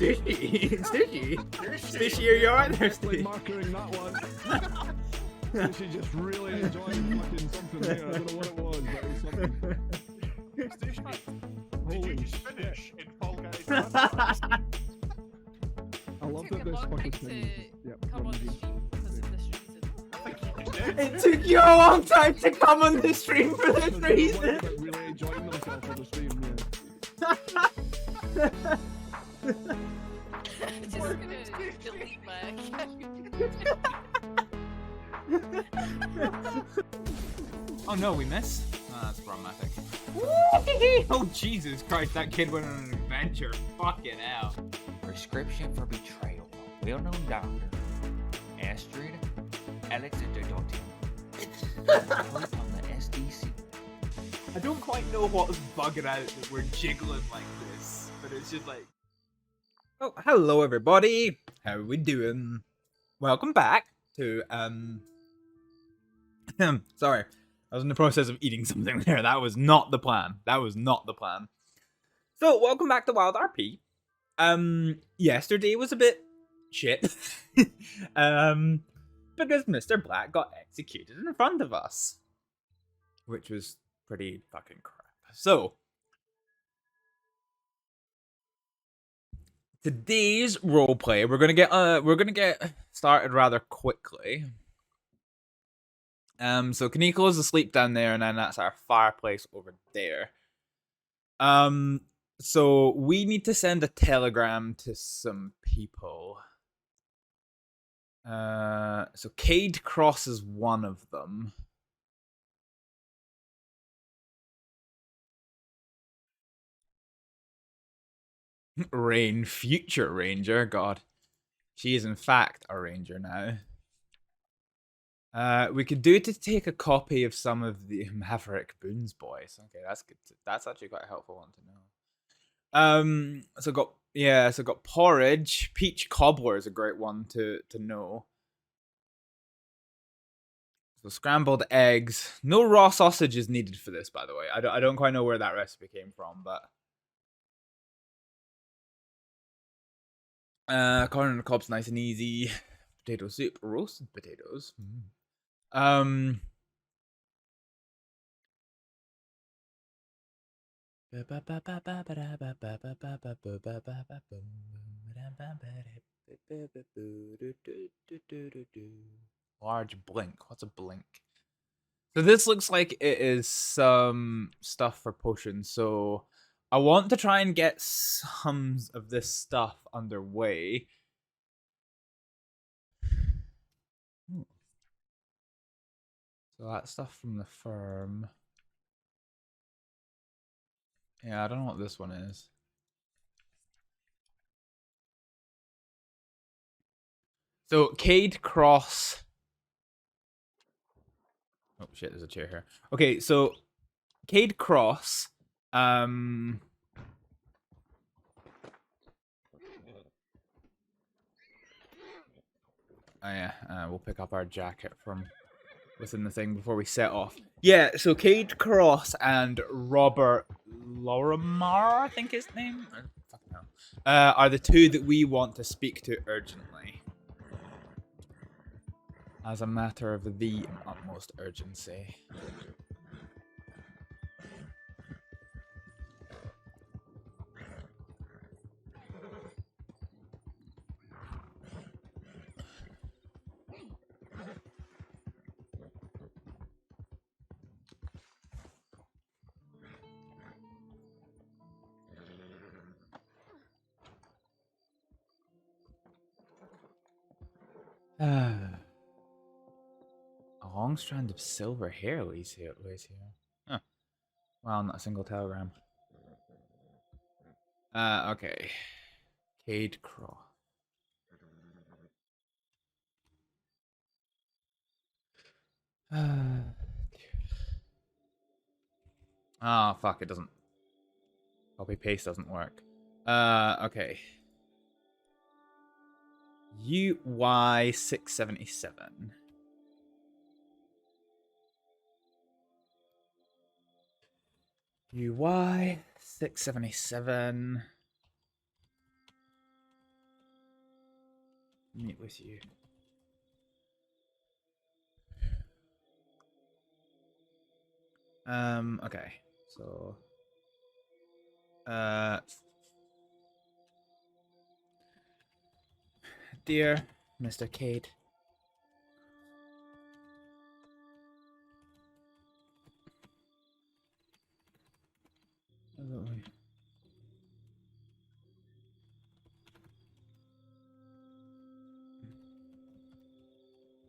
Sushi? Sushi? Sushi, are you alright there, Sushi? Marking that one. Sushi just really enjoying fucking something there. I don't know what it was, but it was something. Sushi, did you just finish in Fall Guys? I love that this fucking thing. Yep. Come on the stream because of this reason. I think you just did. It took you a long time to come on the stream for this reason. Really enjoying themselves on the stream, yeah. Just gonna delete my account. Oh no, we missed? Oh, that's problematic. Oh Jesus Christ, that kid went on an adventure. Fucking hell. Prescription for betrayal. Well-known doctor. Astrid. Aleksdóttir. On the SDC. I don't quite know what's bugging out that we're jiggling like this, but it's just like... Oh, hello everybody! How are we doing? Welcome back to, sorry, I was in the process of eating something there. That was not the plan. That was not the plan. So, welcome back to WildRP. Yesterday was a bit shit. Because Mr. Black got executed in front of us. Which was pretty fucking crap. So, today's roleplay, we're gonna get started rather quickly. So Kaniko's asleep down there, and then that's our fireplace over there. So we need to send a telegram to some people. So Cade Cross is one of them. Rain, future ranger, god. She is in fact a ranger now. We could do it to take a copy of some of the Maverick Boons boys. Okay, that's good. That's actually quite a helpful one to know. So got porridge. Peach cobbler is a great one to know. So scrambled eggs. No raw sausage is needed for this, by the way. I don't quite know where that recipe came from, but corn on the cob's nice and easy. Potato soup, roasted potatoes. Large blink. What's a blink? So this looks like it is some stuff for potions. So I want to try and get some of this stuff underway. So that stuff from the firm. Yeah, I don't know what this one is. So Cade Cross. Oh shit, there's a chair here. Okay, so Cade Cross. Oh yeah, we'll pick up our jacket from within the thing before we set off. Yeah, so Cade Cross and Robert Lorimer, I think his name, are the two that we want to speak to urgently. As a matter of the utmost urgency. A long strand of silver hair lays here. Huh. Well, not a single telegram. Okay. Cade Cross. Oh, fuck, it doesn't. Copy paste doesn't work. Okay. UY677. UY677. meet with you. Okay, so dear Mr. Cade,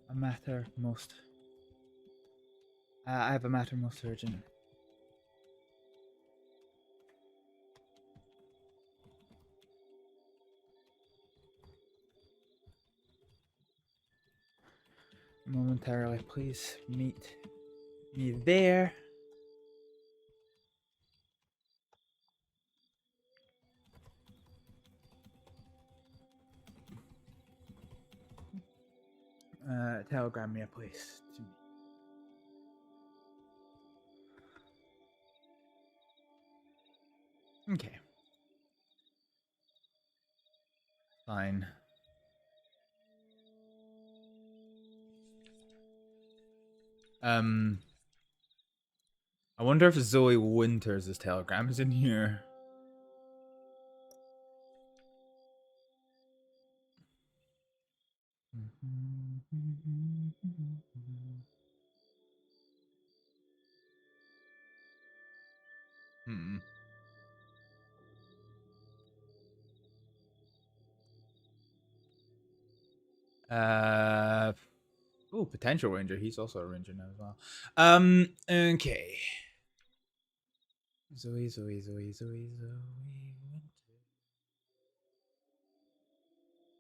a matter most I have a matter most urgent. Momentarily, please meet me there. Telegram me a place to meet. Okay. Fine. I wonder if Zoe Winters' telegram is in here. Hmm. Oh, potential ranger. He's also a ranger now as well. Okay. Zoe.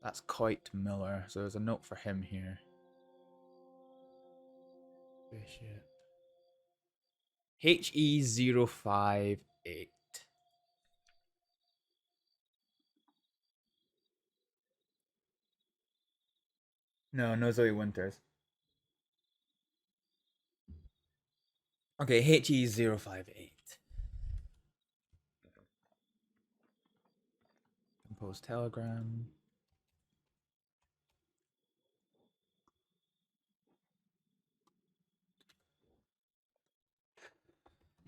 That's Coit Miller. So there's a note for him here. Bishop. HE058. No Zoe Winters. Okay, HE058. Compose telegram.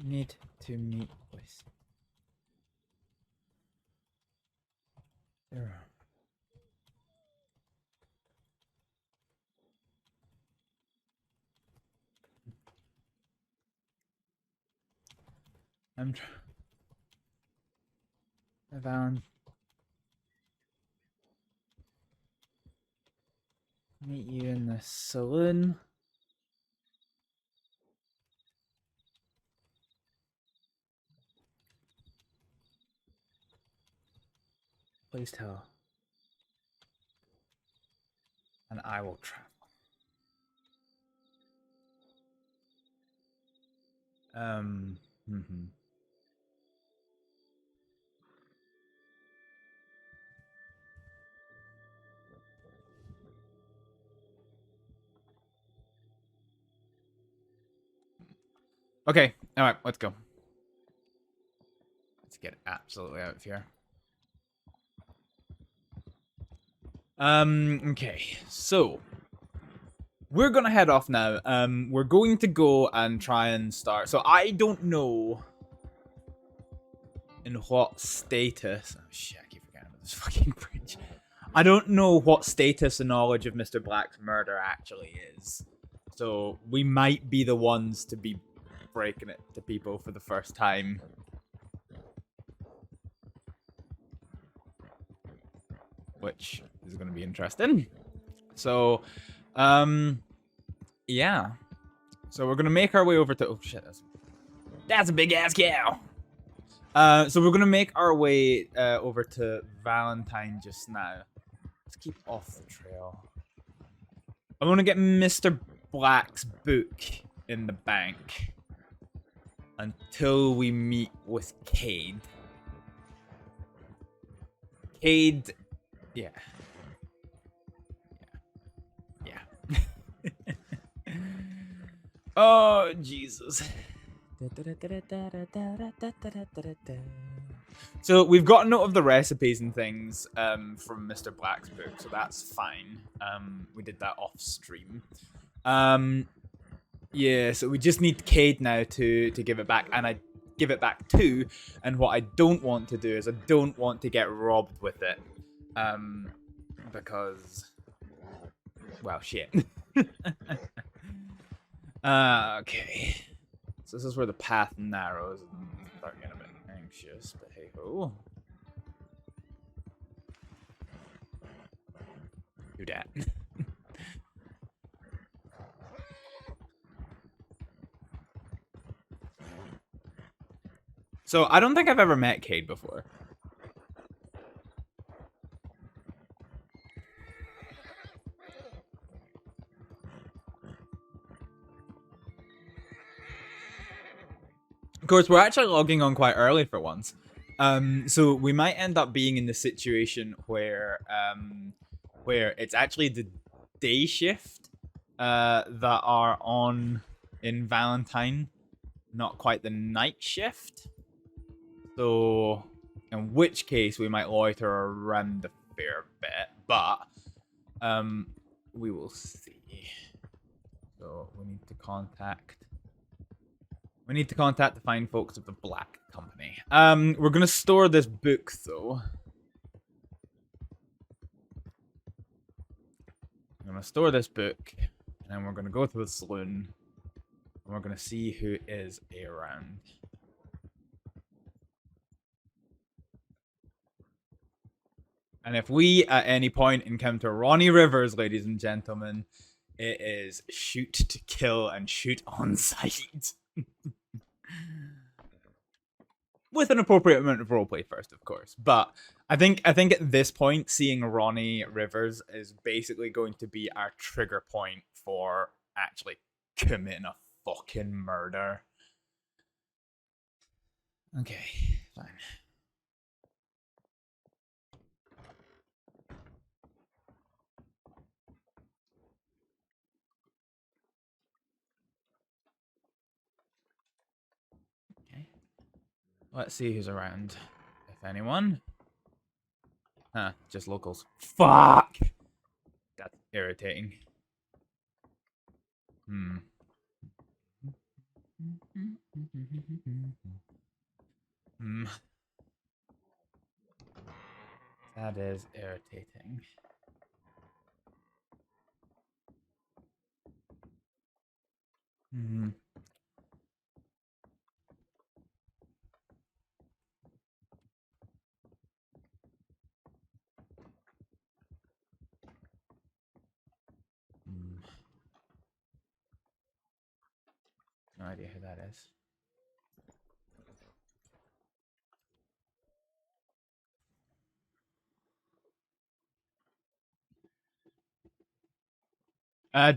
Need to meet with. There. I'm I found. Meet you in the saloon. Please tell. And I will travel. Okay, alright, let's go. Let's get absolutely out of here. Okay, so we're gonna head off now. We're going to go and try and start. So I don't know in what status. Oh shit, I keep forgetting about this fucking bridge. I don't know what status the knowledge of Mr. Black's murder actually is. So we might be the ones to be breaking it to people for the first time. Which is going to be interesting. So, yeah. So we're going to make our way over to... Oh, shit. That's a big-ass cow. So we're going to make our way over to Valentine just now. Let's keep off the trail. I want to get Mr. Black's book in the bank until we meet with Cade. Cade... Yeah. Oh, Jesus. So we've got a note of the recipes and things from Mr. Black's book, so that's fine. We did that off stream. Yeah, so we just need Cade now to give it back, and I give it back too. And what I don't want to do is I don't want to get robbed with it, because, well, shit. Okay. So this is where the path narrows and start getting a bit anxious, but hey ho. Do that. So I don't think I've ever met Cade before. Of course, we're actually logging on quite early for once. So we might end up being in the situation where it's actually the day shift that are on in Valentine, not quite the night shift. So in which case we might loiter around a fair bit, but we will see. So we need to contact the fine folks of the Black Company. We're gonna store this book though. I'm gonna store this book, and then we're gonna go to the saloon, and we're gonna see who is around. And if we at any point encounter Ronnie Rivers, ladies and gentlemen, it is shoot to kill and shoot on sight. With an appropriate amount of roleplay first, of course. But I think at this point, seeing Ronnie Rivers is basically going to be our trigger point for actually committing a fucking murder. Okay, fine. Okay. Let's see who's around. If anyone. Huh, just locals. Fuck! That's irritating. Hmm. Hmm. That is irritating. Hmm. No idea who that is.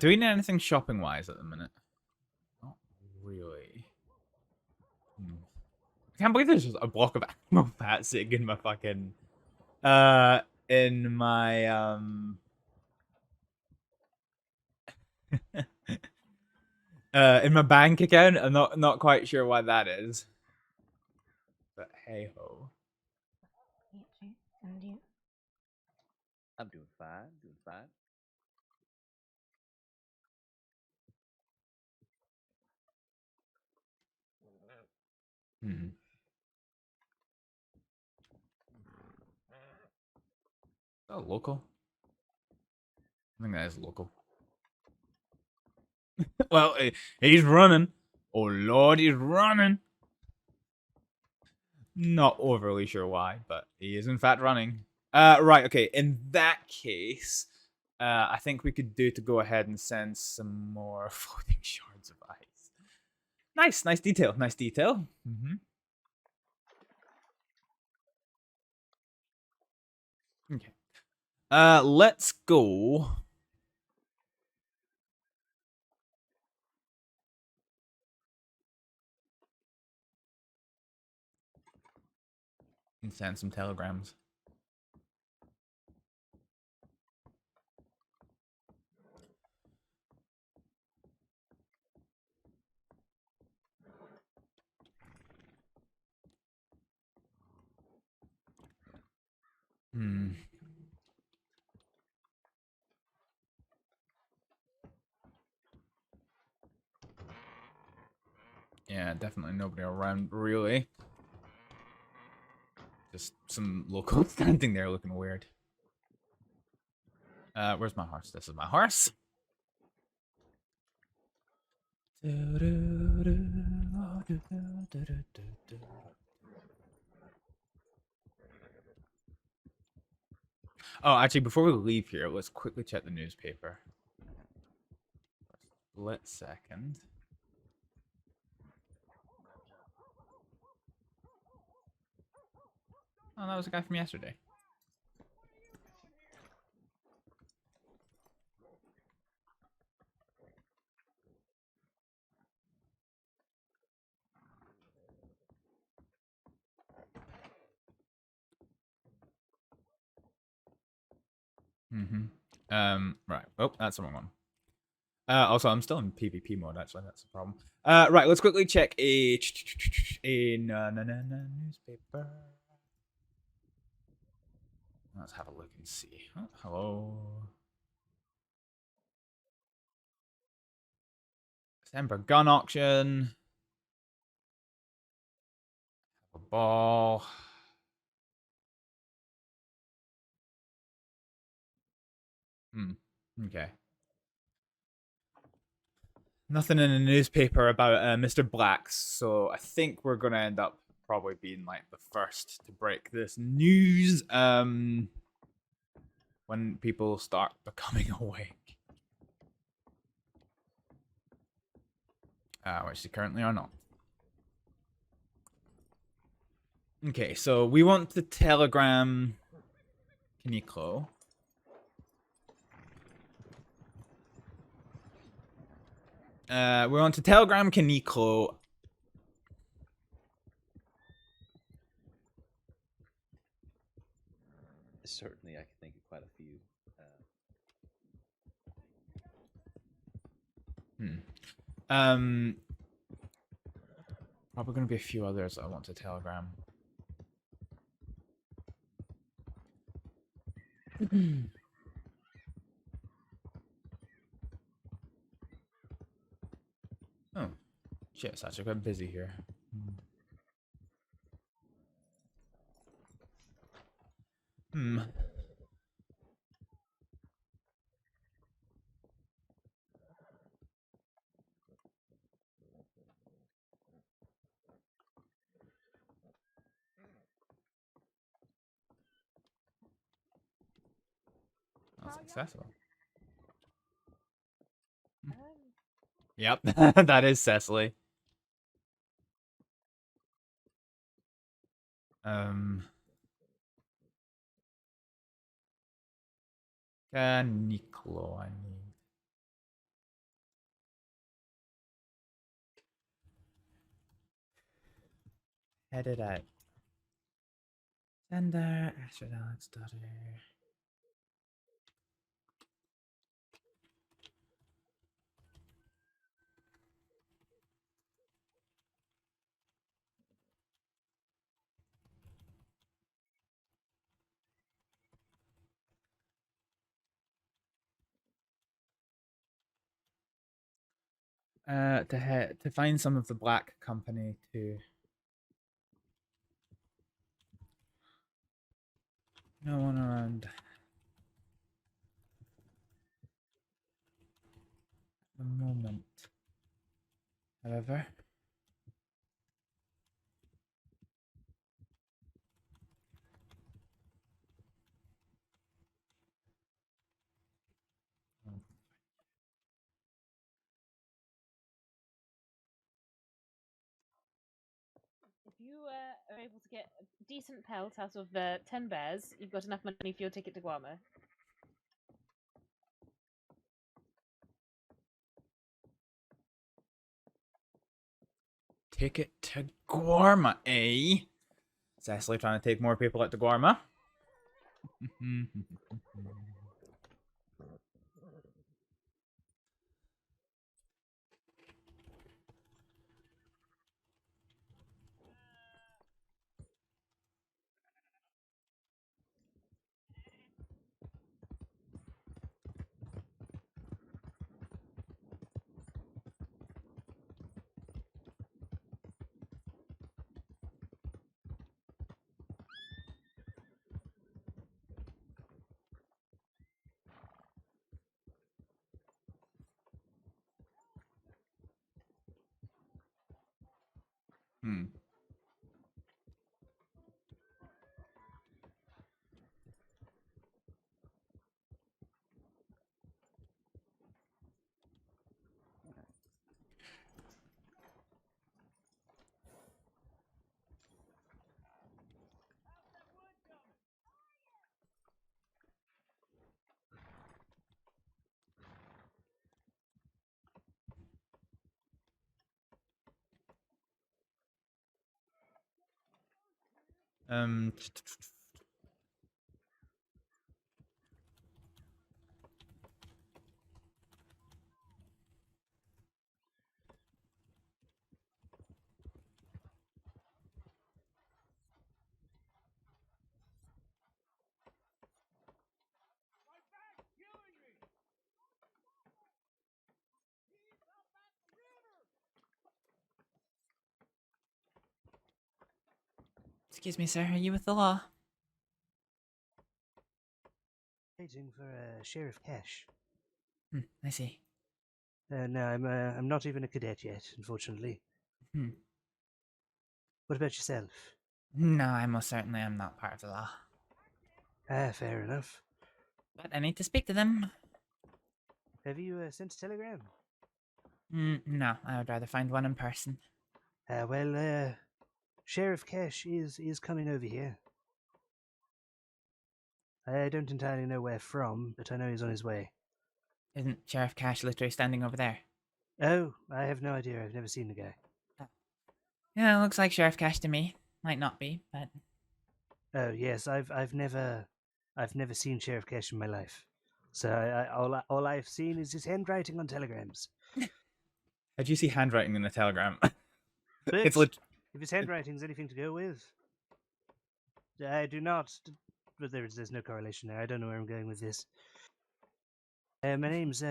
Do we need anything shopping wise at the minute? Not really. I can't believe there's just a block of animal fat sitting in my fucking in my in my bank account. I'm not quite sure why that is. But hey ho. I'm doing fine, doing fine. Hmm. Oh, local? I think that is local. Well, he's running. Oh lord, he's running. Not overly sure why, but he is in fact running. Right, okay. In that case, I think we could do to go ahead and send some more floating shards of ice. Nice detail, nice detail. Okay. Let's go. And send some telegrams. Hmm. Yeah, definitely nobody around, really. Just some locals standing there looking weird. Where's my horse? This is my horse. Oh, actually, before we leave here, let's quickly check the newspaper. Split second. Oh, that was a guy from yesterday. Right. Oh, that's the wrong one. Also, I'm still in PvP mode, actually. That's the problem. Right, let's quickly check a newspaper. Let's have a look and see. Oh, hello. December gun auction. A ball. Okay. Nothing in the newspaper about Mr. Blacks, so I think we're gonna end up probably being like the first to break this news when people start becoming awake. Which they currently are not. Okay, so we want to telegram Kaneko. We want to telegram Kaneko. Certainly, I can think of quite a few. Probably going to be a few others I want to telegram. Oh, shit, it's actually quite busy here. That's successful. Yep, that is Cecily. Kaneko, I need. Headed out. Sender, Astrid, Aleksdóttir. To find some of the black company too. No one around. The moment. However. If you are able to get a decent pelt out of 10 bears, you've got enough money for your ticket to Guamo. Ticket to Guarma, eh? Cecily trying to take more people out to Guarma. Hmm. Um. Excuse me, sir. Are you with the law? Waiting for Sheriff Cash. I see. No, I'm not even a cadet yet, unfortunately. Hmm. What about yourself? No, I most certainly am not part of the law. Ah, fair enough. But I need to speak to them. Have you sent a telegram? No, I would rather find one in person. Sheriff Cash is coming over here. I don't entirely know where from, but I know he's on his way. Isn't Sheriff Cash literally standing over there? Oh, I have no idea. I've never seen the guy. Yeah, looks like Sheriff Cash to me. Might not be, but Oh yes, I've never seen Sheriff Cash in my life. So all I've seen is his handwriting on telegrams. how do you see handwriting in a telegram? But It's lit. if his handwriting's anything to go with, I do not. But there's no correlation there. I don't know where I'm going with this. My name's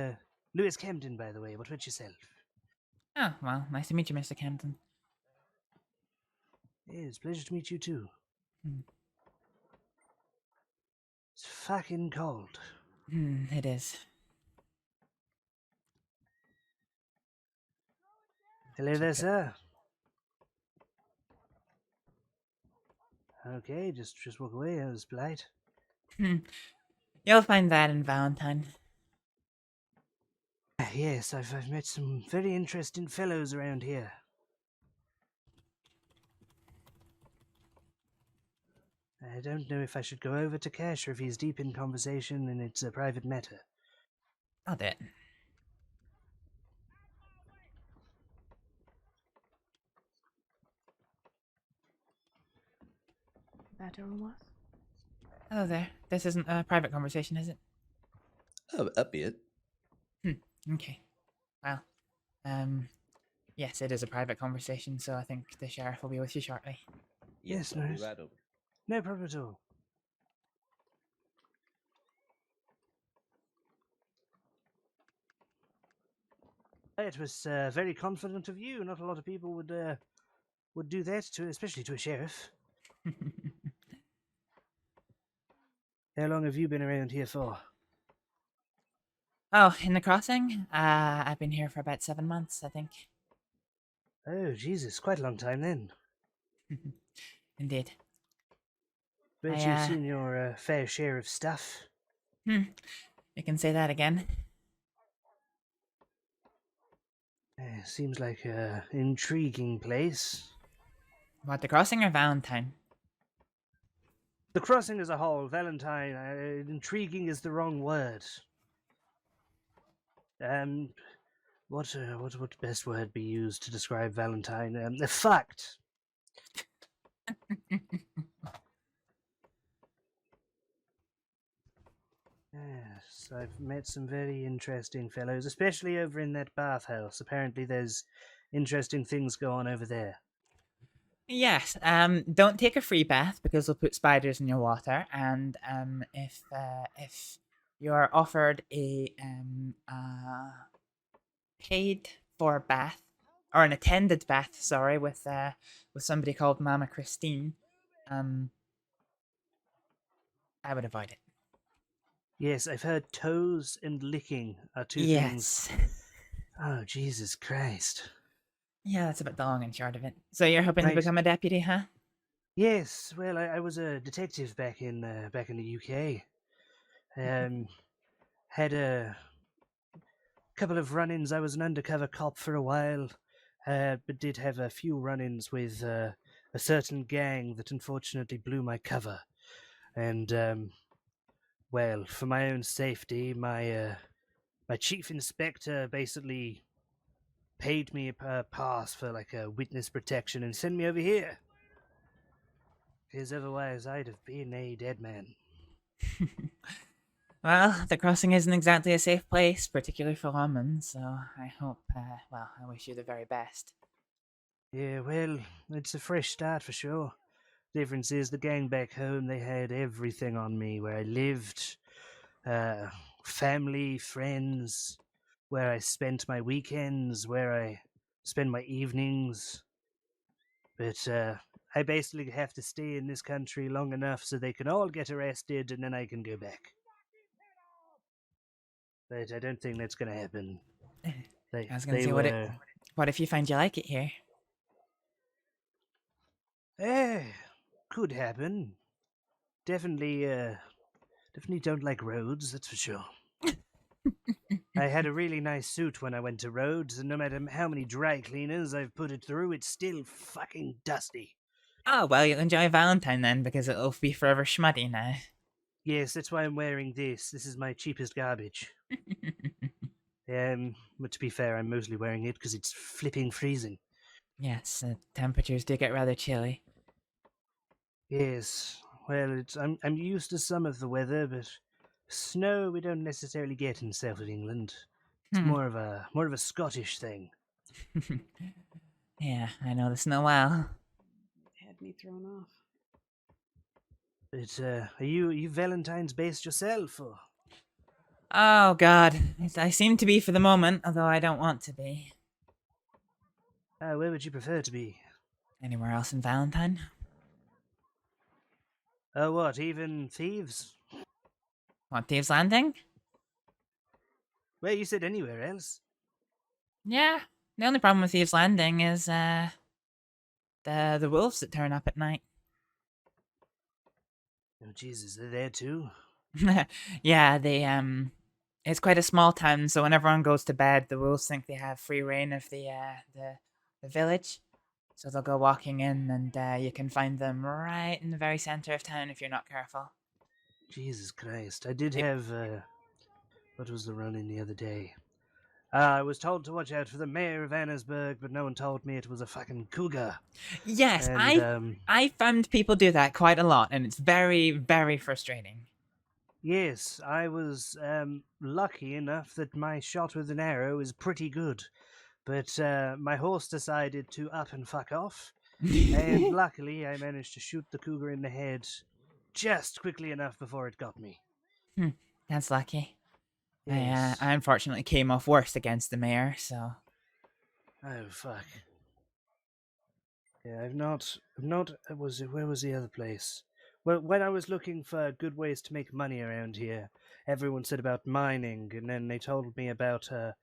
Lewis Camden, by the way. What about yourself? Oh, well, nice to meet you, Mr. Camden. It's a pleasure to meet you too. Hmm. It's fucking cold. It is. Hello there, sir. Okay, just walk away. That was polite. You'll find that in Valentine. Yes, I've met some very interesting fellows around here. I don't know if I should go over to Cash or if he's deep in conversation and it's a private matter. I'll do it. That all was. Hello there. This isn't a private conversation, is it? A bit. Okay. Well, yes, it is a private conversation, so I think the sheriff will be with you shortly. Yes, I'll be nice. right over. No problem at all. It was very confident of you. Not a lot of people would do that, especially to a sheriff. How long have you been around here for? Oh, in the crossing? I've been here for about 7 months, I think. Oh, Jesus, quite a long time then. Indeed. Bet you've seen your fair share of stuff. You can say that again. Seems like an intriguing place. What, the crossing or Valentine? The crossing as a whole, Valentine, intriguing is the wrong word. What best word be used to describe Valentine? The fact. Yes, I've met some very interesting fellows, especially over in that bathhouse. Apparently there's interesting things going on over there. Yes, don't take a free bath because they'll put spiders in your water, and if you're offered a paid for bath or an attended bath, sorry, with somebody called Mama Christine, I would avoid it. Yes, I've heard toes and licking are two things. Yes. Oh, Jesus Christ. Yeah, that's about the long and short of it. So you're hoping to Right. become a deputy, huh? Yes, well, I was a detective back in the UK. Had a couple of run-ins. I was an undercover cop for a while, but did have a few run-ins with a certain gang that unfortunately blew my cover. And well, for my own safety, my chief inspector basically paid me a pass for like a witness protection and sent me over here. Because otherwise, I'd have been a dead man. Well, the crossing isn't exactly a safe place, particularly for women, so I hope, well, I wish you the very best. Yeah, well, it's a fresh start for sure. Difference is the gang back home, they had everything on me, where I lived, family, friends, where I spent my weekends, where I spend my evenings. But I basically have to stay in this country long enough so they can all get arrested and then I can go back. But I don't think that's going to happen. I was gonna They say, were... what if you find you like it here? Could happen. Definitely, definitely don't like roads, that's for sure. I had a really nice suit when I went to Rhodes, and no matter how many dry cleaners I've put it through, it's still fucking dusty. Oh, well, you'll enjoy Valentine then, because it'll be forever schmutty now. Yes, that's why I'm wearing this. This is my cheapest garbage. But to be fair, I'm mostly wearing it because it's flipping freezing. Yes, the temperatures do get rather chilly. Yes, well, I'm used to some of the weather, but snow we don't necessarily get in south of England. It's Hmm. more of a Scottish thing. Yeah, I know the snow well. Had me thrown off. But are you Valentine's based yourself, or? Oh, God. I seem to be for the moment, although I don't want to be. Where would you prefer to be? Anywhere else in Valentine? Oh, what? Even Thieves? Want Thieves Landing? Well, you said anywhere else. Yeah. The only problem with Thieves Landing is, the wolves that turn up at night. Oh, Jesus, they're there too. Yeah, it's quite a small town, so when everyone goes to bed, the wolves think they have free reign of the village. So they'll go walking in, and you can find them right in the very center of town if you're not careful. Jesus Christ. I did It- have, what was the run-in the other day? I was told to watch out for the mayor of Annesburg, but no one told me it was a fucking cougar. Yes, And, I found people do that quite a lot, and it's very, very frustrating. yes, I was, lucky enough that my shot with an arrow is pretty good. But, my horse decided to up and fuck off. And luckily, I managed to shoot the cougar in the head just quickly enough before it got me. That's lucky. Yes. I unfortunately came off worst against the mayor, so. Oh, fuck. Yeah, where was the other place? Well, when I was looking for good ways to make money around here, everyone said about mining, and then they told me about a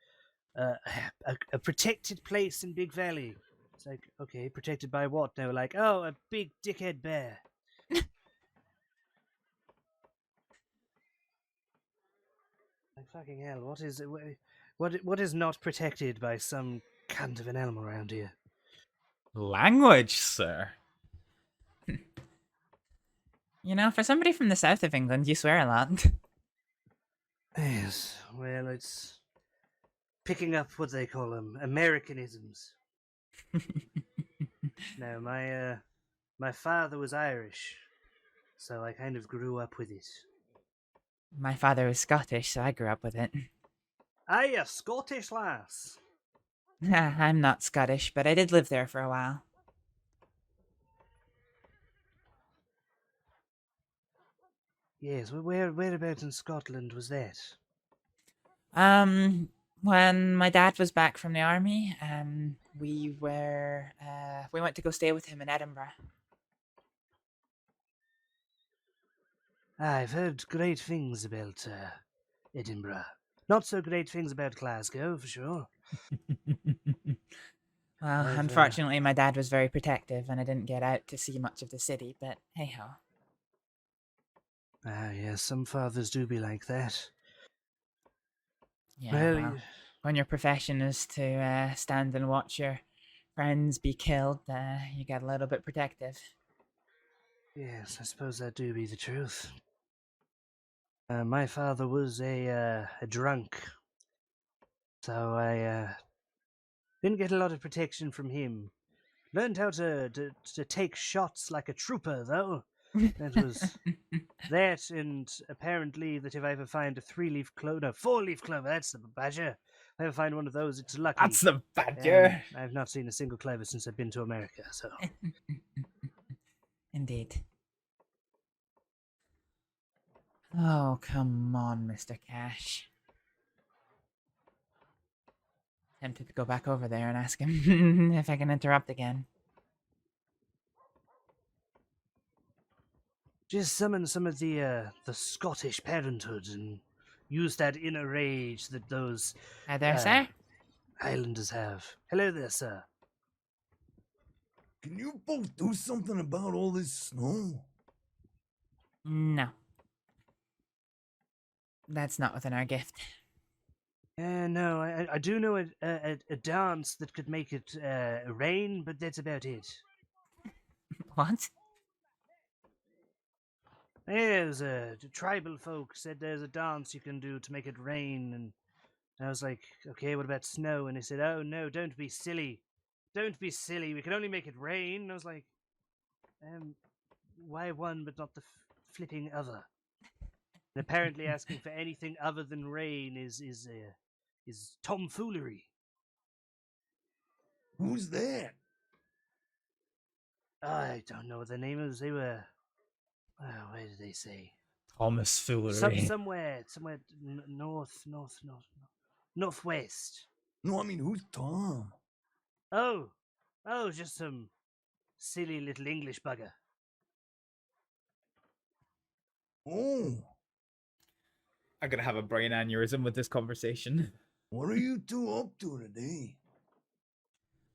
protected place in Big Valley. It's like, okay, protected by what? They were like, oh, a big dickhead bear. Like, fucking hell, what is it? What is not protected by some cunt of an animal around here? Language, sir. You know, for somebody from the south of England, you swear a lot. Yes, well, it's picking up what they call them Americanisms. No, my father was Irish, so I kind of grew up with it. My father was Scottish, so I grew up with it. Aye, a Scottish lass. I'm not Scottish, but I did live there for a while. Yes, whereabouts in Scotland was that? When my dad was back from the army, we went to go stay with him in Edinburgh. I've heard great things about Edinburgh. Not so great things about Glasgow, for sure. Well, I've, unfortunately, my dad was very protective, and I didn't get out to see much of the city. But hey ho. yes, some fathers do be like that. Yeah. Well, Well, when your profession is to stand and watch your friends be killed, you get a little bit protective. yes, I suppose that do be the truth. My father was a drunk, so I didn't get a lot of protection from him. Learned how to take shots like a trooper, though. That was that, and apparently that if I ever find a 3-leaf clover, no, 4-leaf clover, that's the badger. If I ever find one of those, it's lucky. That's the badger. I've not seen a single clover since I've been to America, so. Indeed. Oh, come on, Mr. Cash. Tempted to go back over there and ask him if I can interrupt again. Just summon some of the Scottish parenthood and use that inner rage that those Hi there, sir. Islanders have. Hello there, sir. Can you both do something about all this snow? No. That's not within our gift. No, I do know a dance that could make it rain, but that's about it. What? There's tribal folk said there's a dance you can do to make it rain, and I was like, okay, what about snow? And they said, oh no, don't be silly. Don't be silly, we can only make it rain. And I was like, why one but not the flipping other? And apparently asking for anything other than rain is tomfoolery. Who's that? I don't know what their name is. They were, where did they say? Thomas Foolery. Somewhere northwest. No, I mean, who's Tom? Oh, just some silly little English bugger. Oh, I'm gonna have a brain aneurysm with this conversation. what are you two up to today?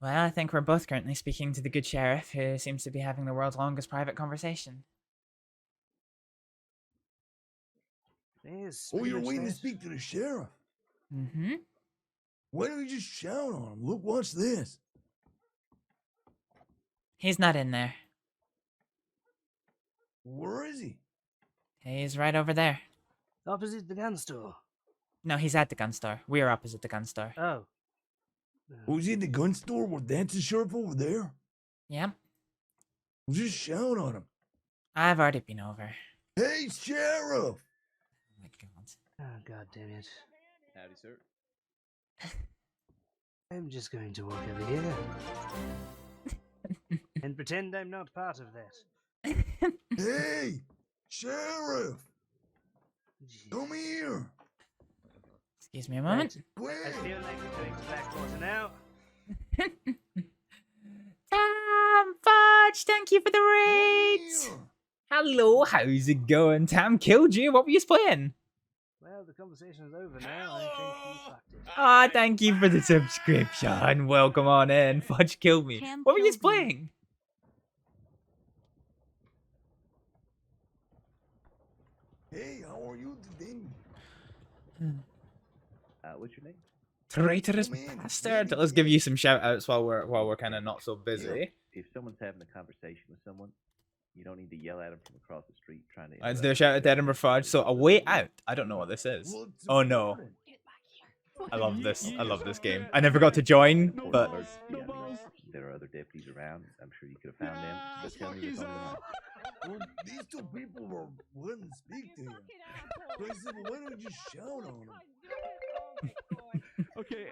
Well, I think we're both currently speaking to the good sheriff, who seems to be having the world's longest private conversation. Yes, Oh, pretty you're much waiting to that. speak to the sheriff. Mm-hmm. Why don't you just shout on him? Look, watch this. He's not in there. Where is he? He's right over there. Opposite the gun store. No, he's at the gun store. We're opposite the gun store. Oh. Oh, is he at the gun store? Well, that's the sheriff over there. Yeah, Well, just shout on him. I've already been over. Hey, sheriff! Oh my god. Oh, god damn it. Howdy, sir. I'm just going to walk over here. And pretend I'm not part of that. Hey, sheriff! Jeez. Come here! Excuse me a moment. Quick! I feel like we're going to Blackwater now. Tam Fudge, thank you for the raid. Here. Hello, how's it going? Tam killed you. What were you playing? Well, the conversation is over now. I think we fucked it. Ah, thank you for the subscription. Welcome on in. Fudge killed me. Tam What were you killed me. playing? Hey, how are you today? What's your name? Traitorous Come in, bastard. come Let's in. give you some shout outs while we're kind of not so busy. If someone's having a conversation with someone, you don't need to yell at them from across the street trying to. Let's do a shout out to Edinburgh Fudge. So a way out. I don't know what this is. What's Oh no. important? I love this. I love this game. I never got to join, No but balls, no balls. There are other deputies around. I'm sure you could have found them. But tell me Fuck what's you, on your mind. Well, these two people were willing to speak to you. So I said, well, why don't you just shout on them? Okay,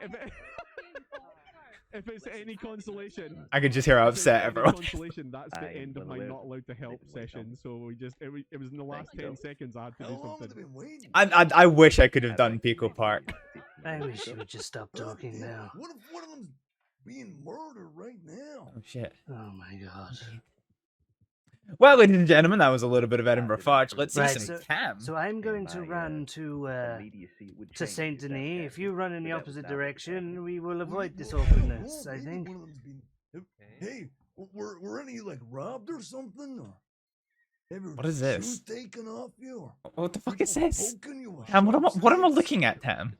if it's any consolation, I could just hear how if it's upset any everyone. Consolation, that's the I end of will my live. not allowed to help They can wait session. on. So we just it was in the last you, 10 though. seconds I had to How do long have they something. been waiting? I wish I could have I'd done like Pico to Park. I wish you would just stop talking now. What if one of them's being murdered right now? Oh shit. Oh my god. Well, ladies and gentlemen, that was a little bit of Edinburgh Fudge. Let's see Right, some so, Tam. so I'm going to my, run to immediacy would to change Saint if that Denis. happened. If you run in the But that was opposite not what was direction, happening. we will avoid this Well, awkwardness. I maybe think. one of them's been. Hey, were any of you like robbed or something? Or have your What is this? shoes taken off you? Or What the fuck is people this? poking you with Tam, what am I sharp sticks? looking at, Tam?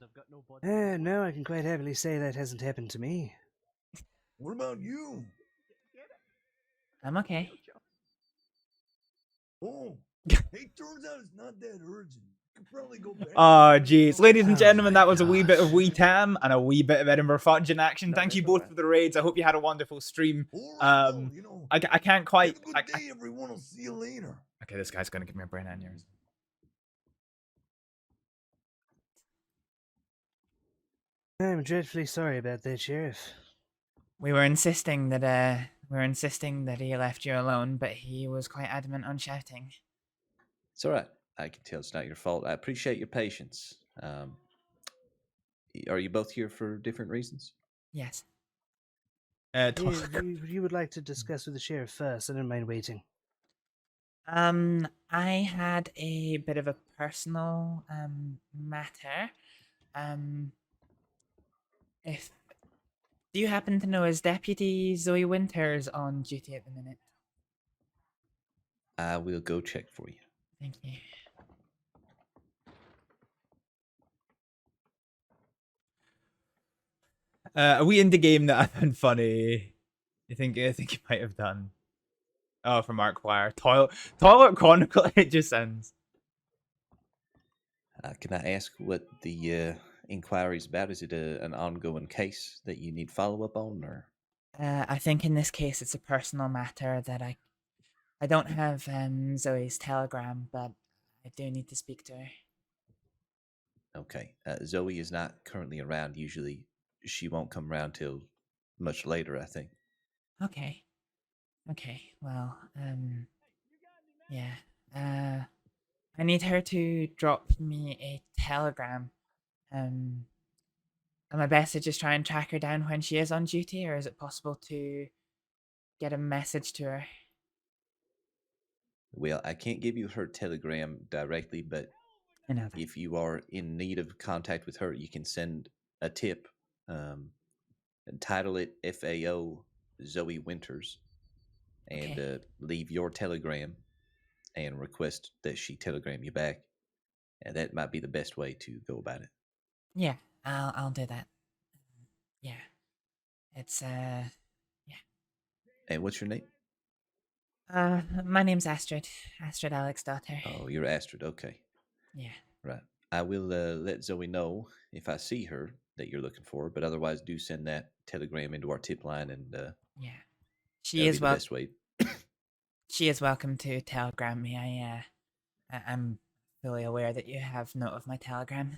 No, I can quite happily say that hasn't happened to me. What about you? I'm okay. Oh, hey, turns out it's not that urgent. You could probably go back. Oh, jeez. Ladies and Oh gentlemen, my that was a wee bit of gosh. wee Tam and a wee bit of Edinburgh Fudge in action. No, Thank you that's both alright. for the raids. I hope you had a wonderful stream. All right, well, you know, I can't quite... have a good day, everyone. I'll see you later. Okay, this guy's gonna give me a brain aneurysm. I'm dreadfully sorry about that, Sheriff. We were insisting that he left you alone, but he was quite adamant on shouting. It's all right. I can tell it's not your fault. I appreciate your patience. Are you both here for different reasons? Yes. You would like to discuss with the sheriff first. I don't mind waiting. I had a bit of a personal matter. If do you happen to know, is Deputy Zoe Winters on duty at the minute? I will go check for you. Thank you. Are we in the game that I found funny? I think you might have done. Oh, from Markiplier. Toilet Chronicle, it just ends. Can I ask what the inquiry is about? Is it an ongoing case that you need follow-up on, or? I think in this case it's a personal matter that I don't have Zoe's telegram, but I do need to speak to her. Okay. Zoe is not currently around. Usually she won't come around till much later, I think. Okay. Okay, well, yeah. I need her to drop me a telegram. Am I best to just try and track her down when she is on duty, or is it possible to get a message to her? Well, I can't give you her telegram directly, but I know that. if you are in need of contact with her, you can send a tip, and title it FAO Zoe Winters, and Okay. leave your telegram and request that she telegram you back. And that might be the best way to go about it. Yeah, I'll do that. Yeah. It's yeah. And what's your name? My name's Astrид. Astrid Aleksdóttir. Oh, you're Astrид. Okay. Yeah. Right. I will let Zoe know if I see her that you're looking for, but otherwise do send that telegram into our tip line, and Yeah. that'll be the best way. She is welcome to telegram me. I'm fully aware that you have note of my telegram.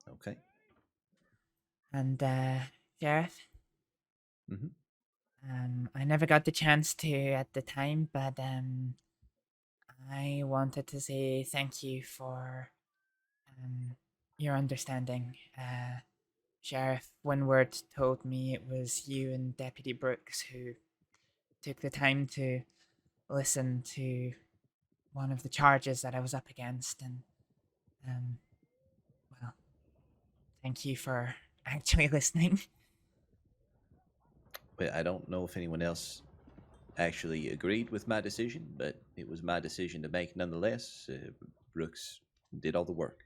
Okay. And Sheriff, Mm-hmm. I never got the chance to at the time, but I wanted to say thank you for your understanding. Sheriff Winward told me it was you and Deputy Brooks who took the time to listen to one of the charges that I was up against, and well, thank you for actually listening. Well, I don't know if anyone else actually agreed with my decision, but it was my decision to make nonetheless. Brooks did all the work.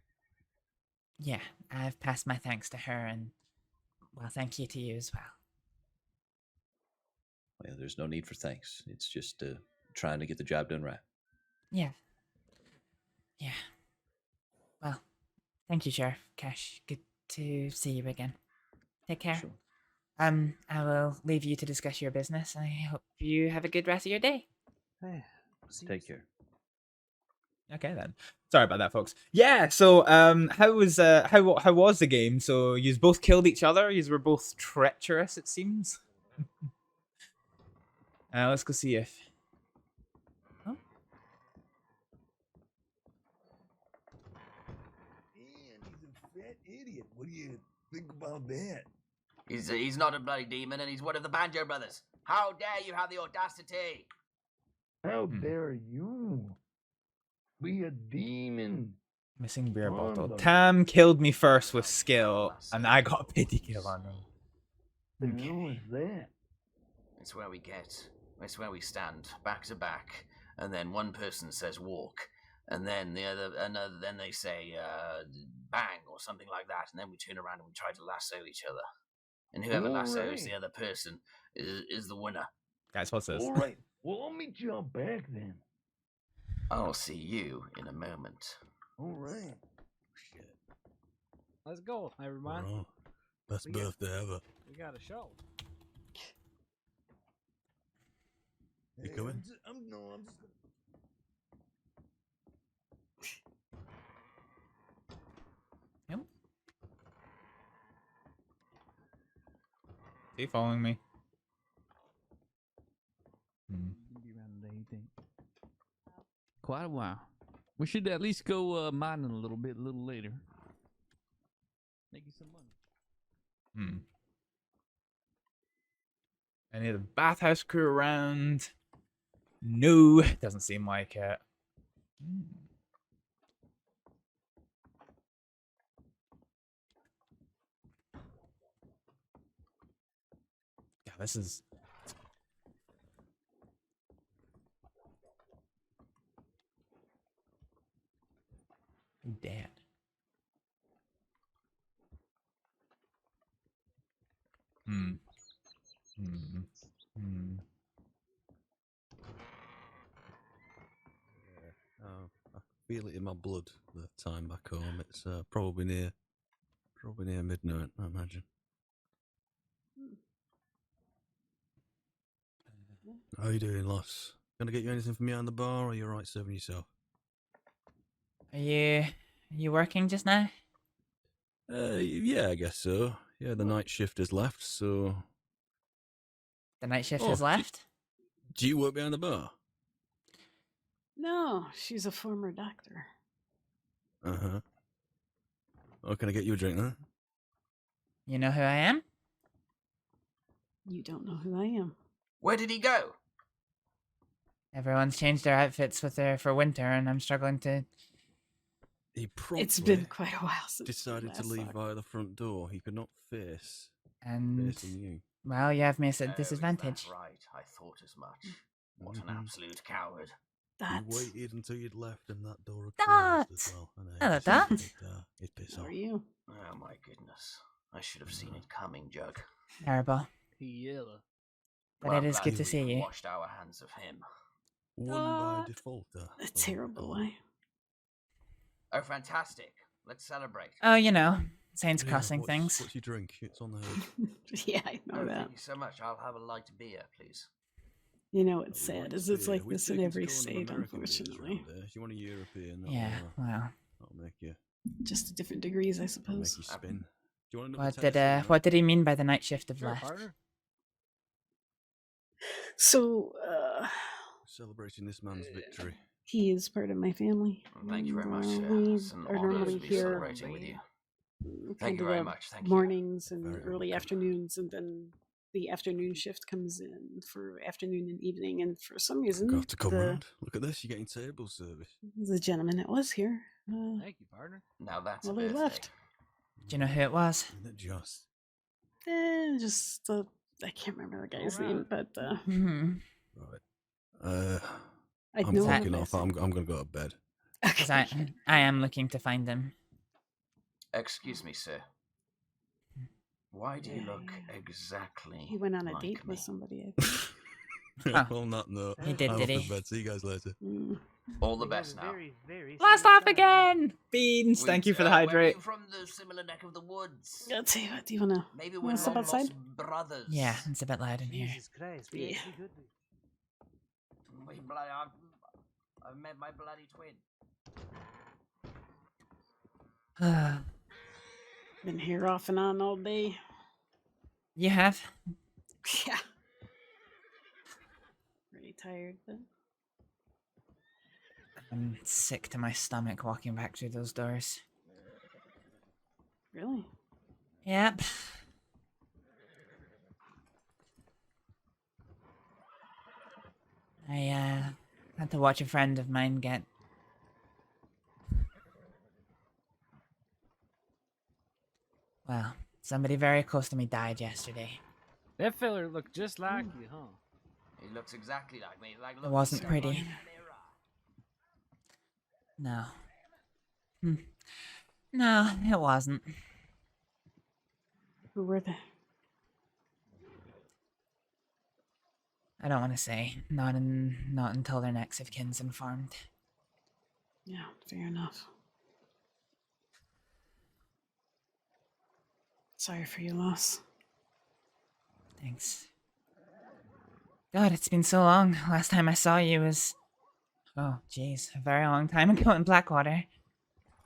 Yeah, I've passed my thanks to her, and well, thank you to you as well. Well, there's no need for thanks. It's just trying to get the job done right. Yeah. Yeah. Well, thank you, Sheriff Cash. Good to see you again. Take care. Sure. I will leave you to discuss your business. I hope you have a good rest of your day. Take care. Okay then. Sorry about that, folks. Yeah. So, how was the game? So, you both killed each other. You were both treacherous, it seems. Let's go see if. Oh. Man, he's a fat idiot. What do you think about that? He's not a bloody demon, and he's one of the Banjo Brothers. How dare you have the audacity? How dare you be a demon? Missing beer On bottle. the- Tam killed me first with skill, and I got a pity kill on him. The hell is that? It's where we stand, back to back, and then one person says walk, and then then they say bang or something like that, and then we turn around and we try to lasso each other, and whoever lassos the other person is the winner. Guys, what's this? All right. Well, I'll meet you out back then. I'll see you in a moment. All right. Shit. Let's go, everyone. Oh, best birthday ever. We got a show. You coming? I'm just gonna... Yep. Is he following me? Quite a while. We should at least go mining a little later. Make you some money. Any of the bathhouse crew around? No, doesn't seem like it. Yeah, this is... Dad. I feel it in my blood. The time back home. It's probably near midnight, I imagine. How you doing, lass? Gonna get you anything from behind the bar, or are you alright serving yourself? Are you working just now? Yeah, I guess so. Yeah, the night shift has left, so... The night shift has left? Do you work behind the bar? No, she's a former doctor. Uh-huh. Oh, can I get you a drink, then? You know who I am? You don't know who I am. Where did he go? Everyone's changed their outfits for winter, and I'm struggling to... He promptly It's been quite a while since decided to leave via the front door. He could not face And... facing you. Well, you have me at a Oh, disadvantage. is that right, I thought as much. What an absolute coward. You waited until you'd left and that door had That! closed as well. And Hello, that. It'd piss How off. are you? Oh my goodness. I should have seen it coming, Jug. Terrible. Yeah. But it is good to see you. Washed our hands of him. One by default. A terrible way. Oh, fantastic. Let's celebrate. Oh, you know, Saints Yeah, crossing what's- things. What's your drink? It's on the hood. Yeah, I know Oh, that. thank you so much. I'll have a light beer, please. You know what's sad is it's Yeah, like we this in take every us to state, American beers unfortunately. around there. If you want a European, Yeah, well. that'll make you Just at different degrees, I that'll make suppose. you spin. Do you want another What did he mean by the night shift of Sure, left? partner. So, Celebrating this man's victory. he is part of my family. Thank you very much, And, sir. we It's an are honor normally to be here celebrating with you. kind Thank you of very the much. Thank you. mornings and Very early afternoons, and then the afternoon shift comes in for afternoon and evening. And for some reason, Got to come the, round. Look at this. You're getting table service. the gentleman that was here, Thank you, partner. Now that's well, a he birthday. left. Do you know who it was? Isn't it just? Just I can't remember the guy's name, but Right. I'd I'm know him fucking if I off. saw I'm gonna go to bed. Because I am looking to find him. Excuse me, sir. Why do you look exactly he went on a like date me? with somebody. I think. On that note, He did, I'm did off he? to bed. See you guys later. All the best now. Blast off again! Beans, We- thank you for the where are hydrate. you from the similar neck of the woods? I'll tell you what. Do you wanna? Maybe wanna we're step long outside? lost brothers. Yeah, it's a bit loud in here. Jesus Christ, we Yeah. actually could be. I've met my bloody twin. Been here off and on all day. You have? Yeah. Pretty tired, but I'm sick to my stomach walking back through those doors. really. Yep. Had to watch a friend of mine get... Well, somebody very close to me died yesterday. That feller looked just like you, huh? He looks exactly like me. Like, It look, wasn't he's pretty. in the mirror. No. No, it wasn't. Who were they? I don't want to say. Not until their next of kin's informed. Yeah, fair enough. Sorry for your loss. Thanks. God, it's been so long. Last time I saw you was... Oh, jeez, a very long time ago in Blackwater.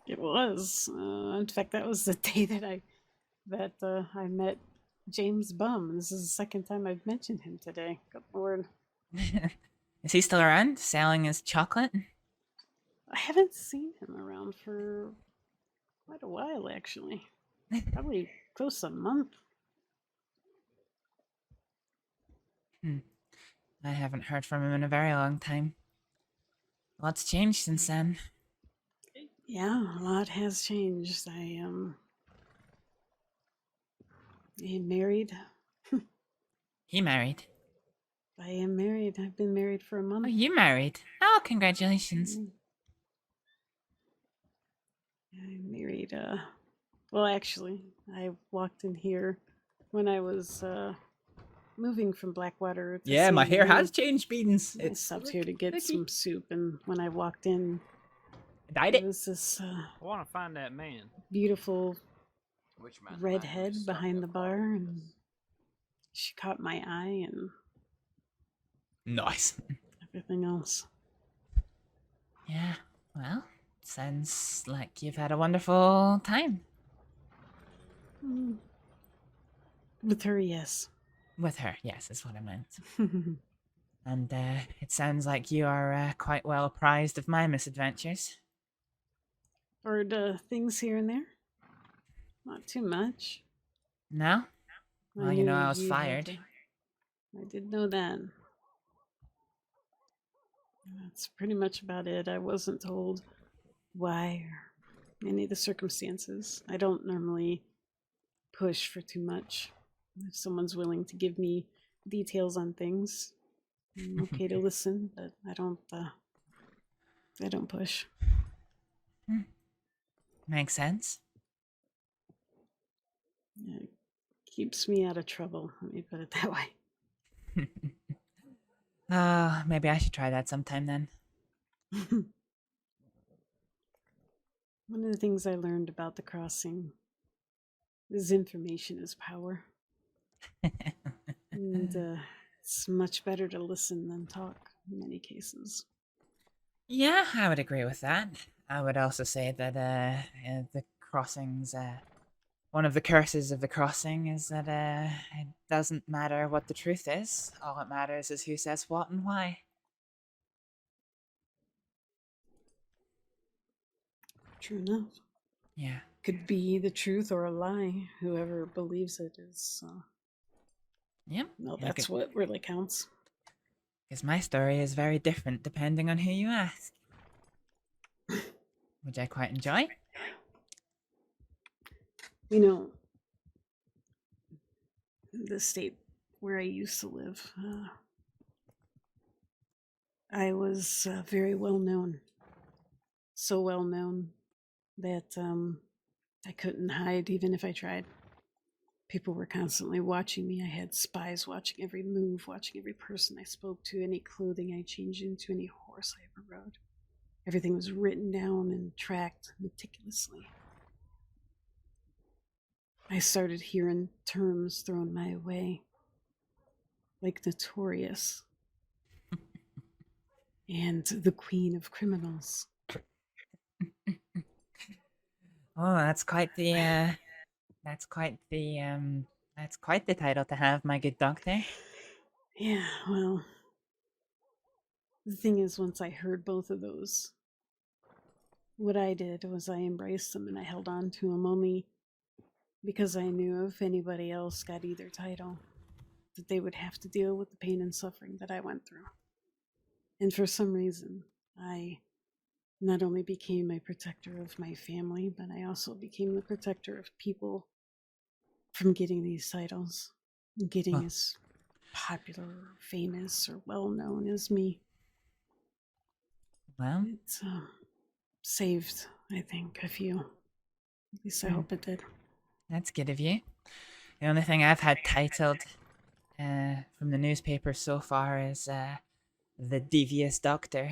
It was. In fact, that was the day that I met James Bum. This is the second time I've mentioned him today. Good lord. Is he still around, selling his chocolate? I haven't seen him around for quite a while, actually. Probably close to a month. I haven't heard from him in a very long time. Lots changed since then. Yeah, a lot has changed. I am married. He married? I am married. I've been married for a month. Oh, you married? Oh, congratulations. I'm married. Well, actually, I walked in here when I was moving from Blackwater to Yeah, my San hair Diego. has changed, Beans. I stopped here to get some soup, and when I walked in, dyed there was this I want to find that man. beautiful Which man? redhead behind the bar, and she caught my eye and Nice. everything else. Yeah, well, sounds like you've had a wonderful time. With her, yes. With her, yes, is what I meant. And it sounds like you are quite well apprised of my misadventures. Heard things here and there. Not too much. No? Well, you know I was you had, fired. I did know that. That's pretty much about it. I wasn't told why or any of the circumstances. I don't normally push for too much. If someone's willing to give me details on things, I'm okay to listen, but I don't push. Makes sense. Yeah, it keeps me out of trouble, let me put it that way. Maybe I should try that sometime then. One of the things I learned about the crossing is information is power. And it's much better to listen than talk in many cases. Yeah, I would agree with that. I would also say that the crossings, one of the curses of the crossing is that it doesn't matter what the truth is. All that matters is who says what and why. True enough. Yeah. Could be the truth or a lie. Whoever believes it is. Yep. No, that's what really counts. Because my story is very different depending on who you ask. Which I quite enjoy. You know, the state where I used to live, I was very well known. So well known that I couldn't hide even if I tried. People were constantly watching me. I had spies watching every move, watching every person I spoke to, any clothing I changed into, any horse I ever rode. Everything was written down and tracked meticulously. I started hearing terms thrown my way, like notorious and the queen of criminals. Oh, that's quite the title to have, my good doctor. Yeah, well, the thing is, once I heard both of those, what I did was I embraced them and I held on to them only because I knew if anybody else got either title, that they would have to deal with the pain and suffering that I went through. And for some reason, I not only became a protector of my family, but I also became the protector of people from getting these titles, getting as popular, or famous, or well known as me. Well, It's saved, I think, a few. At least I hope it did. That's good of you. The only thing I've had titled from the newspaper so far is The Devious Doctor.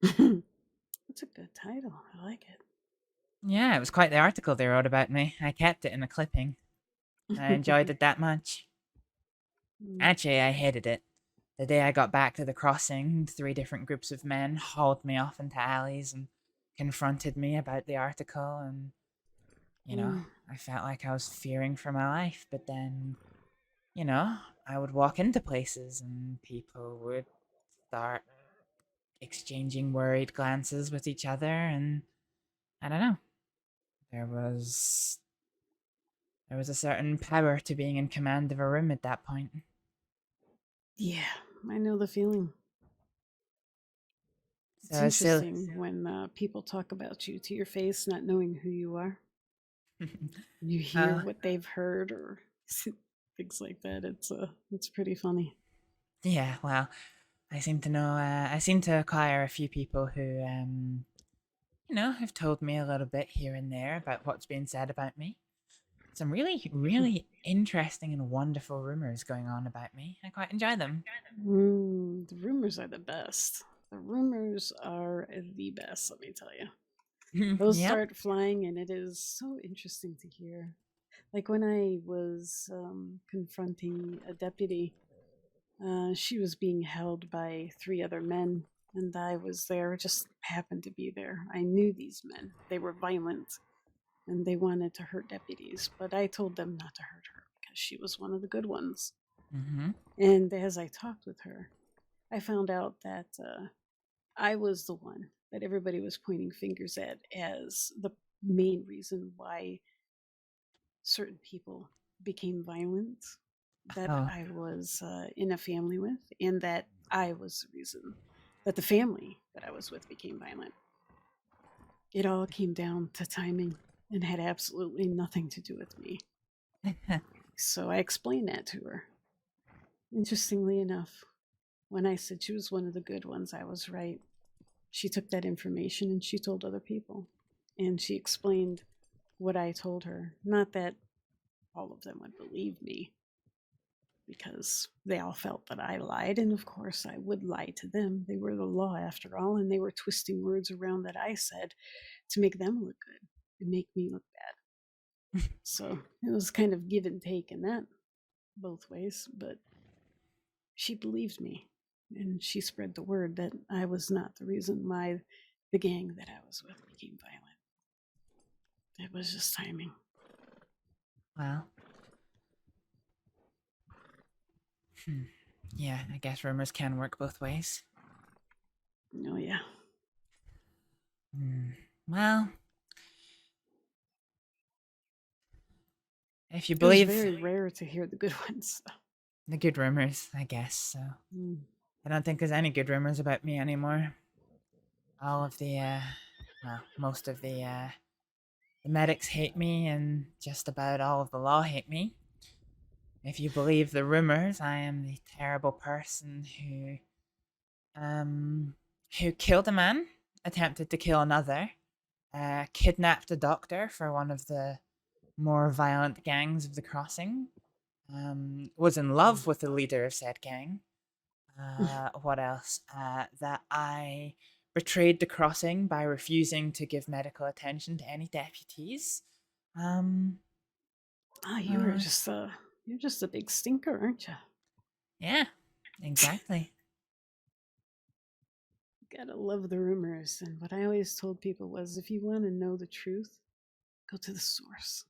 That's a good title. I like it. Yeah, it was quite the article they wrote about me. I kept it in a clipping. I enjoyed it that much. Actually, I hated it. The day I got back to the crossing, 3 different groups of men hauled me off into alleys and confronted me about the article, and, you know, I felt like I was fearing for my life, but then, you know, I would walk into places and people would start exchanging worried glances with each other, and I don't know. There was a certain power to being in command of a room at that point. Yeah, I know the feeling. It's So still, interesting when people talk about you to your face, not knowing who you are. You hear what they've heard or things like that. It's pretty funny. yeah, well, I seem to know. I seem to acquire a few people who, you know, have told me a little bit here and there about what's being said about me. Some really, really interesting and wonderful rumors going on about me. I quite enjoy them. The rumors are the best. The rumors are the best, let me tell you. Those Yep. start flying, and it is so interesting to hear. Like when I was confronting a deputy, she was being held by 3 other men, and I was there, just happened to be there. I knew these men. They were violent, and they wanted to hurt deputies, but I told them not to hurt her because she was one of the good ones. Mm-hmm. And as I talked with her, I found out that I was the one that everybody was pointing fingers at as the main reason why certain people became violent, that I was in a family with, and that I was the reason that the family that I was with became violent. It all came down to timing and had absolutely nothing to do with me. So I explained that to her. Interestingly enough, when I said she was one of the good ones, I was right. She took that information and she told other people. And she explained what I told her. Not that all of them would believe me, because they all felt that I lied. And of course, I would lie to them. They were the law after all, and they were twisting words around that I said to make them look good and make me look bad. So it was kind of give and take in that, both ways. But she believed me, and she spread the word that I was not the reason why the gang that I was with became violent. It was just timing. Well. Yeah, I guess rumors can work both ways. Oh, yeah. Well, if you believe... It was very rare to hear the good ones. The good rumors, I guess, so... I don't think there's any good rumors about me anymore. All of the, well, most of the medics hate me, and just about all of the law hate me. If you believe the rumors, I am the terrible person who killed a man, attempted to kill another, kidnapped a doctor for one of the more violent gangs of the crossing, was in love with the leader of said gang. What else? That I betrayed the crossing by refusing to give medical attention to any deputies. You're just a big stinker, aren't you? Yeah, exactly. Gotta love the rumors. And what I always told people was, if you want to know the truth, go to the source.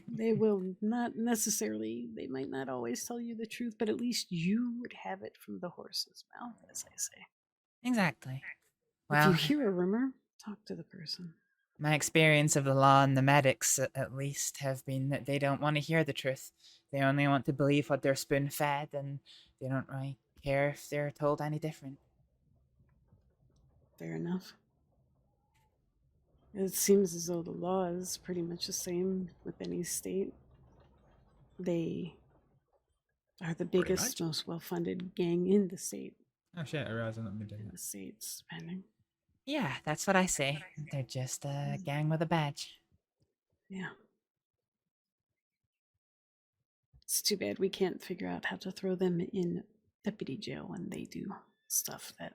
They will not necessarily, they might not always tell you the truth, but at least you would have it from the horse's mouth, as I say. Exactly. Well, if you hear a rumor, talk to the person. My experience of the law and the medics, at least, have been that they don't want to hear the truth. They only want to believe what they're spoon-fed, and they don't care if they're told any different. Fair enough. It seems as though the law is pretty much the same with any state. They are the biggest, most well-funded gang in the state. Oh shit, I realized I'm not been doing The state's depending. Yeah, that's what I say. They're just a gang with a badge. Yeah. It's too bad we can't figure out how to throw them in deputy jail when they do stuff that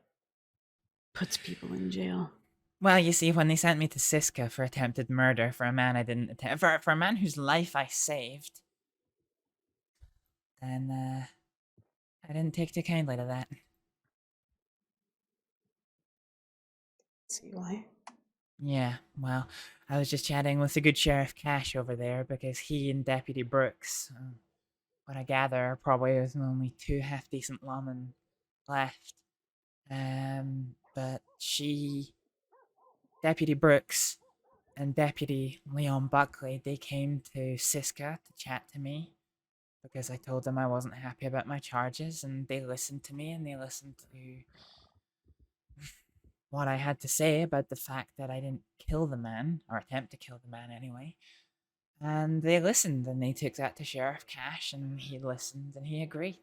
puts people in jail. Well, you see, when they sent me to Siska for attempted murder for a man I didn't attempt, for a man whose life I saved, then I didn't take too kindly to that. See why? Yeah, well, I was just chatting with the good Sheriff Cash over there because he and Deputy Brooks, what I gather, probably there's only 2 half-decent lawmen left. But Deputy Brooks and Deputy Leon Buckley, they came to Siska to chat to me because I told them I wasn't happy about my charges, and they listened to me, and they listened to what I had to say about the fact that I didn't kill the man, or attempt to kill the man anyway. And they listened, and they took that to Sheriff Cash, and he listened, and he agreed.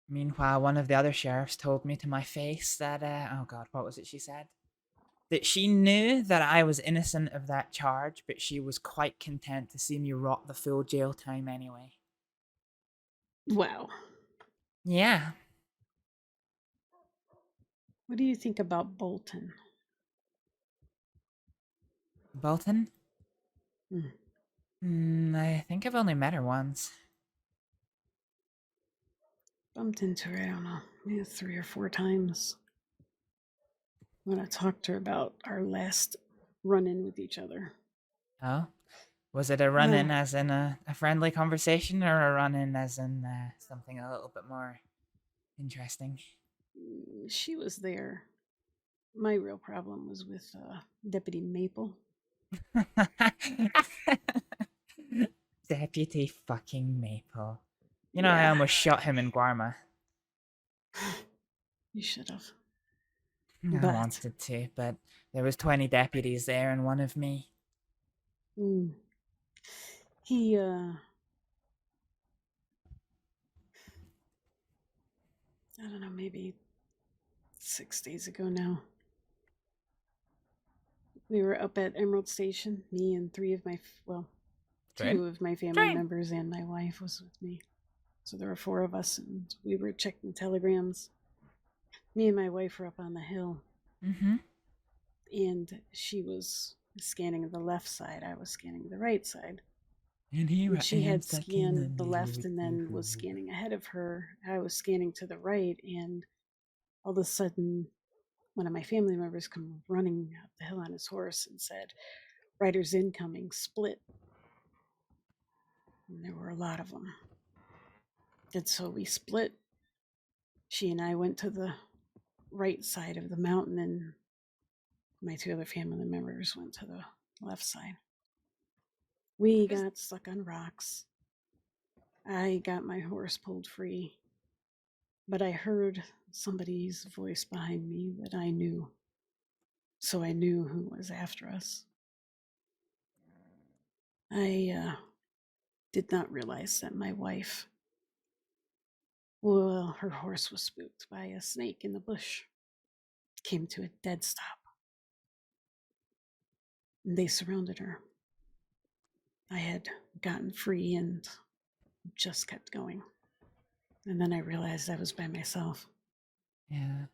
Meanwhile, one of the other sheriffs told me to my face that, oh god, what was it she said? That she knew that I was innocent of that charge, but she was quite content to see me rot the full jail time anyway. Wow. Yeah. What do you think about Bolton? Bolton? I think I've only met her once. Bumped into her, I don't know, maybe 3 or 4 times. When I talked to her about our last run-in with each other. Oh? Was it a run-in as in a friendly conversation, or a run-in as in something a little bit more interesting? She was there. My real problem was with Deputy Maple. Deputy fucking Maple. You know, I almost shot him in Guarma. You should have. I wanted to, but there was 20 deputies there and one of me. He, I don't know, maybe 6 days ago now. We were up at Emerald Station, me and 3 of my, two of my family members and my wife was with me. So there were 4 of us, and we were checking telegrams. Me and my wife were up on the hill. And she was scanning the left side, I was scanning the right side. And she had scanned the left and then was scanning ahead of her. I was scanning to the right, and all of a sudden, one of my family members come running up the hill on his horse and said, "Riders incoming, split." And there were a lot of them. And so we split. She and I went to the right side of the mountain, and my 2 other family members went to the left side. We got stuck on rocks. I got my horse pulled free, but I heard somebody's voice behind me that I knew. So I knew who was after us. I did not realize that my wife, well, her horse was spooked by a snake in the bush. Came to a dead stop. And they surrounded her. I had gotten free and just kept going. And then I realized I was by myself. Yeah.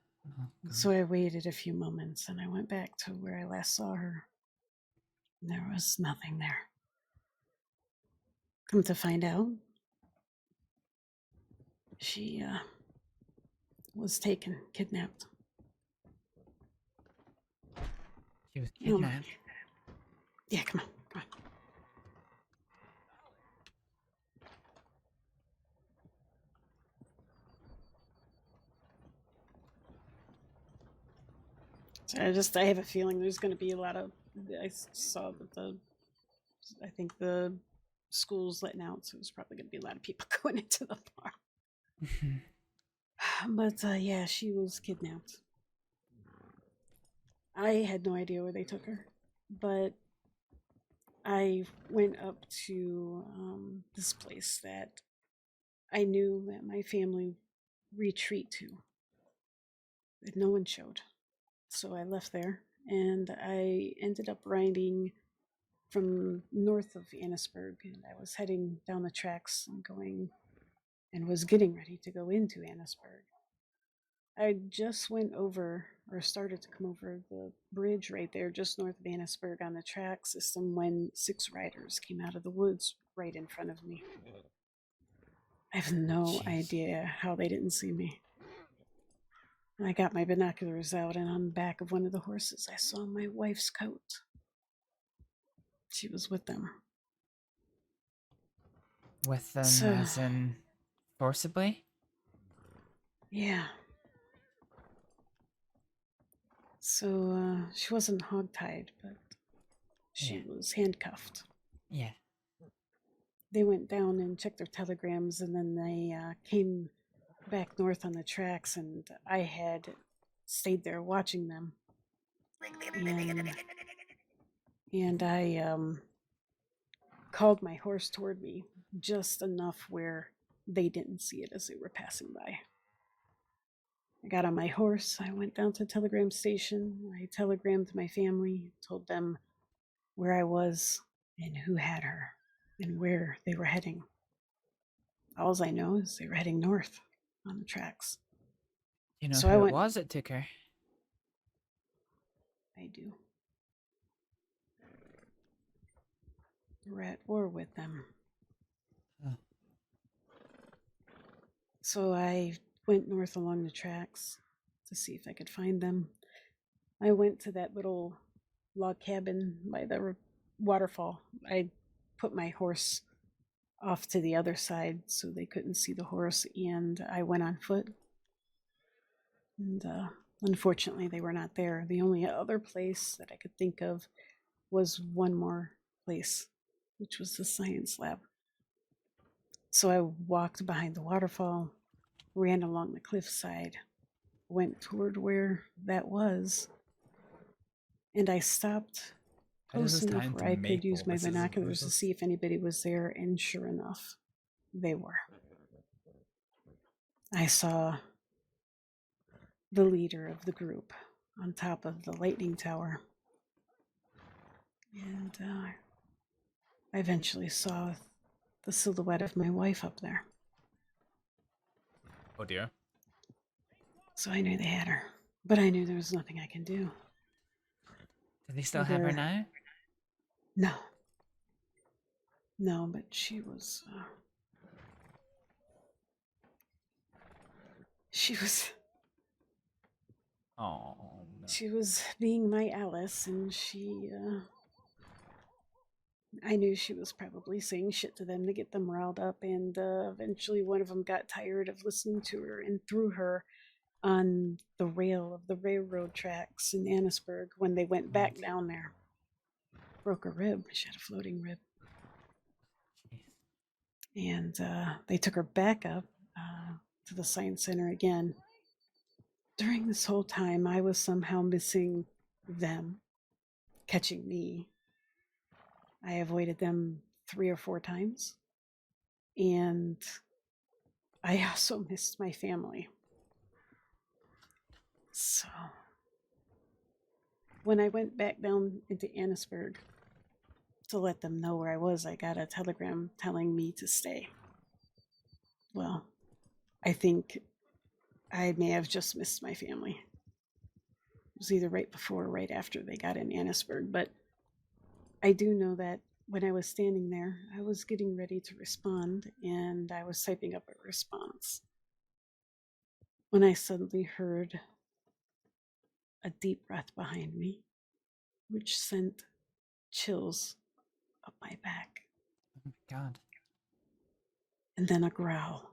So I waited a few moments and I went back to where I last saw her. And there was nothing there. Come to find out, she was taken, kidnapped. She was kidnapped? Yeah, come on. So I have a feeling there's going to be a lot of, I saw that I think the school's letting out, so there's probably going to be a lot of people going into the bar. But yeah, she was kidnapped. I had no idea where they took her, but I went up to this place that I knew that my family retreat to, that no one showed. So I left there, and I ended up riding from north of Annisburg, and I was heading down the tracks and was getting ready to go into Annisburg. I just went over, or started to come over the bridge right there, just north of Annisburg on the track system, when 6 riders came out of the woods right in front of me. I have no idea how they didn't see me. I got my binoculars out, and on the back of one of the horses, I saw my wife's coat. She was with them. With them So- as in forcibly? Yeah. So she wasn't hogtied, but she was handcuffed. Yeah. They went down and checked their telegrams, and then they came back north on the tracks, and I had stayed there watching them. And I called my horse toward me just enough where they didn't see it as they were passing by. I got on my horse, I went down to the telegram station, I telegrammed my family, told them where I was and who had her and where they were heading. All I know is they were heading north on the tracks. You know So who I it went- was that took her? I do. We're at war with them. Oh. So I went north along the tracks to see if I could find them. I went to that little log cabin by the waterfall. I put my horse off to the other side so they couldn't see the horse, and I went on foot. And unfortunately, they were not there. The only other place that I could think of was one more place, which was the science lab. So I walked behind the waterfall, ran along the cliffside, went toward where that was, and I stopped How does close this tie enough into where I could use Maple? my This is- binoculars this to is- see if anybody was there, and sure enough, they were. I saw the leader of the group on top of the lightning tower, and I eventually saw the silhouette of my wife up there. Oh dear. So I knew they had her, but I knew there was nothing I can do. Do they still have her Either- now? No. No, but she was. She was. Oh no. She was being my Alice, and she. I knew she was probably saying shit to them to get them riled up, and eventually one of them got tired of listening to her and threw her on the rail of the railroad tracks in Annisburg when they went back down there. Broke a rib. She had a floating rib. And they took her back up to the science center again. During this whole time, I was somehow missing them catching me. I avoided them 3 or 4 times. And I also missed my family. So when I went back down into Annisburg to let them know where I was, I got a telegram telling me to stay. Well, I think I may have just missed my family. It was either right before or right after they got in Annisburg, but I do know that when I was standing there, I was getting ready to respond, and I was typing up a response when I suddenly heard a deep breath behind me, which sent chills up my back. Oh my god. And then a growl.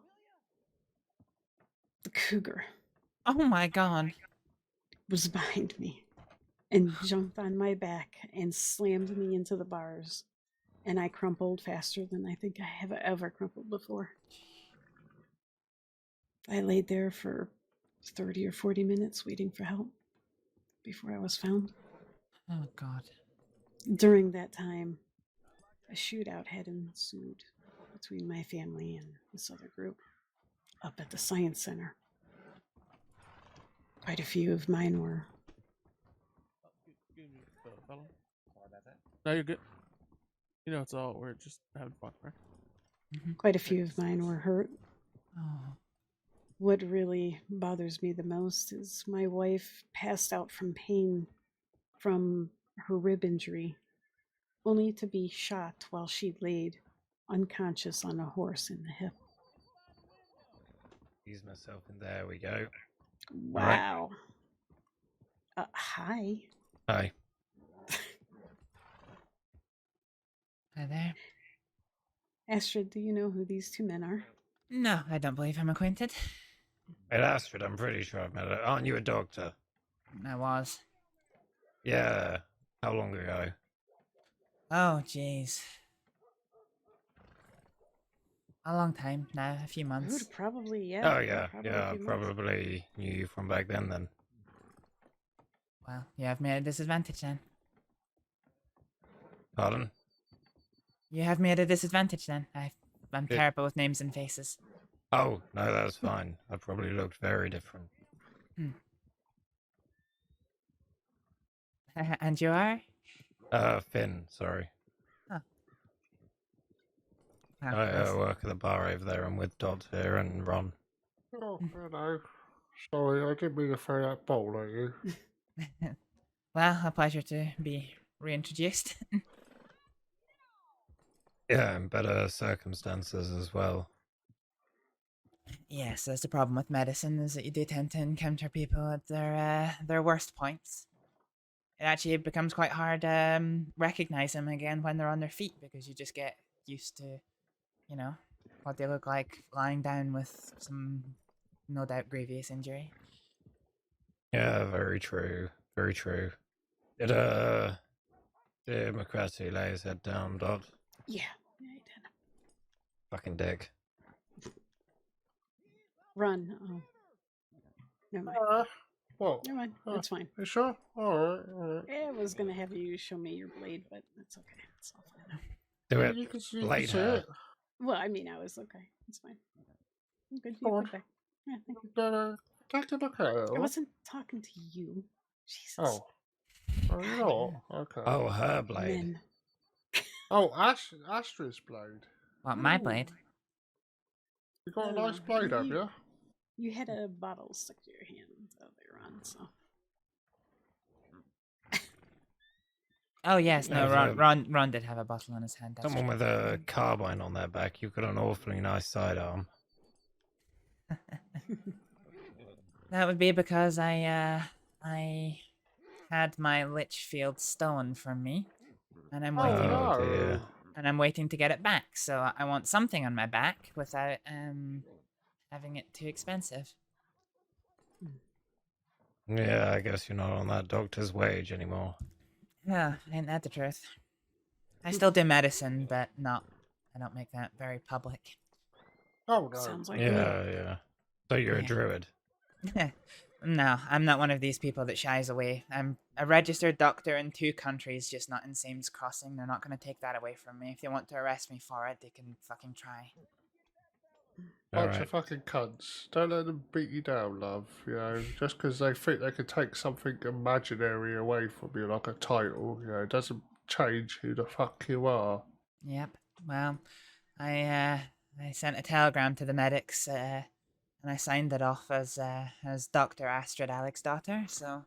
The cougar Oh my god. was behind me and jumped on my back and slammed me into the bars. And I crumpled faster than I think I have ever crumpled before. I laid there for 30 or 40 minutes waiting for help before I was found. Oh, God. During that time, a shootout had ensued between my family and this other group up at the Science Center. Quite a few of mine were... No, you're good. You know, it's all, we're just having fun, right? Quite a few of mine were hurt. Oh. What really bothers me the most is my wife passed out from pain from her rib injury, only to be shot while she laid unconscious on a horse in the hip. Ease myself in there we go. Wow. Hi. Hi. Hi there. Astrид, do you know who these two men are? No, I don't believe I'm acquainted. Hey, Astrид, I'm pretty sure I've met her. Aren't you a doctor? I was. Yeah. How long ago? Oh, jeez. A long time now, a few months. Would probably, yeah. Oh, yeah. probably Yeah, a I few months. probably knew you from back then. Well, you have me at a disadvantage then. Pardon? You have me at a disadvantage then. I'm Yeah. terrible with names and faces. Oh, no, that's fine. I probably looked very different. And you are? Finn, sorry. Oh. I work at the bar over there. I'm with Dot here and Ron. Oh, hello. Sorry, I didn't mean to throw that ball at you. Well, a pleasure to be reintroduced. Yeah, in better circumstances as well. Yes, that's the problem with medicine, is that you do tend to encounter people at their worst points. It actually becomes quite hard recognize them again when they're on their feet, because you just get used to, you know, what they look like lying down with some no doubt grievous injury. Yeah, very true. Very true. Did McCratty lay his head down, Dot? Yeah, he did. Fucking dick. Run. Oh. Never mind. Well, Never mind. It's fine. You sure? Alright. I was going to have you show me your blade, but that's okay. It's all fine now. Do it. You can see, Blade see her. it. Well, I mean, I was okay. It's fine. I'm good. Go You on. go back. Yeah, thank you. Take a look at it. I wasn't talking to you. Jesus. Oh. Oh, you're not? Okay. Oh, her blade. Men. Oh, Astrid's blade. What, my blade? You got a nice blade, have you? You had a bottle stuck to your hand earlier on, so. Oh yes, no, Yeah, Ron did have a bottle in his hand. That's Someone true. with a carbine on their back. You've got an awfully nice sidearm. That would be because I had my lich field stolen from me, and I'm waiting. Oh, dear. And I'm waiting to get it back. So I want something on my back without having it too expensive. Yeah, I guess you're not on that doctor's wage anymore. Yeah, ain't that the truth? I still do medicine, but I don't make that very public. Oh no. Sounds like Yeah. So you're a Yeah. druid. No, I'm not one of these people that shies away. I'm a registered doctor in 2 countries, just not in Sames Crossing. They're not going to take that away from me. If they want to arrest me for it, they can fucking try. Bunch of fucking cunts. Don't let them beat you down, love. You know, just because they think they can take something imaginary away from you, like a title, you know, it doesn't change who the fuck you are. Yep. Well, I sent a telegram to the medics, and I signed it off as Dr. Astrид Aleksdóttir. So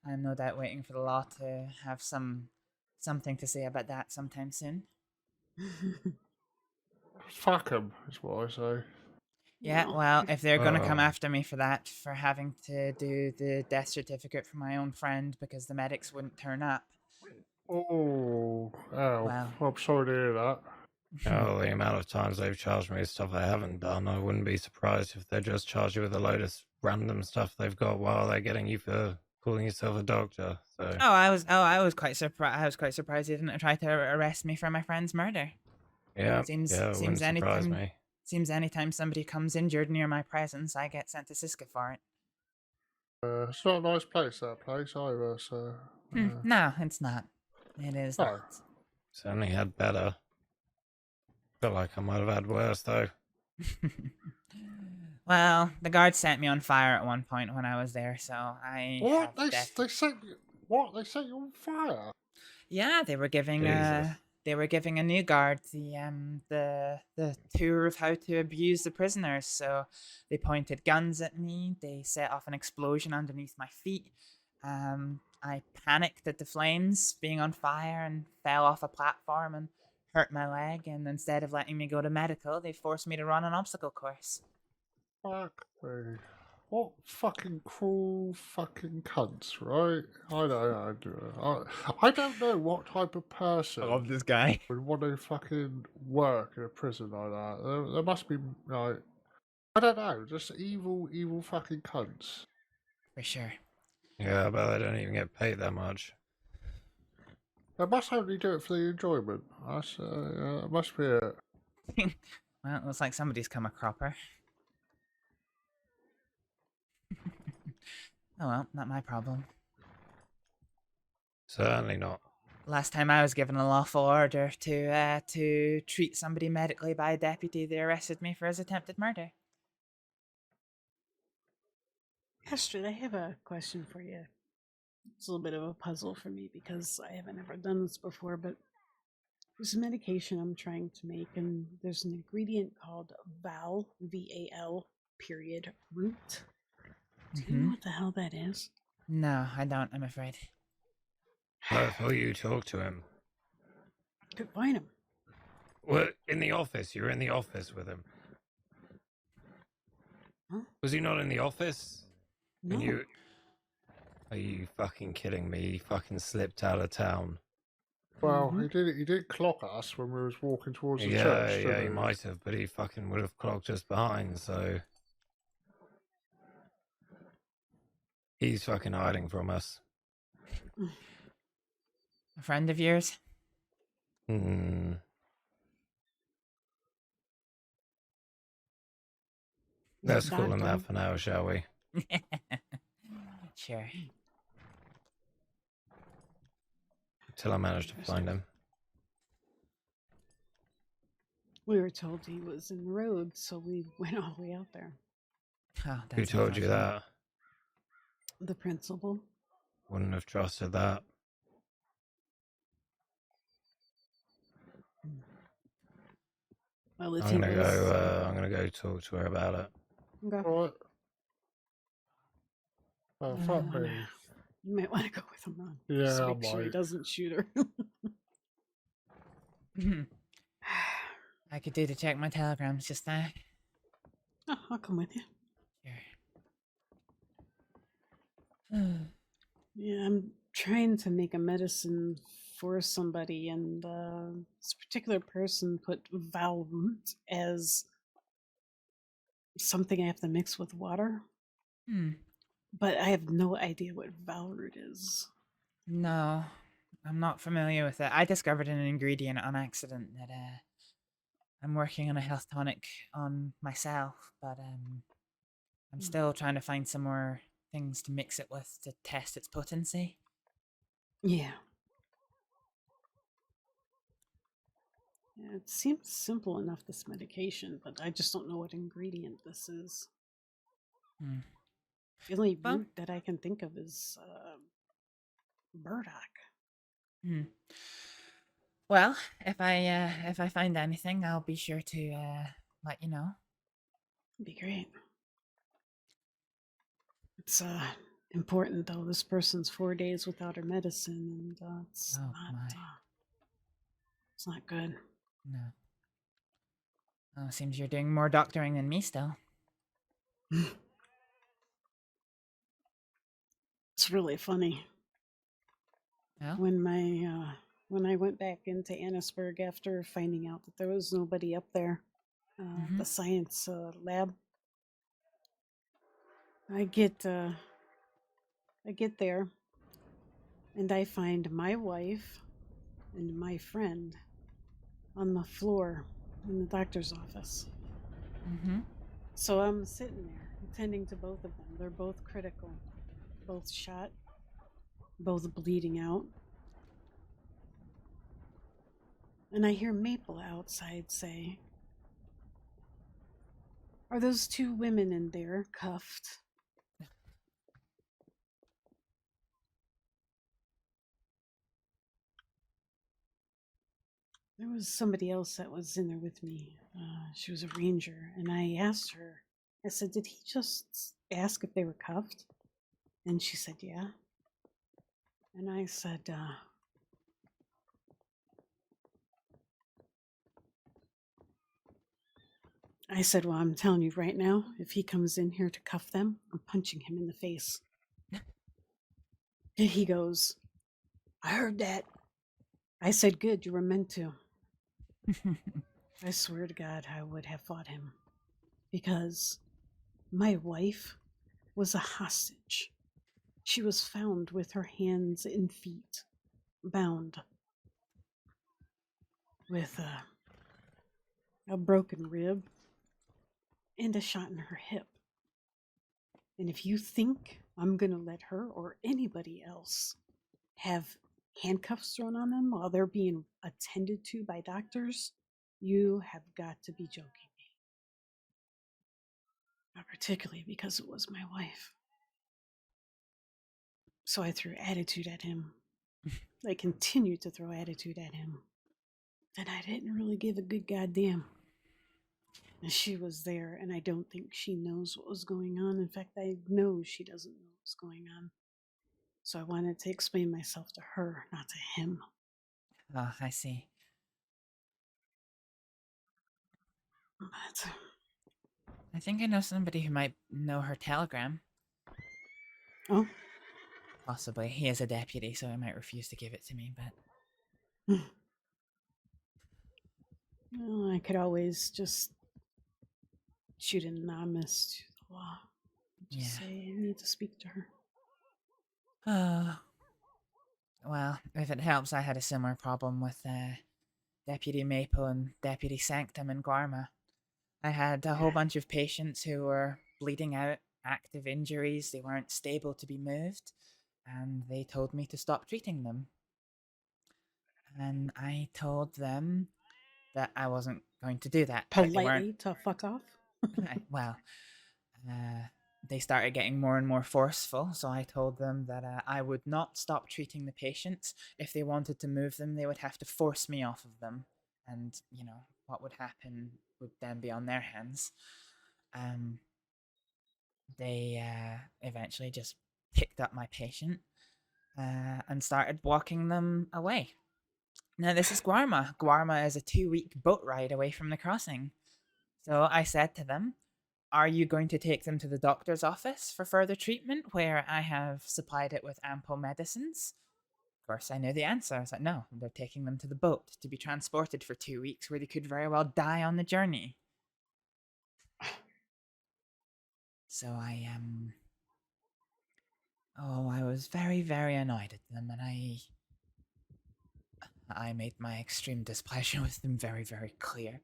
I'm no doubt waiting for the law to have something to say about that sometime soon. Fuck 'em, is what I say. Yeah, well, if they're going to come after me for that, for having to do the death certificate for my own friend because the medics wouldn't turn up. Oh, ow. Wow. I'm sorry to hear that. Oh, the amount of times they've charged me with stuff I haven't done, I wouldn't be surprised if they just charge you with a load of random stuff they've got while they're getting you for calling yourself a doctor. So I was quite surprised. I was quite surprised they didn't try to arrest me for my friend's murder. yeah, Seems it wouldn't surprise me. Seems anytime somebody comes injured near my presence, I get sent to Siska for it. It's not a nice place, that place, either, so... No, it's not. It is not. Certainly had better. Feel like I might have had worse, though. Well, the guards set me on fire at one point when I was there, so I... What? They set you... What? They set you on fire? Yeah, they were giving a new guard the tour of how to abuse the prisoners. So they pointed guns at me. They set off an explosion underneath my feet. I panicked at the flames being on fire and fell off a platform and hurt my leg. And instead of letting me go to medical, they forced me to run an obstacle course. Fuck me. What fucking cruel fucking cunts, right? I don't know what type of person... I love this guy. ...would want to fucking work in a prison like that. There must be, like... I don't know, just evil fucking cunts. For sure. Yeah, but they don't even get paid that much. They must only do it for the enjoyment. That's, that must be it. Well, it looks like somebody's come a cropper. Oh well, not my problem. Certainly not. Last time I was given a lawful order to treat somebody medically by a deputy, they arrested me for his attempted murder. Astrид, I have a question for you. It's a little bit of a puzzle for me because I haven't ever done this before, but there's a medication I'm trying to make, and there's an ingredient called Val, V-A-L, period, root. Do you know what the hell that is? No, I don't, I'm afraid. Before you talk to him. Could find him. Well, in the office. You were in the office with him. Huh? Was he not in the office? No. Are you fucking kidding me? He fucking slipped out of town. Well, he did clock us when we was walking towards the church. Yeah, he might have, but he fucking would have clocked us behind, so... He's fucking hiding from us. A friend of yours? Let's call him that for now, shall we? Sure. Till I manage to find him. We were told he was in the road, so we went all the way out there. Oh, Who told you that? The principal. Wouldn't have trusted that. Well, if I'm gonna go talk to her about it. Okay. What? Oh, fuck me. You might want to go with him, Ron. Yeah, Just I make sure he might. doesn't shoot her. I could do to check my telegrams just now. Oh, I'll come with you. Sure. Yeah, I'm trying to make a medicine for somebody, and this particular person put Val root as something I have to mix with water. But I have no idea what Val root is. No, I'm not familiar with it. I discovered an ingredient on accident that I'm working on a health tonic on myself, but I'm still trying to find some more things to mix it with to test its potency. Yeah. Yeah, it seems simple enough, this medication, but I just don't know what ingredient this is. The only root that I can think of is burdock. Well, if I find anything, I'll be sure to let you know. It'd be great. It's important though. This person's 4 days without her medicine, and it's not good. No. Oh, seems you're doing more doctoring than me still. It's really funny. Yeah? When I went back into Annisburg after finding out that there was nobody up there, the science lab, I get there, and I find my wife and my friend on the floor in the doctor's office. Mm-hmm. So I'm sitting there, attending to both of them. They're both critical, both shot, both bleeding out. And I hear Maple outside say, "Are those two women in there cuffed?" There was somebody else that was in there with me. She was a ranger, and I asked her, I said, "Did he just ask if they were cuffed?" And she said, "Yeah." And I said, "Well, I'm telling you right now, if he comes in here to cuff them, I'm punching him in the face." And he goes, "I heard that." I said, "Good, you were meant to." I swear to God, I would have fought him. Because my wife was a hostage. She was found with her hands and feet bound with a broken rib and a shot in her hip. And if you think I'm going to let her or anybody else have handcuffs thrown on them while they're being attended to by doctors, you have got to be joking me. Particularly because it was my wife. So I threw attitude at him. I continued to throw attitude at him. And I didn't really give a good goddamn. And she was there, and I don't think she knows what was going on. In fact, I know she doesn't know what's going on. So I wanted to explain myself to her, not to him. Oh, I see. But I think I know somebody who might know her telegram. Oh? Possibly. He is a deputy, so he might refuse to give it to me, but... Well, I could always just shoot an anonymous to the law. Just say I need to speak to her. Well, if it helps, I had a similar problem with Deputy Maple and Deputy Sanctum in Guarma. I had a whole bunch of patients who were bleeding out, active injuries, they weren't stable to be moved, and they told me to stop treating them. And I told them that I wasn't going to do that. Politely to fuck off? Well, they started getting more and more forceful, so I told them that I would not stop treating the patients. If they wanted to move them, they would have to force me off of them. And, you know, what would happen would then be on their hands. They eventually just picked up my patient and started walking them away. Now, this is Guarma. Guarma is a 2-week boat ride away from the crossing. So I said to them, "Are you going to take them to the doctor's office for further treatment, where I have supplied it with ample medicines?" Of course, I knew the answer. I was like, no, they're taking them to the boat to be transported for 2 weeks, where they could very well die on the journey. So I was very, very annoyed at them, and I made my extreme displeasure with them very, very clear.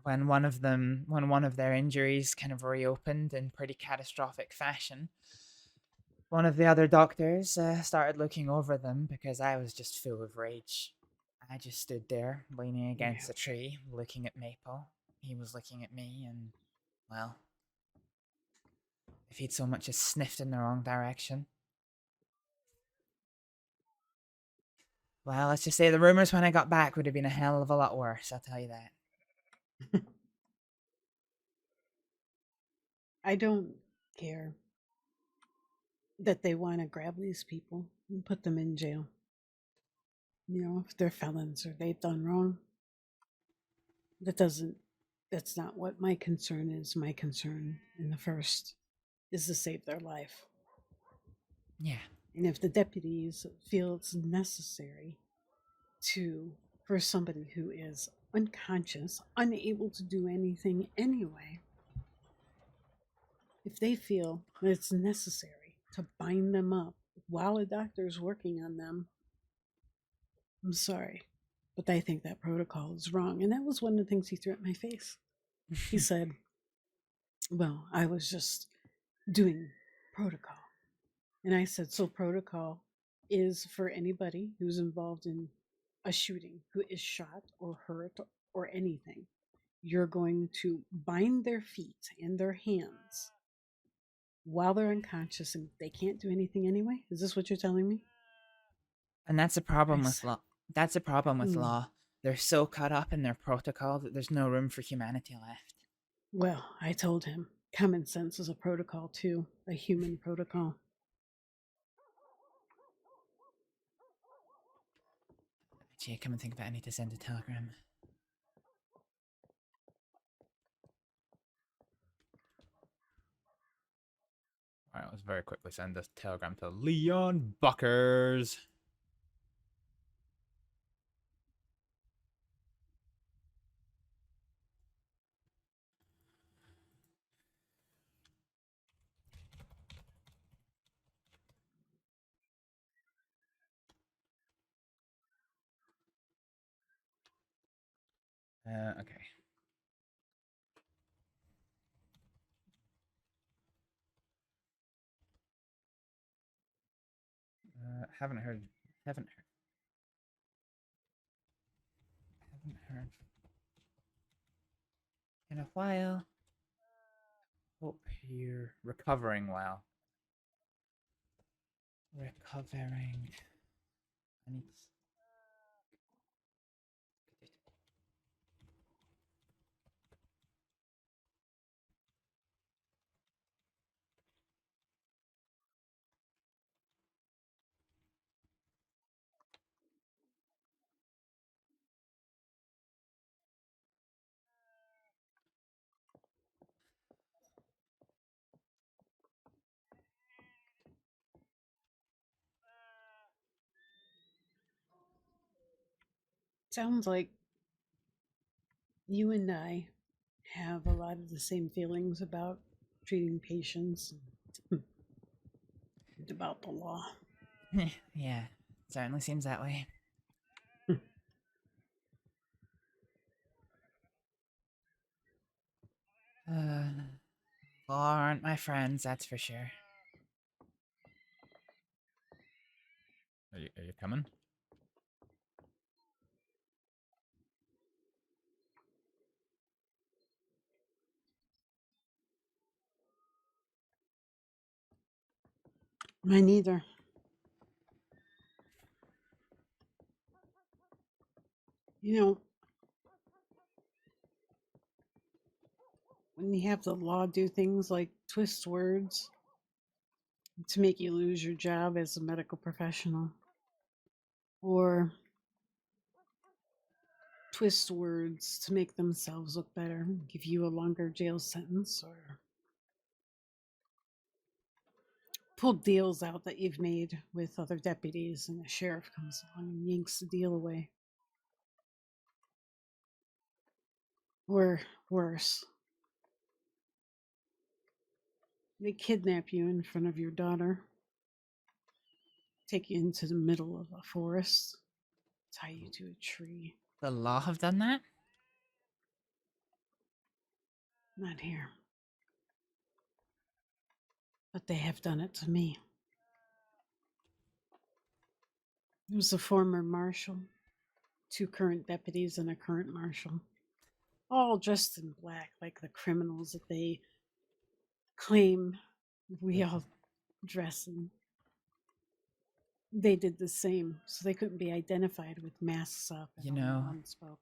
When one of their injuries kind of reopened in pretty catastrophic fashion, one of the other doctors started looking over them because I was just full of rage. I just stood there, leaning against a tree, looking at Maple. He was looking at me, and, well, if he'd so much as sniffed in the wrong direction. Well, let's just say the rumors when I got back would have been a hell of a lot worse, I'll tell you that. I don't care that they want to grab these people and put them in jail. You know, if they're felons or they've done wrong. That's not what my concern is. My concern in the first is to save their life. Yeah. And if the deputies feel it's necessary for somebody who is unconscious, unable to do anything anyway, if they feel that it's necessary to bind them up while a doctor's working on them, I'm sorry, but I think that protocol is wrong. And that was one of the things he threw at my face. He said, well, I was just doing protocol. And I said, so protocol is for anybody who's involved in a shooting, who is shot or hurt or anything. You're going to bind their feet and their hands while they're unconscious and they can't do anything anyway? Is this what you're telling me? And that's a problem with law. That's a problem with Hmm. law. They're so caught up in their protocol that there's no room for humanity left. Well, I told him common sense is a protocol too, a human protocol. Gee, come and think about it, I need to send a telegram. Alright, let's very quickly send this telegram to Leon Buckers. Okay. Haven't heard in a while. Hope you're recovering well. Recovering. I need. Sounds like you and I have a lot of the same feelings about treating patients and about the law. Yeah, certainly seems that way. Law aren't my friends, that's for sure. Are you coming? Mine neither. You know, when you have the law do things like twist words to make you lose your job as a medical professional, or twist words to make themselves look better, give you a longer jail sentence, or pull deals out that you've made with other deputies and the sheriff comes along and yanks the deal away. Or worse, they kidnap you in front of your daughter, take you into the middle of a forest, tie you to a tree. The law have done that? Not here. But they have done it to me. It was a former marshal, 2 current deputies, and a current marshal, all dressed in black like the criminals that they claim we all dress in. They did the same, so they couldn't be identified with masks up. And You know, one spoke.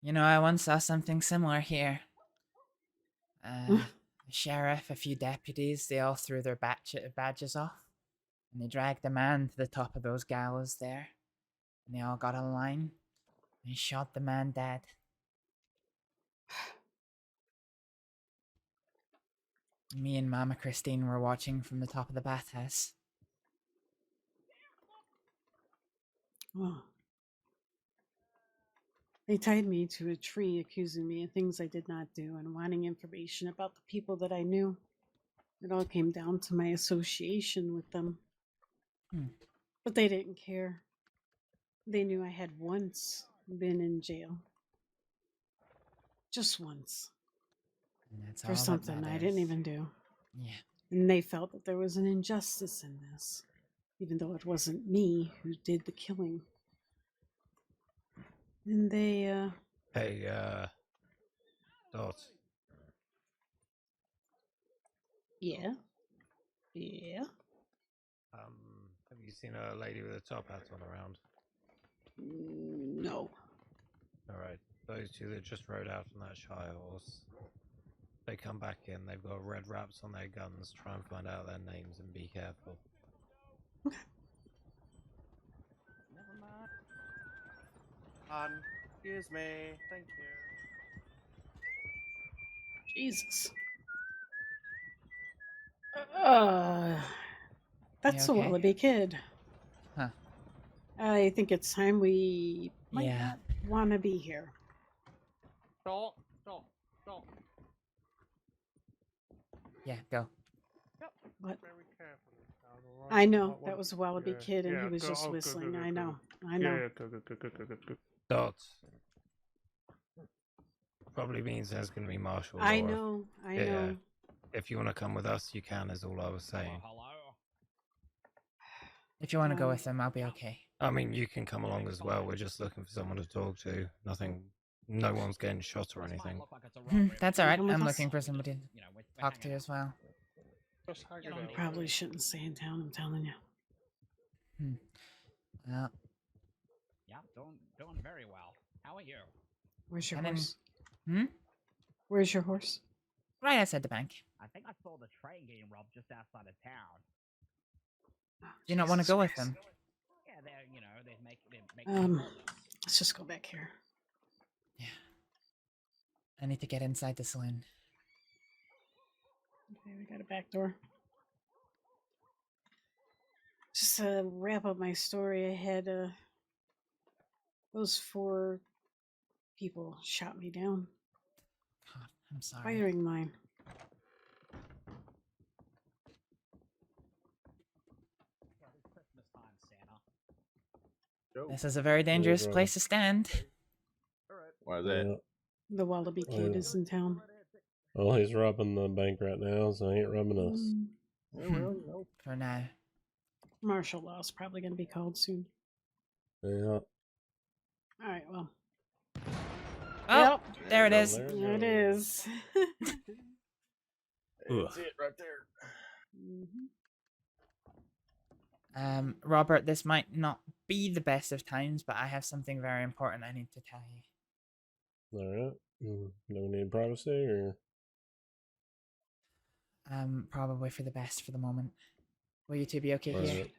I once saw something similar here. A sheriff, a few deputies, they all threw their badges off. And they dragged a man to the top of those gallows there. And they all got in line. And he shot the man dead. Me and Mama Christine were watching from the top of the bathhouse. Oh. They tied me to a tree, accusing me of things I did not do and wanting information about the people that I knew. It all came down to my association with them. But they didn't care. They knew I had once been in jail. Just once. And that's For all that something I didn't matters. even do. Yeah. And they felt that there was an injustice in this, even though it wasn't me who did the killing. And they, Hey, Dot. yeah. Yeah. Have you seen a lady with a top hat on around? No. Alright, those two that just rode out on that shy horse. They come back in, they've got red wraps on their guns. Try and find out their names and be careful. Never mind. Excuse me. Thank you. Jesus. That's You a okay? Wallaby Kid. Huh. I think it's time we might Yeah. not want to be here. Stop. Yeah, go. What? Very carefully, child, all right? I You know, might that wanna- was a Wallaby yeah, Kid, and yeah, he was go- just oh, good, whistling. good, I good, know. good. I know. Yeah, good. Dot. Probably means there's going to be martial law. I know. If you want to come with us, you can, is all I was saying. If you want to go with them, I'll be okay. I mean, you can come along as well. We're just looking for someone to talk to. No one's getting shot or anything. That's alright. Come with I'm us? looking for somebody to talk to as well. Just hang it You out. probably shouldn't stay in town, I'm telling you. Well, Yeah, doing very well. How are you? Where's your And then- horse? Hmm? Where's your horse? Right outside the bank. I think I saw the train getting robbed just outside of town. Do you not want to Jesus go with Christ. them? Yeah, they're making Let's just go back here. I need to get inside the saloon. Okay, we got a back door. Just wrap up my story. I had those 4 people shot me down. God, I'm sorry. Firing mine. Christmas time, Santa. This is a very dangerous place to stand. Why is that? The Wallaby Kid is in town. Well, he's robbing the bank right now, so he ain't robbing us. For now. Martial law is probably going to be called soon. Yeah. All right, well. Oh, Yep. there it is. There it is. That's it right there. Robert, this might not be the best of times, but I have something very important I need to tell you. Alright. Do we need privacy or? Probably for the best for the moment. Will you two be okay here? Alright.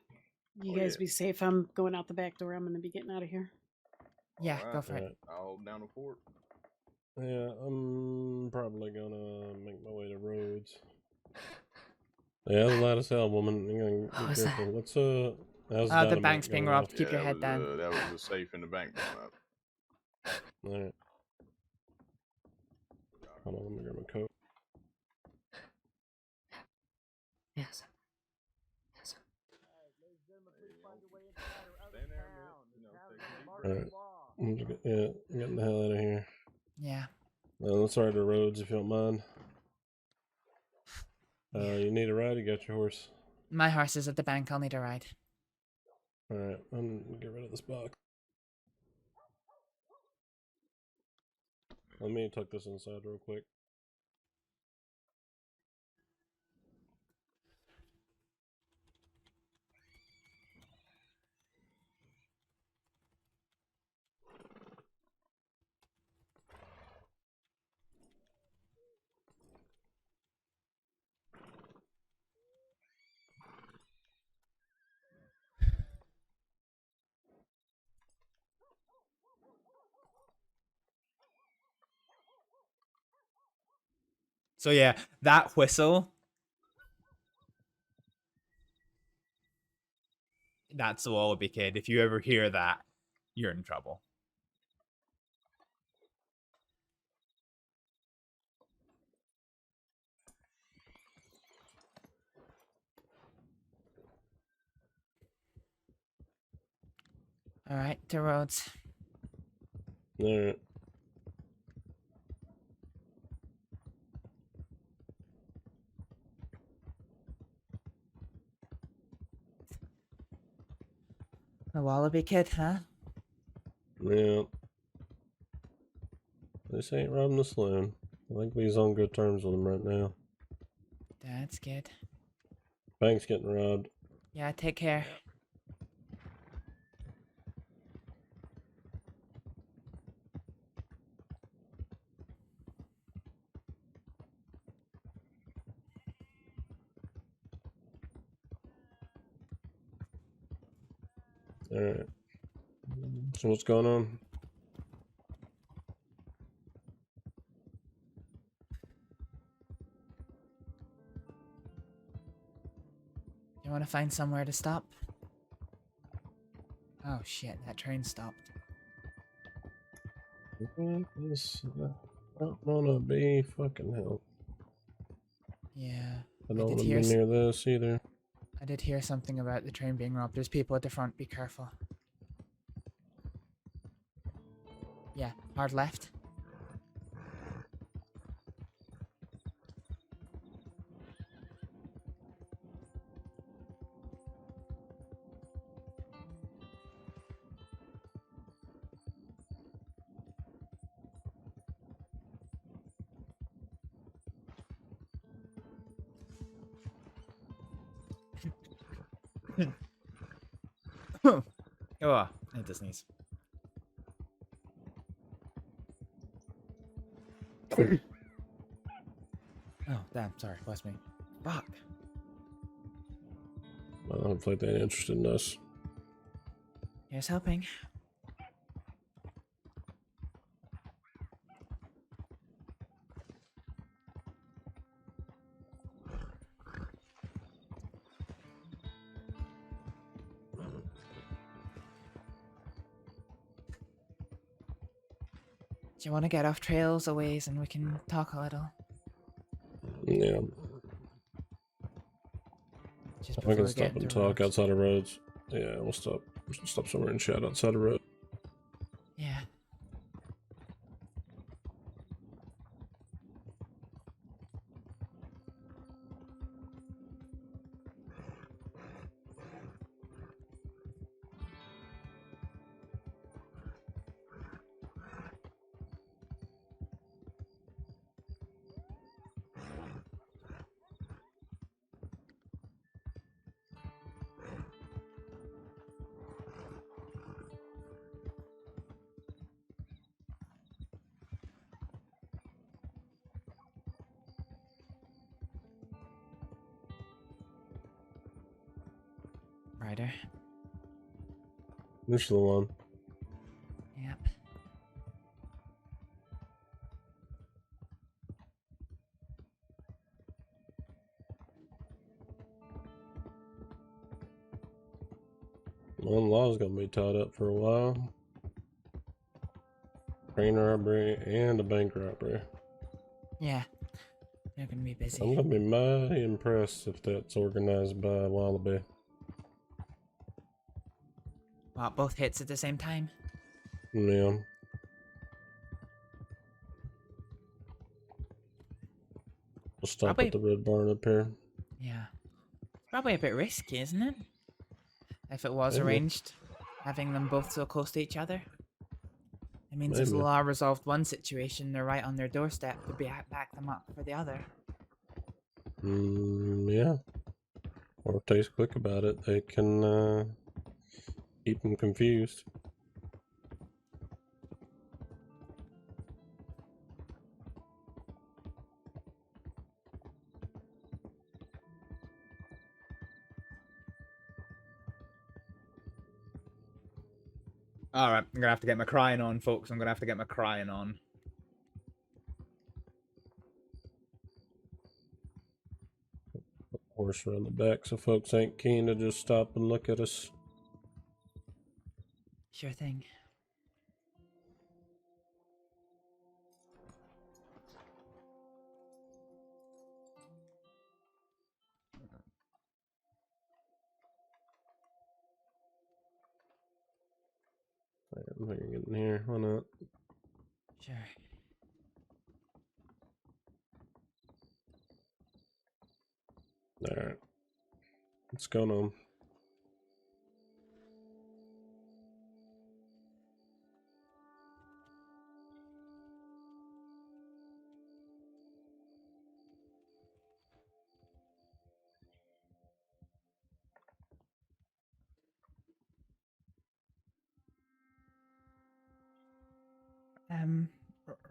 You guys be safe. I'm going out the back door. I'm going to be getting out of here. Yeah, Alright. go for it. I'll hold down the fort. Yeah, I'm probably gonna make my way to Rhodes. Yeah, that's loud as hell, woman. You gotta What be was careful. that? What's how's The dynamite bank's being going robbed. off? Keep your head down. That was the safe in the bank going up. Alright. Hold on, let me grab my coat. Yes. Alright. Yeah, I'm getting the hell out of here. Yeah. Let's ride to Rhodes if you don't mind. You need a ride? You got your horse? My horse is at the bank. I'll need a ride. Alright, I'm gonna get rid of this box. Let me tuck this inside real quick. So yeah, that whistle. That's the Wallaby Kid. If you ever hear that, you're in trouble. All right, to Rhodes. Alright. The Wallaby kid, huh? Yeah. This ain't robbing the saloon. I think we's on good terms with him right now. That's good. Bank's getting robbed. Yeah, take care. Alright. So what's going on? You want to find somewhere to stop? Oh shit, that train stopped. This, I don't wanna be fucking hell. Yeah. I don't wanna be near this either. I did hear something about the train being robbed. There's people at the front, be careful. Yeah, hard left. Oh, I had to sneeze. Oh, damn, sorry, bless me. Fuck. Well, hopefully they ain't interested in us. Here's hoping. Do you want to get off trails a ways and we can talk a little? Yeah. Just We can before we get stop and into talk roads. outside of roads. Yeah, we'll stop. Stop somewhere and chat outside of road. Yeah. Ryder. This is the one. Yep. Well, Law's gonna be tied up for a while. Train robbery and a bank robbery. Yeah. They're gonna be busy. I'm gonna be mighty impressed if that's organized by Wallaby. What, both hits at the same time? Yeah. We'll stop Probably. at the Red Barn up here. Yeah. Probably a bit risky, isn't it? If it was Maybe. arranged, having them both so close to each other. It means as Maybe. law resolved one situation, they're right on their doorstep to back them up for the other. Yeah. Or if they's quick about it, they can keep them confused. Alright, I'm gonna have to get my crying on, folks. I'm gonna have to get my crying on. Horse around the back so folks ain't keen to just stop and look at us. Sure thing. I'm getting here. Why not? Sure. Alright. What's going on?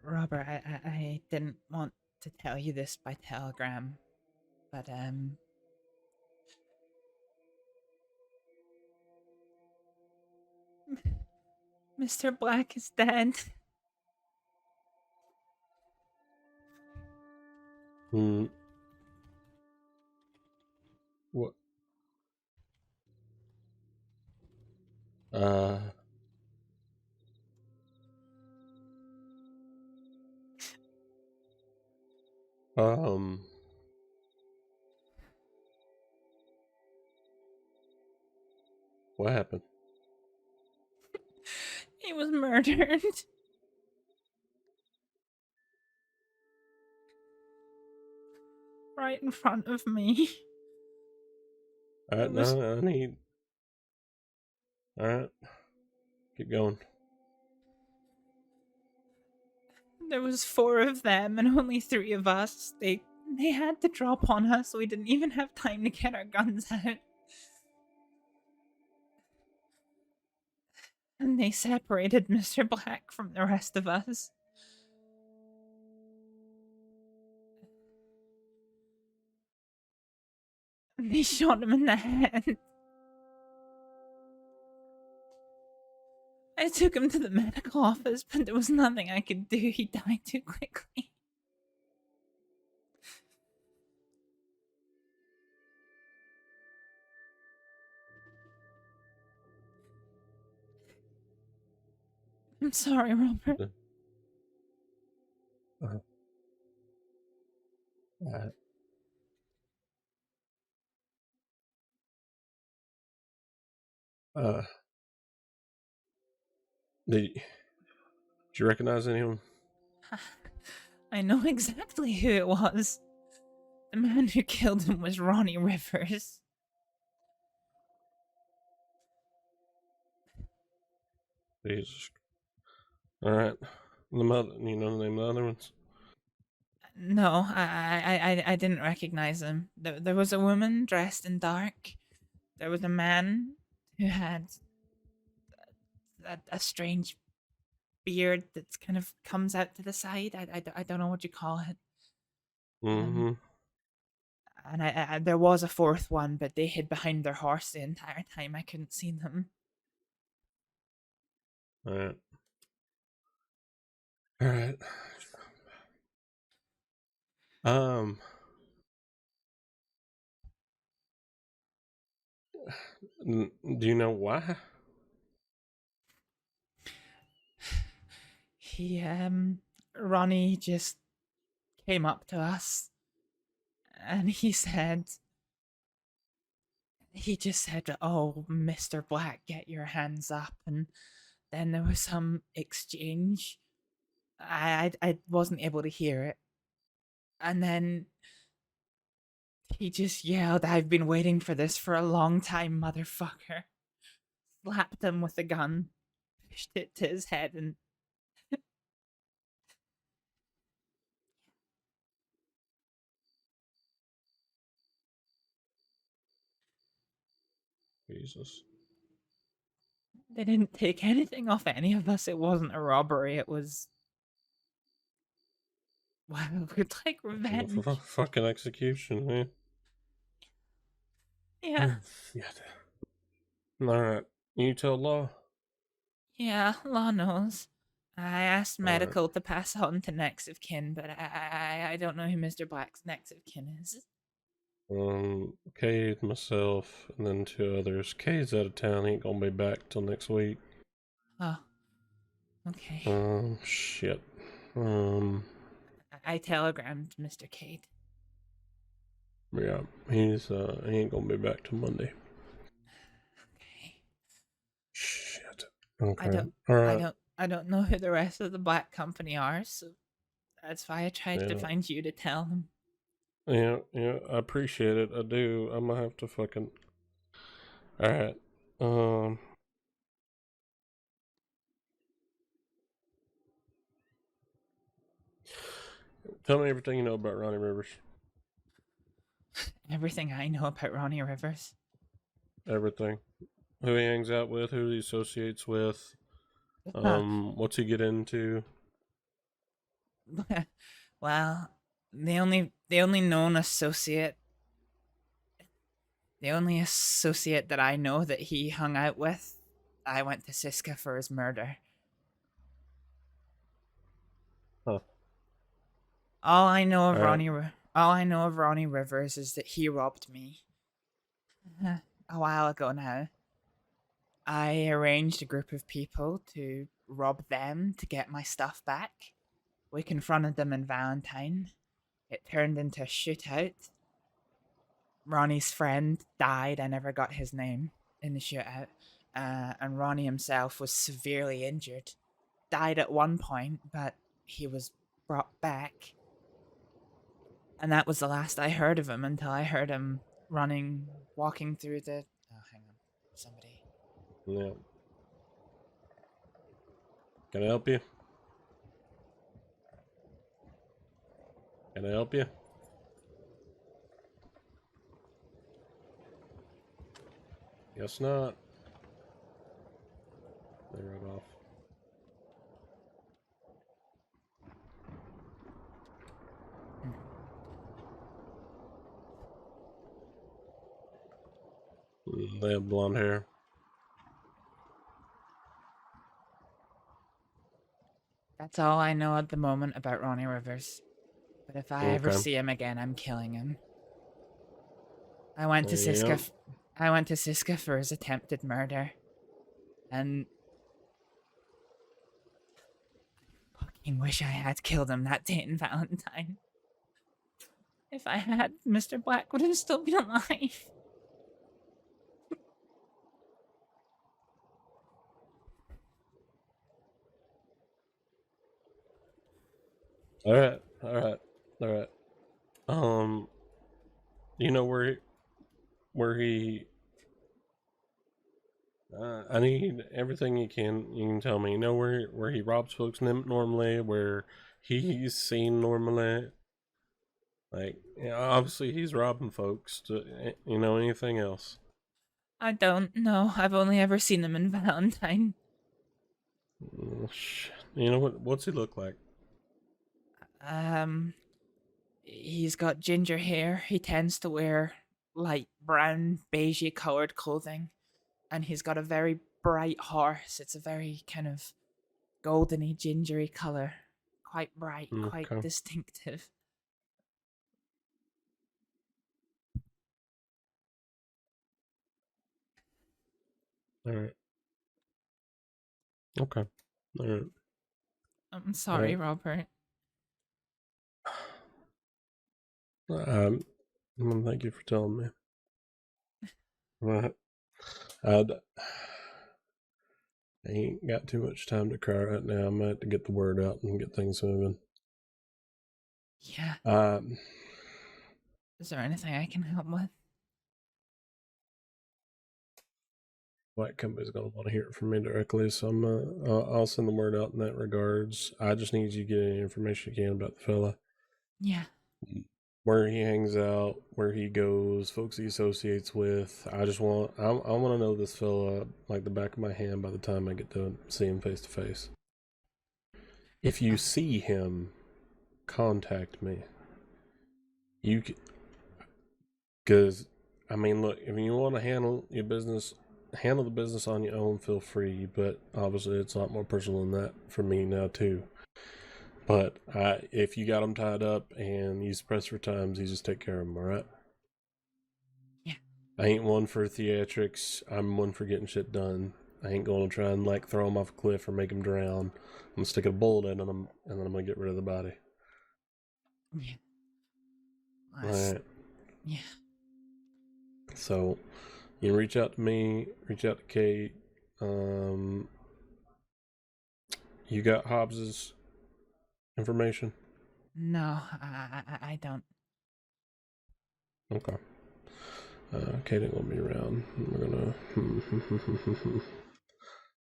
Robert, I didn't want to tell you this by telegram, but, Mr. Black is dead. What? What happened? He was murdered. Right in front of me. Alright, no, I need... Alright. Keep going. There was 4 of them and only 3 of us. They had to drop on us. We didn't even have time to get our guns out. And they separated Mr. Black from the rest of us. And they shot him in the head. I took him to the medical office, but there was nothing I could do. He died too quickly. I'm sorry, Robert. Did you recognize anyone? I know exactly who it was. The man who killed him was Ronnie Rivers. Jesus. Alright. You know the name of the other ones? No, I didn't recognize him. There was a woman dressed in dark. There was a man who had a strange beard that kind of comes out to the side. I don't know what you call it. Mm-hmm. And there was a 4th one, but they hid behind their horse the entire time. I couldn't see them. Alright. Alright. Do you know why? Ronnie just came up to us and he just said, "Oh, Mr. Black, get your hands up." And then there was some exchange. I wasn't able to hear it. And then he just yelled, "I've been waiting for this for a long time, motherfucker." Slapped him with a gun, pushed it to his head, and Jesus. they didn't take anything off any of us. It wasn't a robbery. It was, well, it was like revenge. Fucking execution, man. Yeah. Alright. You tell Law? Yeah, Law knows. I asked medical to pass on to next of kin, but I don't know who Mr. Black's next of kin is. Cade, myself, and then 2 others. Cade's out of town. He ain't gonna be back till next week. Oh. Okay. Shit. I telegrammed Mr. Cade. Yeah, he ain't gonna be back till Monday. Okay. Shit. Okay. I don't I don't know who the rest of the Black Company are, so that's why I tried to Yeah. find you to tell them. Yeah, I appreciate it. I do. I'm gonna have to fucking. Alright. Tell me everything you know about Ronnie Rivers. Everything I know about Ronnie Rivers. Everything. Who he hangs out with, who he associates with. What's he get into? Well, the only known associate, the only associate that I know that he hung out with, I went to Siska for his murder. Huh. All I know of Alright. Ronnie Rivers is that he robbed me a while ago now. I arranged a group of people to rob them to get my stuff back. We confronted them in Valentine. It turned into a shootout. Ronnie's friend died. I never got his name in the shootout. And Ronnie himself was severely injured. Died at one point, but he was brought back. And that was the last I heard of him until I heard him walking through the... Oh, hang on. Somebody... Yeah. Can I help you? Can I help you? Guess not. They run off. They have blonde hair. That's all I know at the moment about Ronnie Rivers. But if I ever Okay. see him again, I'm killing him. I went to Yep. Siska. I went to Siska for his attempted murder, and I fucking wish I had killed him that day in Valentine. If I had, Mr. Black would have still been alive. Alright. You know where he I need everything you can tell me. You know where he robs folks normally, where he's seen normally. Like, obviously he's robbing folks. You know anything else? I don't know. I've only ever seen him in Valentine. You know what's he look like? He's got ginger hair. He tends to wear light brown, beigey colored clothing. And he's got a very bright horse. It's a very kind of goldeny, gingery color. Quite bright, quite Okay. distinctive. Alright. Okay. Alright. I'm sorry, Alright. Robert. Thank you for telling me. I ain't got too much time to cry right now. I'm gonna have to get the word out and get things moving. Yeah. Is there anything I can help with? White company's gonna want to hear it from me directly, so I'll send the word out in that regards. I just need you to get any information you can about the fella. Yeah. Where he hangs out, where he goes, folks he associates with. I want to know this fella like the back of my hand by the time I get to see him face to face. If you see him, contact me. Because I mean, look, if you want to handle the business on your own, feel free. But obviously, it's a lot more personal than that for me now too. But if you got them tied up and he's pressed for times, you just take care of them, all right? Yeah. I ain't one for theatrics. I'm one for getting shit done. I ain't going to try and like throw him off a cliff or make him drown. I'm gonna stick a bullet in him and then I'm gonna get rid of the body. Yeah. All right. Yeah. So you can reach out to me, reach out to Kate. You got Hobbs's information? No, I don't. Okay. Kate ain't gonna be around. We're gonna.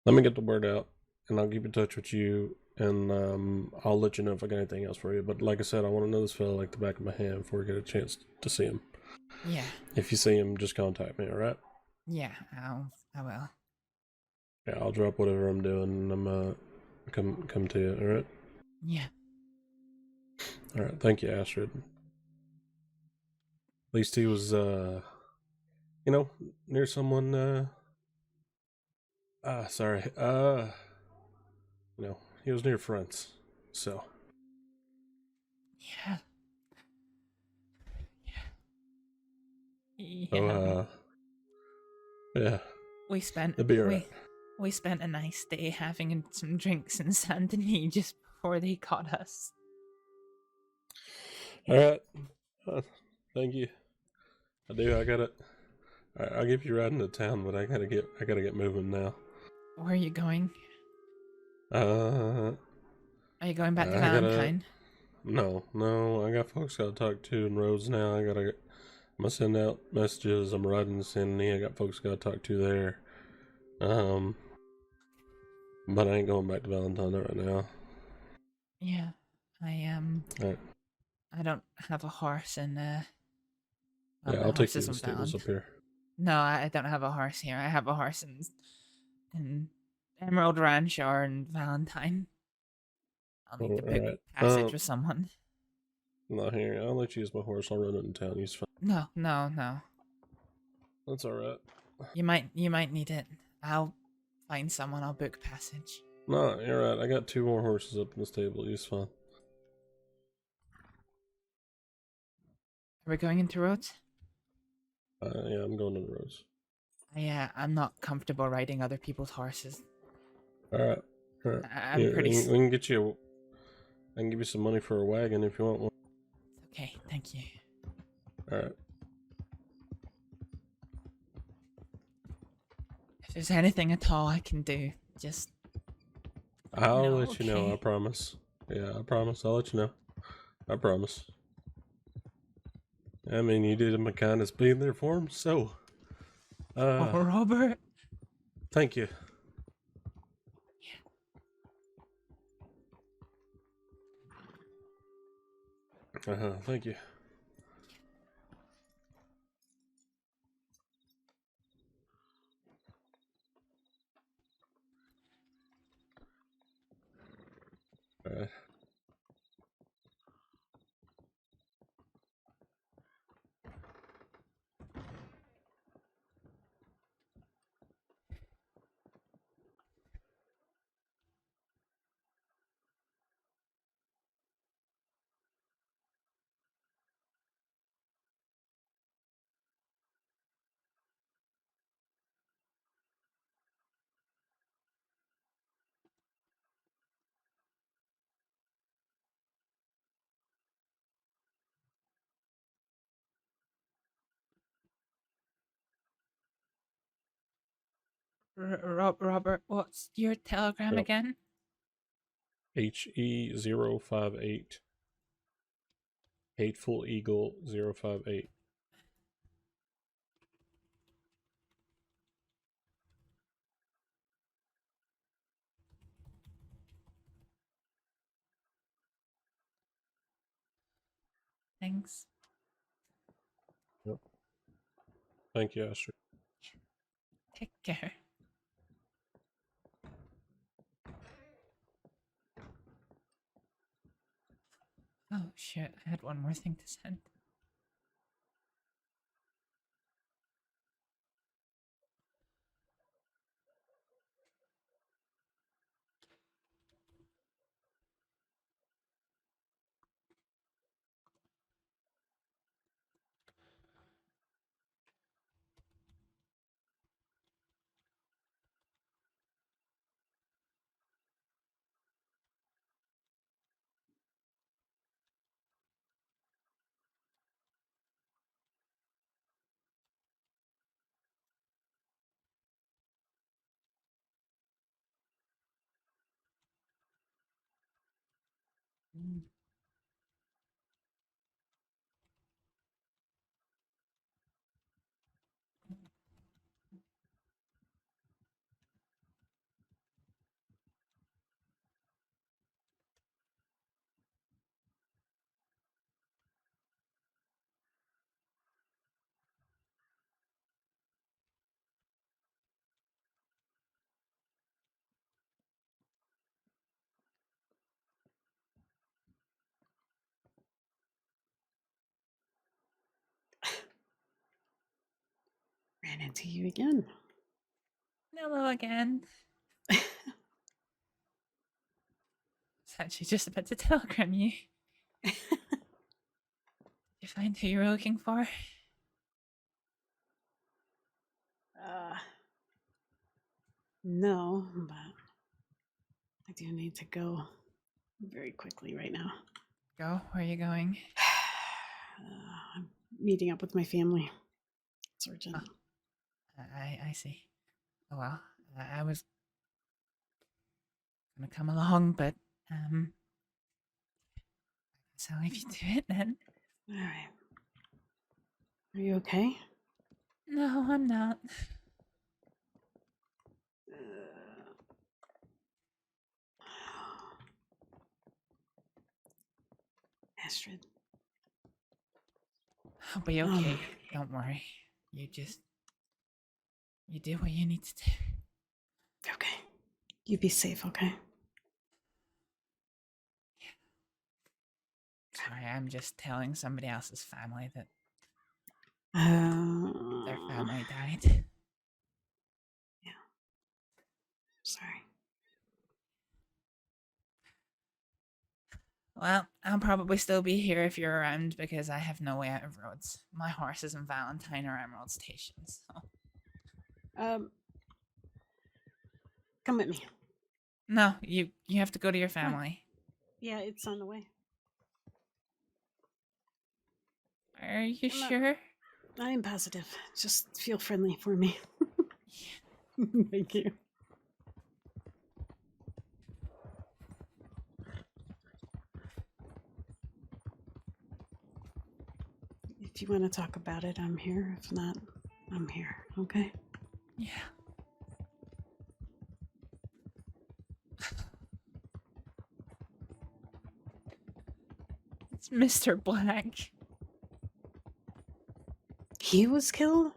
Let me get the word out, and I'll keep in touch with you, and I'll let you know if I got anything else for you. But like I said, I want to know this fella like the back of my hand before we get a chance to see him. Yeah. If you see him, just contact me. All right? Yeah, I will. Yeah, I'll drop whatever I'm doing, and I'm come to you. All right? Yeah. All right. Thank you, Astrid. At least he was, near someone. Sorry. He was near friends. So. Yeah. Yeah. So, yeah. We spent It'll be all right. we spent a nice day having some drinks in Saint Denis just before they caught us. All right. Thank you. I gotta. All right, I'll give you a ride into town, but I gotta get moving now. Where are you going? Are you going back to Valentine? No. I got folks gotta talk to in Rhodes now. I'm gonna send out messages. I'm riding to Saint Denis. I got folks gotta talk to there. But I ain't going back to Valentine right now. Yeah, I Alright. I don't have a horse in Yeah, I'll take you to the stables up here. No, I don't have a horse here. I have a horse in Emerald Ranch or in Valentine. I'll need to book passage with someone. No, here, I'll let you use my horse. I'll run it in town. He's fine. No. That's alright. You might need it. I'll find someone. I'll book passage. No, you're right. I got 2 more horses up in the stable. He's fine. Are we going into Rhodes? Yeah, I'm going to the Rhodes. Yeah, I'm not comfortable riding other people's horses. Alright. I'm yeah, pretty. We can get you. I can give you some money for a wagon if you want one. Okay, thank you. Alright. If there's anything at all I can do, just. I'll let you know. I promise. Yeah, I promise. I'll let you know. I promise. I mean, you did him a kindness being there for him, so. Oh, Robert. Thank you. Thank you. Alright. Robert, what's your telegram again? HE058. Hateful Eagle 058. Thanks. Yep. Thank you, Astrid. Take care. Oh shit, I had one more thing to send. Ran into you again. Hello again. I was actually just about to telegram you. Did you find who you were looking for? No, but I do need to go very quickly right now. Go? Where are you going? I'm meeting up with my family. It's urgent. I see. Oh well, I was gonna come along, but I guess I'll leave you to it then. All right. Are you okay? No, I'm not. Astrid. I'll be okay. Don't worry. You do what you need to do. Okay. You be safe, okay? Sorry, I'm just telling somebody else's family that their family died. Sorry. Well, I'll probably still be here if you're around because I have no way out of Rhodes. My horses and Valentine are Emerald Stations. So. Come with me. No, you have to go to your family. Yeah, it's on the way. Are you sure? I am positive. Just feel friendly for me. Thank you. If you want to talk about it, I'm here. If not, I'm here. Okay? Yeah. It's Mr. Black. He was killed?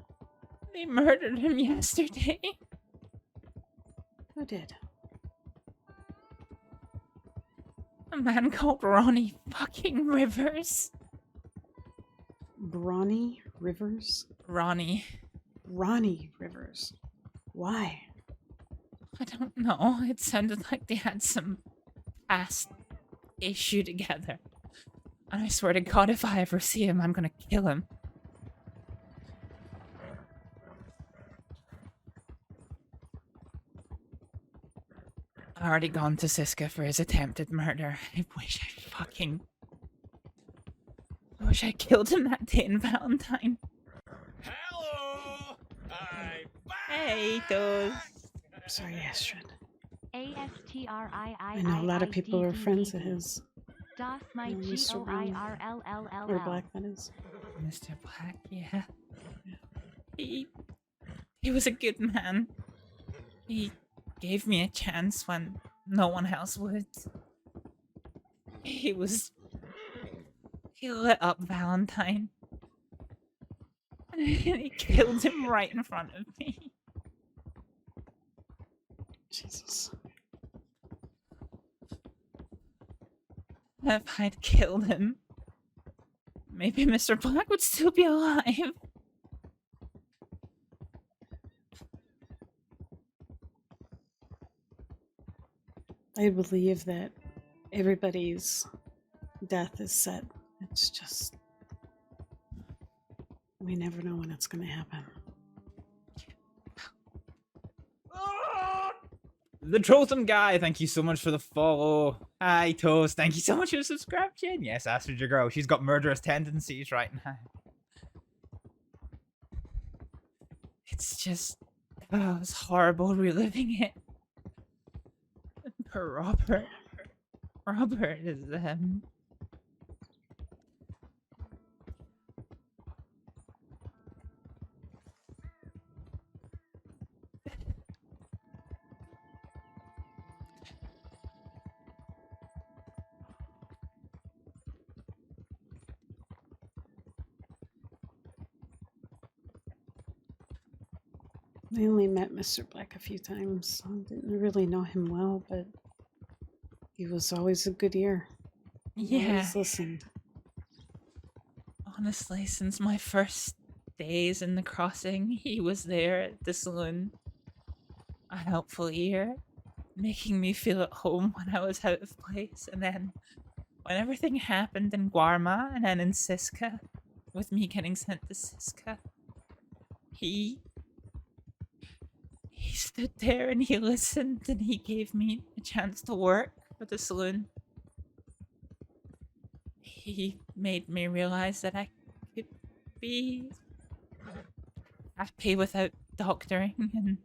They murdered him yesterday. Who did? A man called Ronnie fucking Rivers. Bronny Rivers? Ronnie. Ronnie Rivers. Why? I don't know. It sounded like they had some past issue together. And I swear to God, if I ever see him, I'm gonna kill him. I already gone to Siska for his attempted murder. I wish I killed him that day in Valentine. Hello! Hey, Toes. Sorry, Astrid. ASTRII. I know a lot of people are friends of his. Das my Mr. Brown. Or Black, that is. Mr. Black, yeah. He was a good man. He gave me a chance when no one else would. He lit up Valentine. And he killed him right in front of me. Jesus. If I'd killed him, maybe Mr. Black would still be alive. I believe that everybody's death is set. It's just... we never know when it's going to happen. The Trollsome Guy, thank you so much for the follow. Hi, Toast, thank you so much for the subscription. Yes, Astrid, your girl. She's got murderous tendencies right now. It's just... oh, it's horrible reliving it. Poor Robert. Robert is I only met Mr. Black a few times. I didn't really know him well, but he was always a good ear. He Yeah. always listened. Honestly, since my first days in the crossing, he was there at the saloon. A helpful ear, making me feel at home when I was out of place. And then, when everything happened in Guarma and then in Siska, with me getting sent to Siska, he stood there and he listened and he gave me a chance to work for the saloon. He made me realize that I could be happy without doctoring,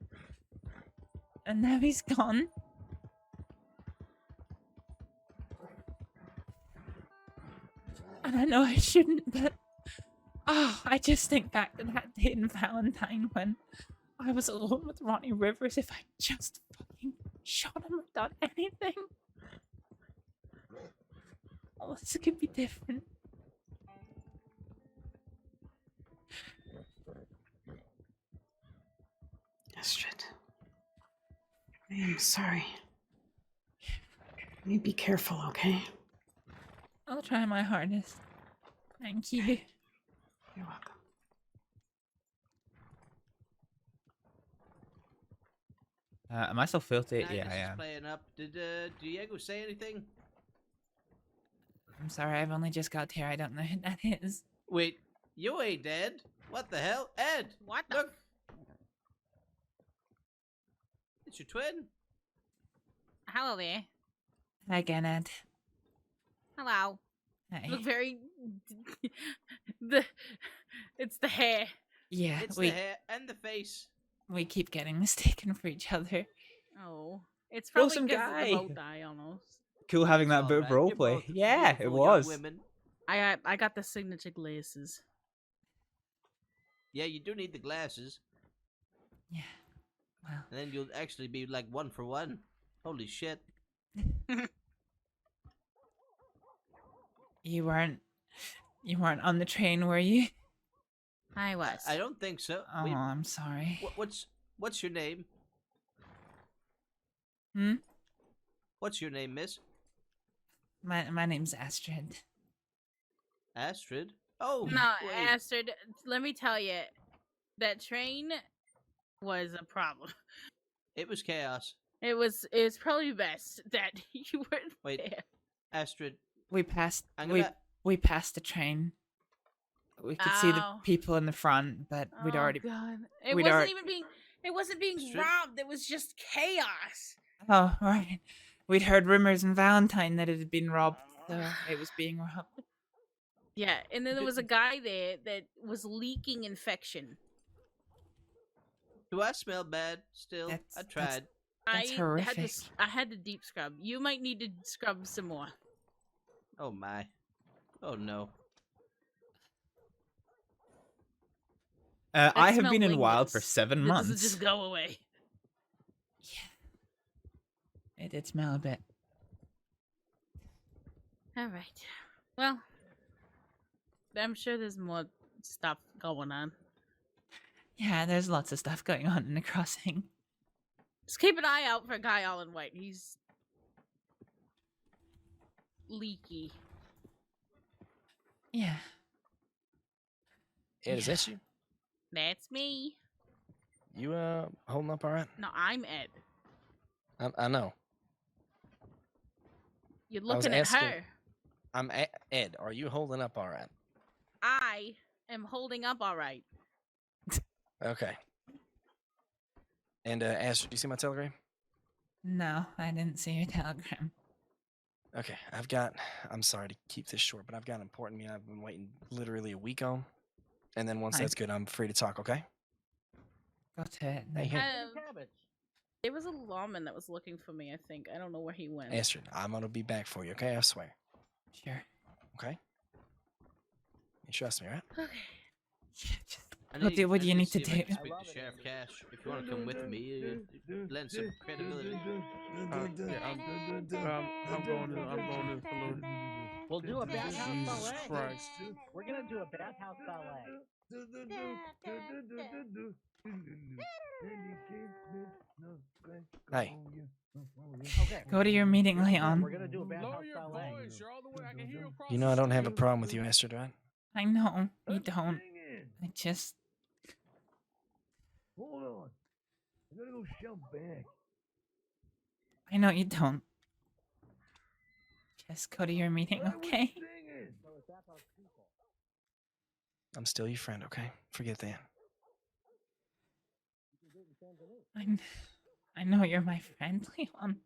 and now he's gone. And I know I shouldn't, but I just think back to that day in Valentine when I was alone with Ronnie Rivers. If I just fucking shot him or done anything, oh, this could be different. Astrид, I am sorry. You be careful, okay? I'll try my hardest. Thank you. You're welcome. Am I still filthy? Yeah, I Is am. playing up. Did Diego say anything? I'm sorry, I've only just got here. I don't know who that is. Wait, you ain't dead. What the hell, Ed? What the? Look, it's your twin. Hello there. Hi again, Ed. Hello. Hi. You look very. It's the hair. Yeah, It's the hair and the face. we keep getting mistaken for each other. Oh, it's probably Awesome because of guy. the bow tie, almost. Cool having that bit of roleplay. Yeah, it was. Women. I got the signature glasses. Yeah, you do need the glasses. Yeah. Well. And then you'll actually be like 1 for 1. Holy shit. You weren't on the train, were you? I was. I don't think so. Oh, I'm sorry. What's your name? Hmm? What's your name, miss? My name's Astrid. Astrid? Oh, No, wait. Astrid, let me tell you, that train was a problem. It was chaos. It was probably best that you weren't there. Astrid. We passed I'm gonna... we passed the train. We could see the Oh. people in the front, but we'd already God. It we'd wasn't already- even being it wasn't being robbed, it was just chaos. Oh, right. We'd heard rumors in Valentine that it had been robbed, so it was being robbed. Yeah, and then there was a guy there that was leaking infection. Do I smell bad still? I tried. That's I horrific. had to deep scrub. You might need to scrub some more. Oh my. Oh no. I have smell been in Wild wingless. for 7 It months. doesn't just go away. It did smell a bit. All right. Well, I'm sure there's more stuff going on. Yeah, there's lots of stuff going on in the crossing. Just keep an eye out for a guy all in white. He's leaky. Yeah. Ed, is that you? That's me. You holding up all right? No, I'm Ed. I know. You're I was looking at asking- her. I'm Ed. Are you holding up all right? I am holding up all right. Okay. And Astrid, do you see my telegram? No, I didn't see your telegram. Okay, I'm sorry to keep this short, but I've got an important meeting I've been waiting literally a week on. And then once Fine. that's good, I'm free to talk, okay? Go to it. Hey, hey. Cabbage. There was a lawman that was looking for me, I think. I don't know where he went. Astrid, I'm gonna be back for you, okay? I swear. Sure. Okay? You trust me, right? Okay. What do you need to do? Speak to Sheriff Cash. If you want to come with me, lend some credibility. I'm going to the saloon. We'll do a bathhouse Jesus ballet. Christ. We're gonna do a bathhouse ballet. Hey. Okay. Go to your meeting, Leon. We're gonna do a bathhouse ballet. You know I don't have a problem with you, Astrid, right? I know you don't. I just. Hold on. I gotta go shout back. I know you don't. Just go to your meeting, okay? I'm still your friend, okay? Forget that. I know you're my friend, Leon.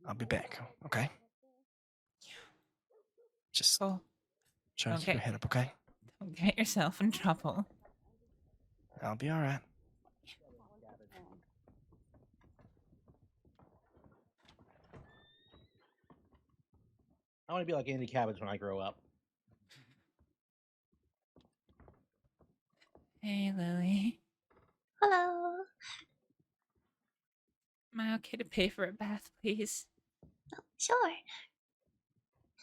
I'll be back, okay? Just try to keep your head up, okay? Don't get yourself in trouble. I'll be alright. I want to be like Andy Cabbage when I grow up. Hey, Lily. Hello. Am I okay to pay for a bath, please? Sure.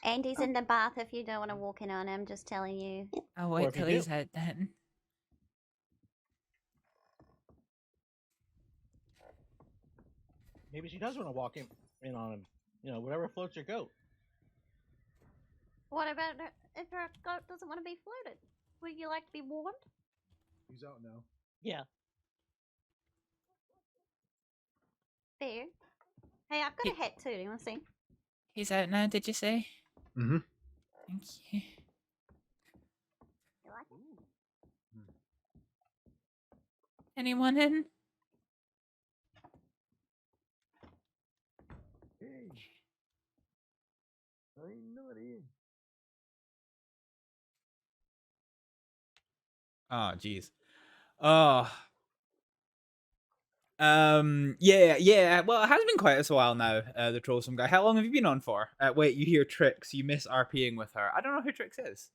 Andy's in the bath if you don't want to walk in on him, just telling you. I'll wait till he's out then. Maybe she does want to walk in on him. You know, whatever floats your goat. What about if her goat doesn't want to be floated? Would you like to be warned? He's out now. Yeah. There. Hey, I've got a hat too. Do you want to see? He's out now, did you say? Mm-hmm. Thank you. You like it? Anyone in? Hey. I ain't not in. Oh, jeez. Yeah. Well, it has been quite a while now, the Trollsome guy. How long have you been on for? Wait, you hear Trix. You miss RPing with her. I don't know who Trix is.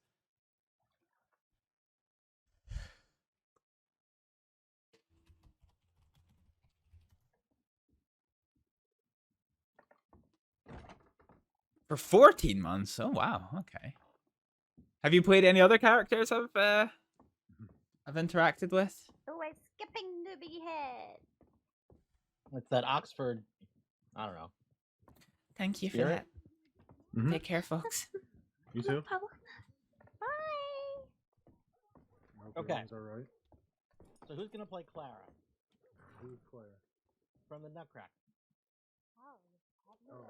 For 14 months? Oh, wow. Okay. Have you played any other characters I've interacted with? Oh, I'm skipping the big head. It's that Oxford. I don't know. Thank you for Spirit? that. Mhm. Take care, folks. You too? Bye. Okay. All right. So who's gonna play Clara Who's Claire? from the Nutcracker? Oh.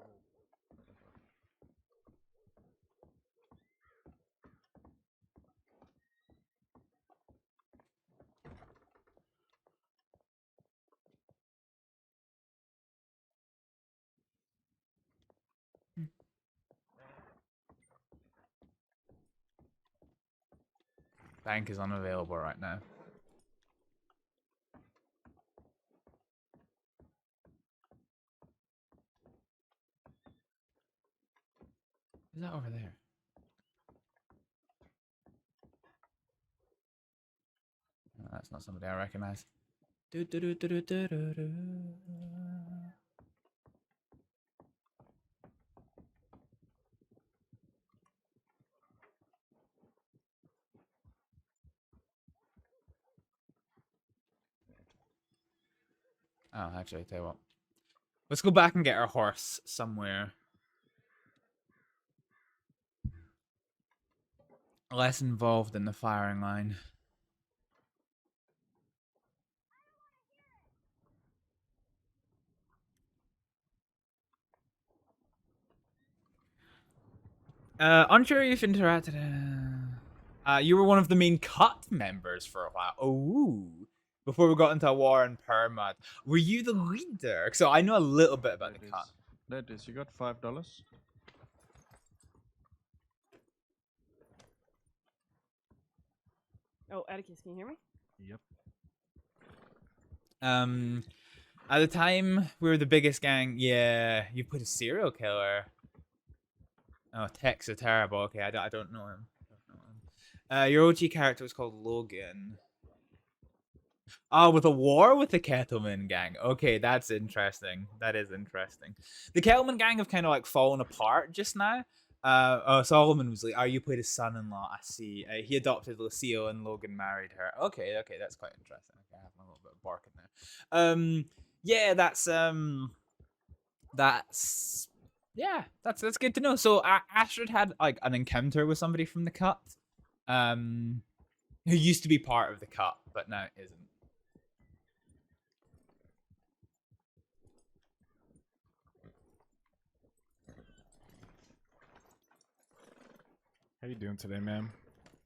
Bank is unavailable right now. Is that over there? No, that's not somebody I recognize. Oh, actually, tell you what. Let's go back and get our horse somewhere less involved in the firing line. Unsure if you've interacted. You were one of the main cut members for a while. Oh, before we got into a war in Permat. Were you the leader? So I know a little bit about the cut. That is, you got $5. Oh, Atticus, can you hear me? Yep. At the time, we were the biggest gang. Yeah, you put a serial killer. Oh, Tech's so terrible. Okay, I don't know him. Your OG character was called Logan. Oh, with a war with the Kettleman gang. Okay, that's interesting. That is interesting. The Kettleman gang have kind of like fallen apart just now. Solomon was like, "Oh, you played his son-in-law. I see. He adopted Lucille and Logan married her. Okay, that's quite interesting. Okay, I have a little bit of bark in there. Yeah, that's good to know. So Astrид had like an encounter with somebody from the cut, who used to be part of the cut, but now isn't. How you doing today, ma'am?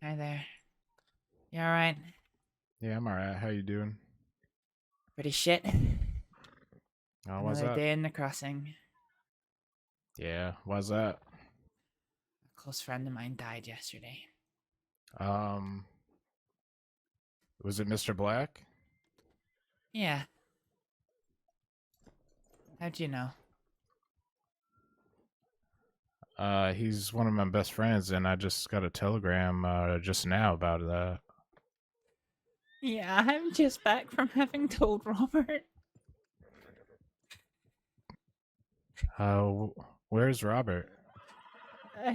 Hi there. You alright? Yeah, I'm alright. How you doing? Pretty shit. Oh, why's Another that? day in the crossing. Yeah, why's that? A close friend of mine died yesterday. Was it Mr. Black? Yeah. How'd you know? He's one of my best friends, and I just got a telegram just now about that. Yeah, I'm just back from having told Robert. Where's Robert?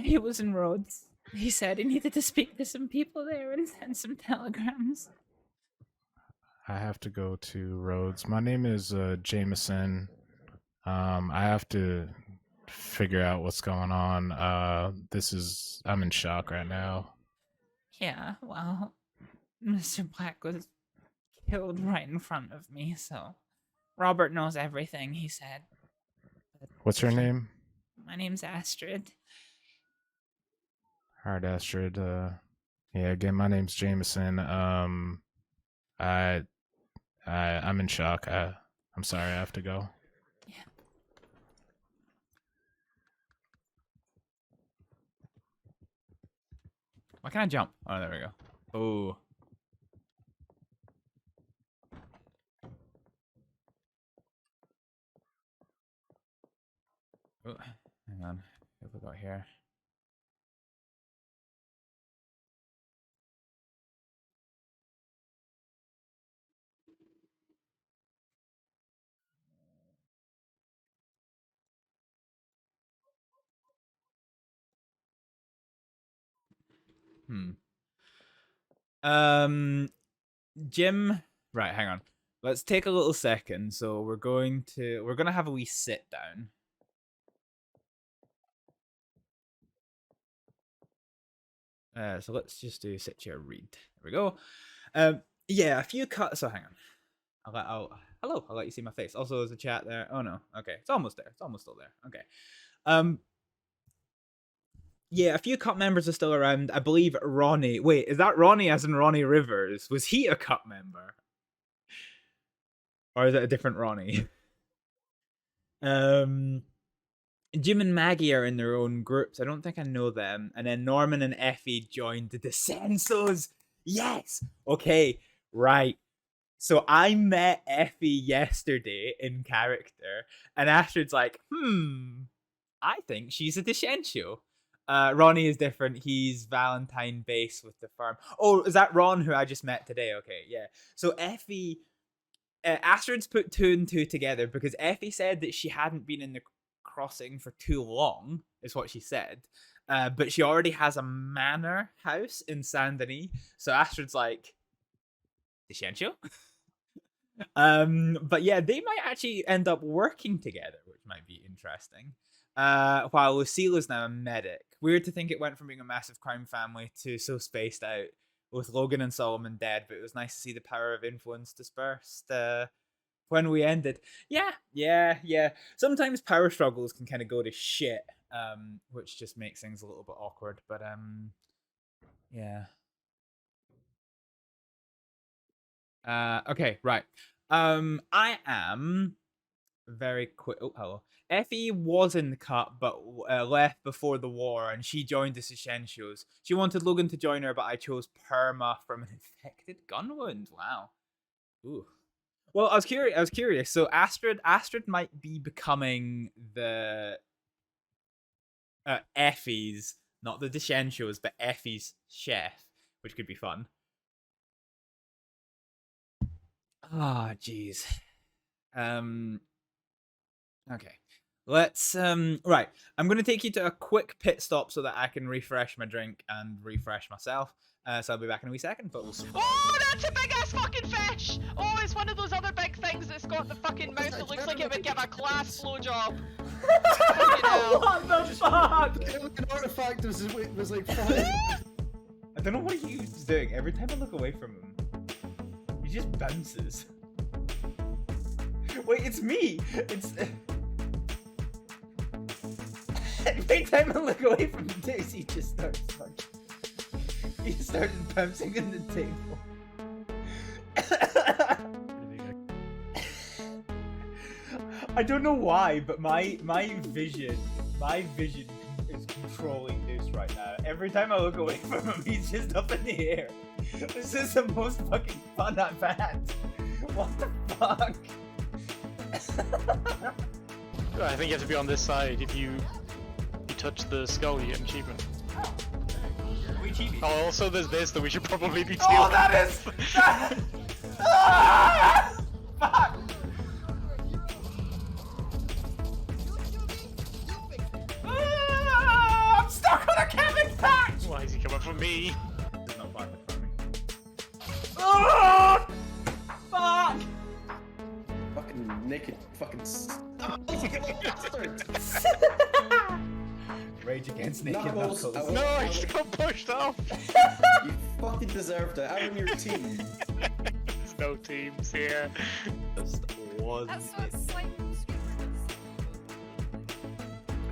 He was in Rhodes. He said he needed to speak to some people there and send some telegrams. I have to go to Rhodes. My name is Jameson. I have to figure out what's going on. I'm in shock right now. Yeah, well, Mr. Black was killed right in front of me, so Robert knows everything, he said. What's her name? My name's Astrid. Alright, Astrid. Yeah, again, my name's Jameson. I'm in shock. I'm sorry, I have to go. Yeah. Why can't I jump? Oh, there we go. Oh. Oh, hang on. What have we got here? Jim. Right, hang on. Let's take a little second. So we're gonna have a wee sit down. So let's just do sit here read. There we go. Yeah, a few cuts. So hang on. Hello. I'll let you see my face. Also, there's a chat there. Oh no. Okay, it's almost there. It's almost still there. Okay. Yeah, a few cut members are still around. I believe Ronnie. Wait, is that Ronnie as in Ronnie Rivers? Was he a cut member? Or is it a different Ronnie? Jim and Maggie are in their own groups. I don't think I know them. And then Norman and Effie joined the Descensos. Yes! Okay, right. So I met Effie yesterday in character, and Astrid's like, I think she's a Descenso. Ronnie is different. He's Valentine base with the firm. Oh, is that Ron who I just met today? Okay, yeah. So Effie... Astrid's put 2 and 2 together because Effie said that she hadn't been in the crossing for too long, is what she said. But she already has a manor house in Saint Denis. So Astrid's like, Descenso? But yeah, they might actually end up working together, which might be interesting. While Lucille is now a medic. Weird to think it went from being a massive crime family to so spaced out with Logan and Solomon dead, but it was nice to see the power of influence dispersed when we ended. Yeah. Sometimes power struggles can kind of go to shit, which just makes things a little bit awkward, but yeah. Okay, right. I am very quick. Oh, hello. Effie was in the cut, but left before the war, and she joined the Descensos. She wanted Logan to join her, but I chose Perma from an infected gun wound. Wow. Ooh. Well, I was curious. So Astrид might be becoming the Effie's, not the Descensio's, but Effie's chef, which could be fun. Ah, jeez. Okay. Let's right. I'm gonna take you to a quick pit stop so that I can refresh my drink and refresh myself. So I'll be back in a wee second, folks. Oh, that's a big ass fucking fish! Oh, it's one of those other big things that's got the fucking mouth that looks like it would give a class blowjob. What the fuck? An artifact was like fire. I don't know what he's doing. Every time I look away from him, he just bounces. Wait, it's me. It's every time I look away from this, he just starts like he started bouncing in the table. I don't know why, but my vision is controlling this right now. Every time I look away from him, he's just up in the air. This is the most fucking fun I've had. What the fuck? I think you have to be on this side. If you touch the skull, you get an achievement. Oh, also there's this that we should probably be stealing. Oh, that is... Ah! Fuck! Ah! I'm stuck on a cabbage patch! Why is he coming for me? There's no fire for me. Ah! Fuck! Fucking naked fucking Rage against naked Knuckles. knuckles. No, I just got pushed off. You fucking deserved it. I'm on your team. There's no teams here. Just one. That's what slime scraper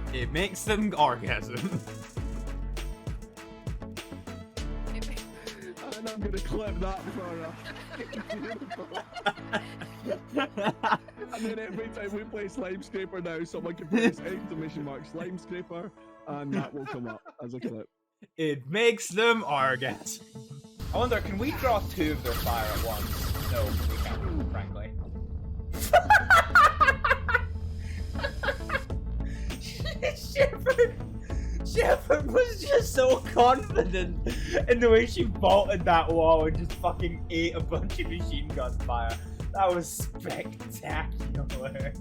does. It makes them orgasm. And I'm gonna clip that and then every time we play Slime Scraper now, someone can press exclamation mark Slime Scraper, and that will come up as a clip. It makes them orgasm. I wonder, can we draw two of their fire at once? No, we can't, frankly. Shepherd was just so confident in the way she vaulted that wall and just fucking ate a bunch of machine gun fire. That was spectacular.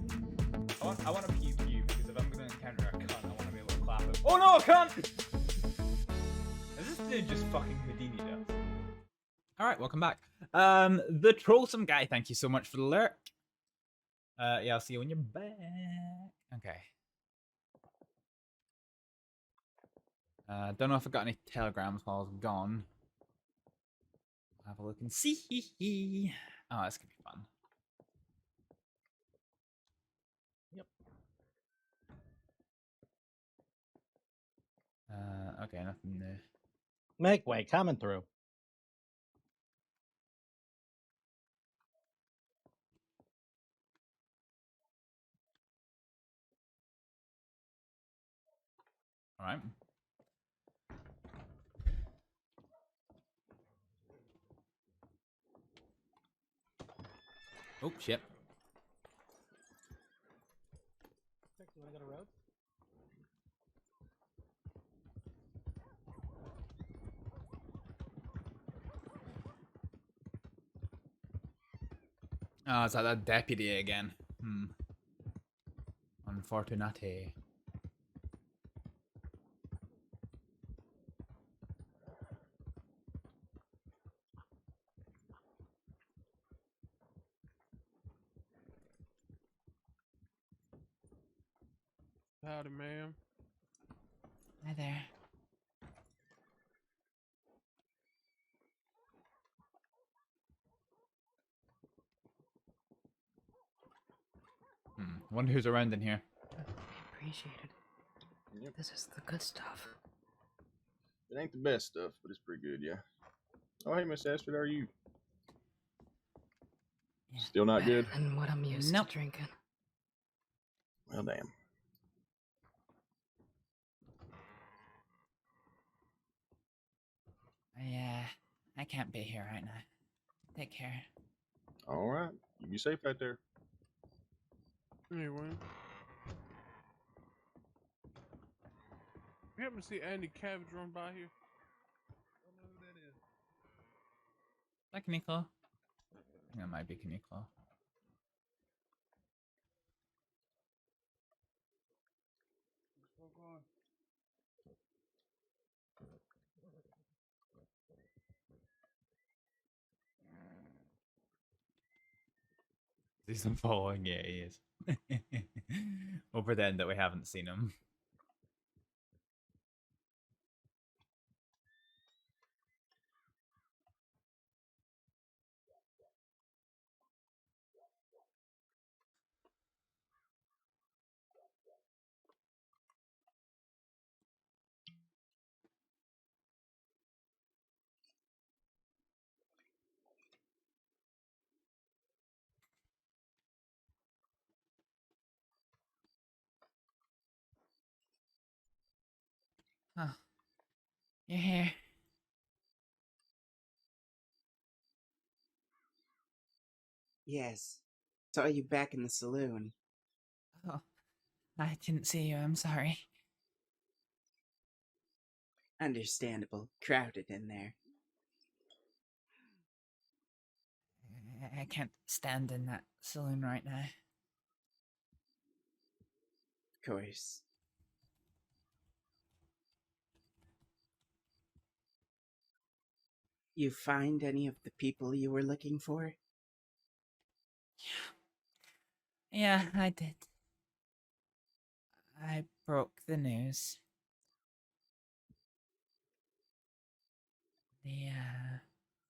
I want to pew pew because if I'm going to encounter a cunt, I want to be able to clap him. Oh no, a cunt! Is this dude just fucking Houdini does? Alright, welcome back. The Trollsome Guy, thank you so much for the lurk. Yeah, I'll see you when you're back. Okay. Don't know if I got any telegrams while I was gone. I'll have a look and see. Oh, this could be fun. Yep. Okay, nothing there. Make way, coming through. All right. Oh, shit. You wanna go to road? Oh, it's like that deputy again. Unfortunate. Howdy, ma'am. Hi there. Wonder who's around in here. Appreciate it. Yep. This is the good stuff. It ain't the best stuff, but it's pretty good, yeah. Oh, hey, Miss Astrид, how are you? Still not good? And what I'm used to drinking. Well, damn. I can't be here right now. Take care. All right. You be safe out there. Anyway. You happen to see Andy Cabbage run by here? Don't know who that is. Is that Kaneko? I think that might be Kaneko. He's been following, yeah, he is. We'll pretend that we haven't seen him. Oh, you're here. Yes. Saw you back in the saloon. Oh, I didn't see you. I'm sorry. Understandable. Crowded in there. I can't stand in that saloon right now. Of course. You find any of the people you were looking for? Yeah, I did. I broke the news. The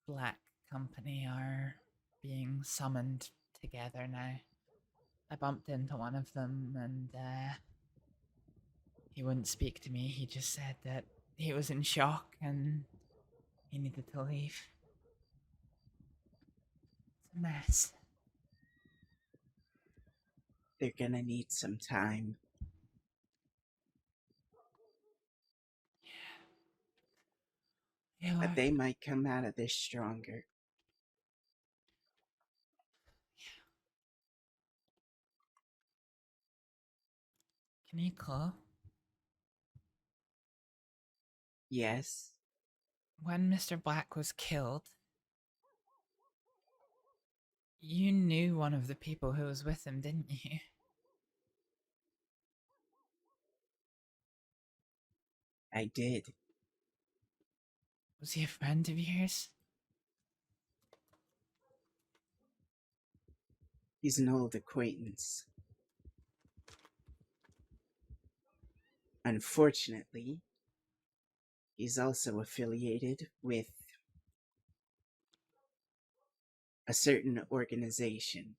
Black Company are being summoned together now. I bumped into one of them and he wouldn't speak to me. He just said that he was in shock and he needed to leave. It's a mess. They're gonna need some time. Yeah. But they might come out of this stronger. Kaneko? Yes? When Mr. Black was killed, you knew one of the people who was with him, didn't you? I did. Was he a friend of yours? He's an old acquaintance. Unfortunately, he's also affiliated with a certain organization.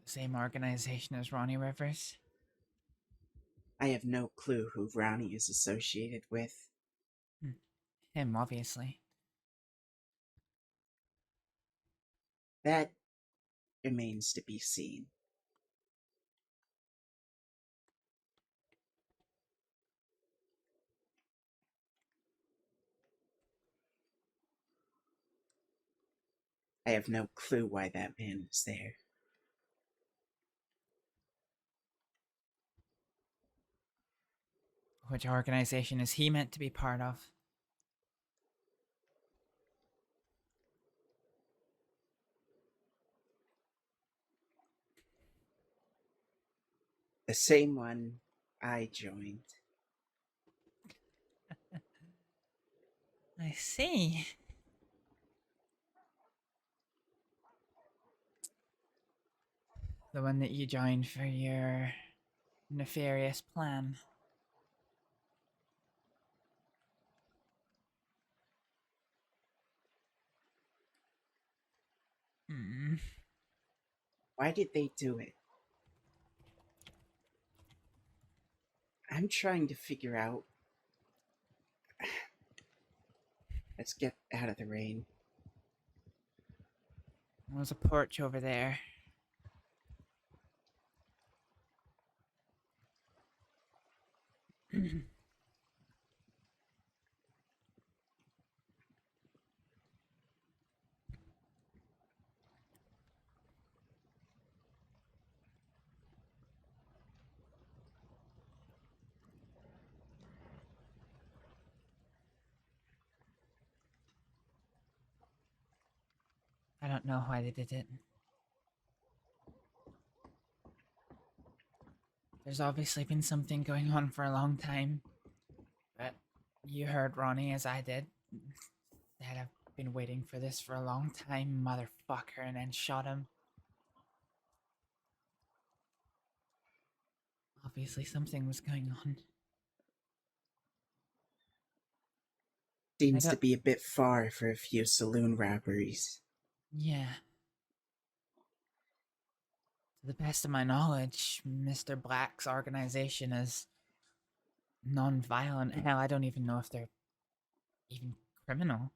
The same organization as Ronnie Rivers? I have no clue who Ronnie is associated with. Him, obviously. That remains to be seen. I have no clue why that man was there. Which organization is he meant to be part of? The same one I joined. I see. The one that you joined for your nefarious plan. Why did they do it? I'm trying to figure out. Let's get out of the rain. There's a porch over there. I don't know why they did it. There's obviously been something going on for a long time. But you heard Ronnie as I did. That I've been waiting for this for a long time, motherfucker, and then shot him. Obviously something was going on. Seems to be a bit far for a few saloon robberies. Yeah. To the best of my knowledge, Mr. Black's organization is non-violent. Hell, I don't even know if they're even criminal.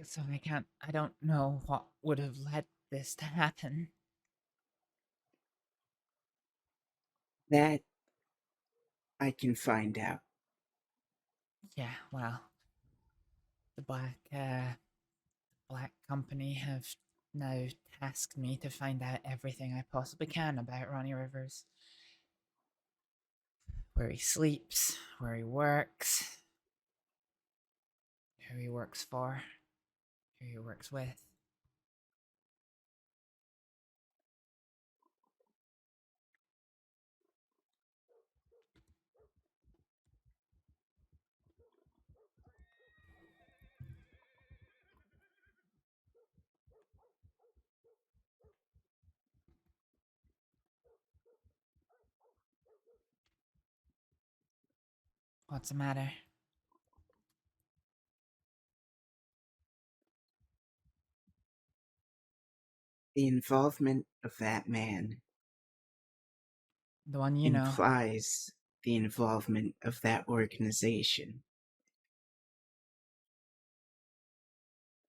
So I don't know what would have led this to happen. That I can find out. Yeah, well, the Black Company have now tasked me to find out everything I possibly can about Ronnie Rivers. Where he sleeps, where he works, who he works for, who he works with. What's the matter? The involvement of that man The one you know. implies the involvement of that organization.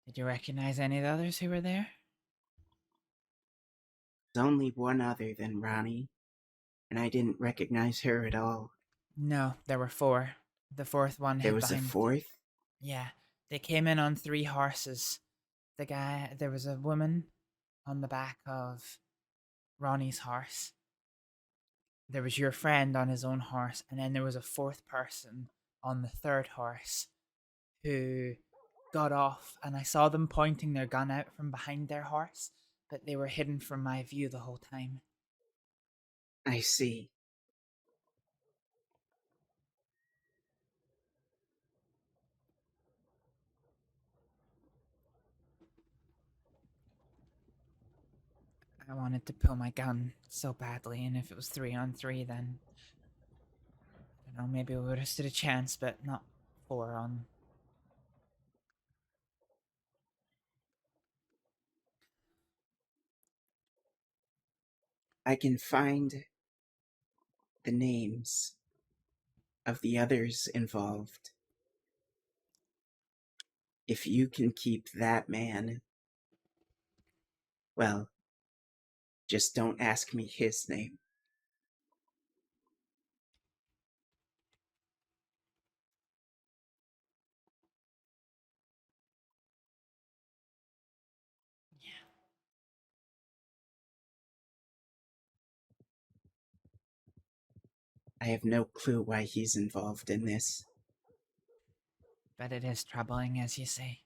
Did you recognize any of the others who were there? There's only one other than Ronnie, and I didn't recognize her at all. No, there were 4. The 4th one There hid was a behind... 4th? Yeah, they came in on 3 horses. There was a woman on the back of Ronnie's horse. There was your friend on his own horse, and then there was a 4th person on the 3rd horse who got off, and I saw them pointing their gun out from behind their horse, but they were hidden from my view the whole time. I see. I wanted to pull my gun so badly, and if it was 3 on 3, then I don't know, maybe we would have stood a chance, but not 4 on. I can find the names of the others involved. If you can keep that man, well, just don't ask me his name. I have no clue why he's involved in this. But it is troubling, as you say.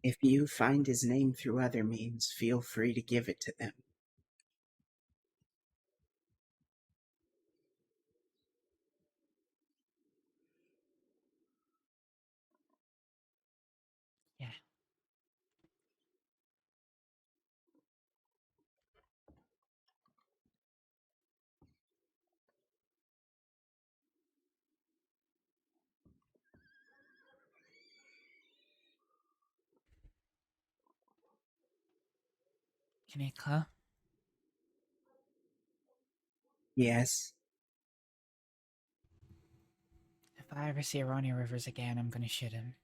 If you find his name through other means, feel free to give it to them. Yeah. Kanika? Yes. If I ever see Ronnie Rivers again, I'm gonna shoot him.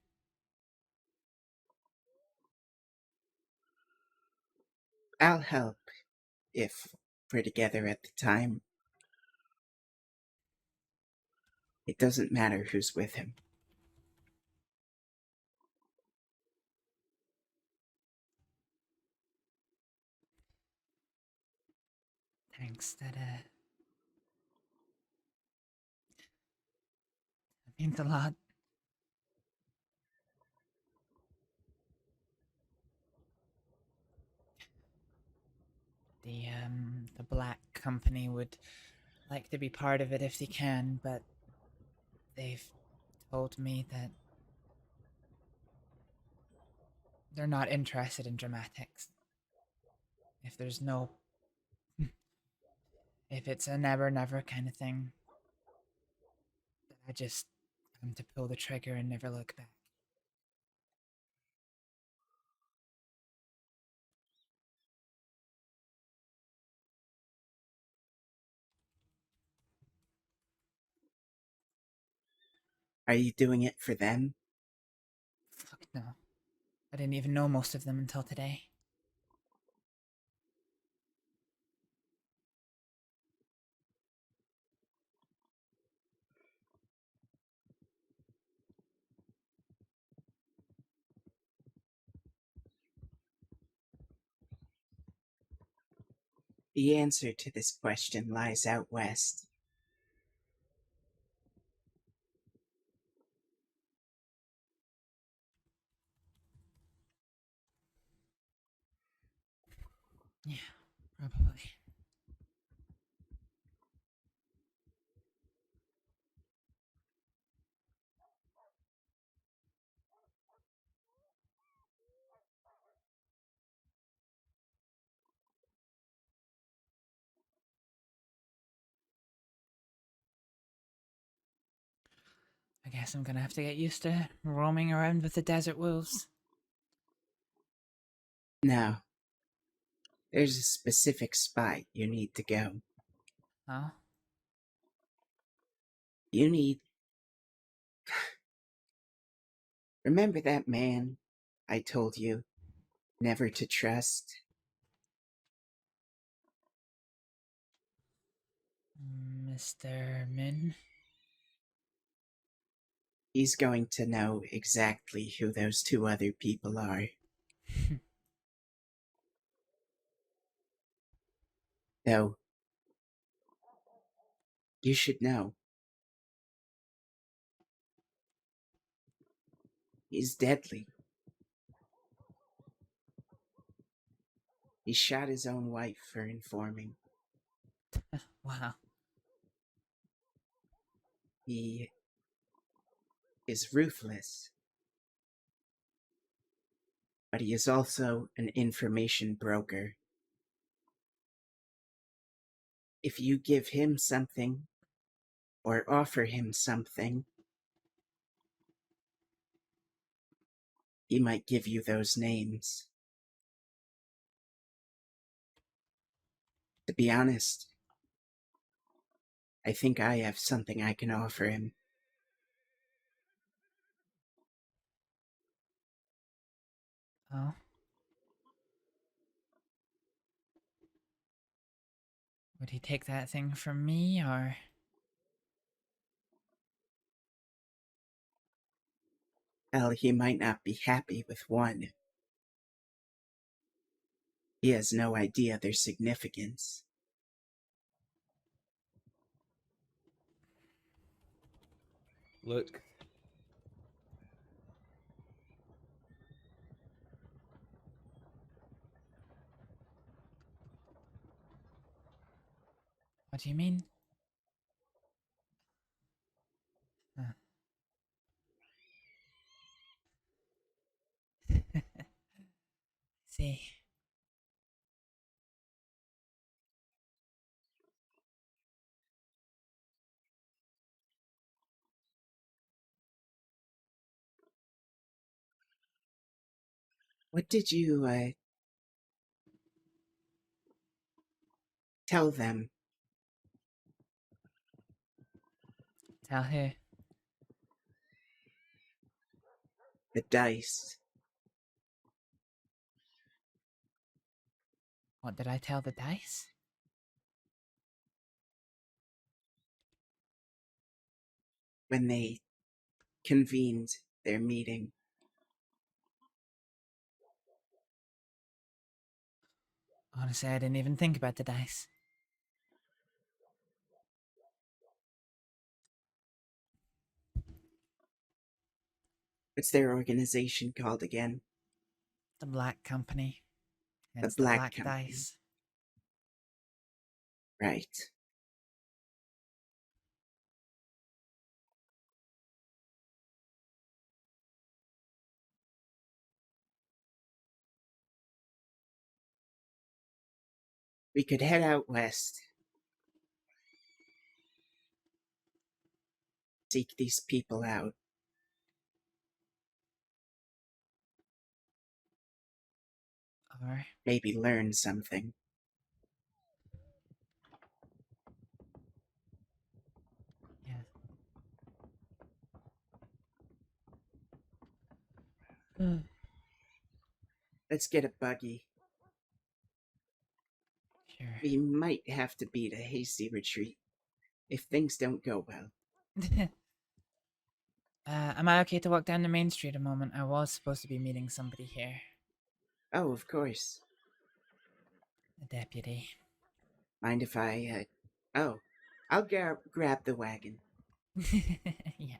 I'll help if we're together at the time. It doesn't matter who's with him. Thanks, that means a lot. The black company would like to be part of it if they can, but they've told me that they're not interested in dramatics. If there's no... if it's a never never kind of thing, I just come to pull the trigger and never look back. Are you doing it for them? Fuck no. I didn't even know most of them until today. The answer to this question lies out west. Yeah, probably. I guess I'm gonna have to get used to roaming around with the desert wolves. Now, there's a specific spot you need to go. Oh? You need... Remember that man I told you never to trust? Mr. Min? He's going to know exactly who those two other people are. Though, you should know. He's deadly. He shot his own wife for informing. Wow. He is ruthless. But he is also an information broker. If you give him something, or offer him something, he might give you those names. To be honest, I think I have something I can offer him. Oh? Would he take that thing from me, or...? Well, he might not be happy with one. He has no idea their significance. Look. What do you mean? See. What did you, tell them? Tell who? The dice. What did I tell the dice? When they convened their meeting. Honestly, I didn't even think about the dice. What's their organization called again? The Black Company. The It's Black the Black Company. Dice. Right. We could head out west. Seek these people out. Or maybe learn something. Yeah. Let's get a buggy. Sure. We might have to beat a hasty retreat if things don't go well. Am I okay to walk down the main street a moment? I was supposed to be meeting somebody here. Oh, of course. A deputy. Mind if I, oh, I'll grab the wagon. Yeah.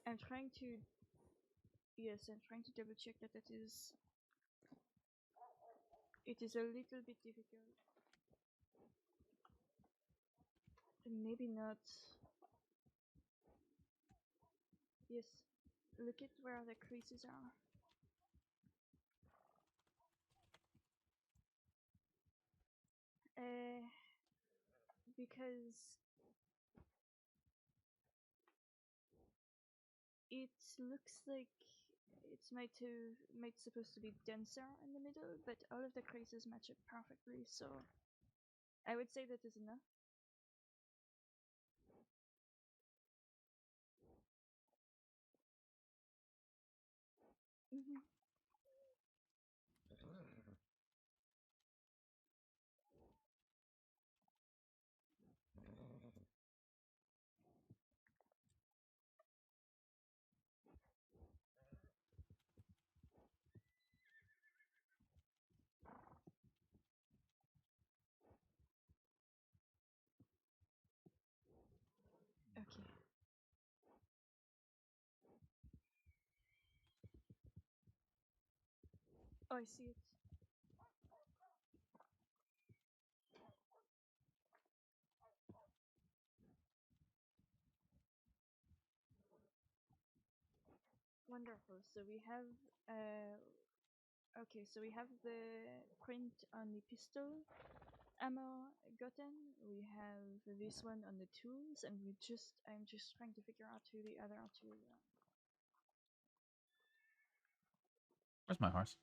I'm trying to... Yes, I'm trying to double check that it is a little bit difficult. Maybe not. Yes, look at where the creases are. Because it looks like it's might supposed to be denser in the middle, but all of the creases match it perfectly, so I would say that is enough. Mm-hmm. Okay. Oh, I see it. Wonderful. So we have okay, so we have the print on the pistol ammo gotten. We have this one on the tools, and I'm just trying to figure out who the other two are. Where's my horse?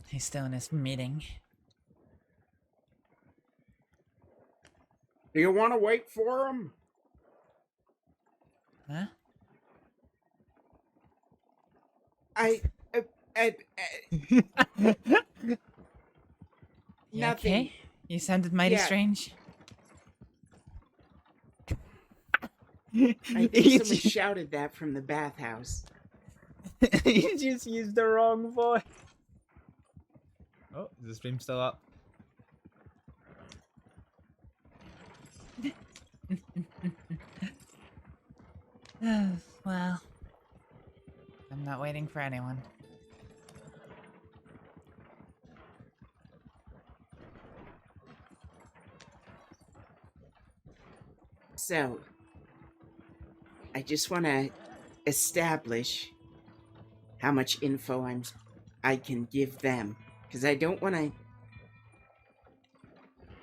He's still in his meeting. Do you want to wait for him? Huh? You Nothing. okay? You sounded mighty strange. I think someone shouted that from the bathhouse. You just used the wrong voice. Oh, is the stream still up? Well, I'm not waiting for anyone. So, I just want to establish how much info I can give them, because I don't want to.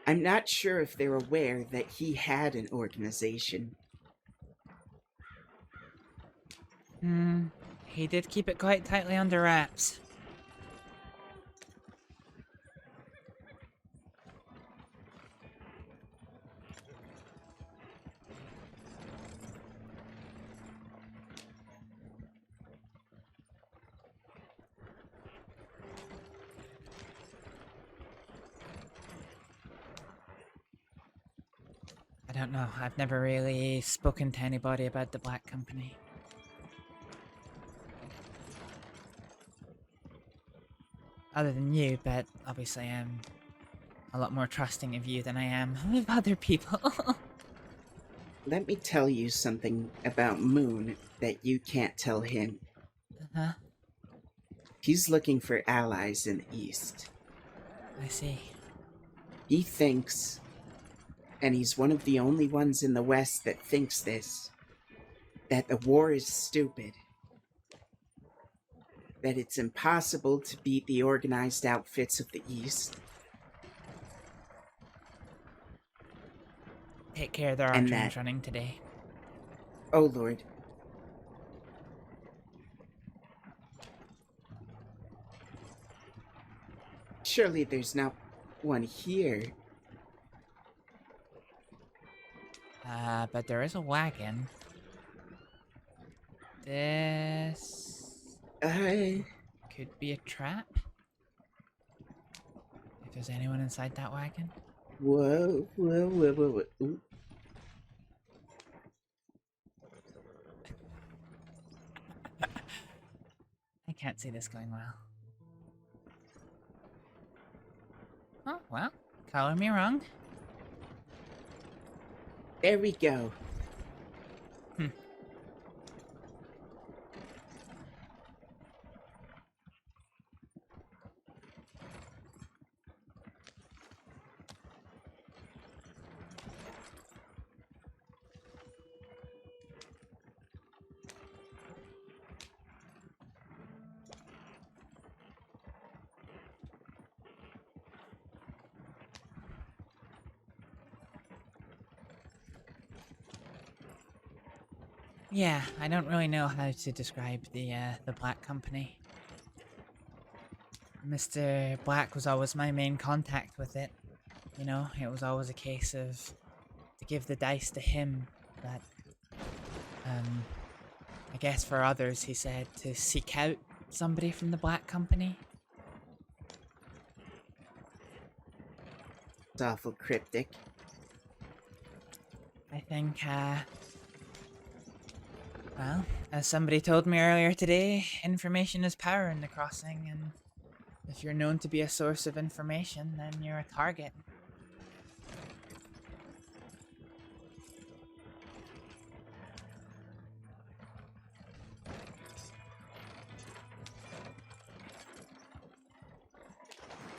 I'm not sure if they're aware that he had an organization. He did keep it quite tightly under wraps. I don't know. I've never really spoken to anybody about the Black Company. Other than you, but obviously I'm a lot more trusting of you than I am of other people. Let me tell you something about Moon that you can't tell him. Huh? He's looking for allies in the East. I see. He thinks, and he's one of the only ones in the West that thinks this, that the war is stupid. That it's impossible to beat the organized outfits of the East. Take care, there are trains running today. Oh, Lord. Surely there's not one here. But there is a wagon. This could be a trap. If there's anyone inside that wagon. Whoa. Ooh. I can't see this going well. Oh, well, color me wrong. There we go. Yeah, I don't really know how to describe the Black Company. Mr. Black was always my main contact with it. You know, it was always a case of to give the dice to him, but I guess for others he said to seek out somebody from the Black Company. It's awful cryptic. I think, well, as somebody told me earlier today, information is power in the crossing, and if you're known to be a source of information, then you're a target.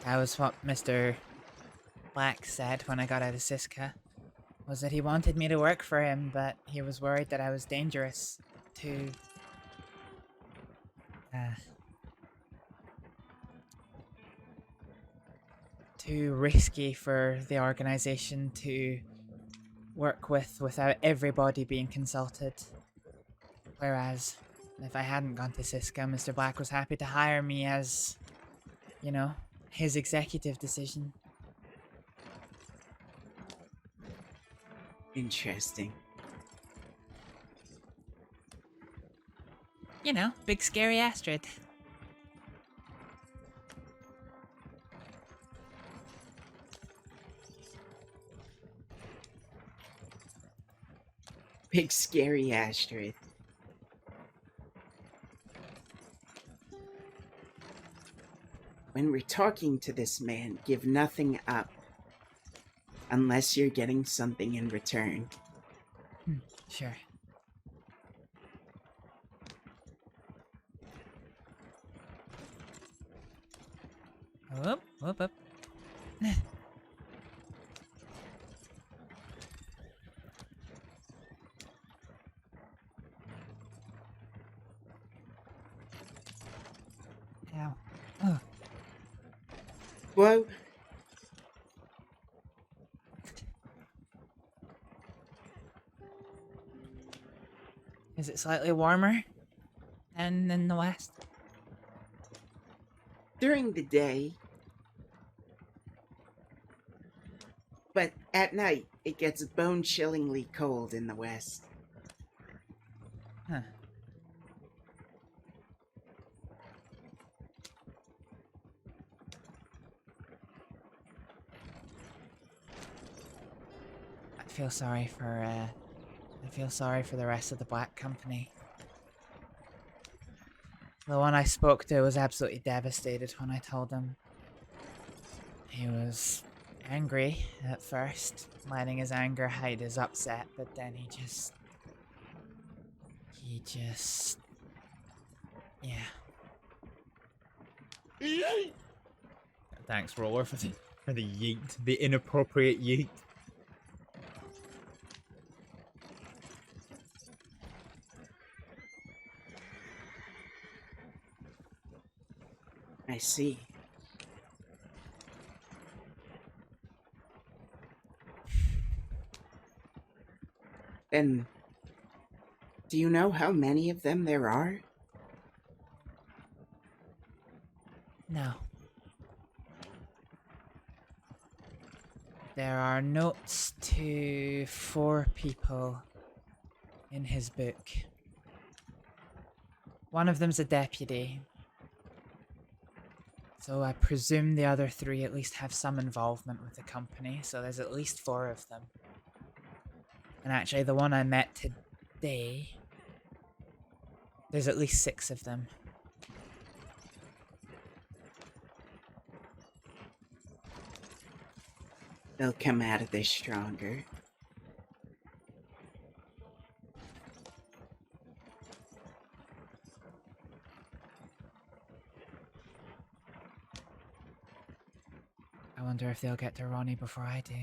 That was what Mr. Black said when I got out of Siska, was that he wanted me to work for him, but he was worried that I was dangerous, too risky for the organization to work with without everybody being consulted. Whereas if I hadn't gone to Cisco, Mr. Black was happy to hire me as, you know, his executive decision. Interesting. You know, big scary Astrид. Big scary Astrид. When we're talking to this man, give nothing up. Unless you're getting something in return. Sure. Whoop, whoop, whoop. Ow. Oh. Whoa. Is it slightly warmer than in the west? During the day. But at night, it gets bone-chillingly cold in the west. Huh. I feel sorry for the rest of the Black Company. The one I spoke to was absolutely devastated when I told him. He was angry at first, letting his anger hide his upset, but then he just... Yeah. Thanks, Roller, for the yeet. The inappropriate yeet. I see. Then, do you know how many of them there are? No. There are notes to 4 people in his book. One of them's a deputy. So I presume the other 3 at least have some involvement with the company, so there's at least 4 of them. And actually, the one I met today, there's at least 6 of them. They'll come out of this stronger. I wonder if they'll get to Ronnie before I do.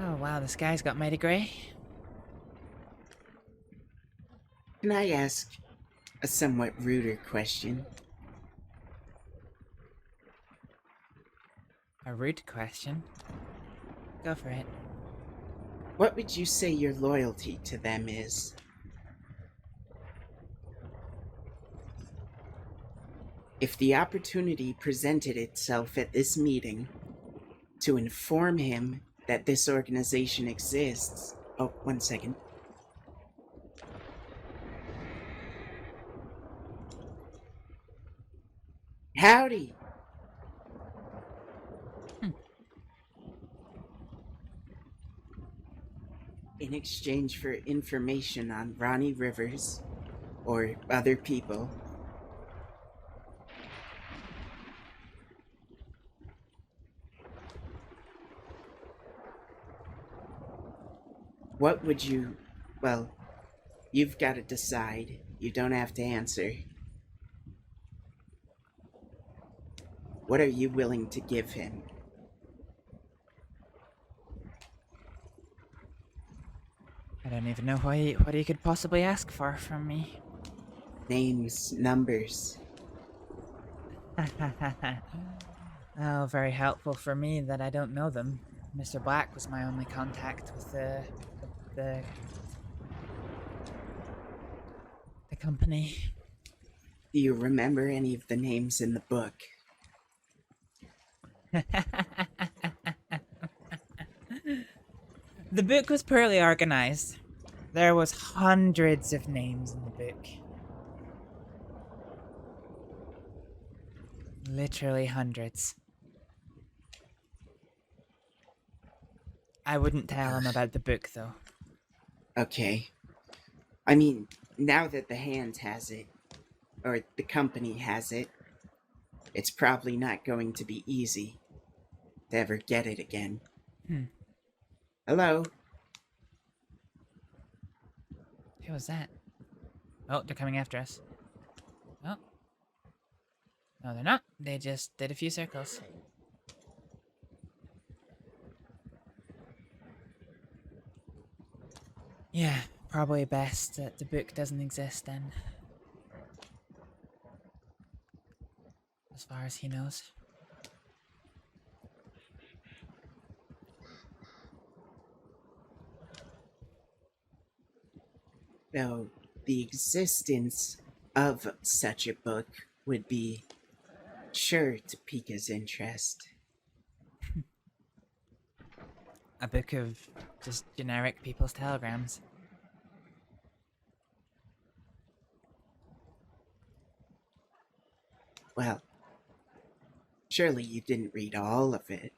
Oh wow, the sky's got mighty grey. Can I ask a somewhat ruder question? A rude question? Go for it. What would you say your loyalty to them is? If the opportunity presented itself at this meeting to inform him that this organization exists... Oh, 1 second. Howdy! In exchange for information on Ronnie Rivers or other people, what would you... Well, you've got to decide. You don't have to answer. What are you willing to give him? I don't even know what he could possibly ask for from me. Names, numbers. Oh, very helpful for me that I don't know them. Mr. Black was my only contact with the company. Do you remember any of the names in the book? The book was poorly organized. There was hundreds of names in the book. Literally hundreds. I wouldn't tell him about the book, though. Okay. I mean, now that the hand has it, or the company has it, it's probably not going to be easy to ever get it again. Hello? Who was that? Oh, they're coming after us. Oh. No, they're not. They just did a few circles. Yeah, probably best that the book doesn't exist then. As far as he knows. Though the existence of such a book would be sure to pique his interest. A book of just generic people's telegrams. Well, surely you didn't read all of it.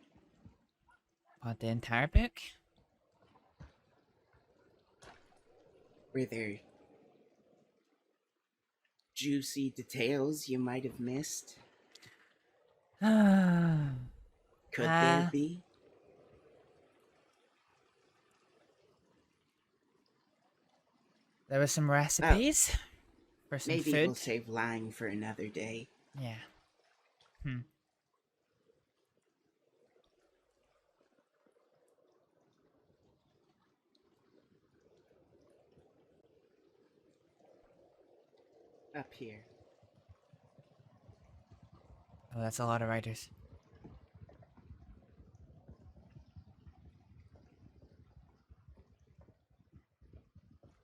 What, the entire book? Were there juicy details you might have missed? Could there be? There were some recipes for some maybe food. we'll save lying for another day. Yeah. Up here. Oh, that's a lot of writers.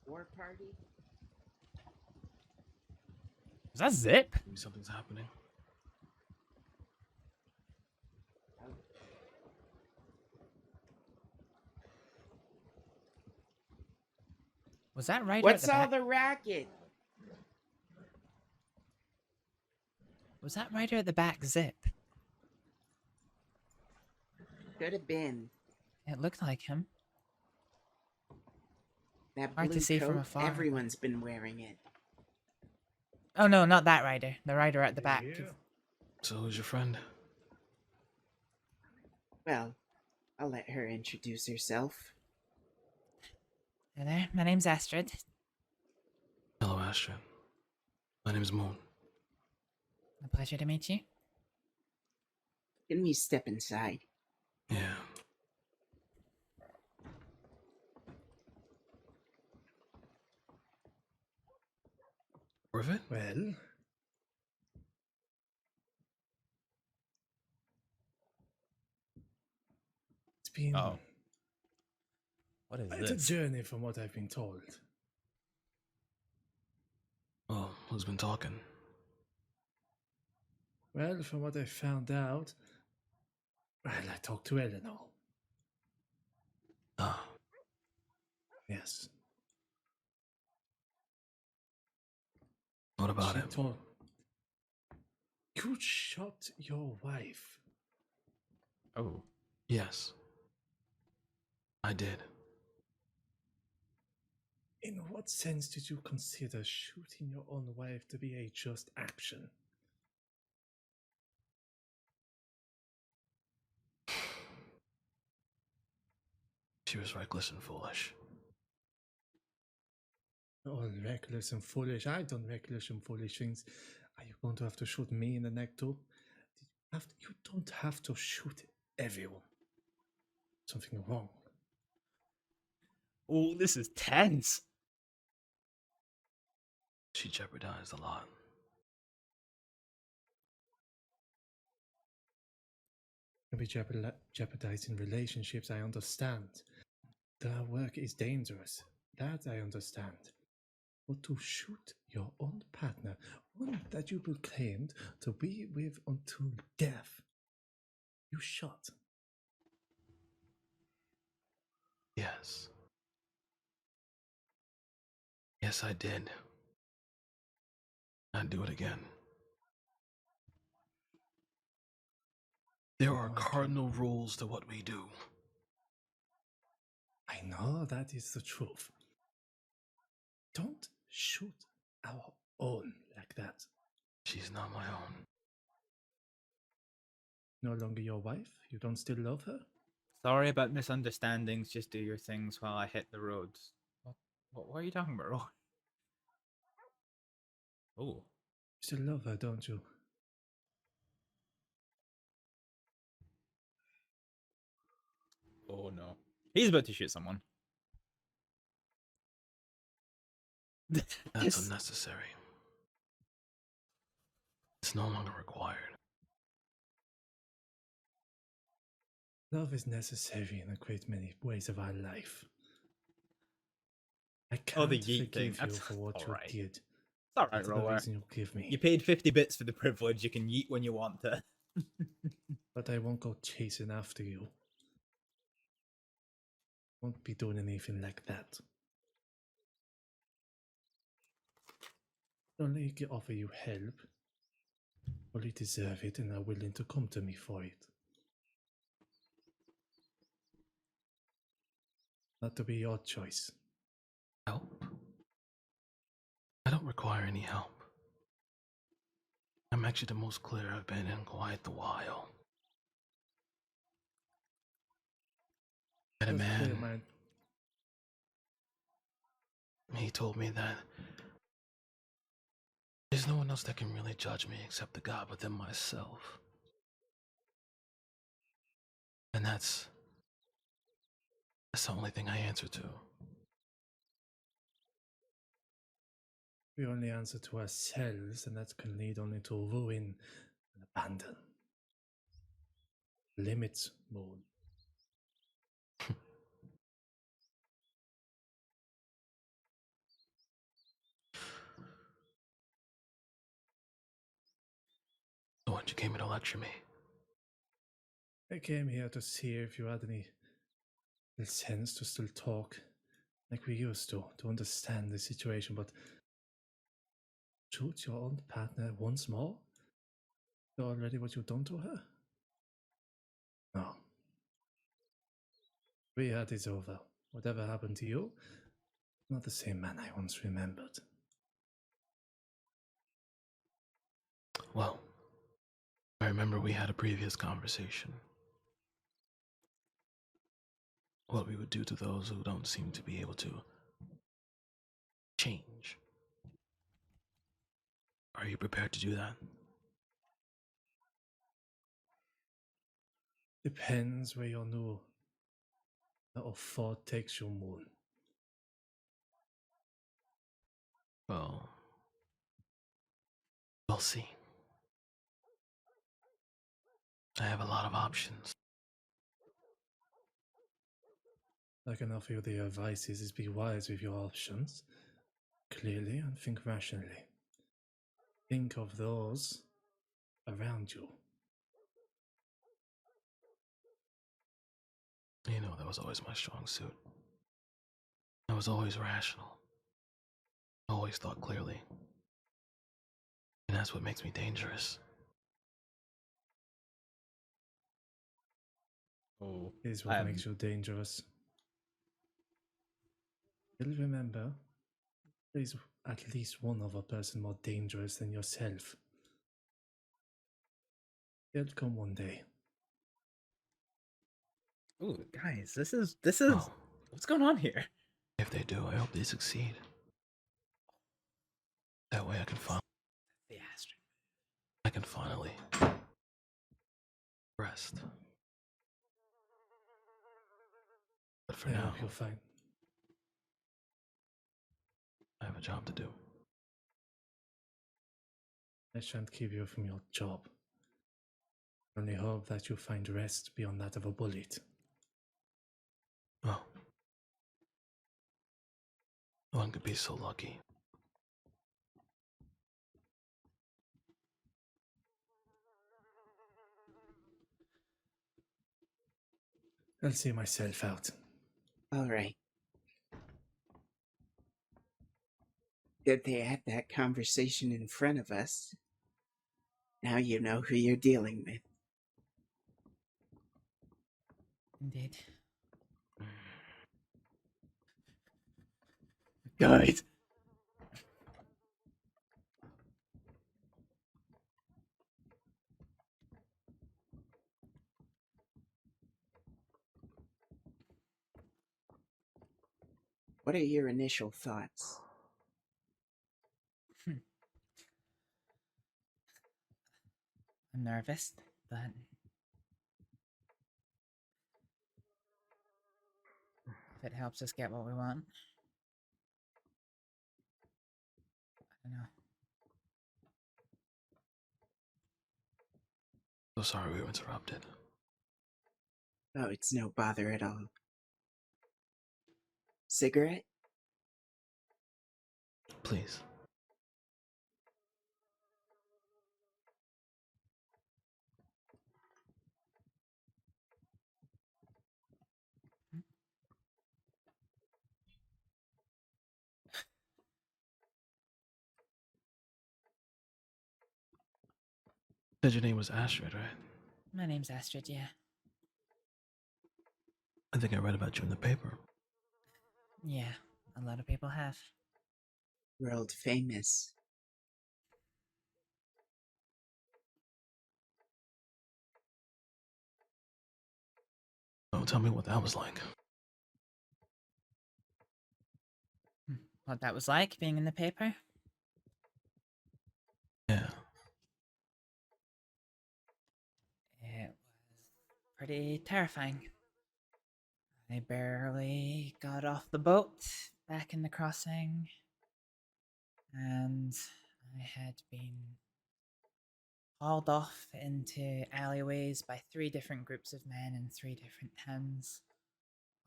War party? Is that Zip? Maybe something's happening. Was that writer What's at the all back? the racket? Was that writer at the back Zip? Could have been. It looked like him. That Hard blue to see coat, from afar. everyone's been wearing it. Oh no, not that writer. The writer at the back. So who's your friend? Well, I'll let her introduce herself. Hey there, my name's Astrid. Hello, Astrид. My name's Moon. A pleasure to meet you. Can we step inside? Yeah. Rivet? Well, it's been What is it's this? a journey from what I've been told. Well, who's been talking? Well, from what I found out, well, I talked to Eleanor. Ah. Yes. What about She it? told you shot your wife. Oh. Yes. I did. In what sense did you consider shooting your own wife to be a just action? She was reckless and foolish. Oh, reckless and foolish. I've done reckless and foolish things. Are you going to have to shoot me in the neck too? You don't have to shoot everyone. Something wrong. Oh, this is tense. She jeopardized a lot. be jeopardizing relationships, I understand. The work is dangerous. That I understand. But to shoot your own partner, one that you proclaimed to be with until death, you shot. Yes. Yes, I did. I'd do it again. There are cardinal rules to what we do. I know that is the truth. Don't shoot our own like that. She's not my own. No longer your wife? You don't still love her? Sorry about misunderstandings. Just do your things while I hit the roads. What are you talking about, Roy? Oh. You still love her, don't you? Oh no. He's about to shoot someone. That's unnecessary. It's no longer required. Love is necessary in a great many ways of our life. I Oh, can't the yeet thing. forgive you for what you did. It's alright, That's the Roller. reason you give me. You paid 50 bits for the privilege. You can yeet when you want to. But I won't go chasing after you. Won't be doing anything like that. Only offer you help. Fully deserve it and are willing to come to me for it. Not to be your choice. Help? I don't require any help. I'm actually the most clear I've been in quite a while. I had a man. He told me that there's no one else that can really judge me except the God within myself. And that's the only thing I answer to. We only answer to ourselves, and that can lead only to ruin and abandon. Limits, Moon. So when you came here to lecture me? I came here to see if you had any sense to still talk like we used to understand the situation, but shoot your own partner once more? Know already what you've done to her? No. We had it over. Whatever happened to you, not the same man I once remembered. Well, I remember we had a previous conversation. What we would do to those who don't seem to be able to change. Are you prepared to do that? Depends where your new little thought takes you, Moon. Well, we'll see. I have a lot of options. I can offer you the advice is be wise with your options, clearly, and think rationally. Think of those around you. You know, that was always my strong suit. I was always rational. Always thought clearly. And that's what makes me dangerous. Oh, is what makes you dangerous. You'll remember, there is at least one other person more dangerous than yourself. They'll come one day. Ooh, guys, this is what's going on here? If they do, I hope they succeed. That way I can The Astrid. I can finally rest. But for now, you'll find. I have a job to do. I shan't keep you from your job. Only hope that you find rest beyond that of a bullet. Oh. One could be so lucky. I'll see myself out. All right. Did they have that conversation in front of us? Now you know who you're dealing with. Indeed. Guys. What are your initial thoughts? I'm nervous, but if it helps us get what we want, I don't know. So sorry we were interrupted. Oh, it's no bother at all. Cigarette? Please. Said your name was Astrid, right? My name's Astrid, yeah. I think I read about you in the paper. Yeah, a lot of people have. World famous. Oh, tell me what that was like. What that was like, being in the paper? Yeah. It was pretty terrifying. I barely got off the boat back in the crossing, and I had been hauled off into alleyways by 3 different groups of men in 3 different towns,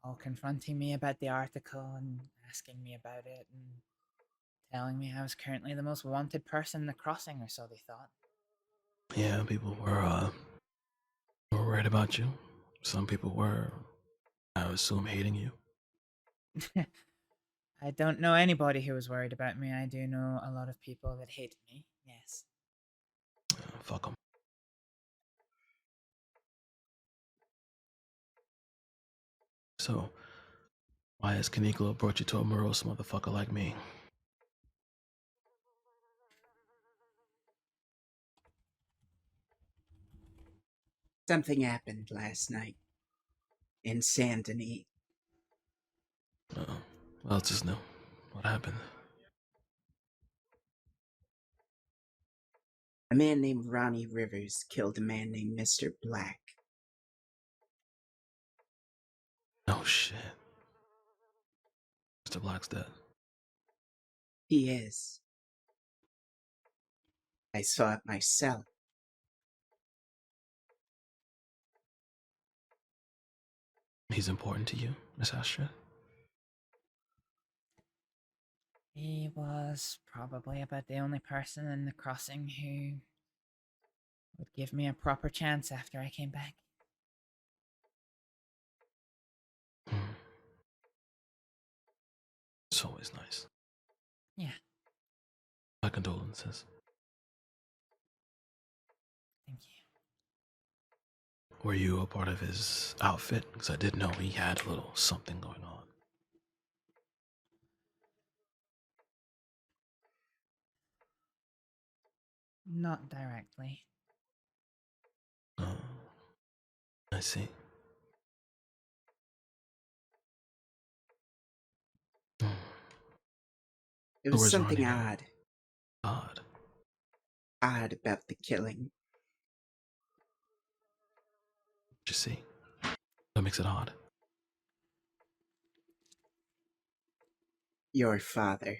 all confronting me about the article and asking me about it and telling me I was currently the most wanted person in the crossing, or so they thought. Yeah, people were worried about you. Some people were, I assume, hating you. I don't know anybody who was worried about me. I do know a lot of people that hated me, yes. Fuck them. So, why has Kaneko brought you to a morose motherfucker like me? Something happened last night. In Saint Denis. Uh-oh. What else is new? What happened? A man named Ronnie Rivers killed a man named Mr. Black. Oh shit. Mr. Black's dead. He is. I saw it myself. He's important to you, Miss Astrид? He was probably about the only person in the crossing who would give me a proper chance after I came back. It's always nice. Yeah. My condolences. Thank you. Were you a part of his outfit? Because I did know he had a little something going on. Not directly. Oh, I see. There was Where's something Ronnie now? odd. Odd? Odd about the killing. What you see? What makes it odd? Your father.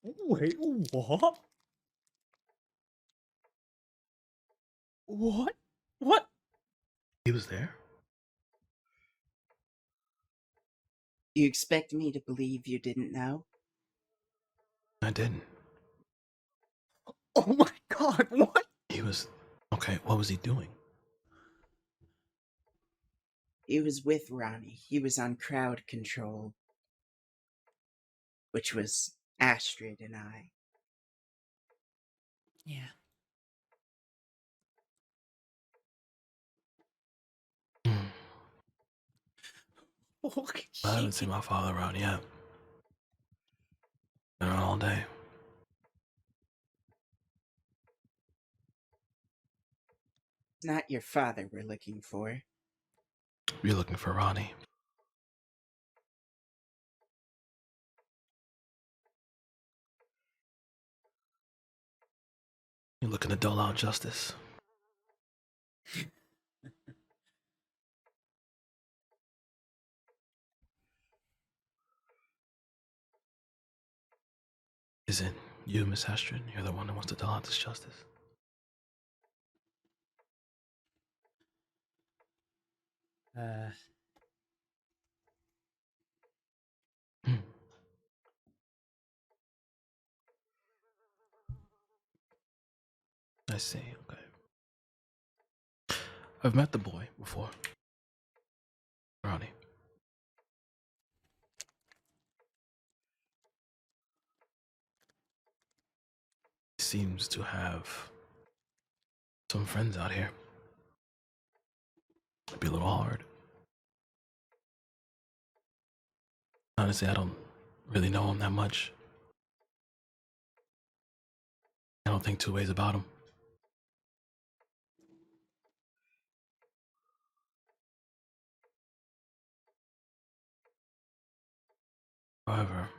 Wait, what? What? What? He was there? You expect me to believe you didn't know? I didn't. Oh my god, what? He was... Okay, what was he doing? He was with Ronnie. He was on crowd control. Which was Astrид and I. Yeah. Holy I haven't shit. seen my father around yet. Been around all day. Not your father we're looking for. You're looking for Ronnie. You're looking to dole out justice. Is it you, Miss Astrид? You're the one that wants to dole out this justice? I see, okay. I've met the boy before. Ronnie. He seems to have some friends out here. It'd be a little hard. Honestly, I don't really know him that much. I don't think two ways about him. However,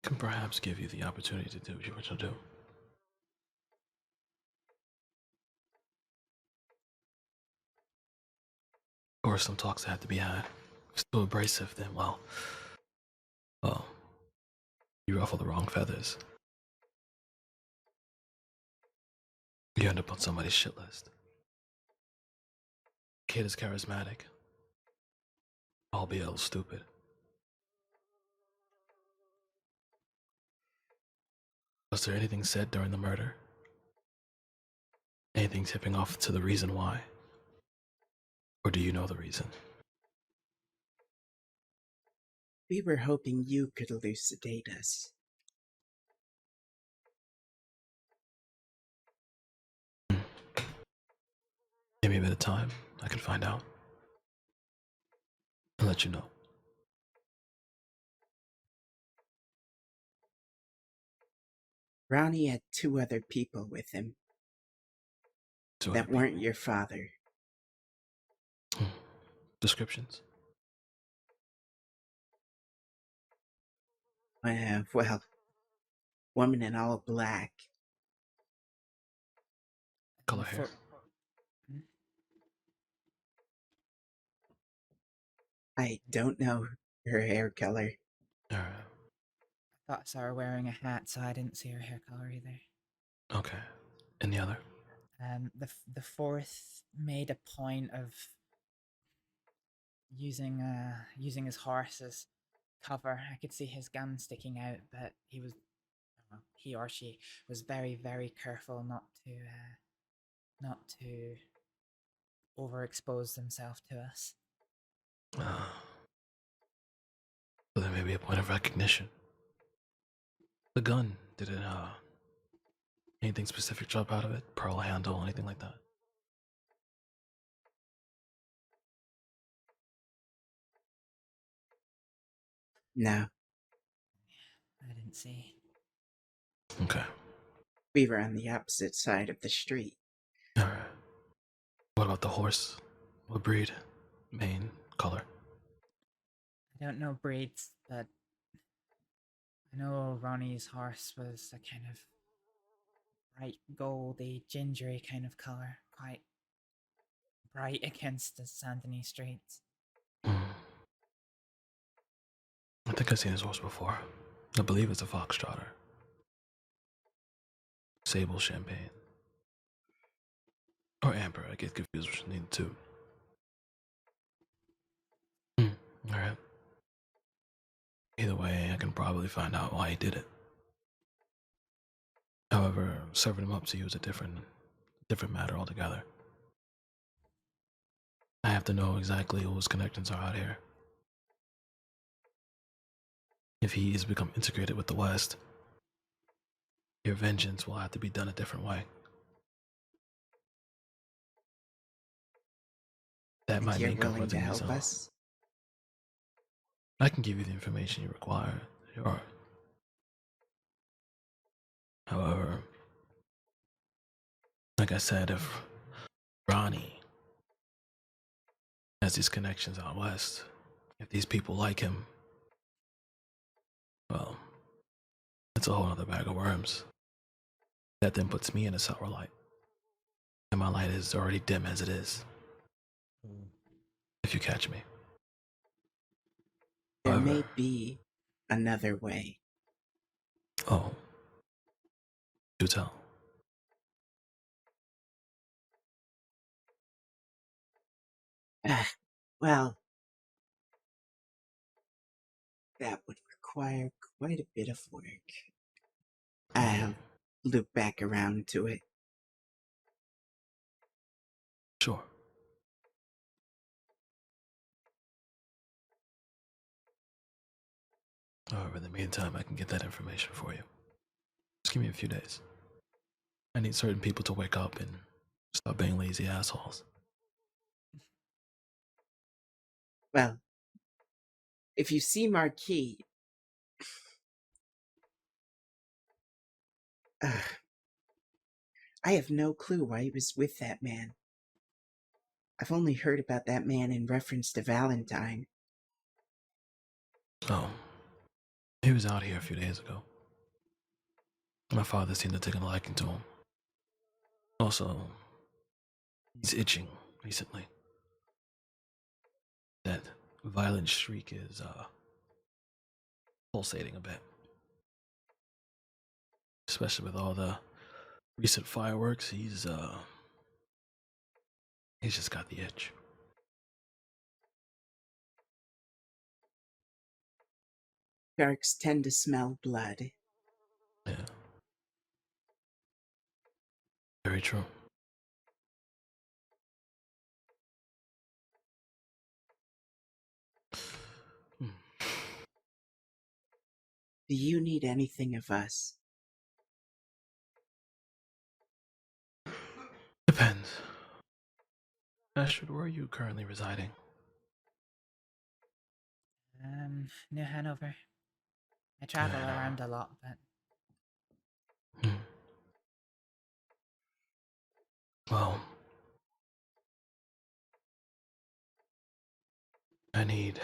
can perhaps give you the opportunity to do what you want to do. Of course, some talks have to be had. If it's too abrasive, then well, you ruffle the wrong feathers. You end up on somebody's shit list. Kid is charismatic, albeit a little stupid. Was there anything said during the murder? Anything tipping off to the reason why? Or do you know the reason? We were hoping you could elucidate us. Give me a bit of time. I can find out. I'll let you know. Ronnie had 2 other people with him. That weren't your father. Descriptions? Well, woman in all black. Color hair. I don't know her hair color. I thought I saw her wearing a hat, so I didn't see her hair color either. Okay. And the other? The fourth made a point of using his horse as cover. I could see his gun sticking out, but he or she was very, very careful not to overexpose themselves to us. So there may be a point of recognition. The gun, did it, anything specific jump out of it? Pearl handle, anything like that? No. I didn't see. Okay. We were on the opposite side of the street. Alright. What about the horse? What breed? Mane? Color? I don't know breeds, but I know Ronnie's horse was a kind of bright goldy, gingery kind of color, quite bright against the Sandony streets. I think I've seen his horse before. I believe it's a foxtrotter. Sable champagne. Or amber, I get confused between the two. Alright. Either way, I can probably find out why he did it. However, serving him up to you is a different matter altogether. I have to know exactly who his connections are out here. If he has become integrated with the West, your vengeance will have to be done a different way. That And might you're mean willing to confronting help yourself. us? I can give you the information you require, sure. However, like I said, if Ronnie has these connections out west, if these people like him, well, it's a whole other bag of worms. That then puts me in a sour light. And my light is already dim as it is. If you catch me. There may be another way. Oh. Do tell. Well, that would require quite a bit of work. I'll loop back around to it. Sure. However, in the meantime, I can get that information for you. Just give me a few days. I need certain people to wake up and stop being lazy assholes. Well, if you see Marquis, I have no clue why he was with that man. I've only heard about that man in reference to Valentine. Oh. He was out here a few days ago. My father seemed to take a liking to him. Also, he's itching recently. That violent shriek is, pulsating a bit. Especially with all the recent fireworks, he's just got the itch. Sharks tend to smell blood. Yeah. Very true. Do you need anything of us? Depends. Astrid, where are you currently residing? New Hanover. I travel around a lot, but... Well, I need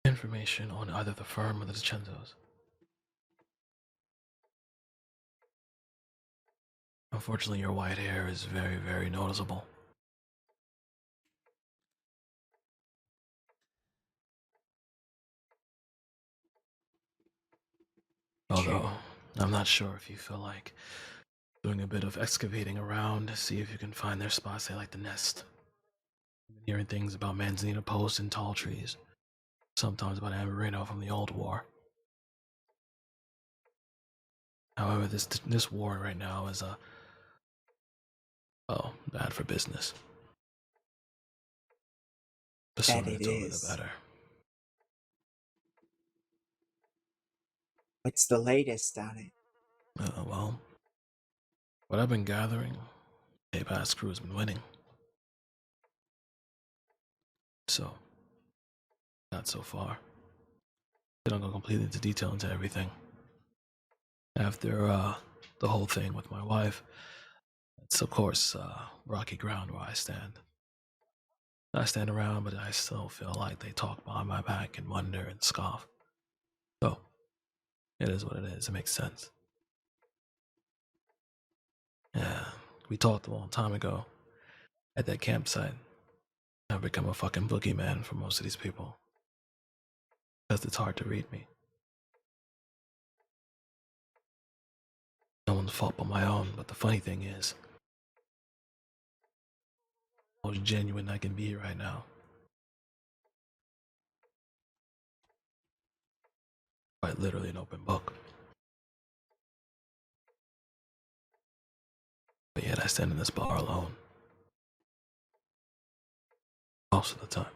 information on either the firm or the Dicenzo's. Unfortunately, your white hair is very, very noticeable. Although, I'm not sure if you feel like doing a bit of excavating around to see if you can find their spots they like to nest. I've been hearing things about manzanita posts and tall trees. Sometimes about Amberino from the old war. However, this war right now is bad for business. The sooner it's over, the better. What's the latest on it? Well, what I've been gathering, the past crew has been winning. So, not so far. They don't go completely into detail into everything. After the whole thing with my wife, it's of course rocky ground where I stand. I stand around, but I still feel like they talk behind my back and wonder and scoff. So, it is what it is. It makes sense. Yeah, we talked a long time ago at that campsite. I've become a fucking boogeyman for most of these people. Because it's hard to read me. No one's fault but my own, but the funny thing is, most genuine I can be right now. Quite literally an open book. But yet I stand in this bar alone. Most of the time.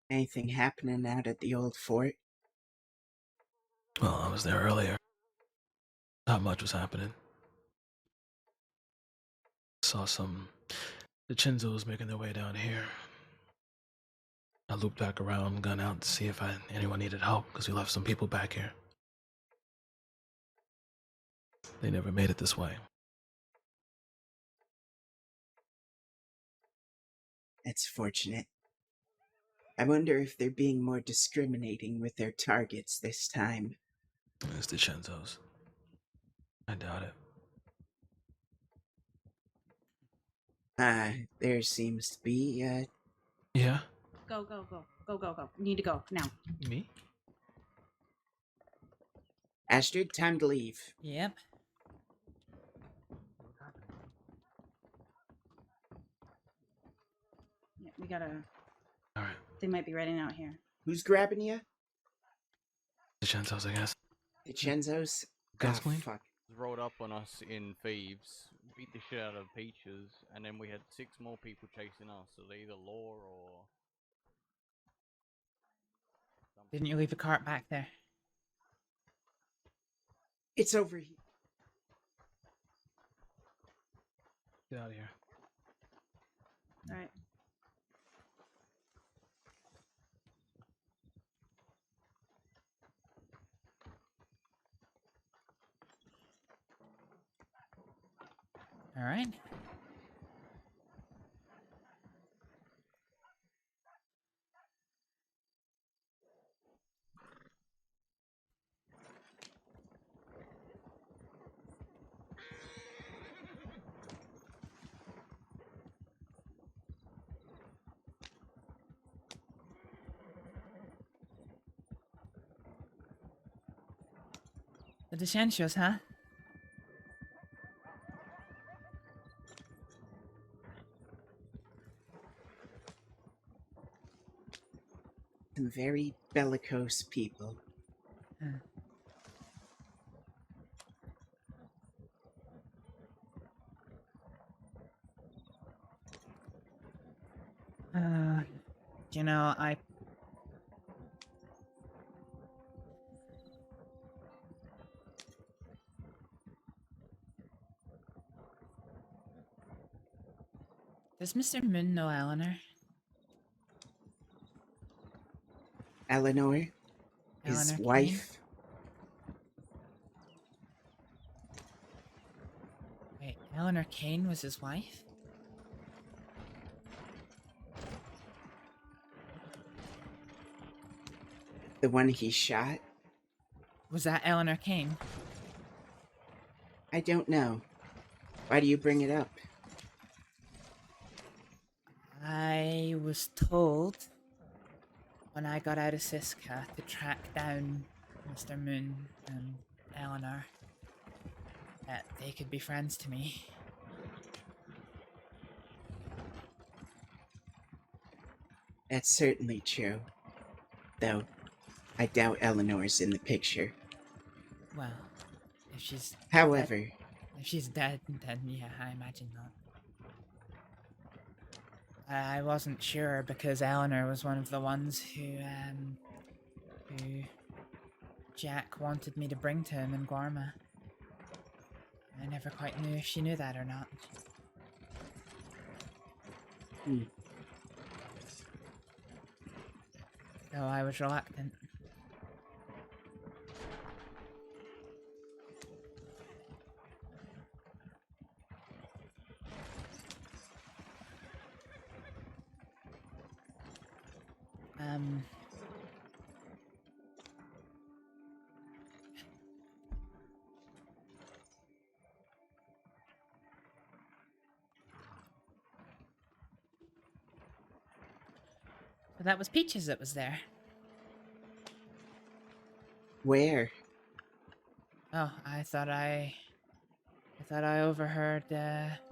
Anything happening out at the old fort? Well, I was there earlier. Not much was happening. Saw some DiCenzos making their way down here. I looped back around, gone out to see if anyone needed help, because we left some people back here. They never made it this way. That's fortunate. I wonder if they're being more discriminating with their targets this time. It's DiCenzos. I doubt it. There seems to be, Yeah? Go, go, go. Go, go, go. Need to go. Now. Me? Astrид, time to leave. Yep. Yeah, we gotta... Alright. They might be ready out here. Who's grabbing you? DiCenzos, I guess. DiCenzos? Guns clean? Fuck. Rolled up on us in Thieves, beat the shit out of Peaches, and then we had 6 more people chasing us, so they're either law or... Didn't you leave a cart back there? It's over here. Get out of here. Alright. Alright. The DiCenzos, huh? Some very bellicose people. You know, Does Mr. Moon know Eleanor? Eleanor? His Eleanor wife? Wait, Eleanor Kane was his wife? The one he shot? Was that Eleanor Kane? I don't know. Why do you bring it up? I was told when I got out of Siska to track down Mr. Moon and Eleanor that they could be friends to me. That's certainly true. Though, I doubt Eleanor's in the picture. Well, if she's... However... Dead, if she's dead, then yeah, I imagine not. I wasn't sure because Eleanor was one of the ones who Jack wanted me to bring to him in Guarma. I never quite knew if she knew that or not. So I was reluctant. But that was Peaches that was there. Where? Oh, I thought I overheard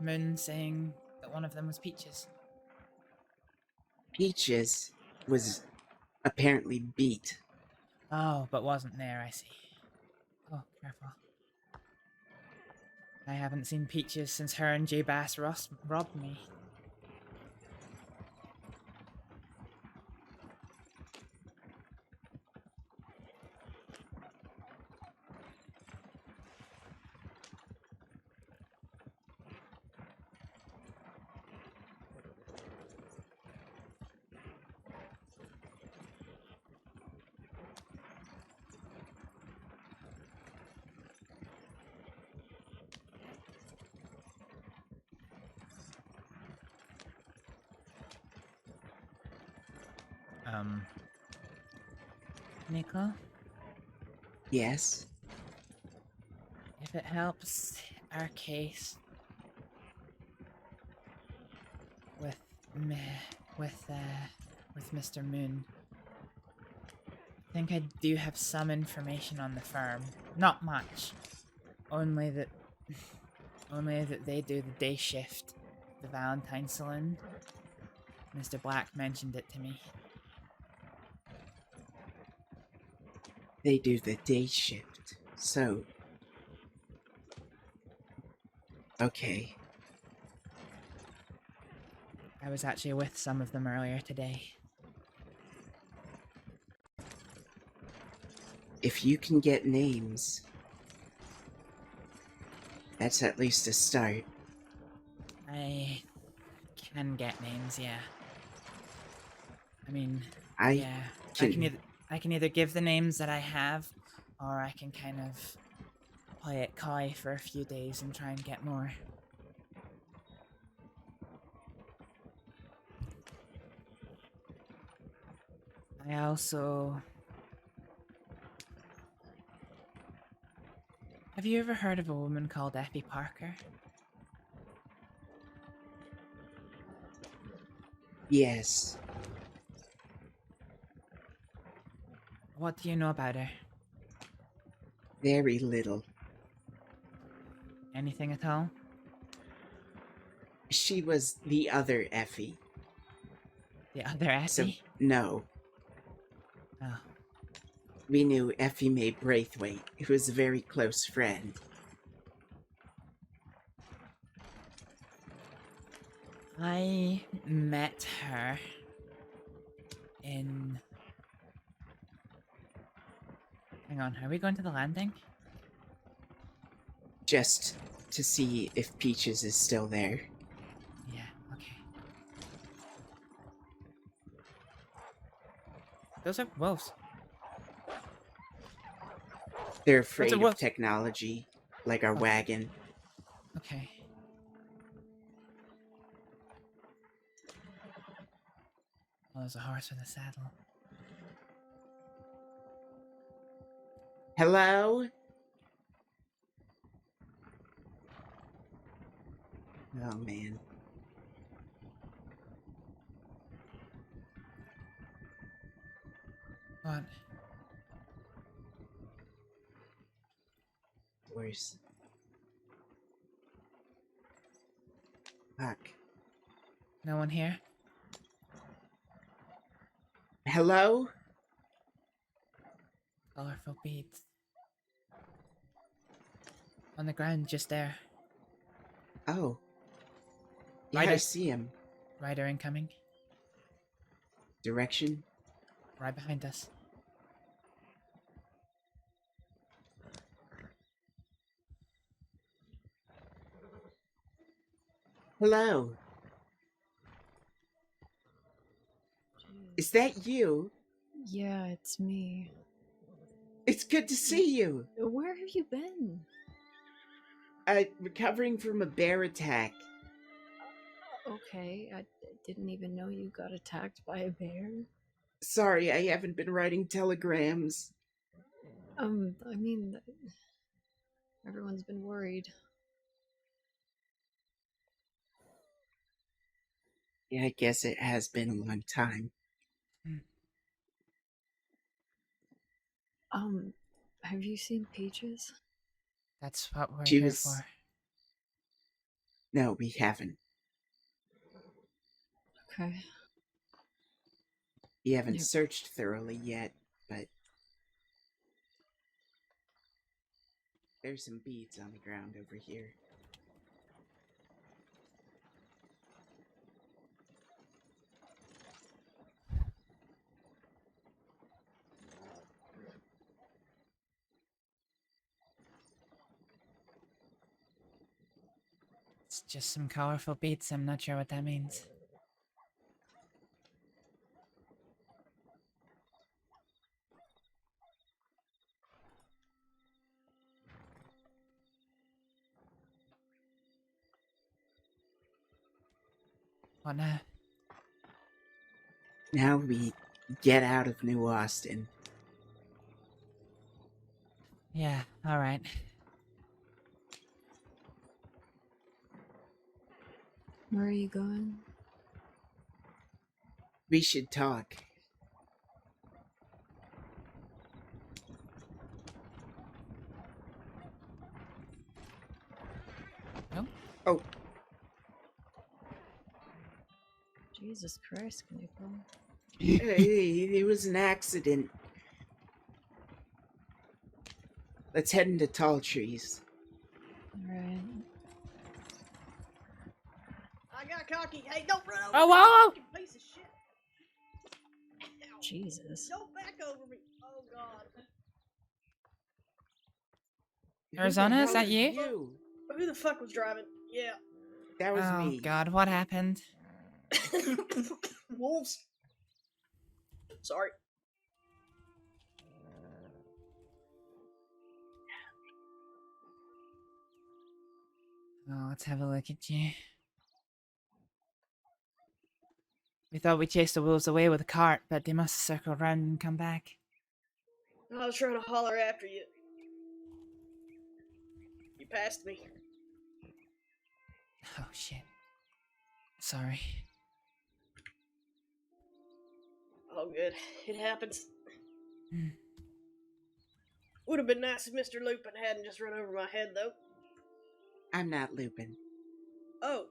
Moon saying that one of them was Peaches. Peaches was apparently beat. Oh, but wasn't there, I see. Oh, careful. I haven't seen Peaches since her and J Bass robbed me. Nico? Yes? If it helps our case with Mr. Moon, I think I do have some information on the firm. Not much. Only that they do the day shift, the Valentine Saloon. Mr. Black mentioned it to me. They do the day shift, so... Okay. I was actually with some of them earlier today. If you can get names, that's at least a start. I can get names, yeah. I mean, I can either give the names that I have, or I can kind of play it coy for a few days and try and get more. I also... Have you ever heard of a woman called Effie Parker? Yes. What do you know about her? Very little. Anything at all? She was the other Effie. The other Effie? So, no. Oh. We knew Effie Mae Braithwaite, who was a very close friend. I met her in... Hang on, are we going to the landing? Just to see if Peaches is still there. Yeah, okay. Those are wolves. They're afraid of technology, like our wagon. Okay. Oh, there's a horse with a saddle. Hello? Oh, man. What? Where's... Fuck. No one here? Hello? Colorful beads. On the ground, just there. Oh. Yeah, Ryder. I see him. Rider incoming. Direction? Right behind us. Hello? Is that you? Yeah, it's me. It's good to see you! Where have you been? Recovering from a bear attack. Okay, I didn't even know you got attacked by a bear. Sorry, I haven't been writing telegrams. I mean, everyone's been worried. Yeah, I guess it has been a long time. Have you seen Peaches? That's what we're She here was- for. No, we haven't. Okay. We haven't Yep. searched thoroughly yet, but there's some beads on the ground over here. It's just some colorful beats. I'm not sure what that means. What now? Now we get out of New Austin. Yeah, alright. Where are you going? We should talk. No? Oh. Jesus Christ, Maple. It was an accident. Let's head into Tall Trees. Alright. I got cocky. Hey, don't run over Oh, me, whoa! you piece of shit. Ow. Jesus. Don't back over me. Oh, God. Arizona, is that you? Who the fuck was driving? Yeah. That was Oh me. god, what happened? Wolves. Sorry. Oh, let's have a look at you. We thought we chased the wolves away with a cart, but they must have circled around and come back. I was trying to holler after you. You passed me. Oh shit. Sorry. Oh, good. It happens. Hmm. Would have been nice if Mr. Lupin hadn't just run over my head, though. I'm not Lupin. Oh.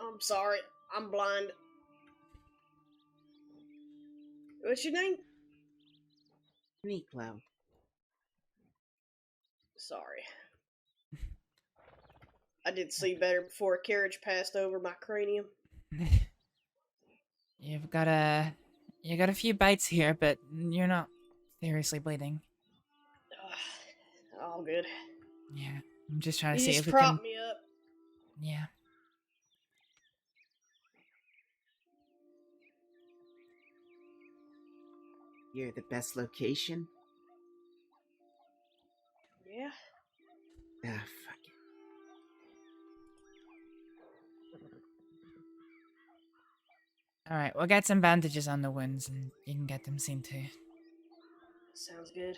I'm sorry. I'm blind. What's your name? Niklo. Sorry. I did see better before a carriage passed over my cranium. You got a few bites here, but you're not seriously bleeding. All good. Yeah, I'm just trying to You see just if we prop can. me up. Yeah. You're the best location? Yeah. Ah, fuck it. Alright, we'll get some bandages on the wounds and you can get them seen too. Sounds good.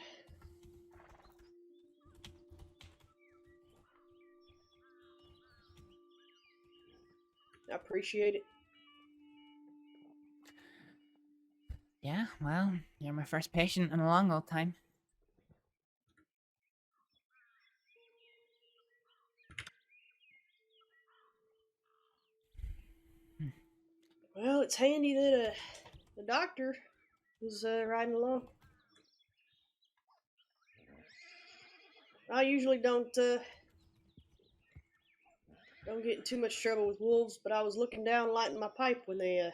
I appreciate it. Yeah, well, you're my first patient in a long old time. Well, it's handy that the doctor was riding along. I usually don't get in too much trouble with wolves, but I was looking down, lighting my pipe when they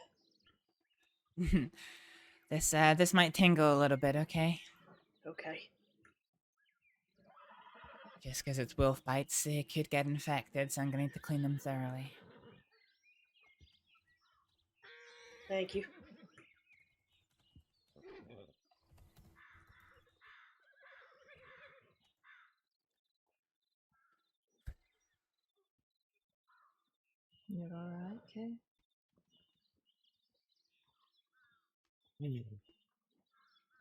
This might tingle a little bit, okay? Okay. Just because it's wolf bites, they could get infected, so I'm gonna need to clean them thoroughly. Thank you. You're alright, Kay?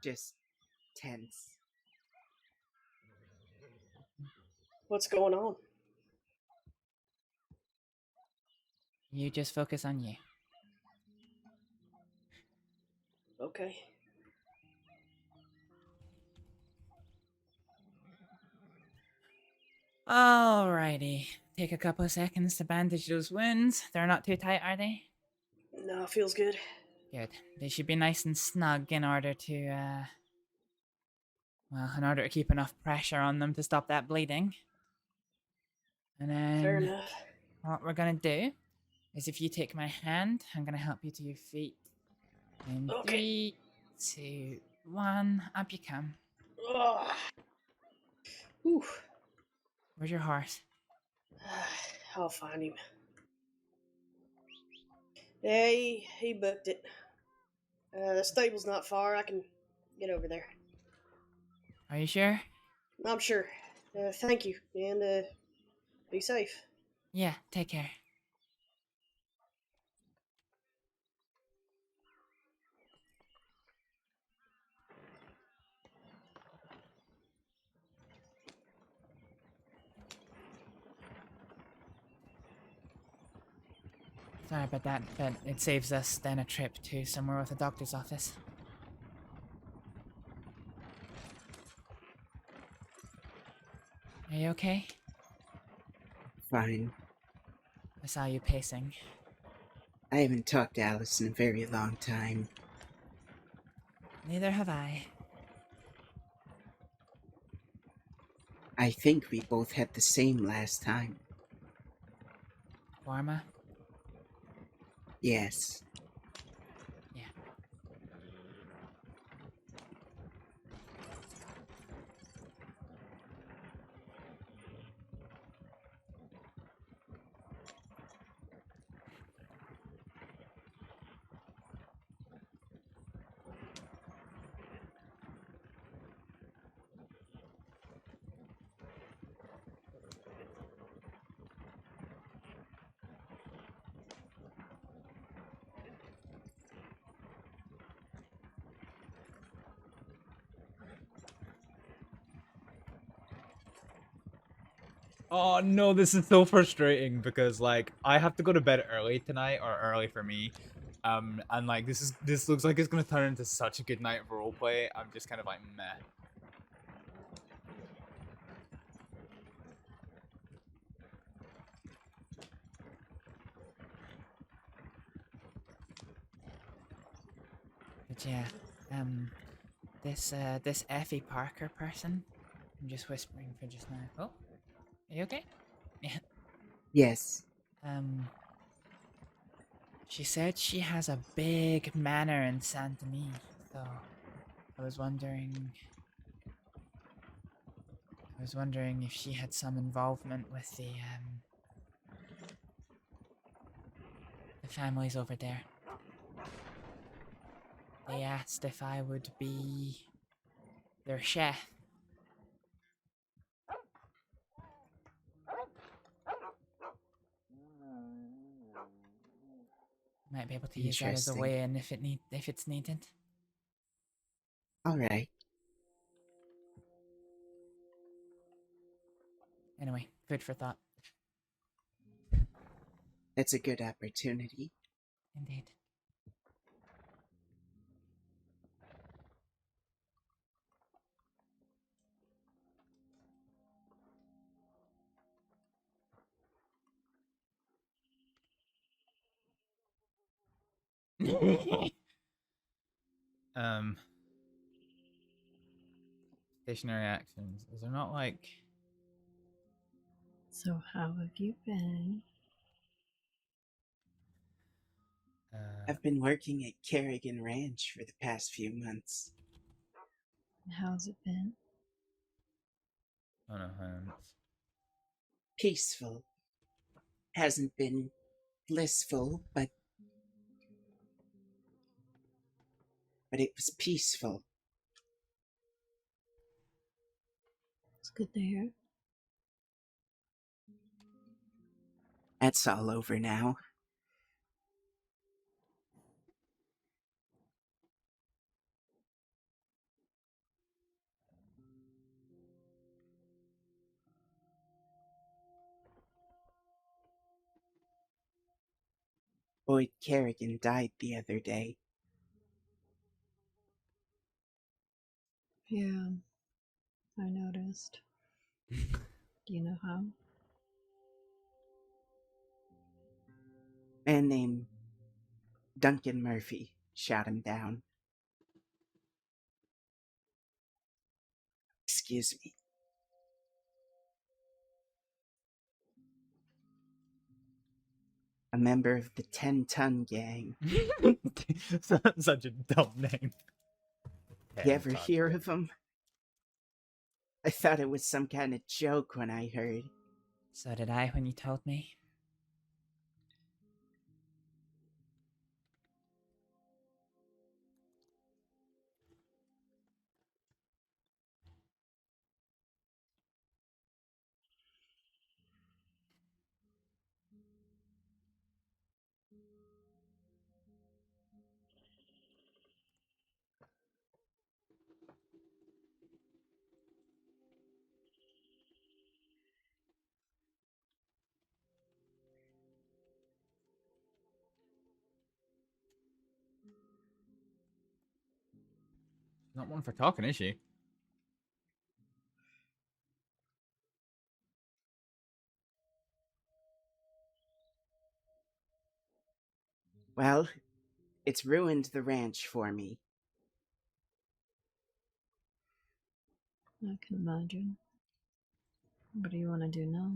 Just tense. What's going on? You just focus on you. Okay. Alrighty. Take a couple of seconds to bandage those wounds. They're not too tight, are they? No, feels good. Good. They should be nice and snug in order to, well, in order to keep enough pressure on them to stop that bleeding. And then, Fair enough. what we're gonna do is if you take my hand, I'm gonna help you to your feet. In Okay. 3, 2, 1, up you come. Ugh. Whew. Where's your horse? I'll find him. Yeah, he booked it. The stable's not far. I can get over there. Are you sure? I'm sure. Thank you, and be safe. Yeah, take care. Sorry about that, but it saves us then a trip to somewhere with a doctor's office. Are you okay? Fine. I saw you pacing. I haven't talked to Alice in a very long time. Neither have I. I think we both had the same last time. Warma? Yes. Yeah. Oh no, this is so frustrating because like I have to go to bed early tonight, or early for me. And like this looks like it's gonna turn into such a good night for roleplay. I'm just kind of like meh. But yeah, this Effie Parker person, I'm just whispering for just now. Oh, are you okay? Yeah. Yes. She said she has a big manor in Saint Denis, so I was wondering if she had some involvement with the families over there. They asked if I would be their chef. Might be able to use that as a way in if it's needed. All right. Anyway, food for thought. That's a good opportunity. Indeed. Stationary actions. Is there not like... So how have you been? I've been working at Kerrigan Ranch for the past few months. How's it been? Oh no, Peaceful. Hasn't been blissful, but it was peaceful. It's good to hear. That's all over now. Boyd Kerrigan died the other day. Yeah, I noticed. Do you know how? Man named Duncan Murphy shot him down. Excuse me. A member of the 10-ton gang. Such a dumb name. You ever hear of him? I thought it was some kind of joke when I heard. So did I when you told me. Not one for talking, is she? Well, it's ruined the ranch for me. I can imagine. What do you want to do now?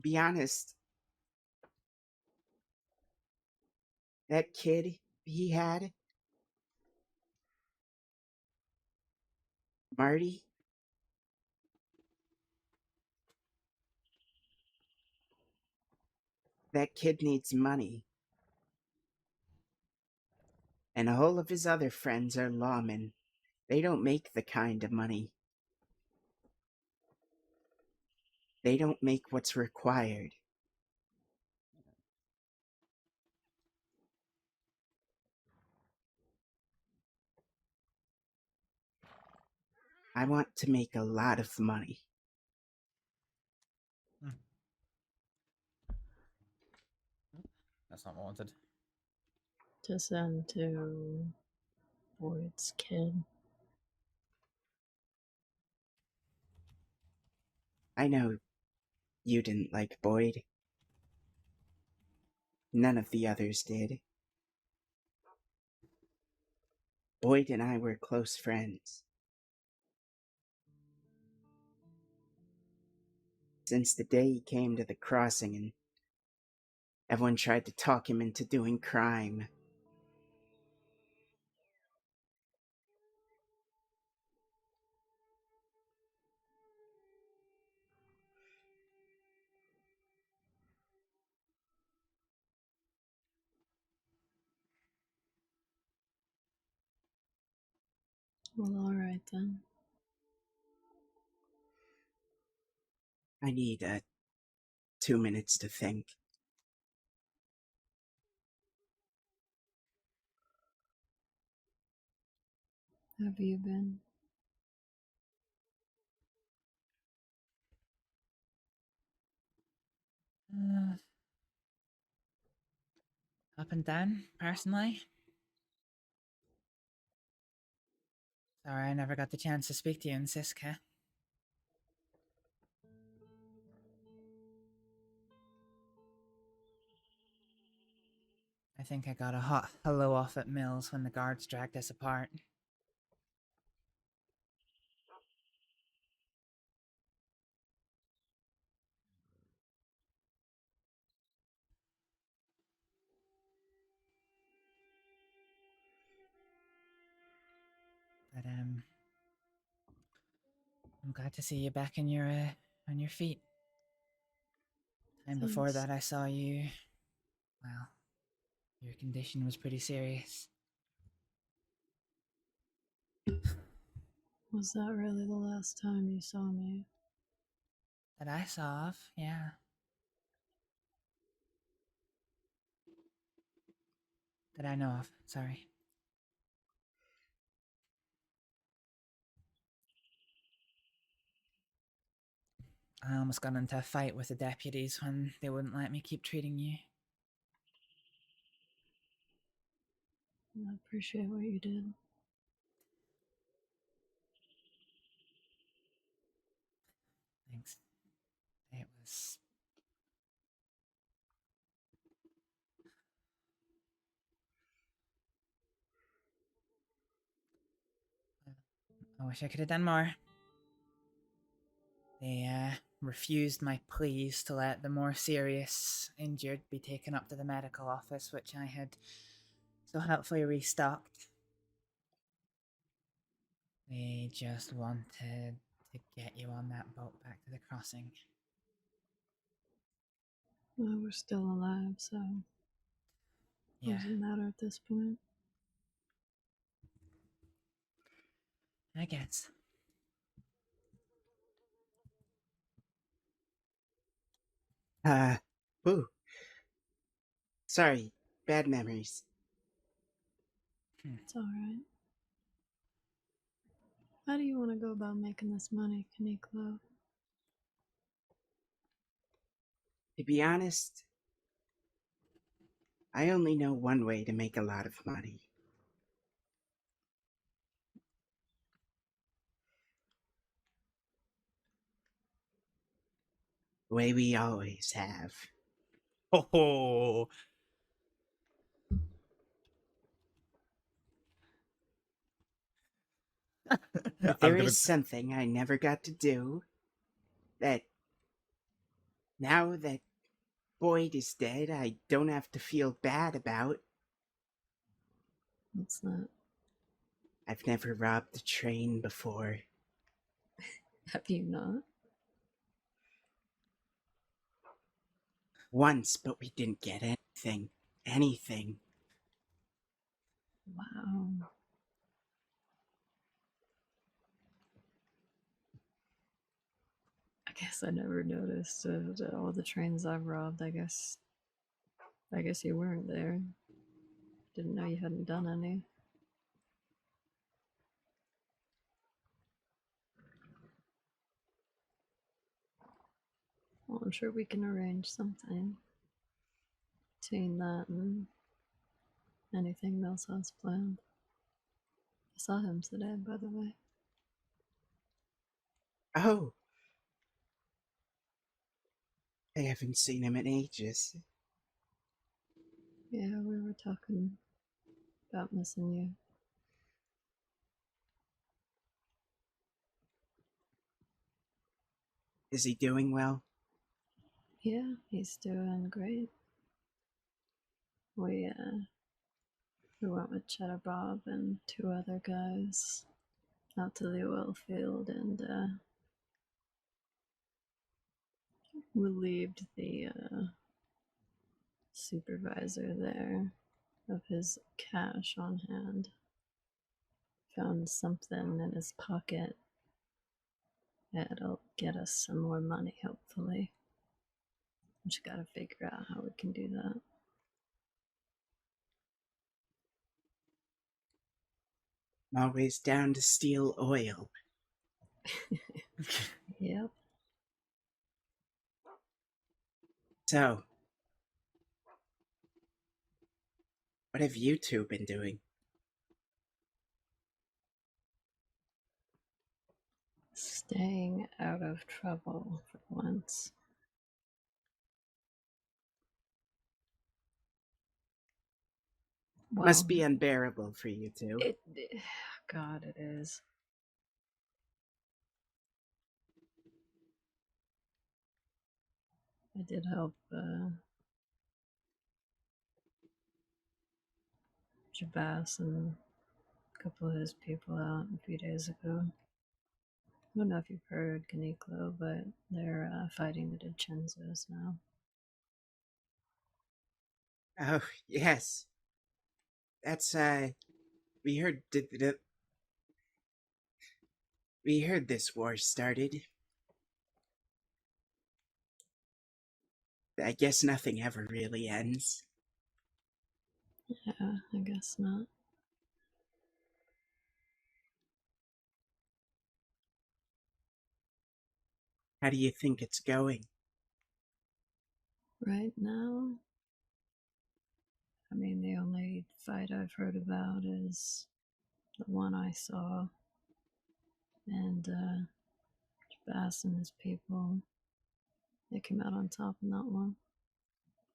Be honest. That kid he had, Marty, that kid needs money. And all of his other friends are lawmen. They don't make the kind of money. They don't make what's required. I want to make a lot of money. That's not what I wanted. To send to Boyd's kid. I know you didn't like Boyd. None of the others did. Boyd and I were close friends. Since the day he came to the crossing and everyone tried to talk him into doing crime. Well, alright then. I need 2 minutes to think. Have you been? Up and down, personally. Sorry, I never got the chance to speak to you in Siska. I think I got a hot hello off at Mills when the guards dragged us apart. But I'm glad to see you back on your feet. And before Thanks. that I saw you, well, your condition was pretty serious. Was that really the last time you saw me? That I saw of, yeah. That I know of, sorry. I almost got into a fight with the deputies when they wouldn't let me keep treating you. I appreciate what you did. It's... I wish I could have done more. They refused my pleas to let the more serious injured be taken up to the medical office, which I had so helpfully restocked. They just wanted to get you on that boat back to the crossing. Well, we're still alive, so Yeah. doesn't matter at this point. I guess. Ooh. Sorry, bad memories. It's alright. How do you want to go about making this money, Kaniklo? To be honest, I only know one way to make a lot of money. The way we always have. Oh. But there is something I never got to do that now that Boyd is dead, I don't have to feel bad about. What's that? I've never robbed a train before. Have you not? Once, but we didn't get anything. Anything. Wow. I guess I never noticed all the trains I've robbed. I guess you weren't there. Didn't know you hadn't done any. Well, I'm sure we can arrange something between that and anything Mills has planned. I saw him today, by the way. Oh. I haven't seen him in ages. Yeah, we were talking about missing you. Is he doing well? Yeah, he's doing great. We went with Cheddar Bob and 2 other guys out to the oil field and relieved the supervisor there of his cash on hand. Found something in his pocket that'll get us some more money, hopefully. We just gotta figure out how we can do that. I'm always down to steal oil. Yep. So, what have you two been doing? Staying out of trouble for once. Well, Must be unbearable for you two. God, it is. I did help Jabas and a couple of his people out a few days ago. I don't know if you've heard, Kaniklo, but they're fighting the DiCenzos now. Oh, yes. That's, we heard we heard this war started. I guess nothing ever really ends. Yeah, I guess not. How do you think it's going? Right now, I mean, the only fight I've heard about is the one I saw, and Jabas and his people, They came out on top in that one.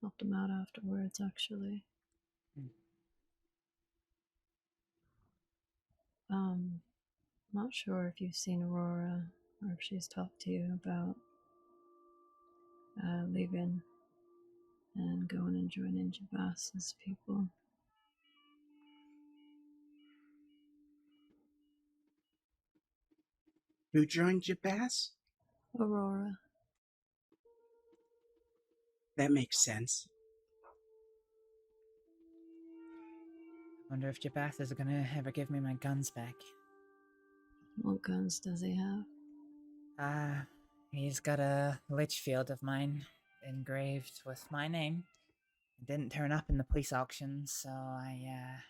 Helped them out afterwards, actually. Not sure if you've seen Aurora or if she's talked to you about leaving and going and joining Jabas's people. Who joined Jabas? Aurora. That makes sense. Wonder if Jabas is gonna ever give me my guns back. What guns does he have? He's got a Litchfield of mine engraved with my name. It didn't turn up in the police auction, so I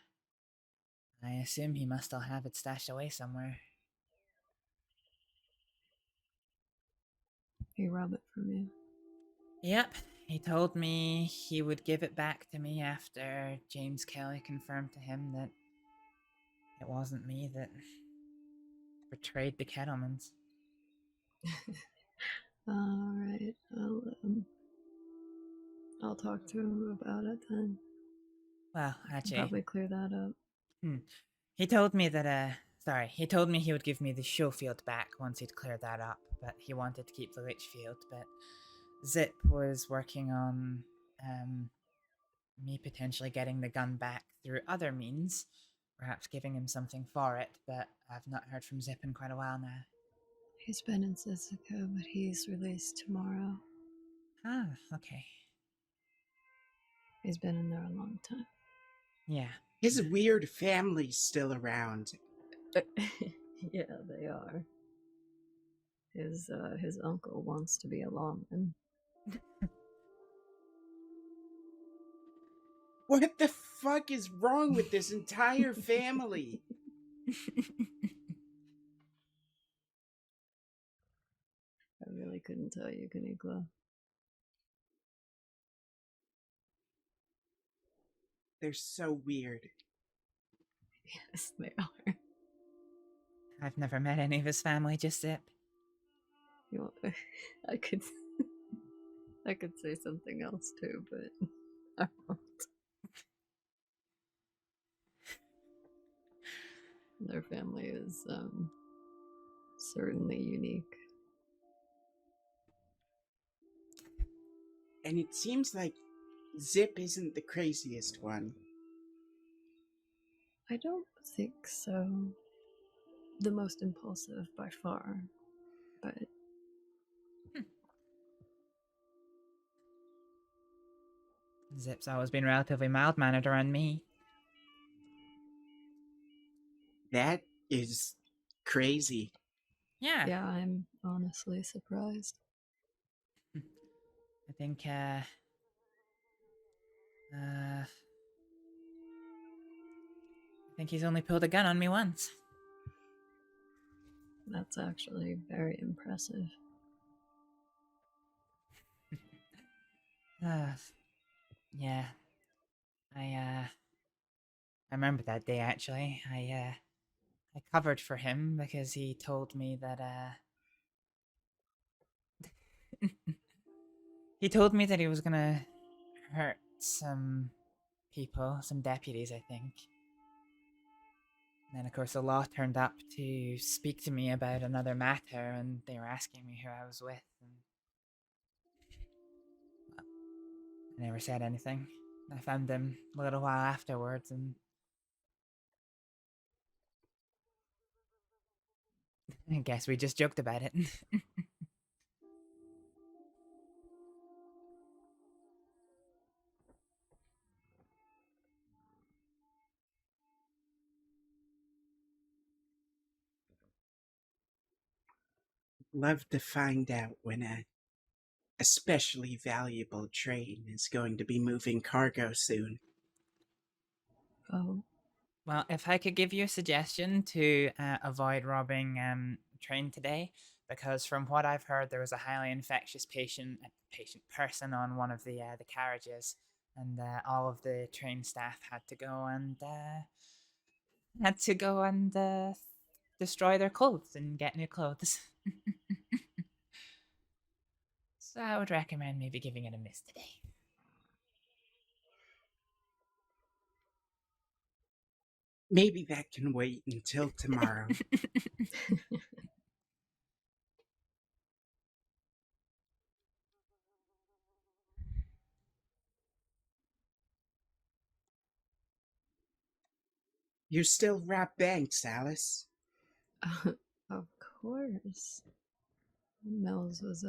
assume he must still have it stashed away somewhere. He robbed it from you. Yep, he told me he would give it back to me after James Kelly confirmed to him that it wasn't me that betrayed the Kettlemans. Alright, I'll talk to him about it then. Well, actually, probably clear that up. He told me that, he told me he would give me the Schofield back once he'd cleared that up, but he wanted to keep the Litchfield, but Zip was working on, me potentially getting the gun back through other means, perhaps giving him something for it, but I've not heard from Zip in quite a while now. He's been in Sisika, but he's released tomorrow. Ah, okay. He's been in there a long time. Yeah. His weird family's still around. Yeah, they are. His uncle wants to be a lawman. What the fuck is wrong with this entire family? I really couldn't tell you, Ganigla. They're so weird. Yes, they are. I've never met any of his family, just Zip. You know, I could say something else too, but I won't. Their family is certainly unique. And it seems like Zip isn't the craziest one. I don't think so. The most impulsive by far, but Zip's always been relatively mild-mannered around me. That is crazy. Yeah. Yeah, I'm honestly surprised. I think, I think he's only pulled a gun on me once. That's actually very impressive. Yeah. I remember that day, actually. I covered for him because he told me that, he told me that he was gonna hurt some people, some deputies, I think. And then, of course, the law turned up to speak to me about another matter, and they were asking me who I was with, and well, I never said anything. I found them a little while afterwards, and I guess we just joked about it. Love to find out when a especially valuable train is going to be moving cargo soon. Oh. Well, if I could give you a suggestion to avoid robbing train today, because from what I've heard, there was a highly infectious person on one of the carriages, and all of the train staff had to go and destroy their clothes and get new clothes. So I would recommend maybe giving it a miss today. Maybe that can wait until tomorrow. You still rob banks, Alice. Of course. Mills was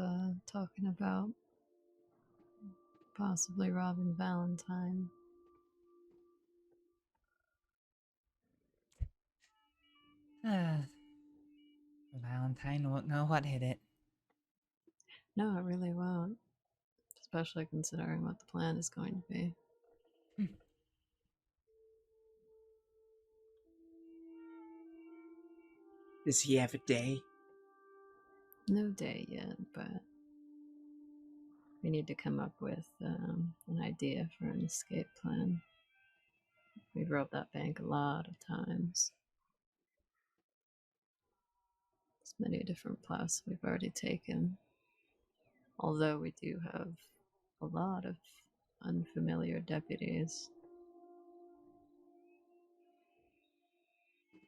talking about possibly robbing Valentine. Valentine won't know what hit it. No, it really won't. Especially considering what the plan is going to be. Does he have a day? No day yet, but we need to come up with an idea for an escape plan. We've robbed that bank a lot of times. There's many different paths we've already taken. Although we do have a lot of unfamiliar deputies.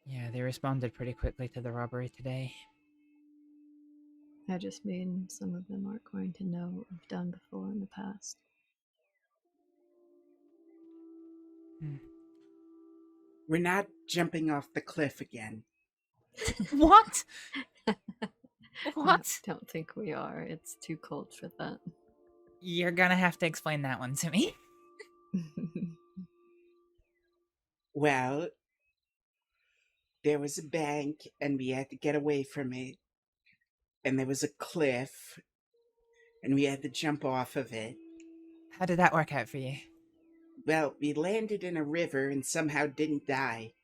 Yeah, they responded pretty quickly to the robbery today. I just mean some of them aren't going to know what we've done before in the past. We're not jumping off the cliff again. What? What? I don't think we are. It's too cold for that. You're gonna have to explain that one to me. Well, there was a bank and we had to get away from it. And there was a cliff and we had to jump off of it. How did that work out for you? Well, we landed in a river and somehow didn't die.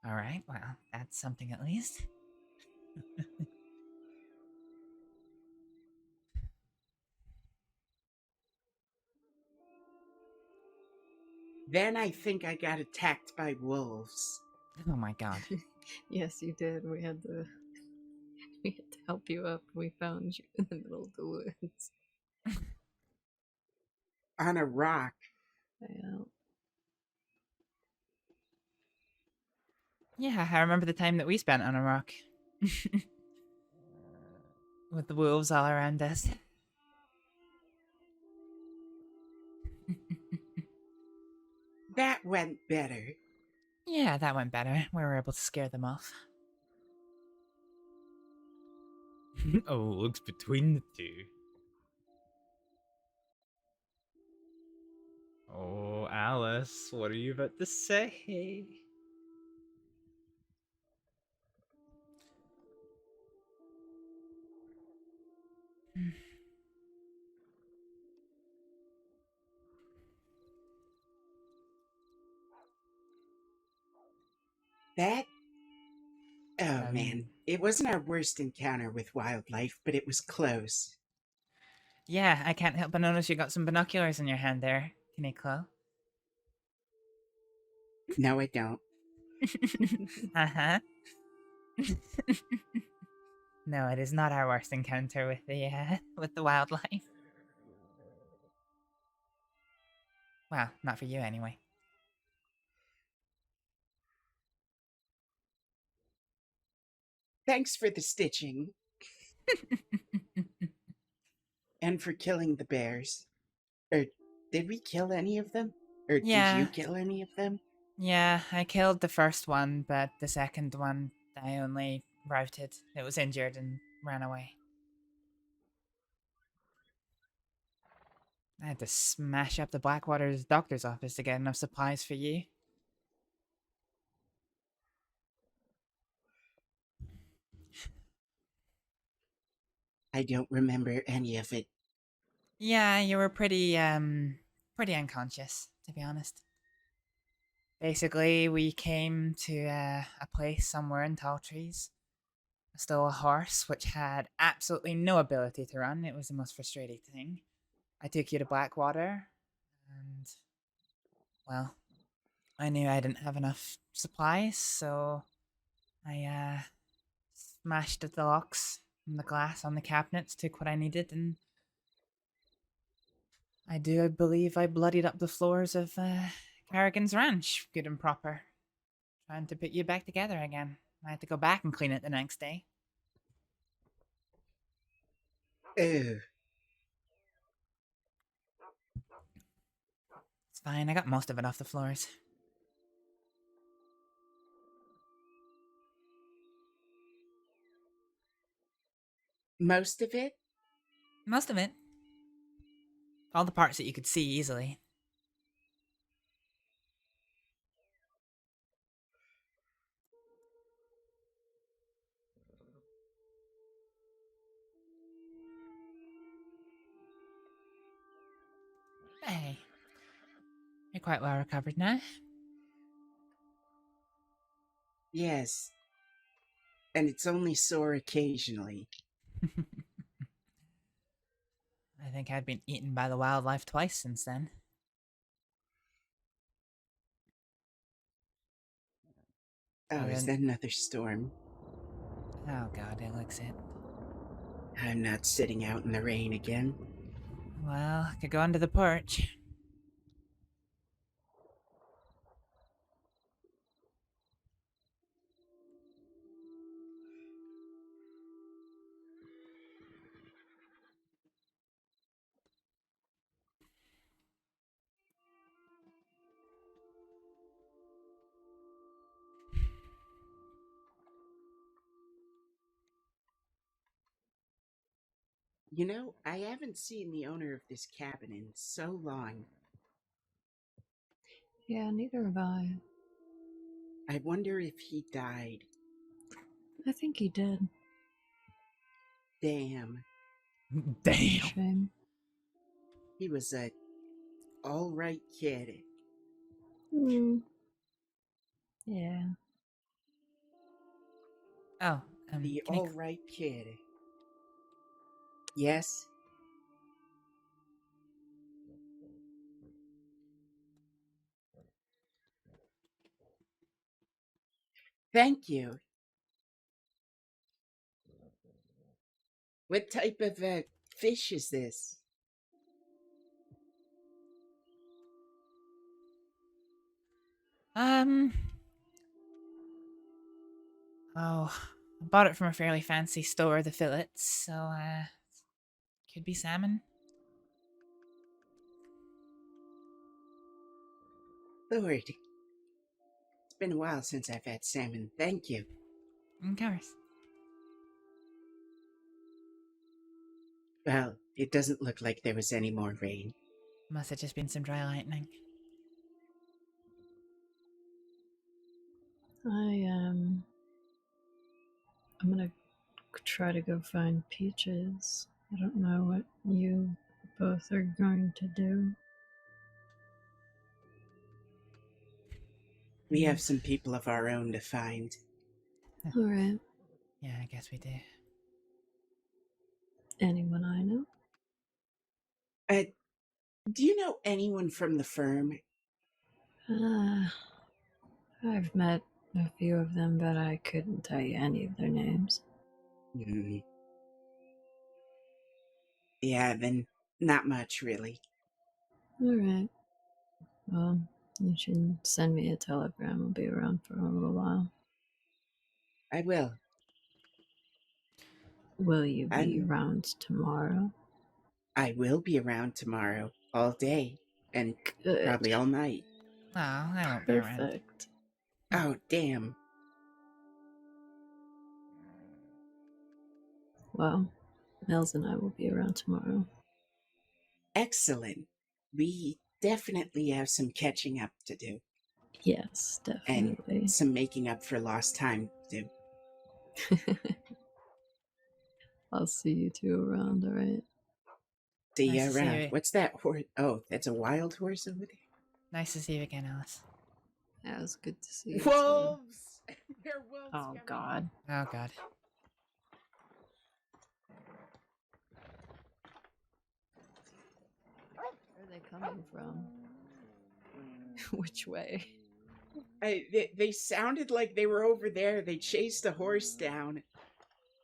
Alright, well, that's something at least. Then I think I got attacked by wolves. Oh my god. Yes, you did. We had to help you up. We found you in the middle of the woods. On a rock. Yeah, I remember the time that we spent on a rock. With the wolves all around us. That went better. Yeah, that went better. We were able to scare them off. Oh, looks between the two. Oh, Alice, what are you about to say? That? Oh, man. It wasn't our worst encounter with wildlife, but it was close. Yeah, I can't help but notice you got some binoculars in your hand there, Kineko. No, I don't. Uh-huh. No, it is not our worst encounter with the wildlife. Well, not for you anyway. Thanks for the stitching. And for killing the bears. Or did we kill any of them? Or Yeah. did you kill any of them? Yeah, I killed the first one, but the second one I only routed. It was injured and ran away. I had to smash up the Blackwater's doctor's office to get enough supplies for you. I don't remember any of it. Yeah, you were pretty unconscious, to be honest. Basically, we came to a place somewhere in tall trees. I stole a horse, which had absolutely no ability to run. It was the most frustrating thing. I took you to Blackwater, and, well, I knew I didn't have enough supplies, so I smashed at the locks, And the glass on the cabinets took what I needed, and I do believe I bloodied up the floors of Carrigan's ranch, good and proper. Trying to put you back together again. I had to go back and clean it the next day. Ew. It's fine, I got most of it off the floors. Most of it? Most of it. All the parts that you could see easily. Hey. You're quite well recovered now. Yes. And it's only sore occasionally. I think I'd been eaten by the wildlife twice since then. Oh, is that another storm? Oh god, it looks it. I'm not sitting out in the rain again. Well, I could go under the porch. You know, I haven't seen the owner of this cabin in so long. Yeah, neither have I. I wonder if he died. I think he did. Damn. Damn. Shame. He was a alright kid. Hmm. Yeah. Oh, the alright kid. Yes? Thank you. What type of fish is this? Oh, I bought it from a fairly fancy store, the fillets, so, could be salmon. Lord. It's been a while since I've had salmon. Thank you. Of course. Well, it doesn't look like there was any more rain. Must have just been some dry lightning. I'm gonna try to go find Peaches. I don't know what you both are going to do. We have some people of our own to find. Alright. Yeah, I guess we do. Anyone I know? Do you know anyone from the firm? I've met a few of them, but I couldn't tell you any of their names. Yeah, then not much, really. Alright. Well, you should send me a telegram. I'll be around for a little while. I will. Will you be around tomorrow? I will be around tomorrow, all day, and probably all night. Oh, I won't be around. Perfect. Oh, damn. Well, Nels and I will be around tomorrow. Excellent. We definitely have some catching up to do. Yes, definitely. And some making up for lost time to do. I'll see you two around, alright? See Nice you to see around. you. What's that horse? Oh, that's a wild horse over there? Nice to see you again, Alice. Yeah, it was good to see you. Wolves! They're wolves. Oh, God. Oh, God. Where are they coming from? Which way? They sounded like they were over there. They chased a horse down.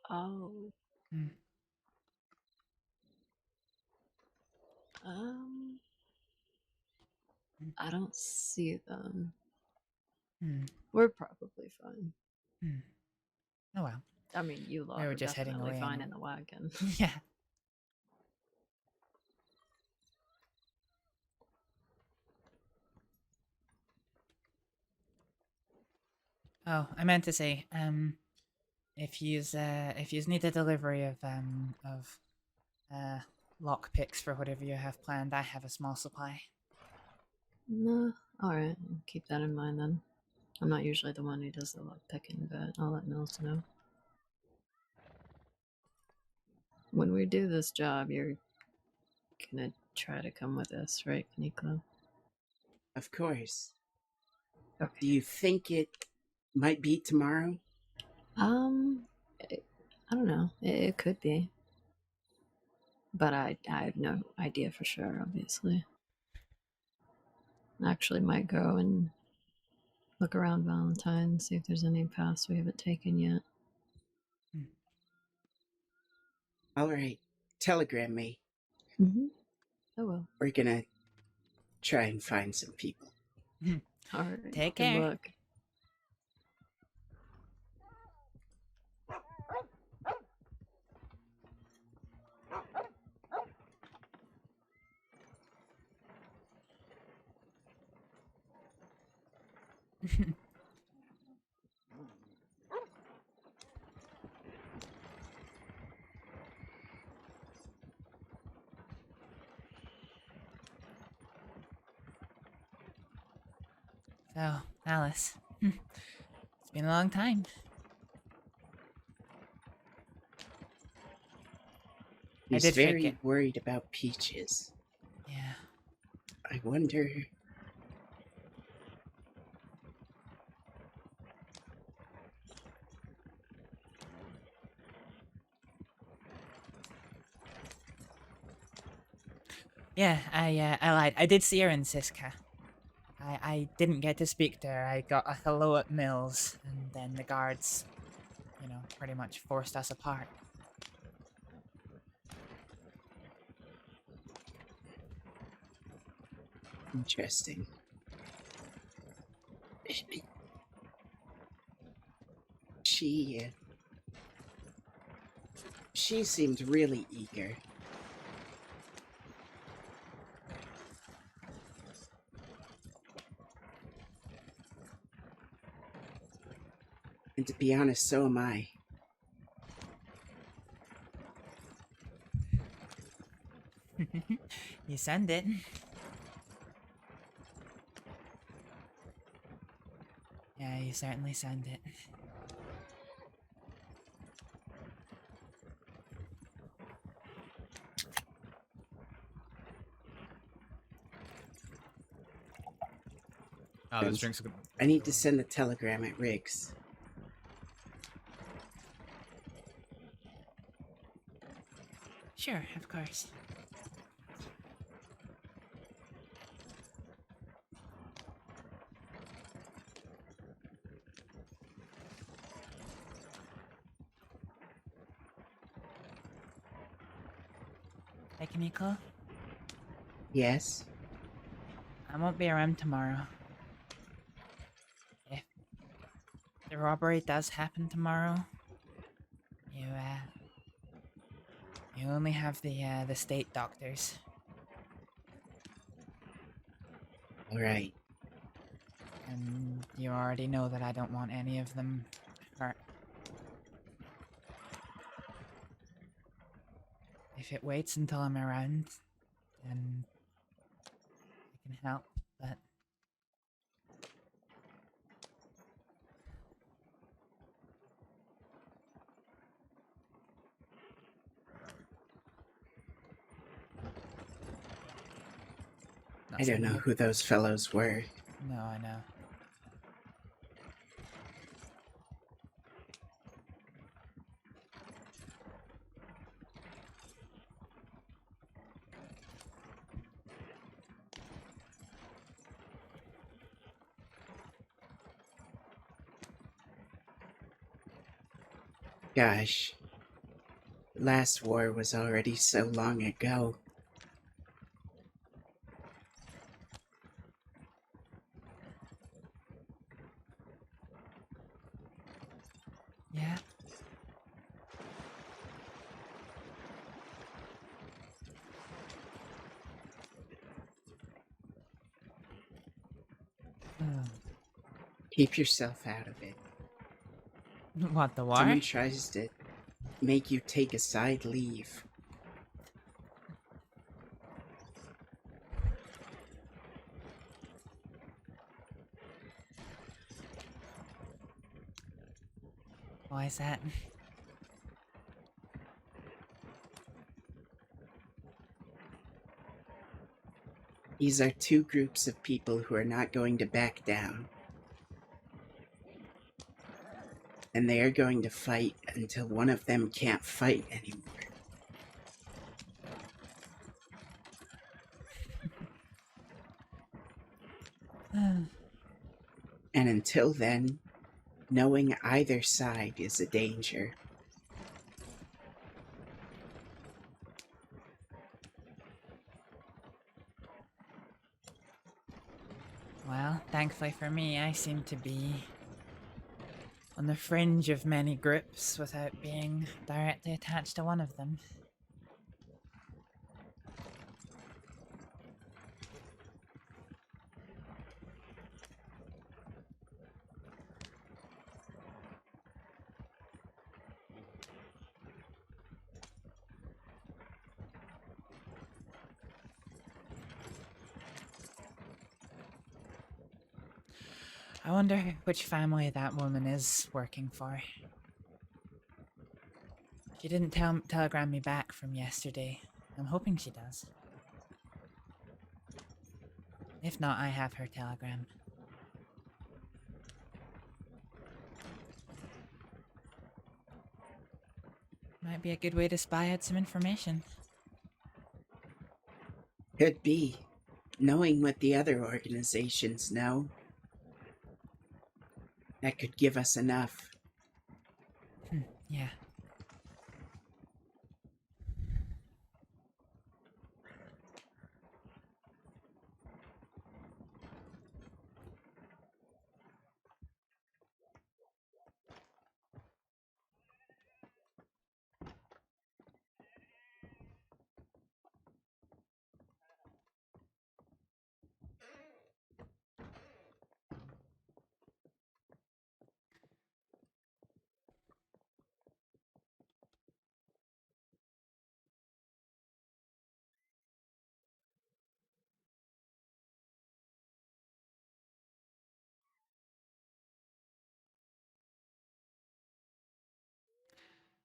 Oh. Hmm. I don't see them. Hmm. We're probably fine. Hmm. Oh well. I mean, you lot We were are just heading definitely away fine anyway. in the wagon. Yeah. Oh, I meant to say, if yous need a delivery of lock picks for whatever you have planned, I have a small supply. No, alright, keep that in mind then. I'm not usually the one who does the lock picking, but I'll let Mills know. When we do this job, you're gonna try to come with us, right, Niklo? Of course. Okay. Do you think it might be tomorrow? I don't know. It could be. But I have no idea for sure, obviously. I actually might go and look around Valentine, see if there's any paths we haven't taken yet. Alright. Telegram me. Mm-hmm. I will. We're gonna try and find some people. Alright. Take Good care. luck. So, Alice, it's been a long time. He's I did very forget. worried about Peaches. Yeah. I wonder... Yeah, I lied. I did see her in Siska. I didn't get to speak to her. I got a hello at Mills, and then the guards, pretty much forced us apart. Interesting. She seemed really eager. And to be honest, so am I. You send it. Yeah, you certainly send it. Oh, those drinks are good. I need to send a telegram at Riggs. Sure, of course. Hey, Kaneko? Yes? I won't be around tomorrow. If the robbery does happen tomorrow, you only have the state doctors. Alright. And you already know that I don't want any of them hurt. If it waits until I'm around, then I can help, but... I don't know who those fellows were. No, I know. Gosh. last war was already so long ago. Yeah. Keep yourself out of it. What, the war? Someone tries to make you take a side, leave. Why is that? These are two groups of people who are not going to back down. And they are going to fight until one of them can't fight anymore. And until then, knowing either side is a danger. Well, thankfully for me, I seem to be on the fringe of many groups without being directly attached to one of them. I wonder which family that woman is working for. She didn't telegram me back from yesterday. I'm hoping she does. If not, I have her telegram. Might be a good way to spy out some information. Could be. Knowing what the other organizations know, that could give us enough. Yeah.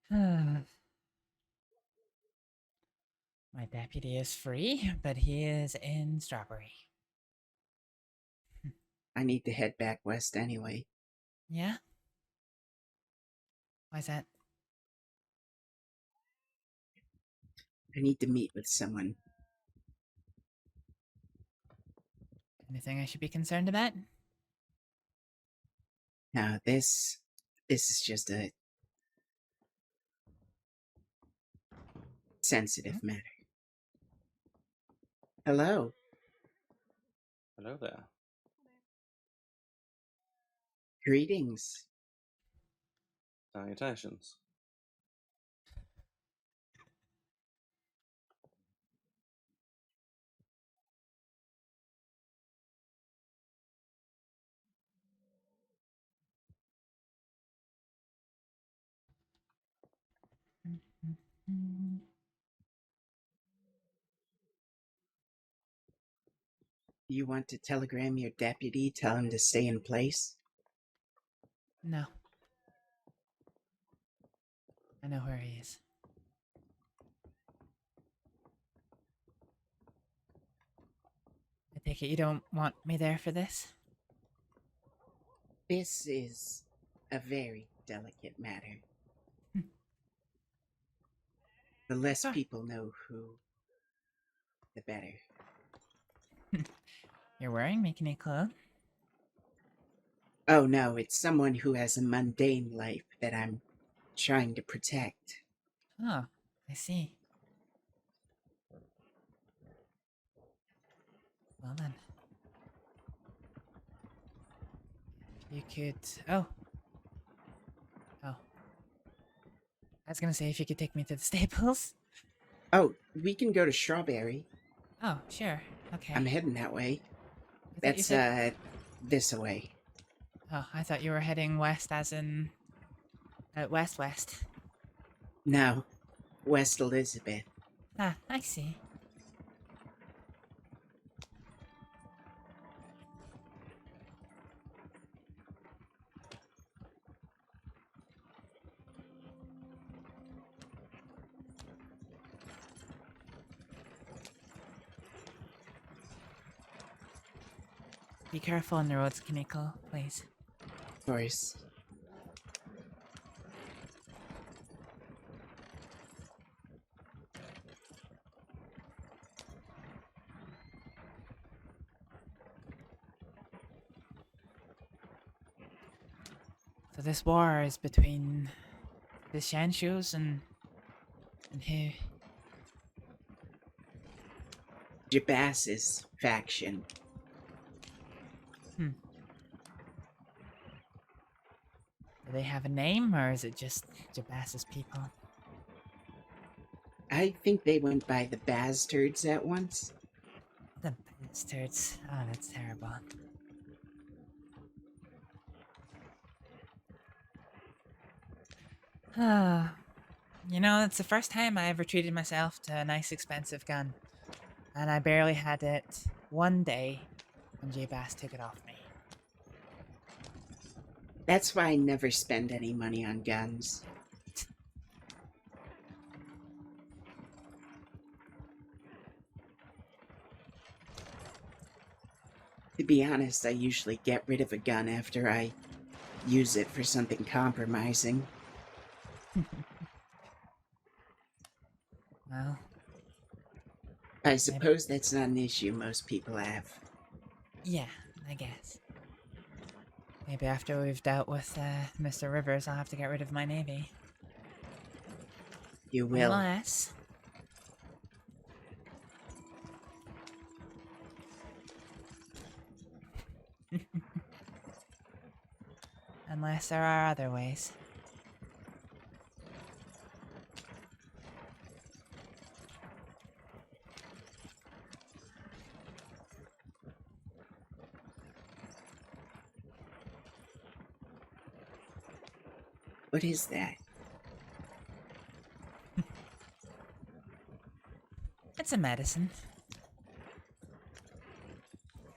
My deputy is free, but he is in Strawberry. I need to head back west anyway. Yeah? Why's that? I need to meet with someone. Anything I should be concerned about? Now, this is just a sensitive matter. Hello. Hello there. Greetings. Salutations. You want to telegram your deputy, tell him to stay in place? No. I know where he is. I take it you don't want me there for this? This is a very delicate matter. The less people know who, the better. You're wearing Mikini clothes? Oh no, it's someone who has a mundane life that I'm trying to protect. Oh, I see. Well then. You could... Oh. Oh. I was gonna say if you could take me to the stables. Oh, we can go to Strawberry. Oh, sure. Okay. I'm heading that way. I thought you That's, this way. Oh, I thought you were heading west as in... west-west. No. West Elizabeth. Ah, I see. Be careful on the roads, Kimiko, please. Of course. So this war is between the Shanshus and who? Jabas's faction. Hmm. Do they have a name, or is it just Jabas's people? I think they went by the Bastards at once. The bastards. Oh, that's terrible. Ah, you know, it's the first time I ever treated myself to a nice expensive gun. And I barely had it one day when J-Bass took it off me. That's why I never spend any money on guns. To be honest, I usually get rid of a gun after I use it for something compromising. Well, I suppose that's not an issue most people have. yeah, I guess. Maybe after we've dealt with Mr. Rivers, I'll have to get rid of my navy. You will. Unless... Unless there are other ways. What is that? It's a medicine.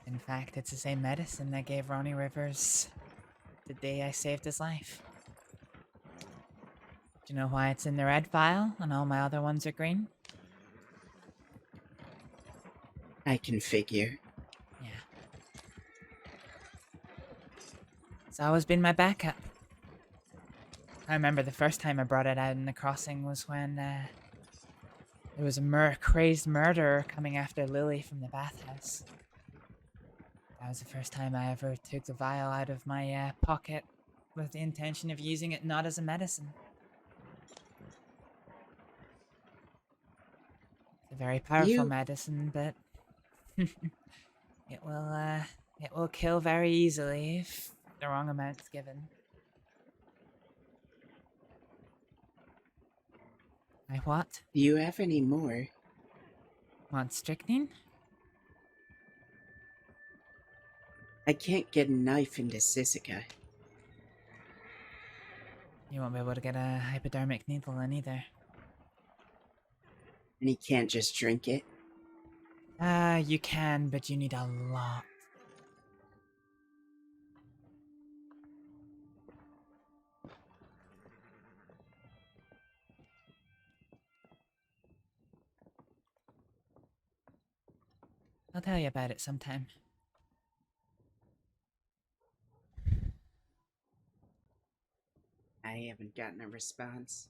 In fact, it's the same medicine that gave Ronnie Rivers the day I saved his life. Do you know why it's in the red vial and all my other ones are green? I can figure. Yeah. It's always been my backup. I remember the first time I brought it out in the crossing was when there was a crazed murderer coming after Lily from the bathhouse. That was the first time I ever took the vial out of my pocket with the intention of using it not as a medicine. It's a very powerful medicine, but it will kill very easily if the wrong amount's given. My what? Do you have any more? Want strychnine? I can't get a knife into Sisica. You won't be able to get a hypodermic needle in either. And he can't just drink it? You can, but you need a lot. I'll tell you about it sometime. I haven't gotten a response.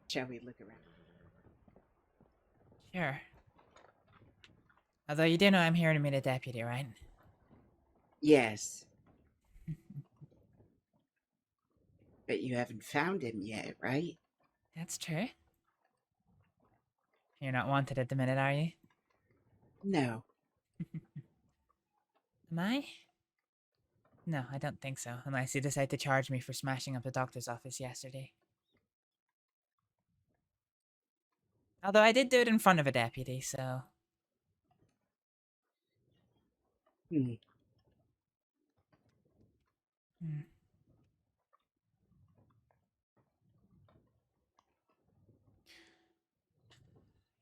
Shall we look around? Sure. Although you do know I'm here to meet a deputy, right? Yes. But you haven't found him yet, right? That's true. You're not wanted at the minute, are you? No. Am I? No, I don't think so, unless you decide to charge me for smashing up the doctor's office yesterday. Although I did do it in front of a deputy, so... Hmm.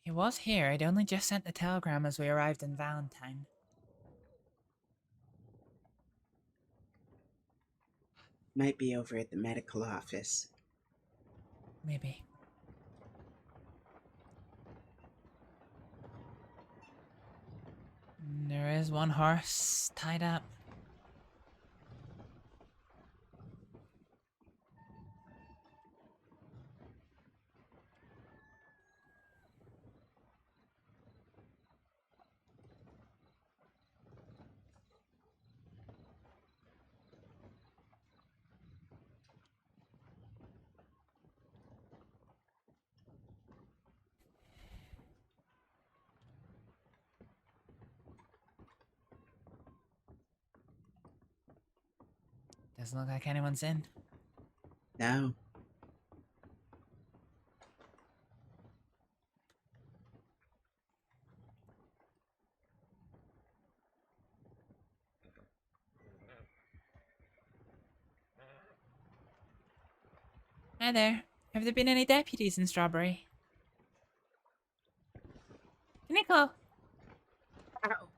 He was here. I'd only just sent the telegram as we arrived in Valentine. Might be over at the medical office. Maybe. There is one horse tied up. Doesn't look like anyone's in. No. Hi there. Have there been any deputies in Strawberry? Nico! Ow. Are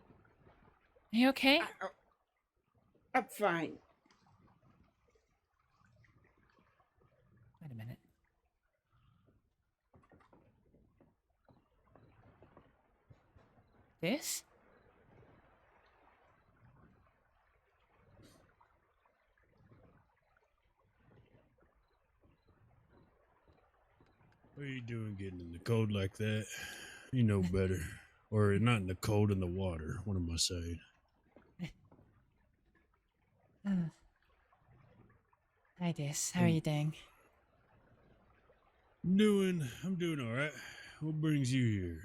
you okay? Ow. I'm fine. Wait a minute. This? What are you doing getting in the cold like that? You know better. Or not in the cold, in the water. What am I saying? Hi, Dis. How are you doing? I'm doing alright. What brings you here?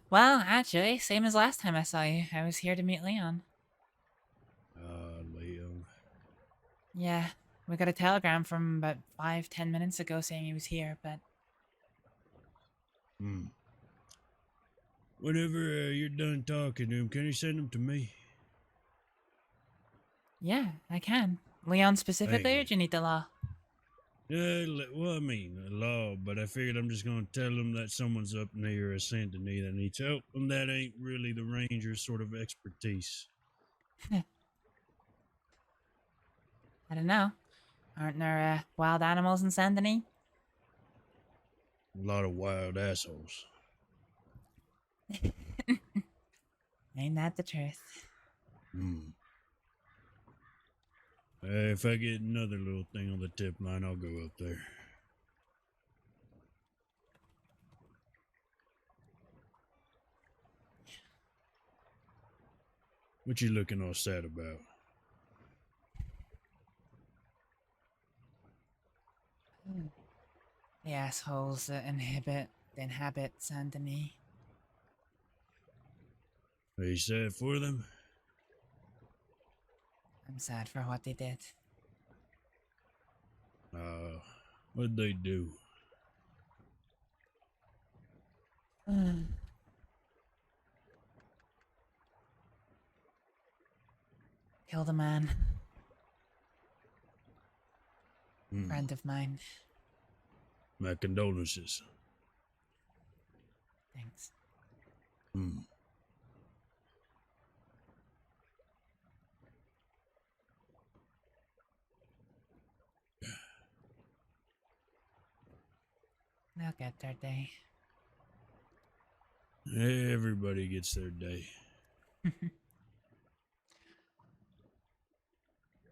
Well, actually, same as last time I saw you. I was here to meet Leon. Leon. Yeah, we got a telegram from about 5-10 minutes ago saying he was here, but... Whenever you're done talking to him, can you send him to me? Yeah, I can. Leon specifically, Thank or do you need the law? Well, I mean, law, but I figured I'm just gonna tell him that someone's up near a Santini that needs help, and that ain't really the ranger's sort of expertise. I don't know. Aren't there, wild animals in Saint Denis? A lot of wild assholes. Ain't that the truth? If I get another little thing on the tip line, I'll go up there. What you looking all sad about? The assholes that inhabit Saint Denis. Are you sad for them? I'm sad for what they did. What'd they do? Killed a man. Friend of mine. My condolences. Thanks. They'll get their day. Everybody gets their day. Do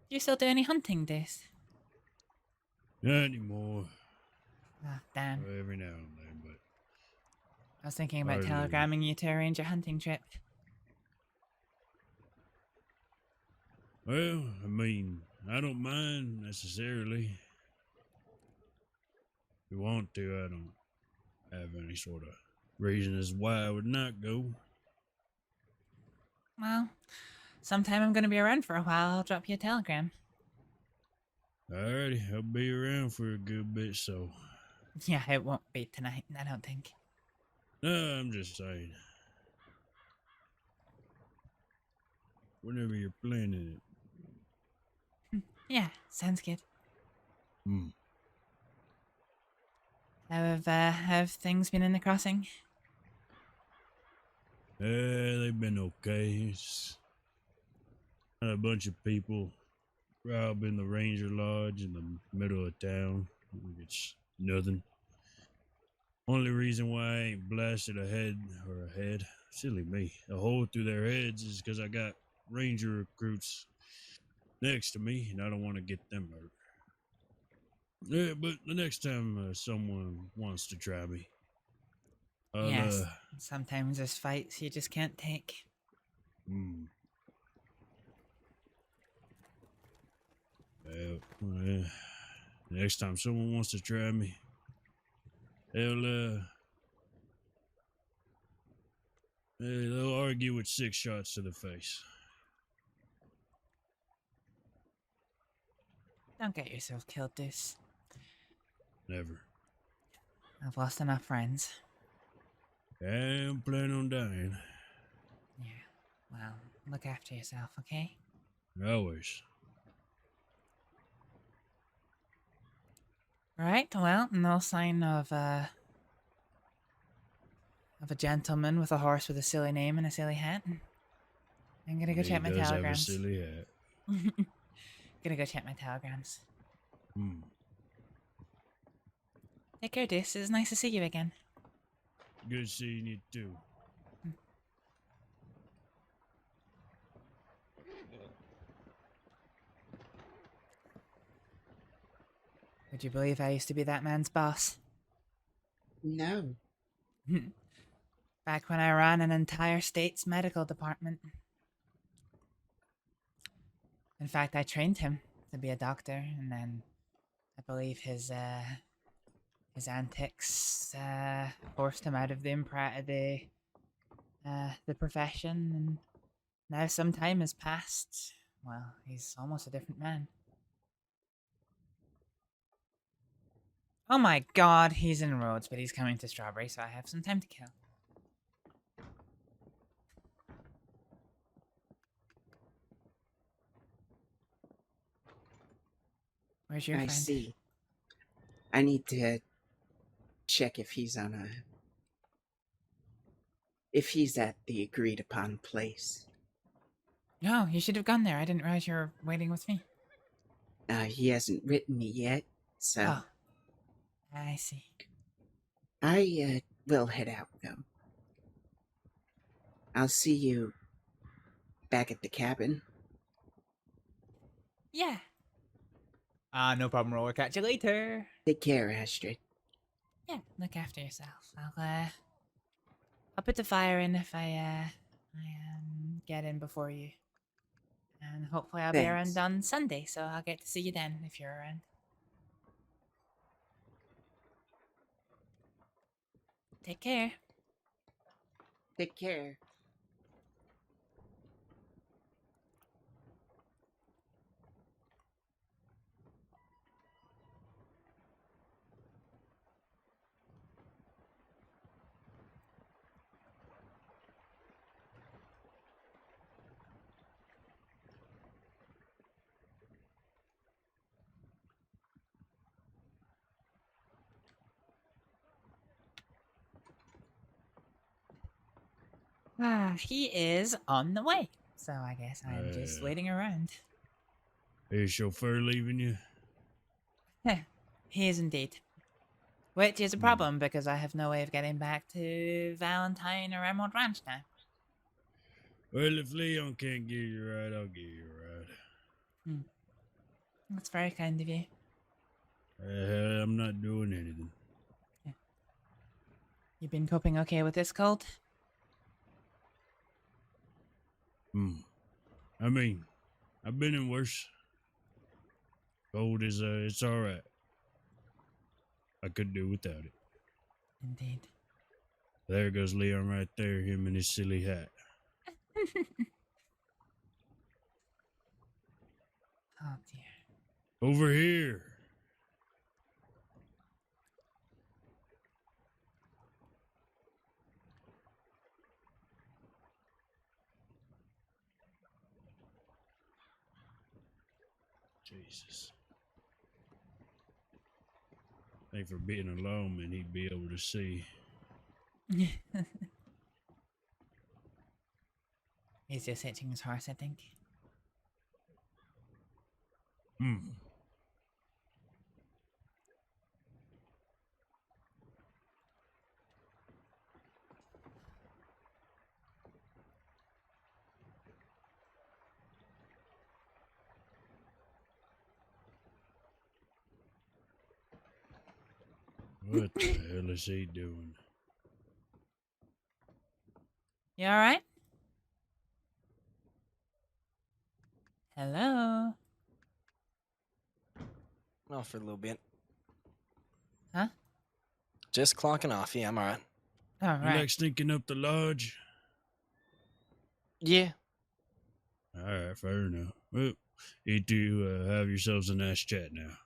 you still do any hunting days? Not anymore. Ah, damn. Every now and then, but I was thinking about hardly. telegramming you to arrange a hunting trip. Well, I mean, I don't mind necessarily. If you want to, I don't have any sort of reason as why I would not go. Well, sometime I'm going to be around for a while. I'll drop you a telegram. Alrighty, I'll be around for a good bit, so. Yeah, it won't be tonight, I don't think. No, I'm just saying. Whenever you're planning it. Yeah, sounds good. Hmm. Have things been in the crossing? They've been okay. It's had a bunch of people robbing the ranger lodge in the middle of town. It's nothing. Only reason why I ain't blasted a head, silly me, a hole through their heads is because I got ranger recruits next to me and I don't want to get them hurt. Yeah, but the next time someone wants to try me, Yes, sometimes there's fights you just can't take. Well, next time someone wants to try me, they'll argue with 6 shots to the face. Don't get yourself killed, Deuce. Never. I've lost enough friends. I'm planning on dying. Yeah, well, look after yourself, okay? Always. Right, well, no sign of a gentleman with a horse with a silly name and a silly hat. I'm gonna go check my telegrams. He does have a silly hat. Gonna go check my telegrams. Hmm. Take care, Deuce. It's nice to see you again. Good seeing you too. Would you believe I used to be that man's boss? No. Back when I ran an entire state's medical department. In fact, I trained him to be a doctor, and then I believe his antics forced him out of the profession, and now some time has passed. Well, he's almost a different man. Oh my god, he's in Rhodes, but he's coming to Strawberry, so I have some time to kill. Where's your friend? I see. I need to check if he's if he's at the agreed upon place. No, you should have gone there. I didn't realize you were waiting with me. He hasn't written me yet, so. Oh. I see. I will head out, though. I'll see you back at the cabin. Yeah. No problem, Roller. Catch you later. Take care, Astrид. Yeah, look after yourself. I'll put the fire in if I get in before you. And hopefully I'll be around on Sunday, so I'll get to see you then if you're around. Take care. Take care. He is on the way, so I guess I'm just waiting around. Is chauffeur leaving you? He is indeed. Which is a problem because I have no way of getting back to Valentine or Emerald Ranch now. Well, if Leon can't give you a ride, I'll give you a ride. That's very kind of you. I'm not doing anything. You been coping okay with this cold? I mean, I've been in worse. Cold is, it's alright. I could do without it. Indeed. There goes Leon right there, him and his silly hat. Oh dear. Over here. Jesus. I think for being a lawman, he'd be able to see. He's just hitching his horse, I think. What the hell is he doing? You alright? Hello? Off for a little bit. Huh? Just clocking off. Yeah, I'm alright. You like sneaking up the lodge? Yeah. Alright, fair enough. Well, you two have yourselves a nice chat now.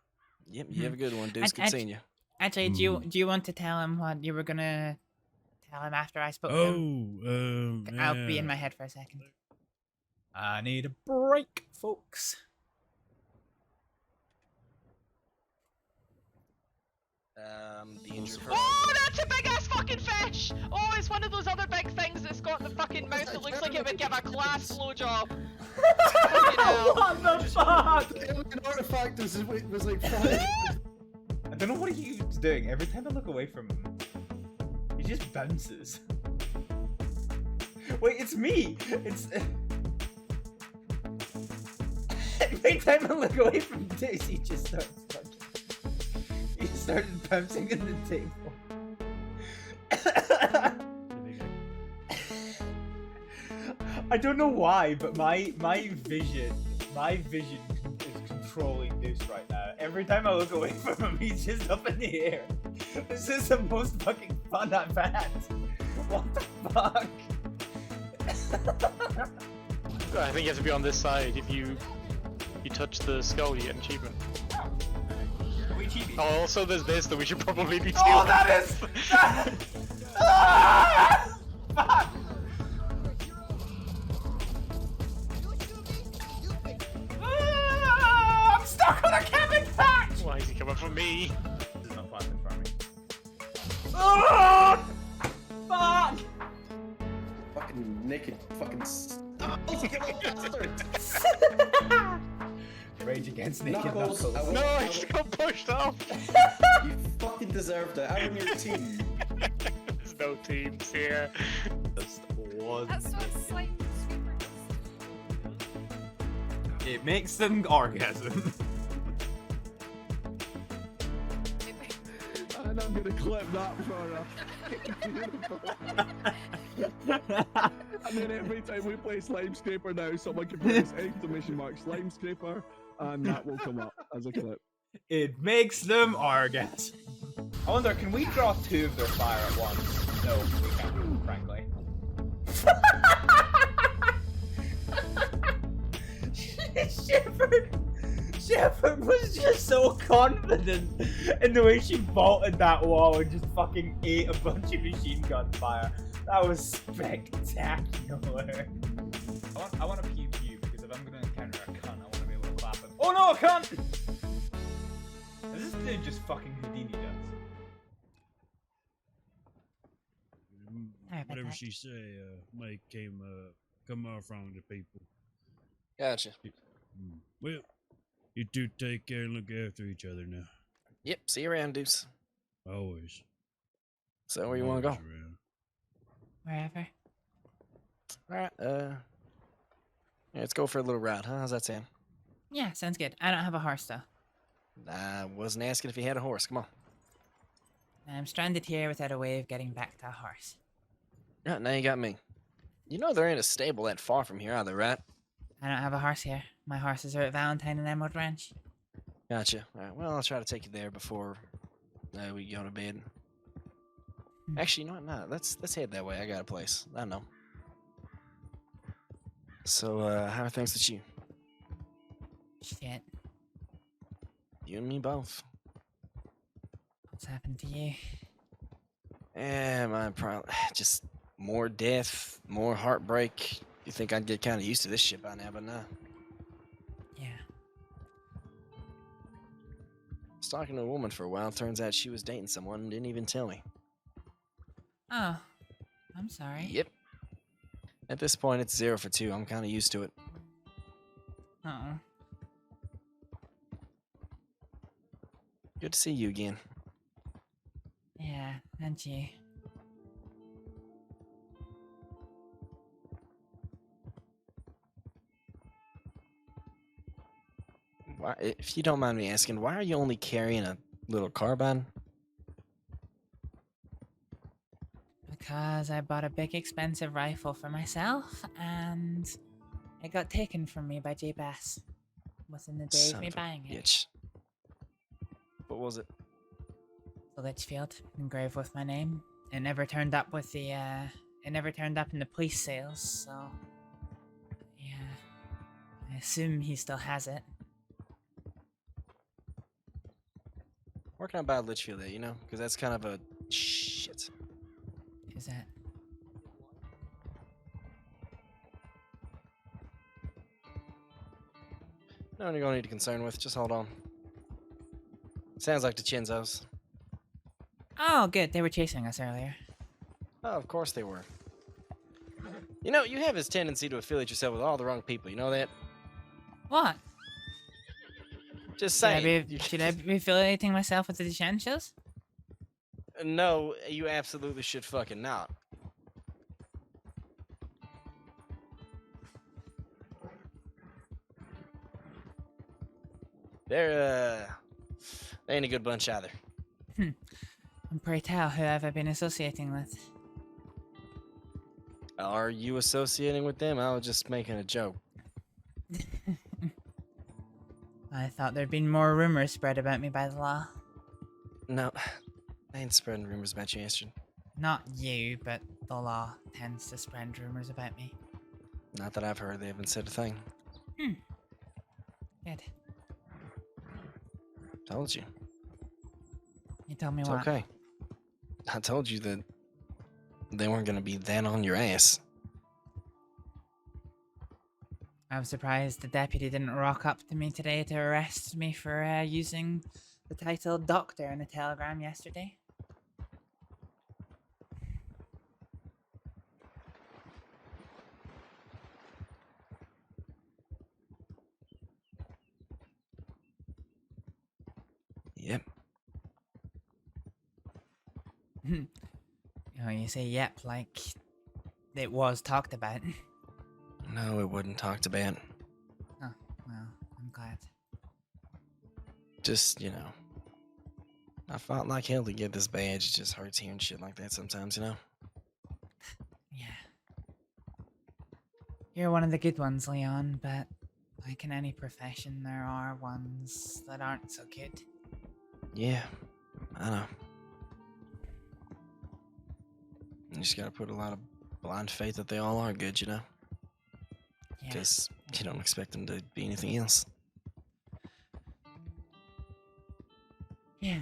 Yep, you have a good one, Deuce. Good seeing you. Actually, do you want to tell him what you were gonna tell him after I spoke to him? I'll be in my head for a second. I need a break, folks. The injured person. Oh, that's a big ass fucking fish! Oh, it's one of those other big things that's got the fucking mouth that looks like it would give a class blowjob. What the fuck? The alien artifact was like flying. I don't know what he's doing. Every time I look away from him, he just bounces. Wait, it's me! It's... Every time I look away from Deuce, he just starts fucking... He started bouncing in the table. I don't know why, but my vision is controlling Deuce right now. Every time I look away from him, he's just up in the air. This is the most fucking fun I've had. What the fuck? I think you have to be on this side. If you touch the skull, you get an achievement. Oh, also there's this that we should probably be doing. Oh, that is... Ah! Fuck! I'm stuck on a cabbage patch! Why is he coming for me? This is not planted for me. Oh! Fuck! Fucking naked fucking... Rage against naked Knuckles. knuckles. No, I just got pushed off. You fucking deserved it. I'm on your team. There's no teams here. Just one. That's what slime sweeper does. It makes them orgasm. And I'm gonna clip that for And then every time we play Slime Scraper now, someone can press exclamation mark Slime Scraper, and that will come up as a clip. It makes them orgasm. I wonder, can we draw two of their fire at once? No, we can't, frankly. Shepard was just so confident in the way she vaulted that wall and just fucking ate a bunch of machine gun fire. That was spectacular. I want to pew pew because if I'm going to encounter a cunt, I want to be able to clap him. Oh no, a cunt! This dude just fucking Houdini does. Whatever she say, Mike come off wrong to people. Gotcha. Well, you two take care and look after each other now. Yep, see you around, Deuce. Always. So where you want to go? Around. Wherever. Alright, yeah, let's go for a little ride, huh? How's that sound? Yeah, sounds good. I don't have a horse though. I wasn't asking if you had a horse. Come on. I'm stranded here without a way of getting back to a horse. Yeah, now you got me. You know there ain't a stable that far from here either, right? I don't have a horse here. My horses are at Valentine and Emerald Ranch. Gotcha. Alright, well, I'll try to take you there before we go to bed. Actually, you know what? Nah, let's head that way. I got a place. I know. So, how are things with you? Shit. You and me both. What's happened to you? My problem. Just more death, more heartbreak. You think I'd get kind of used to this shit by now, but nah. Yeah. I was talking to a woman for a while. Turns out she was dating someone and didn't even tell me. Oh. I'm sorry. Yep. At this point, it's 0 for 2. I'm kind of used to it. Uh-oh. Good to see you again. Yeah, and you. Why, if you don't mind me asking, why are you only carrying a little carbine? Because I bought a big expensive rifle for myself, and it got taken from me by J. Bass within the day Son of me of a buying it. bitch. What was it? The Litchfield, engraved with my name. It never turned up with the, it never turned up in the police sales, so... Yeah. I assume he still has it. Where can I buy a Litchfield at, you know? Because that's kind of a... Shit. Is that? No one you're gonna need to concern with. Just hold on. Sounds like the Chinzos. Oh, good. They were chasing us earlier. Oh, of course they were. You know, you have this tendency to affiliate yourself with all the wrong people. You know that? What? Just saying. Should I be affiliating myself with the Deschanchos? No, you absolutely should fucking not. They ain't a good bunch either. And pray tell, who have I been associating with? Are you associating with them? I was just making a joke. I thought there'd been more rumors spread about me by the law. No, I ain't spreading rumors about you, Astrid. Not you, but the law tends to spread rumors about me. Not that I've heard. They haven't said a thing. Good. Told you. You told me It's what? okay. I told you that they weren't gonna be that on your ass. I'm surprised the deputy didn't rock up to me today to arrest me for using the title Doctor in the telegram yesterday. Yep. Oh, you say yep like it was talked about. No, it wasn't talked about. Oh, well, I'm glad. Just, you know. I fought like hell to get this badge. It just hurts hearing shit like that sometimes, you know? Yeah. You're one of the good ones, Leon, but like in any profession, there are ones that aren't so good. Yeah, I know. You just gotta put a lot of blind faith that they all are good, you know? Because you don't expect them to be anything else. Yeah.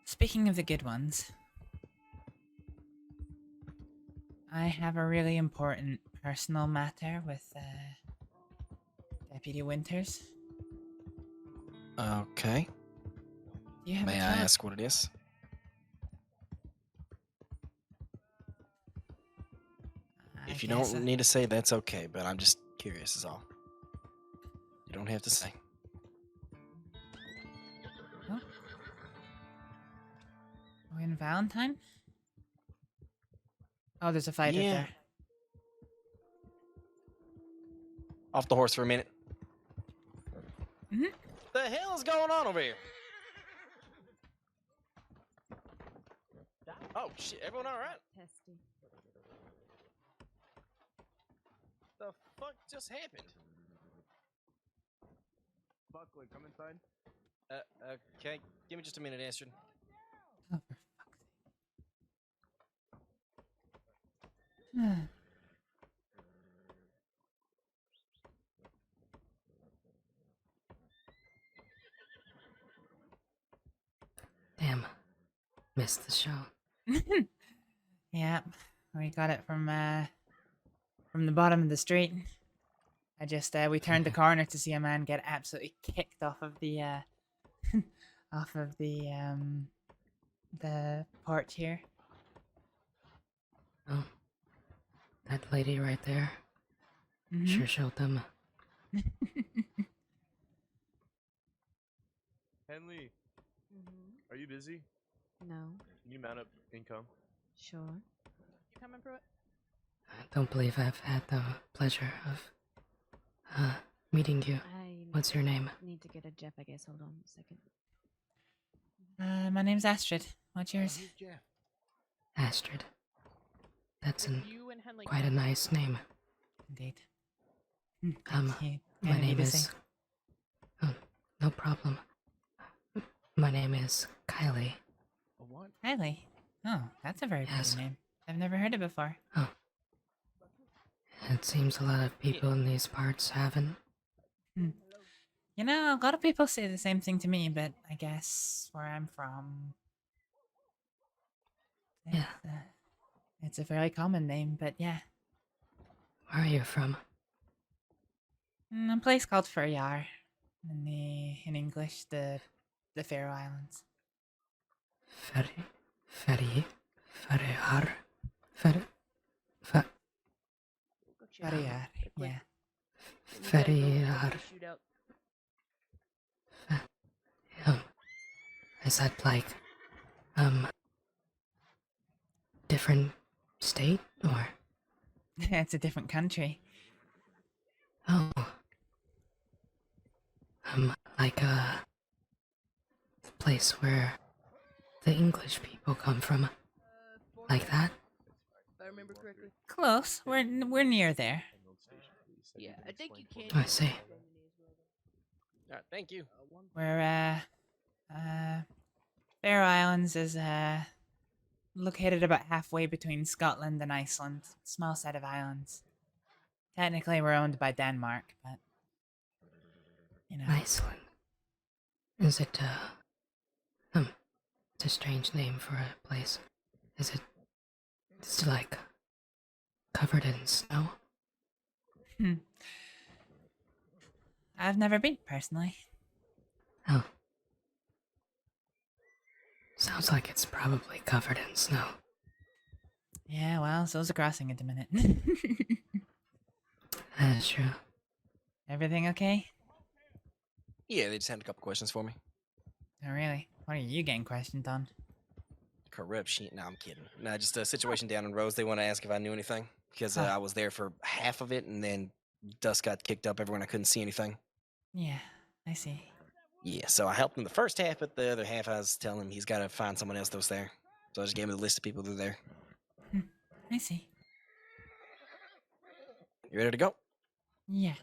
Speaking of the good ones, I have a really important personal matter with Deputy Winters. Okay. Do you have May a I tele- ask what it is? If you guess don't need to say, that's okay, but I'm just curious is all. You don't have to say. Oh. Are we in Valentine? Oh, there's a fighter Yeah. there. Off the horse for a minute. Mhm. The hell is going on over here? Oh shit! Everyone all right? Testy. The fuck just happened? Buckley, come inside. Okay. Give me just a minute, Astrid. Oh, for fuck's sake. Damn. Missed the show. Yeah, we got it from the bottom of the street. I just we turned the corner to see a man get absolutely kicked off of the the porch here. Oh. That lady right there. Mhm. Sure showed them. Henley, are you busy? No. Can you mount up and come? Sure. You coming, Pruitt? I don't believe I've had the pleasure of meeting you. What's your name? Need to get a Jeff, I guess. Hold on a second. My name's Astrid. What's yours? Astrid. That's You and Henley quite a nice name. Indeed. My name is. Oh, no problem. My name is Kylie. What? Kylie. Oh, that's a very pretty name. I've never heard it before. Oh. It seems a lot of people in these parts haven't. You know, a lot of people say the same thing to me, but I guess where I'm from, Yeah. it's a very common name. But yeah, Where are you from? a place called Ferryar, in English, the Faroe Islands. Ferryar. Ferryar, yeah. Ferryar. Is that like, different state or? It's a different country. Oh. Like a place where the English people come from. Like that? If I remember correctly. Close. We're near there. Yeah, I think you can. I see. Alright, thank you. We're Faroe Islands is located about halfway between Scotland and Iceland. Small set of islands. Technically, we're owned by Denmark, but you know. Iceland. Is it, it's a strange name for a place. Is it, it's like, covered in snow? I've never been, personally. Oh. Sounds like it's probably covered in snow. Yeah, well, so's the crossing at the minute. That's true. Everything okay? Yeah, they just had a couple questions for me. Oh, really? What are you getting questioned on? Corruption? No, I'm kidding. No, just a situation down in Rose. They want to ask if I knew anything because I was there for half of it, and then dust got kicked up everywhere, and I couldn't see anything. Yeah, I see. Yeah, so I helped him the first half, but the other half I was telling him he's got to find someone else that was there. So I just gave him the list of people that are there. I see. You ready to go? Yeah.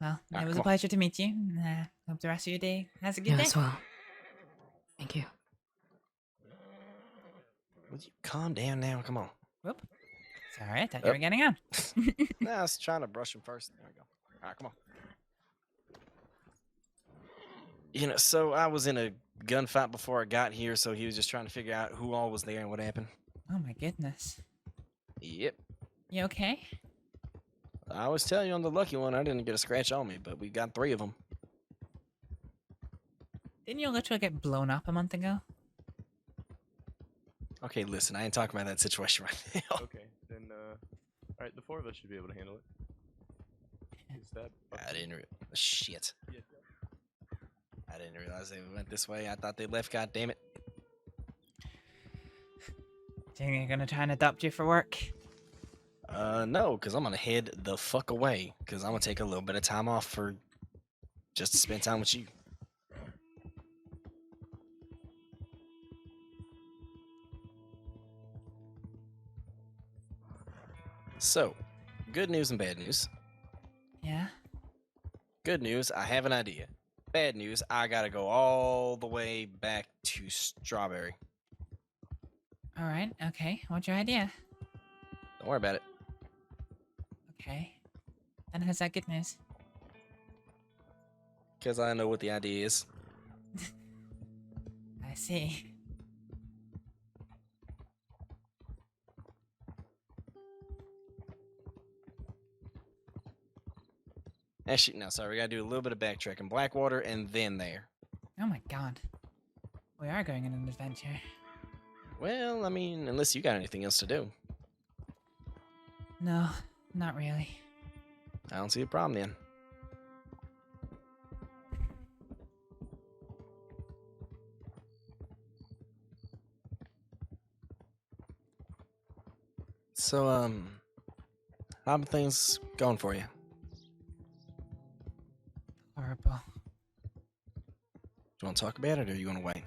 Well, Alright, it was come a on. pleasure to meet you. And, hope the rest of your day has a good You day. as well. Thank you. Would you calm down now? Come on. Whoop. Sorry, I thought you were getting on. No, I was trying to brush him first. There we go. All right, come on. You know, so I was in a gunfight before I got here, so he was just trying to figure out who all was there and what happened. Oh my goodness. Yep. You okay? I always tell you I'm the lucky one. I didn't get a scratch on me, but we got 3 of them. Didn't you literally get blown up a month ago? Okay, listen, I ain't talking about that situation right now. Okay, then, alright, the 4 of us should be able to handle it. Is that... I didn't shit. I didn't realize they went this way. I thought they left, god damn it. Think you're gonna try and adopt you for work? No, because I'm gonna head the fuck away. Because I'm gonna take a little bit of time off for just to spend time with you. So, good news and bad news. Yeah? Good news, I have an idea. Bad news, I gotta go all the way back to Strawberry. Alright, okay. What's your idea? Don't worry about it. Okay. And how's that good news? Because I know what the idea is. I see. Actually, no, sorry, we gotta do a little bit of backtracking. Blackwater and then there. Oh my god. We are going on an adventure. Well, I mean, unless you got anything else to do. No, not really. I don't see a problem then. So, how are things going for you? Horrible. Do you want to talk about it, or you want to wait?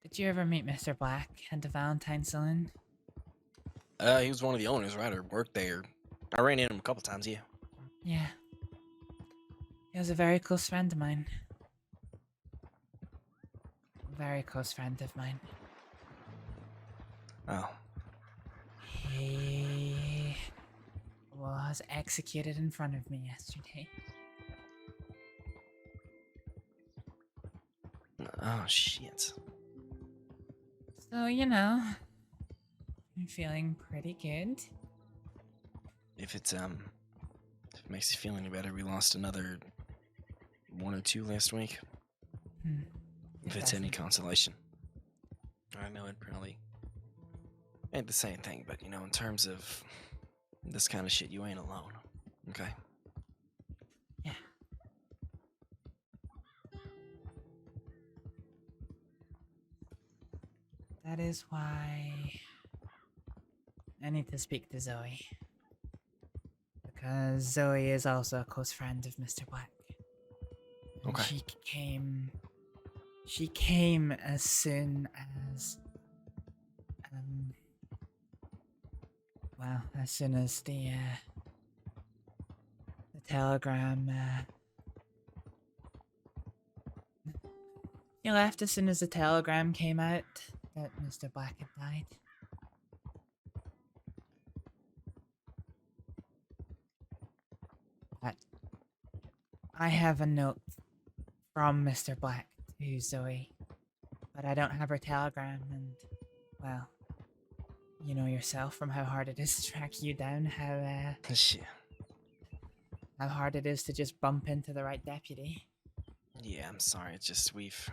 Did you ever meet Mr. Black at the Valentine Saloon? He was one of the owners, right, or worked there. I ran into him a couple times, yeah. Yeah. He was a very close friend of mine. Very close friend of mine. Oh. He was executed in front of me yesterday. Oh, shit. So, you know, I'm feeling pretty good. If it makes you feel any better, we lost another 1 or 2 last week. If it's any consolation. I know it probably ain't the same thing, but you know, in terms of this kind of shit, you ain't alone. Okay? Yeah. That is why I need to speak to Zoe. Because Zoe is also a close friend of Mr. Black. And Okay. She came as soon as well, as soon as the telegram he left as soon as the telegram came out that Mr. Black had died. But I have a note from Mr. Black to Zoe, but I don't have her telegram, and, well, you know yourself from how hard it is to track you down, how hard it is to just bump into the right deputy. Yeah, I'm sorry. It's just we've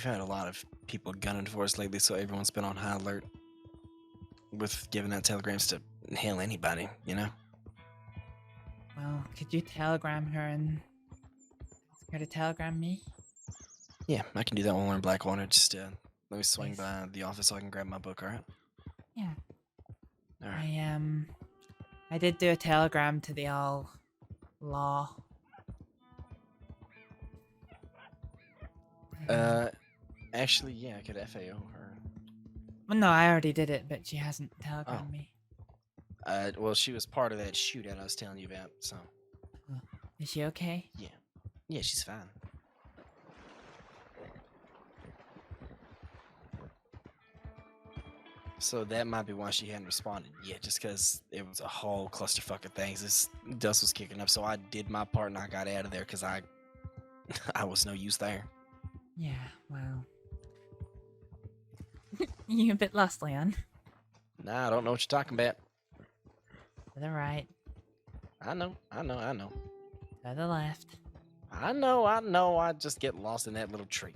had a lot of people gunning for us lately, so everyone's been on high alert with giving out telegrams to hell anybody, you know? Well, could you telegram her and ask her to telegram me? Yeah, I can do that when we're in Blackwater. Just let me swing by the office so I can grab my book, alright? Yeah. Alright. I did do a telegram to the all law. Actually, yeah, I could FAO her. Well, no, I already did it, but she hasn't telegrammed me. Well, she was part of that shootout I was telling you about, so. Is she okay? Yeah. Yeah, she's fine. So that might be why she hadn't responded yet, just because it was a whole clusterfuck of things. This dust was kicking up, so I did my part and I got out of there because I was no use there. Yeah, well. You a bit lost, Leon. Nah, I don't know what you're talking about. To the right. I know. To the left. I know. I just get lost in that little tree.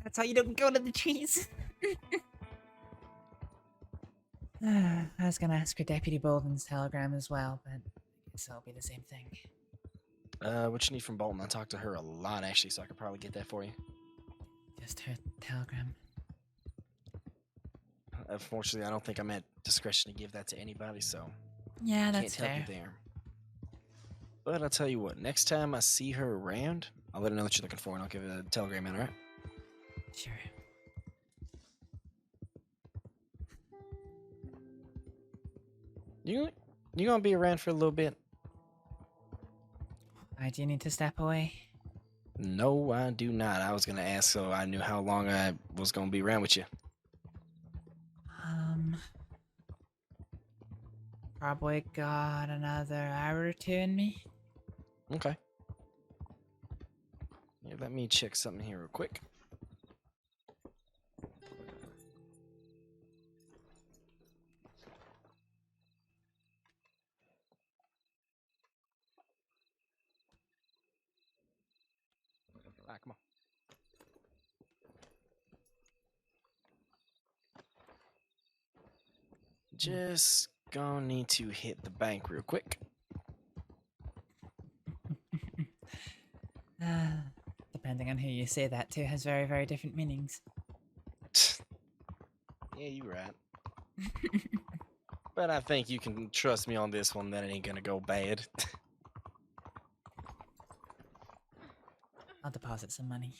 That's how you don't go to the trees. I was gonna ask for Deputy Bolden's telegram as well, but I guess it'll be the same thing. What you need from Bolton? I talked to her a lot, actually, so I could probably get that for you. Just her telegram. unfortunately, I don't think I'm at discretion to give that to anybody, so Yeah, can't that's help fair. you there. But I'll tell you what, next time I see her around, I'll let her know that you're looking for her, and I'll give her a telegram out, alright? Sure. You gonna be around for a little bit? I do need to step away. No, I do not. I was gonna ask so I knew how long I was gonna be around with you. Probably got another hour or two in me. Okay. Yeah, let me check something here real quick. Ah, come on. Just gonna need to hit the bank real quick. Depending on who you say that to has very, very different meanings. Yeah, you right. But I think you can trust me on this one that it ain't gonna go bad. I'll deposit some money.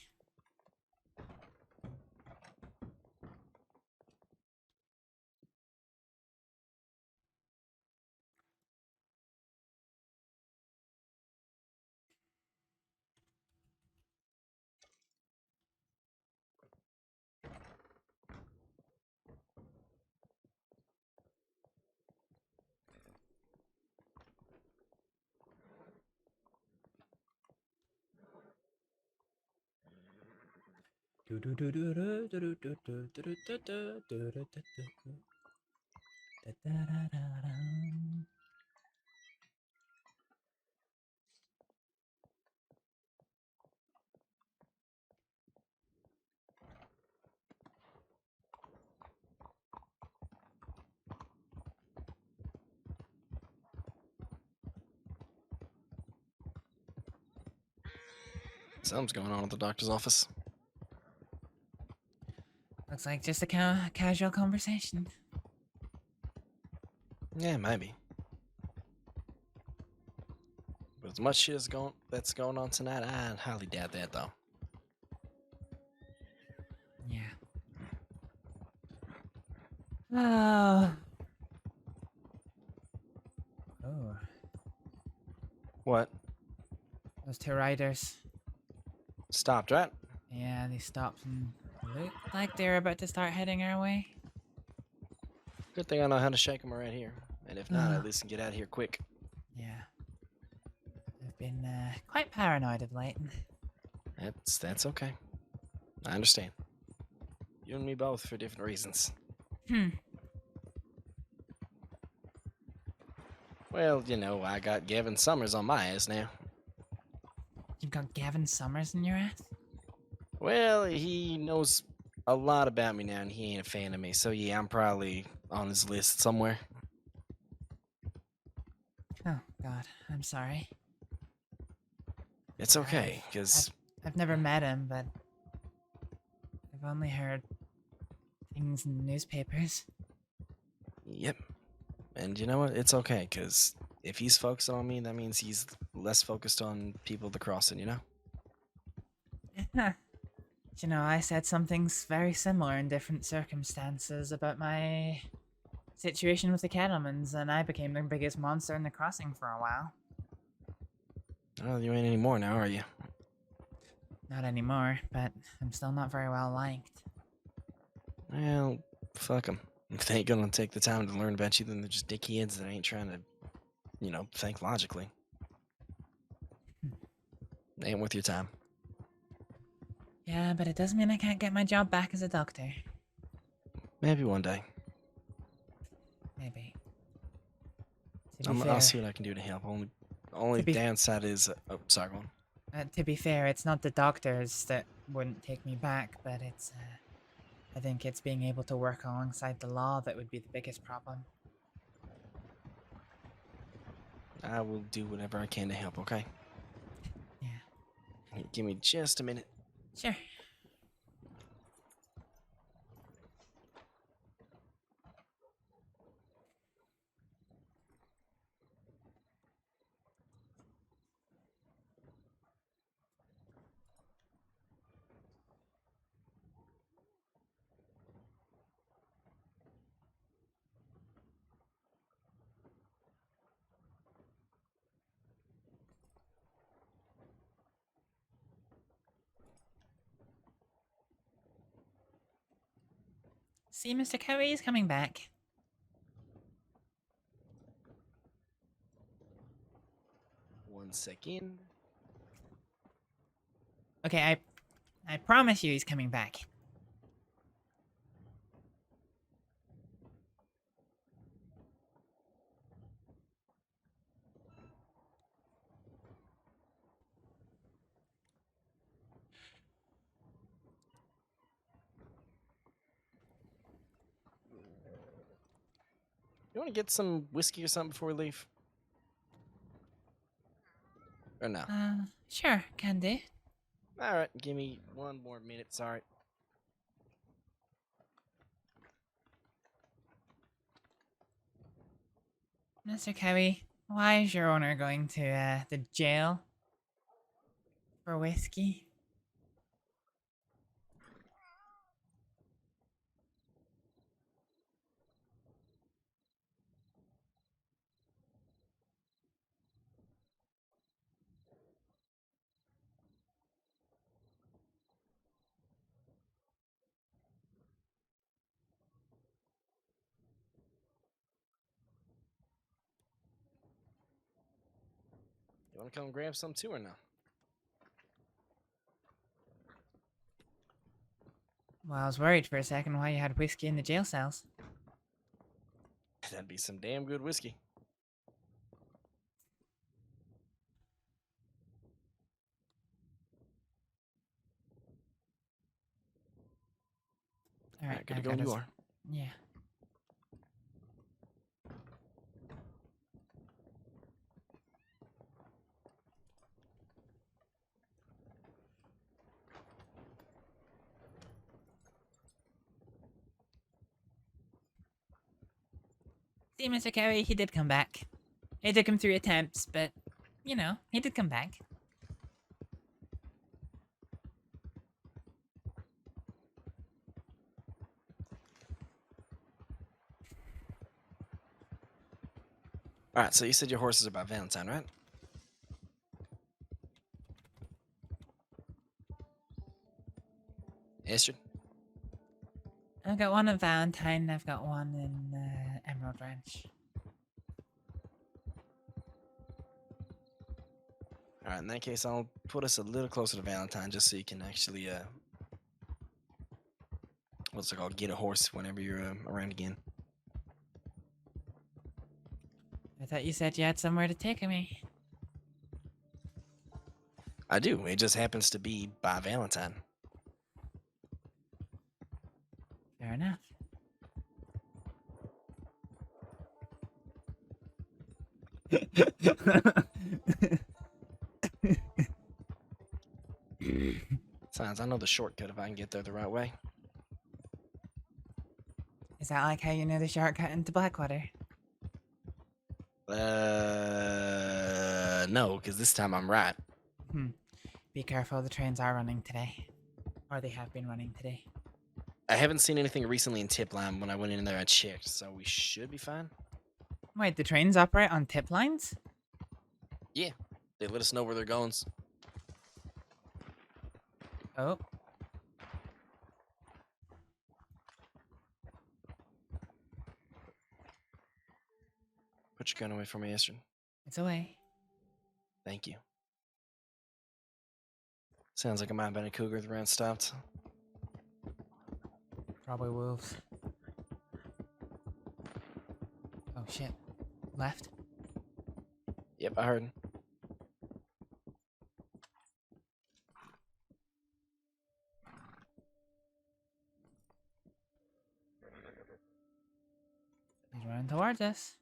Something's going on at the doctor's office. Looks like just a casual conversation. Yeah, maybe. But as much shit that's going on tonight, I highly doubt that, though. Yeah. Oh. Oh. What? Those two riders. Stopped, right? Yeah, they stopped and looked like they were about to start heading our way. Good thing I know how to shake them around here. And if not, at least can get out of here quick. Yeah. I've been quite paranoid of late. That's okay. I understand. You and me both for different reasons. Well, you know, I got Gavin Summers on my ass now. You've got Gavin Summers in your ass? Well, he knows a lot about me now, and he ain't a fan of me. So yeah, I'm probably on his list somewhere. Oh, God. I'm sorry. It's okay, because... I've never met him, but... I've only heard things in the newspapers. Yep. And you know what? It's okay, because if he's focusing on me, that means he's less focused on people at the crossing, you know? You know, I said some things very similar in different circumstances about my situation with the Kettlemans, and I became the biggest monster in the crossing for a while. Oh, you ain't anymore now, are you? Not anymore, but I'm still not very well liked. Well, fuck them. If they ain't gonna take the time to learn about you, then they're just dickheads that ain't trying to, you know, think logically. They ain't worth your time. Yeah, but it doesn't mean I can't get my job back as a doctor. Maybe one day. Maybe. I'll see what I can do to help. Only downside is... oh, sorry, go on. To be fair, it's not the doctors that wouldn't take me back, but it's... I think it's being able to work alongside the law that would be the biggest problem. I will do whatever I can to help, okay? Yeah. Give me just a minute. Sure. See, Mr. Cowie is coming back. One second. Okay, I promise you he's coming back. You want to get some whiskey or something before we leave? Or no? Sure, can do. Alright, give me 1 more minute, sorry. Mr. Cowie, why is your owner going to the jail for whiskey? You want to come grab some too or no? Well, I was worried for a second why you had whiskey in the jail cells. That'd be some damn good whiskey. Alright, good to go when you are. Yeah. See, Mr. Cowie, he did come back. It took him 3 attempts, but, you know, he did come back. Alright, so you said your horse is about Valentine, right? Astrид? I've got one at Valentine, I've got one in Emerald Ranch. Alright, in that case, I'll put us a little closer to Valentine just so you can actually, what's it called? Get a horse whenever you're around again. I thought you said you had somewhere to take me. I do. It just happens to be by Valentine. Fair enough. Besides, I know the shortcut if I can get there the right way. Is that like how you know the shortcut into Blackwater? No, because this time I'm right. Be careful, the trains are running today. Or they have been running today. I haven't seen anything recently in tip line. When I went in there, I checked, so we should be fine. Wait, the trains operate on tip lines? Yeah, they let us know where they're going. Oh. Put your gun away from me, Astrид. It's away. Thank you. Sounds like it might have been a cougar the round stopped. Probably wolves. Oh shit. Left? Yep, I heard. He's running towards us.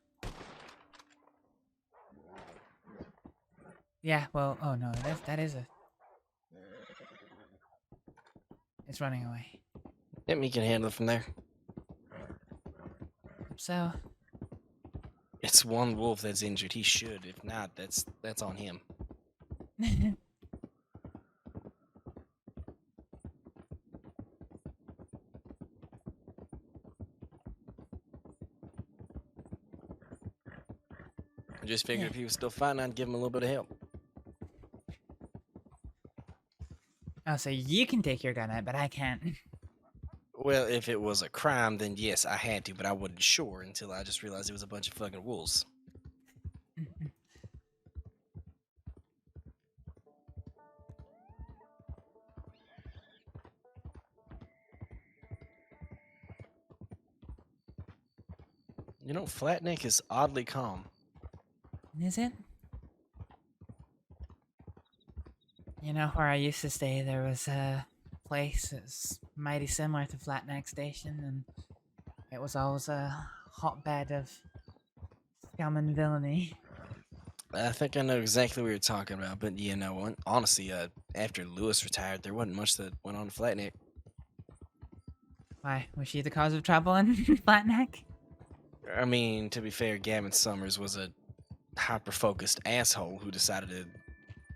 Yeah, well, oh no, that is a... It's running away. Yep, he can handle it from there. Hope so. It's one wolf that's injured. He should. If not, that's on him. I just figured if he was still fighting, I'd give him a little bit of help. Oh, so you can take your gun out, but I can't. Well, if it was a crime, then yes, I had to, but I wasn't sure until I just realized it was a bunch of fucking wolves. You know, Flatneck is oddly calm. Is it? You know, where I used to stay, there was a place that's mighty similar to Flatneck Station, and it was always a hotbed of scum and villainy. I think I know exactly what you're talking about, but you know what? Honestly, after Lewis retired, there wasn't much that went on in Flatneck. Why, was she the cause of trouble in Flatneck? I mean, to be fair, Gavin Summers was a hyper-focused asshole who decided to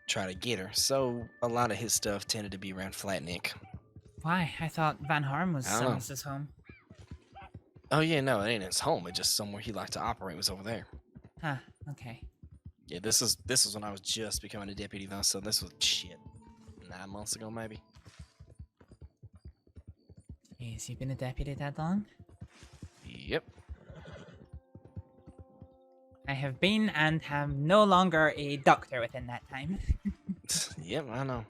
try to get her, so a lot of his stuff tended to be around Flatneck. Why? I thought Van Harm was I don't know. Summers' home. Oh yeah, no, it ain't his home. It's just somewhere he liked to operate was over there. Huh, okay. Yeah, this is when I was just becoming a deputy though, so this was shit 9 months ago maybe. Jeez, you've been a deputy that long? Yep. I have been and am no longer a doctor within that time. Yep, I know.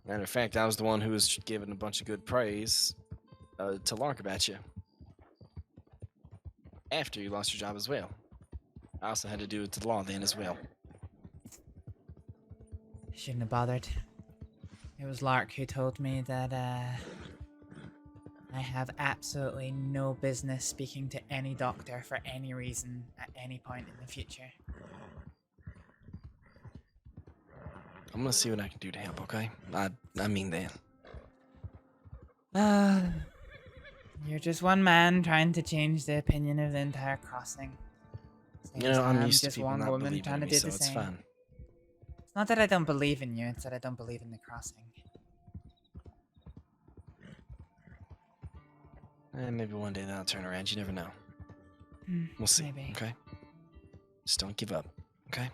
Matter of fact, I was the one who was giving a bunch of good praise to Lark about you. After you lost your job as well. I also had to do it to the law then as well. Shouldn't have bothered. It was Lark who told me that I have absolutely no business speaking to any doctor for any reason at any point in the future. I'm gonna see what I can do to help, okay? I mean that. You're just one man trying to change the opinion of the entire crossing. You know, I'm used to just people one not woman believing trying in to me, do so the it's same. fine. It's not that I don't believe in you, it's that I don't believe in the crossing. Maybe one day that'll turn around, you never know. We'll see, maybe. okay? Just don't give up, okay?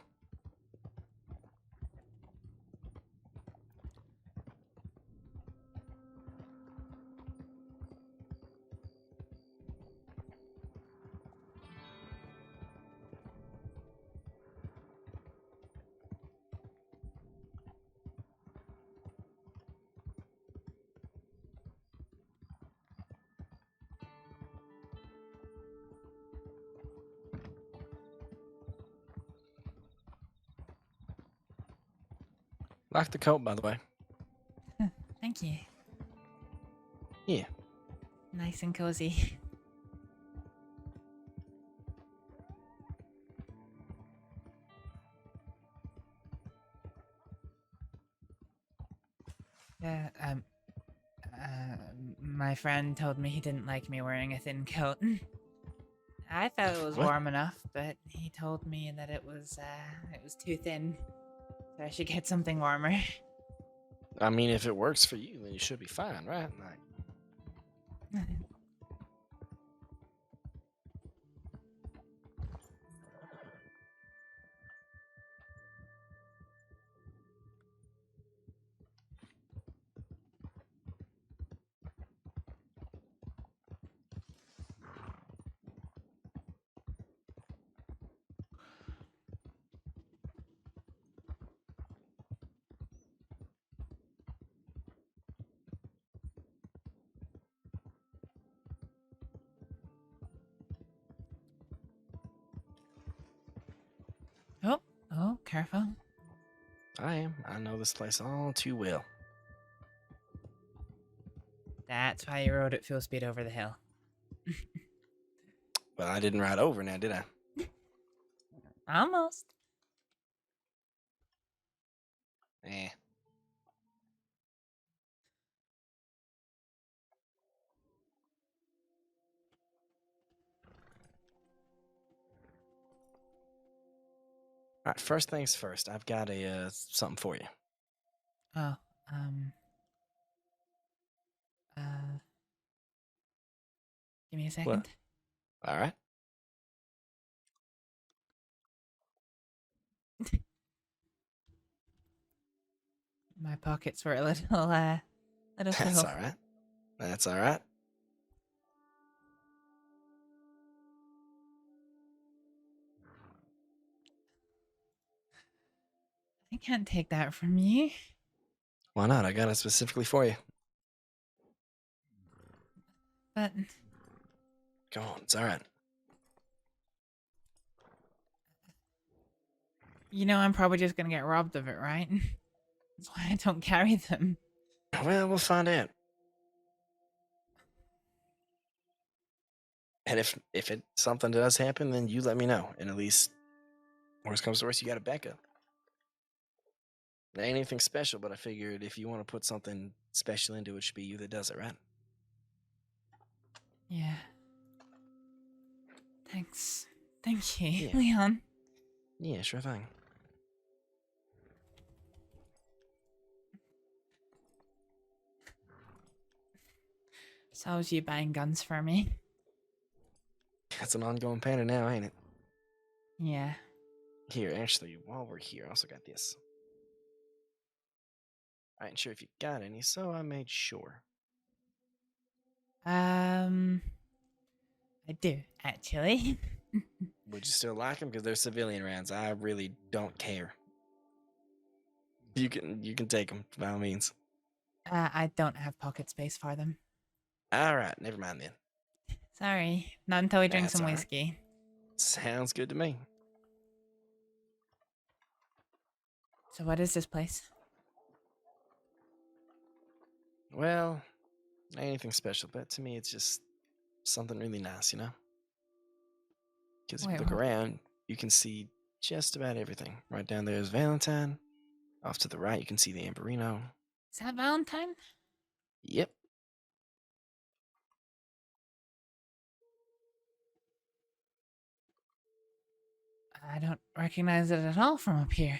Like the coat, by the way. Thank you. Yeah. Nice and cozy. My friend told me he didn't like me wearing a thin coat. I thought it was What? warm enough, but he told me that it was too thin. So I should get something warmer. I mean, if it works for you, then you should be fine, right? Like, Oh, careful. I am. I know this place all too well. That's why you rode at full speed over the hill. Well, I didn't ride over now, did I? Almost. Eh. All right, first things first. I've got a something for you. Oh, give me a second. What? All right. My pockets were a little, little That's full. all right. That's all right. I can't take that from you. Why not? I got it specifically for you. But Come on, it's all right. you know I'm probably just gonna get robbed of it, right? That's why I don't carry them. Well, we'll find out. And if something does happen, then you let me know. And at least, worst comes to worst, you got a backup. It ain't anything special, but I figured if you want to put something special into it, it should be you that does it, right? Yeah. Thanks. Thank you, Yeah. Leon. Yeah, sure thing. So was you buying guns for me? That's an ongoing pattern now, ain't it? Yeah. Here, actually, while we're here, I also got this. I ain't sure if you got any, so I made sure. I do, actually. Would you still like them? Because they're civilian rounds. I really don't care. You can take them, by all means. I don't have pocket space for them. Alright, never mind then. Sorry. Not until we drink That's some all right. whiskey. Sounds good to me. So what is this place? Well, ain't anything special, but to me it's just something really nice, you know? Because if you Wait, look what? around, you can see just about everything. Right down there is Valentine. Off to the right, you can see the Amberino. Is that Valentine? Yep. I don't recognize it at all from up here.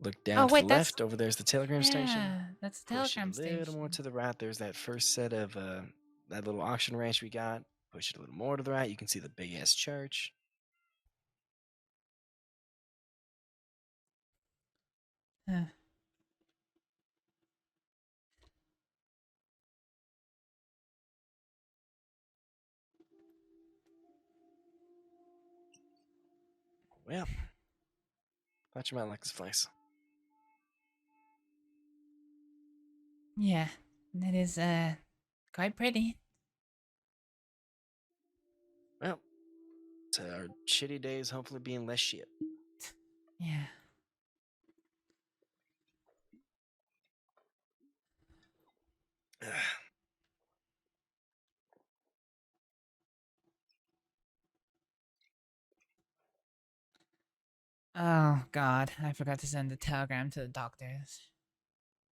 Look down to wait, the that's- left, over there's the telegram station. Yeah, that's the Push it telegram a little station. more to the right, there's that first set of, that little auction ranch we got. Push it a little more to the right, you can see the big-ass church. Huh. Well, thought you might like this place. Yeah, it is, quite pretty. Well, to our shitty days hopefully being less shit. Yeah. Oh, God. I forgot to send a telegram to the doctors.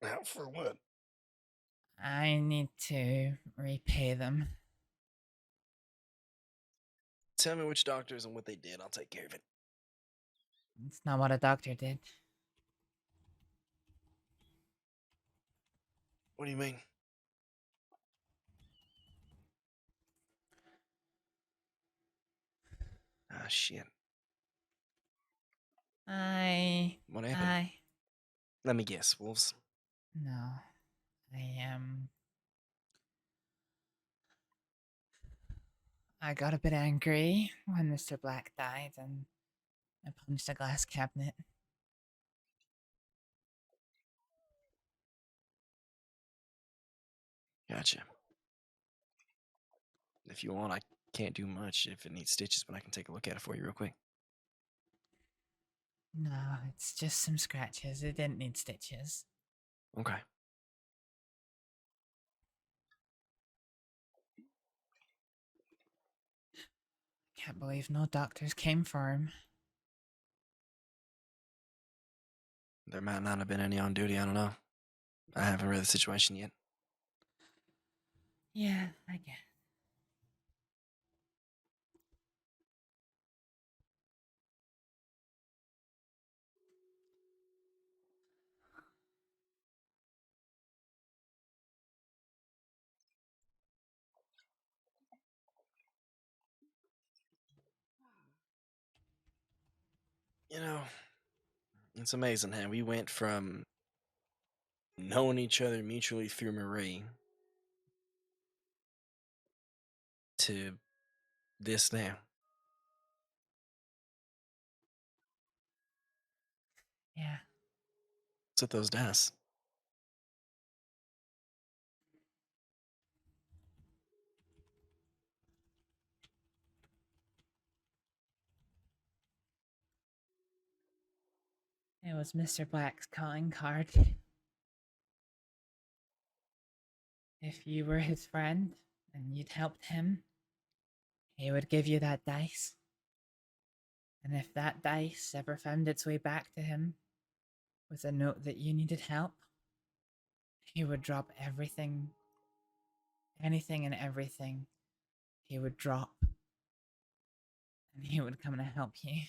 Now for what? I need to repay them. Tell me which doctors and what they did, I'll take care of it. It's not what a doctor did. What do you mean? Ah, shit. What happened? Let me guess, wolves? No. I got a bit angry when Mr. Black died, and I punched a glass cabinet. Gotcha. If you want, I can't do much if it needs stitches, but I can take a look at it for you real quick. No, it's just some scratches. It didn't need stitches. Okay. Can't believe no doctors came for him. There might not have been any on duty, I don't know. I haven't read the situation yet. Yeah, I guess. You know, it's amazing how we went from knowing each other mutually through Marie to this now. Yeah. What's with those dice? It was Mr. Black's calling card. If you were his friend and you'd helped him, he would give you that dice. And if that dice ever found its way back to him with a note that you needed help, he would drop everything, anything and everything. He would drop. And he would come to help you.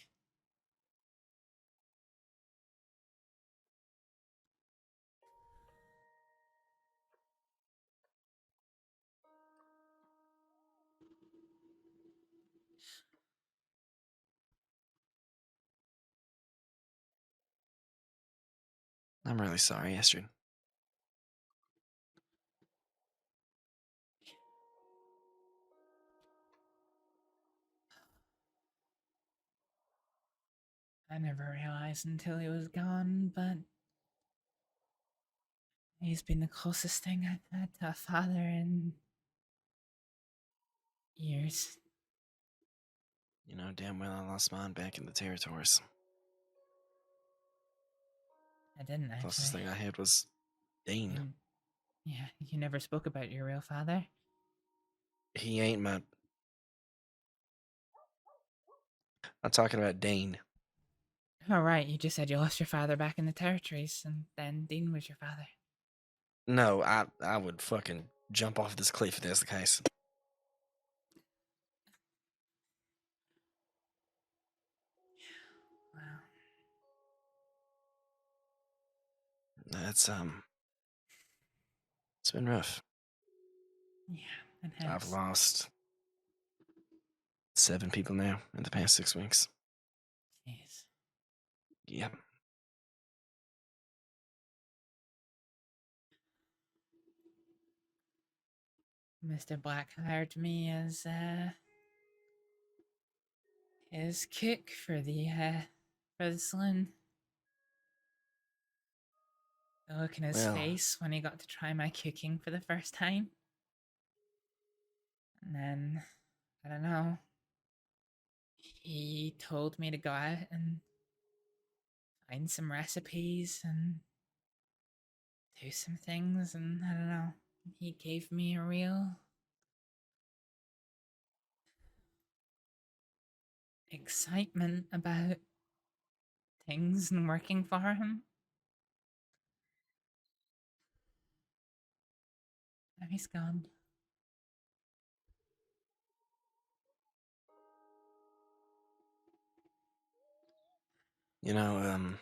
I'm really sorry, Astrид. I never realized until he was gone, but he's been the closest thing I've had to a father in years. You know damn well I lost mine back in the territories. I didn't actually. Closest thing I had was Dean. Yeah, you never spoke about your real father? He ain't my... I'm talking about Dane. Oh, right, you just said you lost your father back in the territories, and then Dean was your father. No, I would fucking jump off this cliff if that's the case. Wow. That's, it's been rough. Yeah, it has. I've lost 7 people now in the past 6 weeks. Jeez. Yep. Mr. Black hired me as, his cook for the saloon. The look in his Well. face when he got to try my cooking for the first time. And then, I don't know, he told me to go out and find some recipes and do some things, and I don't know, he gave me a real excitement about things and working for him. Now he's gone. You know,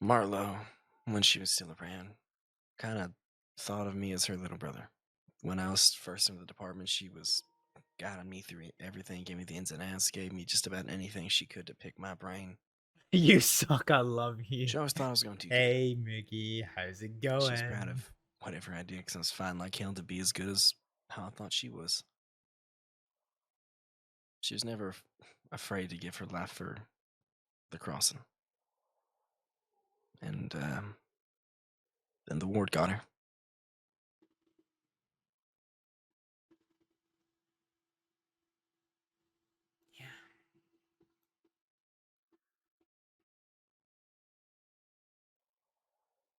Marlo, when she was still around, kind of thought of me as her little brother. When I was first in the department, she was guiding me through everything, gave me the ins and outs, gave me just about anything she could to pick my brain. You suck, I love you. She always thought I was going to do Hey, Mickey, how's it going? She was proud of whatever I did because I was fighting like hell to be as good as how I thought she was. She was never afraid to give her life for the crossing. And then the ward got her. Yeah.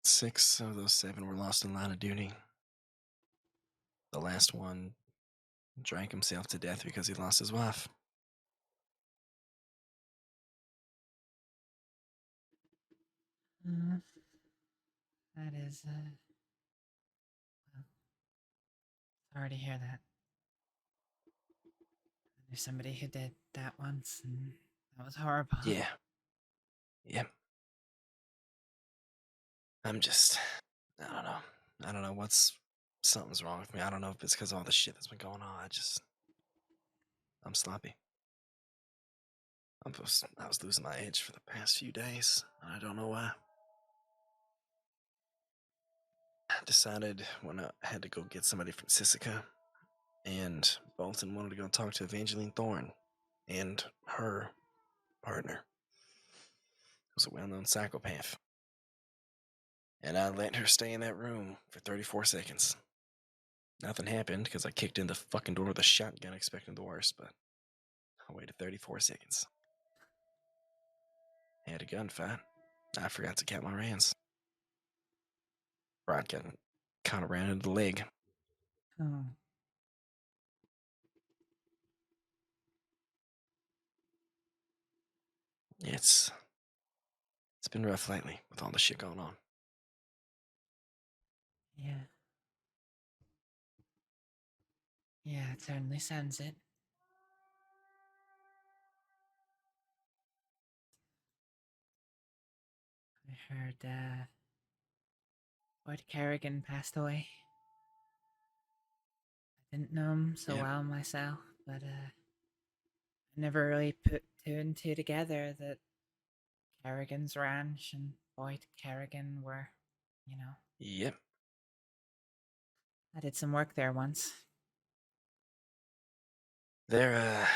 6 of those 7 were lost in line of duty. The last one drank himself to death because he lost his wife. That is, well, sorry to hear that. There's somebody who did that once, and that was horrible. Yeah. Yep. I'm just, I don't know something's wrong with me. I don't know if it's because of all the shit that's been going on. I'm sloppy. I was losing my edge for the past few days. I don't know why. decided when I had to go get somebody from Sisika, and Bolton wanted to go talk to Evangeline Thorne and her partner, who's a well-known psychopath. And I let her stay in that room for 34 seconds. Nothing happened because I kicked in the fucking door with a shotgun expecting the worst, but I waited 34 seconds. I had a gunfight. I forgot to count my rounds. Rod kind of ran into the leg. Oh. It's been rough lately with all the shit going on. Yeah. Yeah, it certainly sounds it. I heard, Lord Kerrigan passed away. I didn't know him so well myself, but, I never really put two and two together that Kerrigan's ranch and Boyd Kerrigan were, you know. Yep. I did some work there once. They're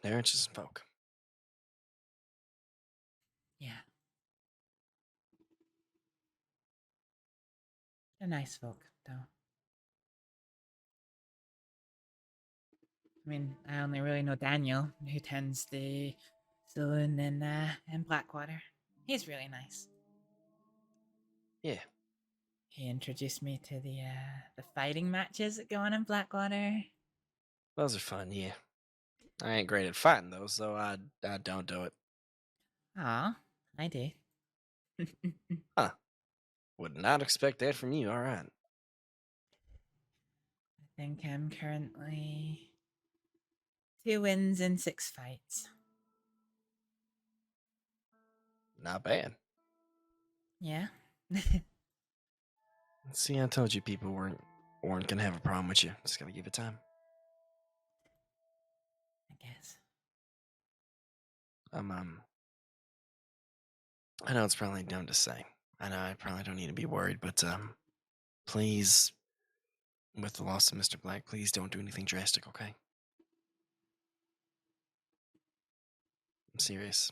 interesting folk. Yeah. They're nice folk, though. I mean, I only really know Daniel, who tends the saloon in Blackwater. He's really nice. Yeah. He introduced me to the fighting matches that go on in Blackwater. Those are fun, yeah. I ain't great at fighting those, so I don't do it. Aw, I do. Huh. Would not expect that from you, alright. I think I'm currently 2 wins in 6 fights. Not bad. Yeah. See, I told you people weren't gonna have a problem with you. Just gotta give it time. I guess. I know it's probably dumb to say. I know I probably don't need to be worried, but please, with the loss of Mr. Black, please don't do anything drastic, okay? I'm serious.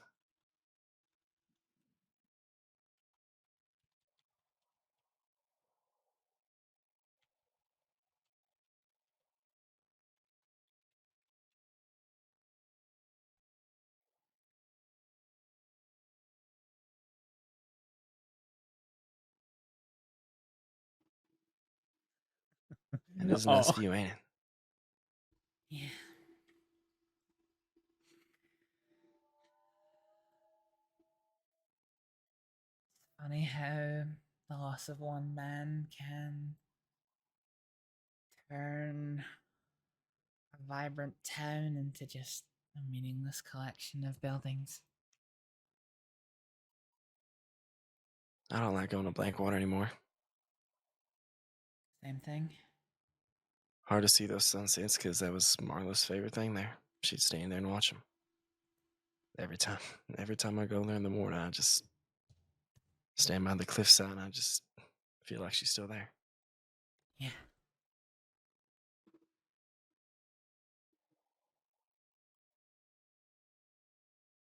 It is a nice view, ain't it? Yeah. Funny how the loss of one man can turn a vibrant town into just a meaningless collection of buildings. I don't like going to Blackwater anymore. Same thing. Hard to see those sunsets because that was Marla's favorite thing there. She'd stay in there and watch them. Every time I go there in the morning, I just stand by the cliffside and I just feel like she's still there. Yeah.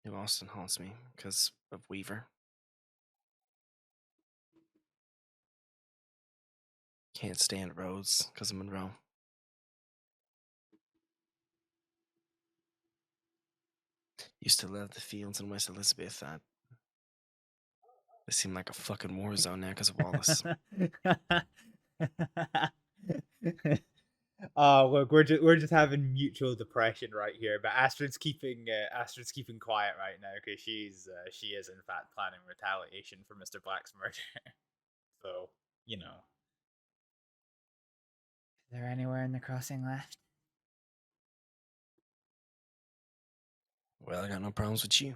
New Austin haunts me because of Weaver. Can't stand roads because of Monroe. Used to love the fields in West Elizabeth. They seem like a fucking war zone now because of Wallace. Oh look, we're just having mutual depression right here. But Astrid's keeping quiet right now because she is in fact planning retaliation for Mr. Black's murder. So you know. Is there anywhere in the crossing left? Well, I got no problems with you.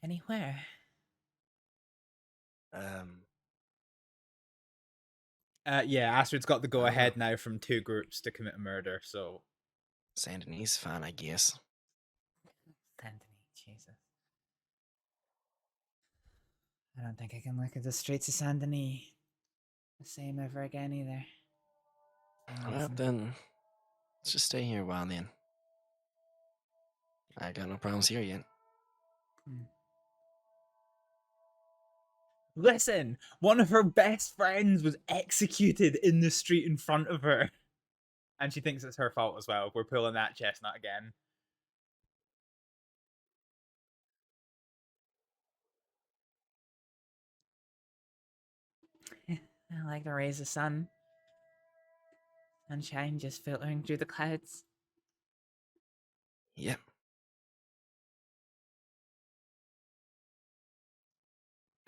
Anywhere? Yeah, Astrid's got the go ahead now from 2 groups to commit a murder. So Saint Denis, fine, I guess. Saint Denis, Jesus. I don't think I can look at the streets of Saint Denis. the same ever again either. Same Well, reason. then, let's just stay here a while then. I got no problems here yet. Listen, one of her best friends was executed in the street in front of her. And she thinks it's her fault as well. We're pulling that chestnut again. I like the rays of sun. Sunshine just filtering through the clouds. Yep.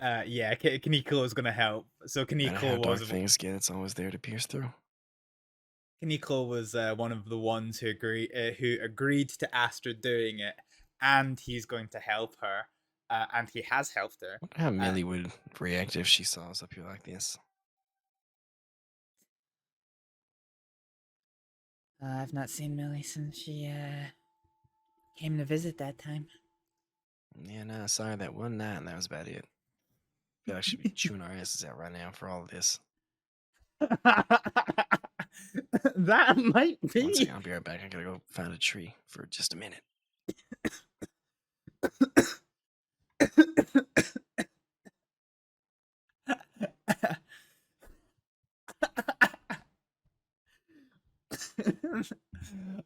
Yeah, Kaneko is gonna help. So No matter how Kaneko dark was things get, it's always there to pierce through. Kaneko was one of the ones who agreed to Astrид doing it, and he's going to help her, and he has helped her. I wonder how Millie would react if she saw us up here like this. I've not seen Millie since she came to visit that time. Yeah, no, I saw her that one night, and that was about it. I feel like she'd be chewing our asses out right now for all of this. That might be. One second, I'll be right back. I gotta go find a tree for just a minute.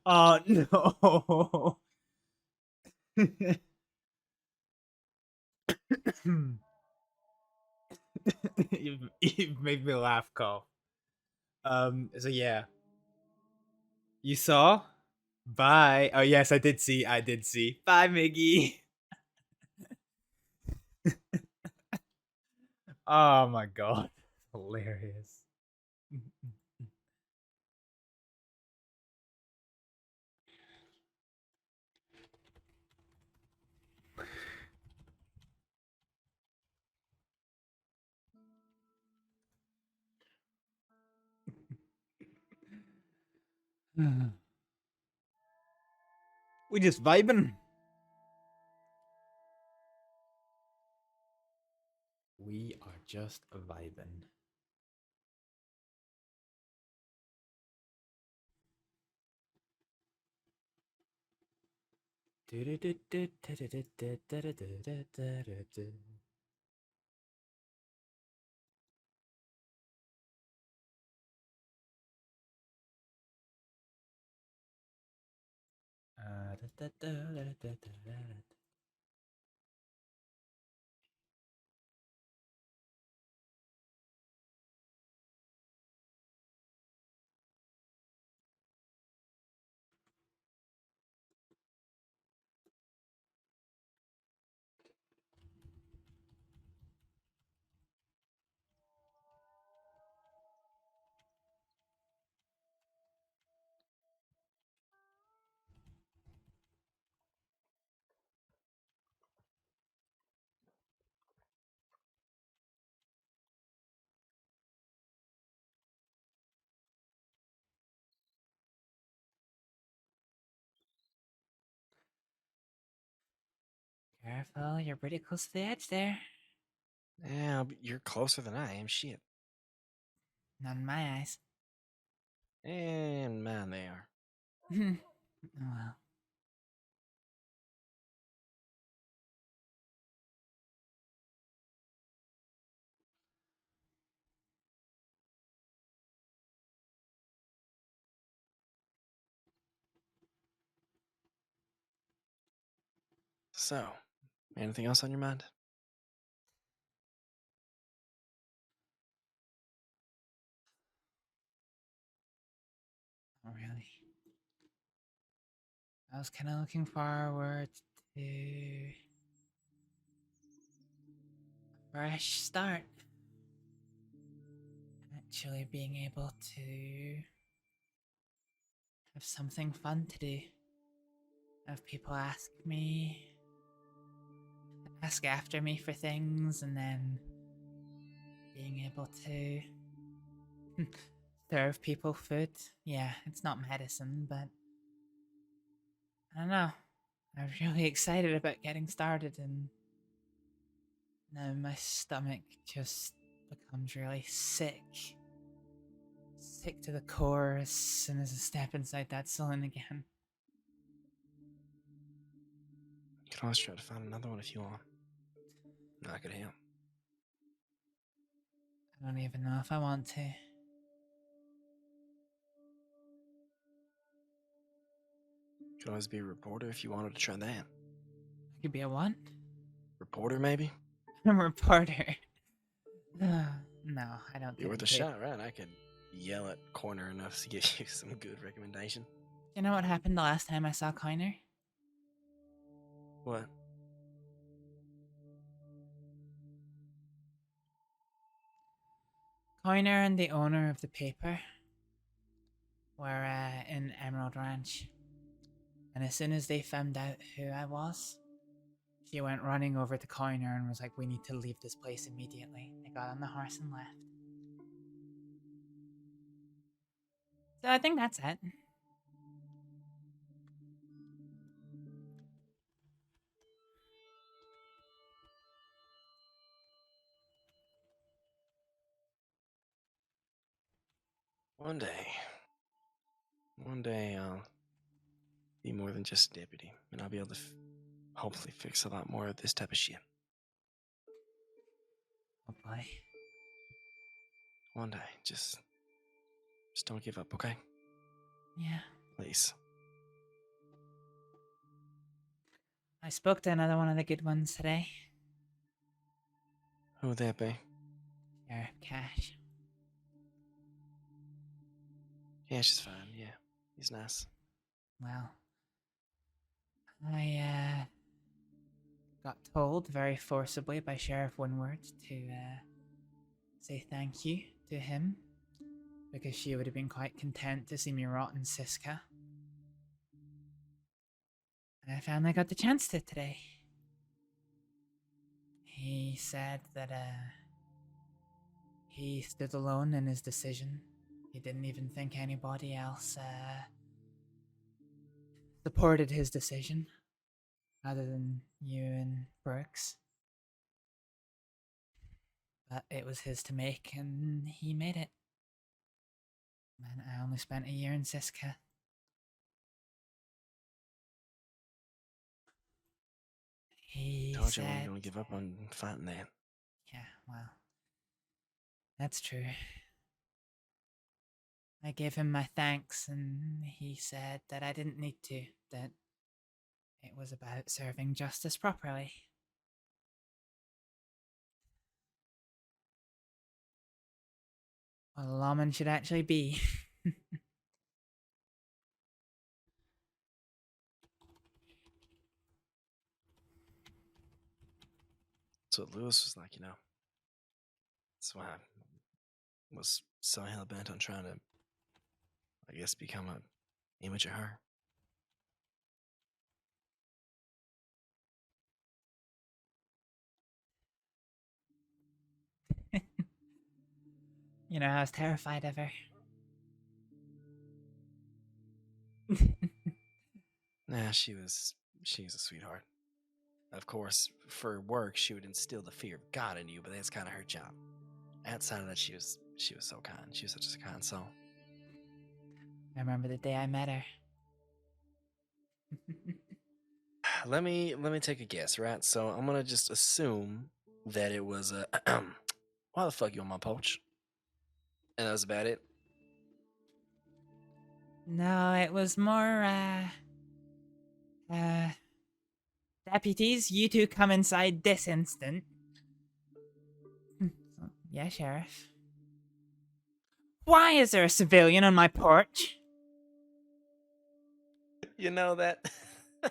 Oh no. you've made me laugh, Cole. So yeah. You saw? Bye. Oh yes, I did see. Bye, Miggy. Oh my god. Hilarious. We just vibing. We are just vibing. Careful, you're pretty close to the edge there. Yeah, but you're closer than I am. Shit. Not in my eyes. And mine they are. Oh well. So, anything else on your mind? Not really. I was kind of looking forward to a fresh start. Actually being able to have something fun to do. Have people ask after me for things, and then being able to serve people food. Yeah, it's not medicine, but I don't know. I'm really excited about getting started, and now my stomach just becomes really sick. Sick to the core as soon as I step inside that saloon again. You can always try to find another one if you want. I could help. I don't even know if I want to. You could always be a reporter if you wanted to try that. I could be a what? Reporter, maybe? A reporter. No, I don't Be worth a think shot, right? I could yell at Corner enough to give you some good recommendation. You know what happened the last time I saw Coiner? What? Coiner and the owner of the paper were in Emerald Ranch. And as soon as they found out who I was, she went running over to Coiner and was like, we need to leave this place immediately. They got on the horse and left. So I think that's it. One day I'll be more than just a deputy, and I'll be able to hopefully fix a lot more of this type of shit. Hopefully. One day, just don't give up, okay? Yeah. Please. I spoke to another one of the good ones today. Who would that be? Sheriff Cash. Cash is fine, yeah. He's nice. Well, I got told very forcibly by Sheriff Winward to say thank you to him, because she would have been quite content to see me rot in Siska. And I finally got the chance to today. He said that he stood alone in his decision. He didn't even think anybody else supported his decision, other than you and Brooks. But it was his to make, and he made it. And I only spent a year in Siska. He Told you I said, wasn't gonna give up on fighting that. yeah, well, that's true. I gave him my thanks, and he said that I didn't need to, that it was about serving justice properly. What a lawman should actually be. That's what Lewis was like, you know. That's why I was so hell bent on trying to, I guess, become an image of her. You know, I was terrified of her. Nah, she's a sweetheart. Of course, for work, she would instill the fear of God in you, but that's kind of her job. Outside of that, she was so kind. She was such a kind soul. I remember the day I met her. Let me take a guess, right? So I'm gonna just assume that it was a why the fuck you on my porch? And that was about it. No, it was more, deputies, you two come inside this instant. Yeah, Sheriff. Why is there a civilian on my porch? You know that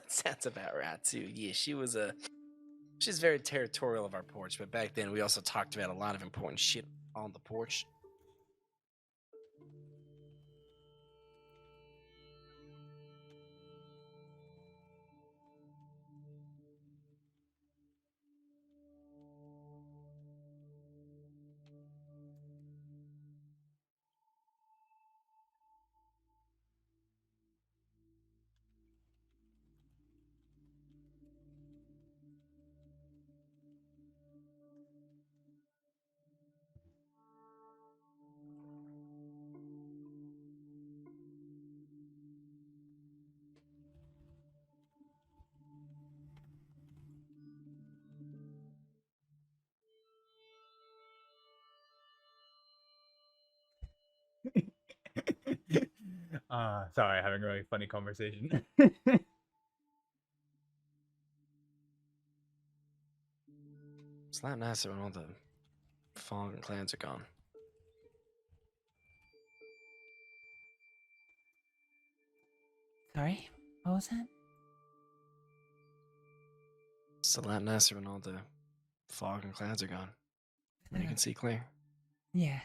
sounds about right too. Yeah, she's very territorial of our porch, but back then we also talked about a lot of important shit on the porch. Sorry, having a really funny conversation. It's not nicer when all the fog and clouds are gone. Sorry, what was that? It's a lot nicer when all the fog and clouds are gone. When you can see clear. Yeah.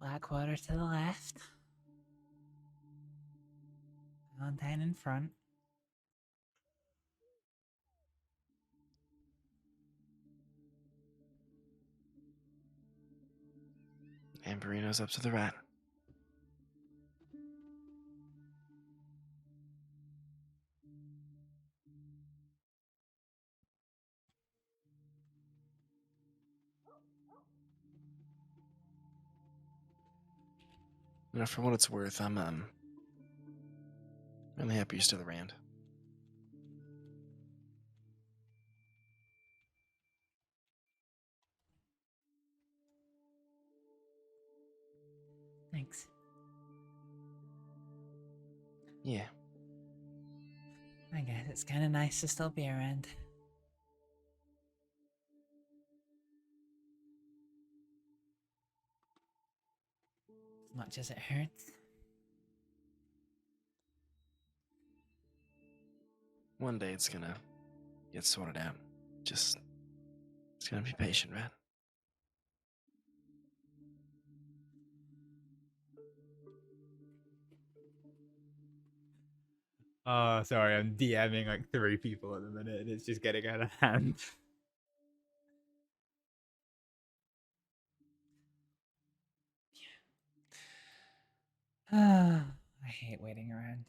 Blackwater to the left. Valentine in front. Amberino's up to the right. You know, for what it's worth, I'm really happy you're still around. Thanks. Yeah. I guess it's kind of nice to still be around. As much as it hurts. One day it's gonna get sorted out. Just gotta be patient, right? Sorry, I'm DMing like 3 people at the minute and it's just getting out of hand. I hate waiting around.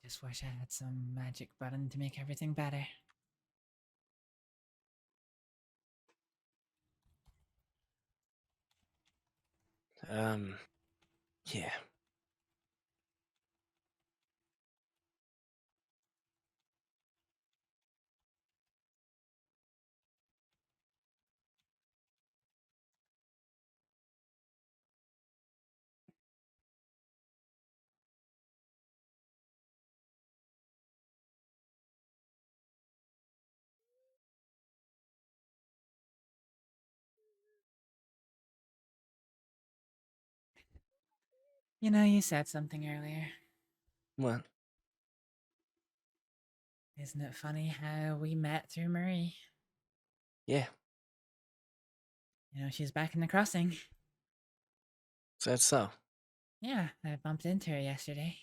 Just wish I had some magic button to make everything better. Yeah. You know, you said something earlier. What? Isn't it funny how we met through Marie? Yeah. You know, she's back in the crossing. Is that so? Yeah, I bumped into her yesterday.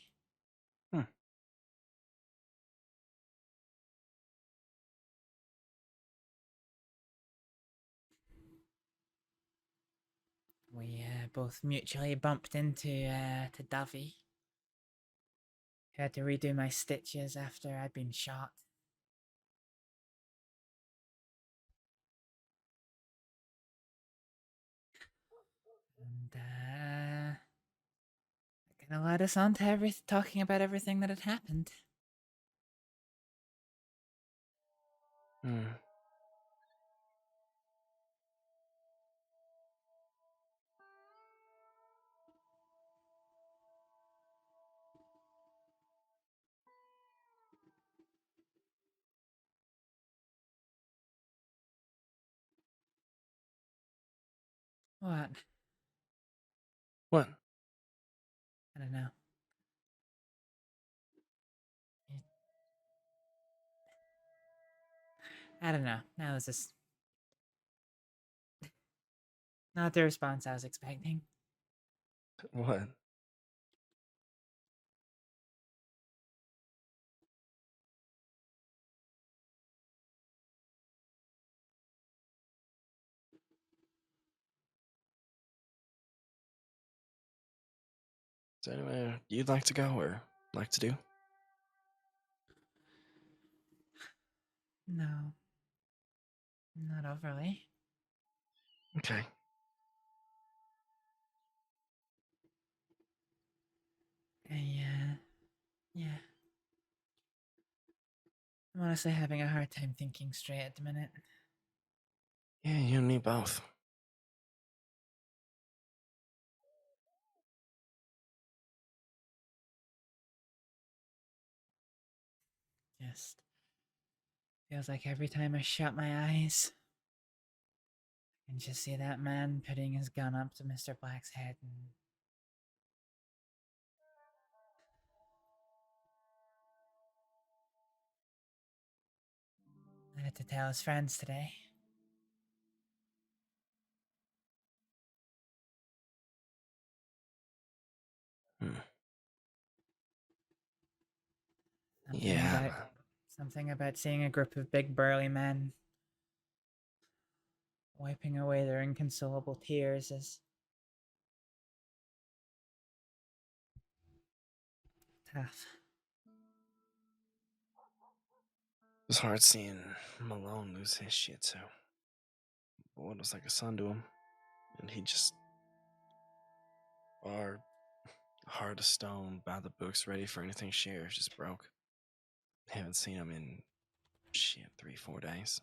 We both mutually bumped into to Dovey. Who had to redo my stitches after I'd been shot. And that kind of led us on to talking about everything that had happened. What? What? I don't know. I don't know. That was just not the response I was expecting. What? Is there anywhere you'd like to go or like to do? No. Not overly. Okay. Yeah. I'm honestly having a hard time thinking straight at the minute. Yeah, you and me both. just feels like every time I shut my eyes, I can just see that man putting his gun up to Mr. Black's head and I had to tell his friends today. Yeah. Something about seeing a group of big burly men wiping away their inconsolable tears is tough. It was hard seeing Malone lose his shit too. Boy was like a son to him, and he just our heart of stone, by the books, ready for anything shares, just broke. Haven't seen him in shit 3-4 days.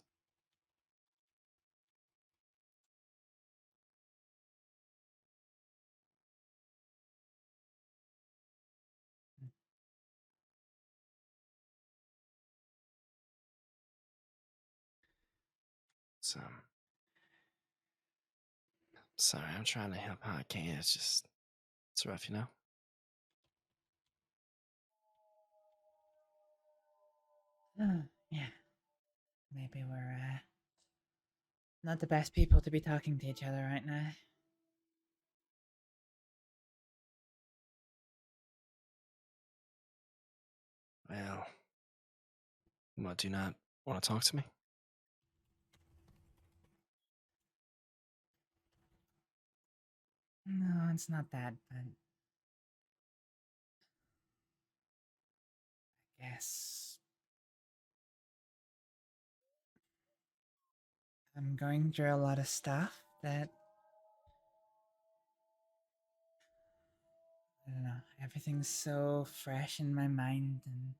So, sorry, I'm trying to help how I can. It's rough, you know? Yeah. Maybe we're not the best people to be talking to each other right now. Well, what, do you not want to talk to me? No, it's not that, but I guess I'm going through a lot of stuff that I don't know, everything's so fresh in my mind and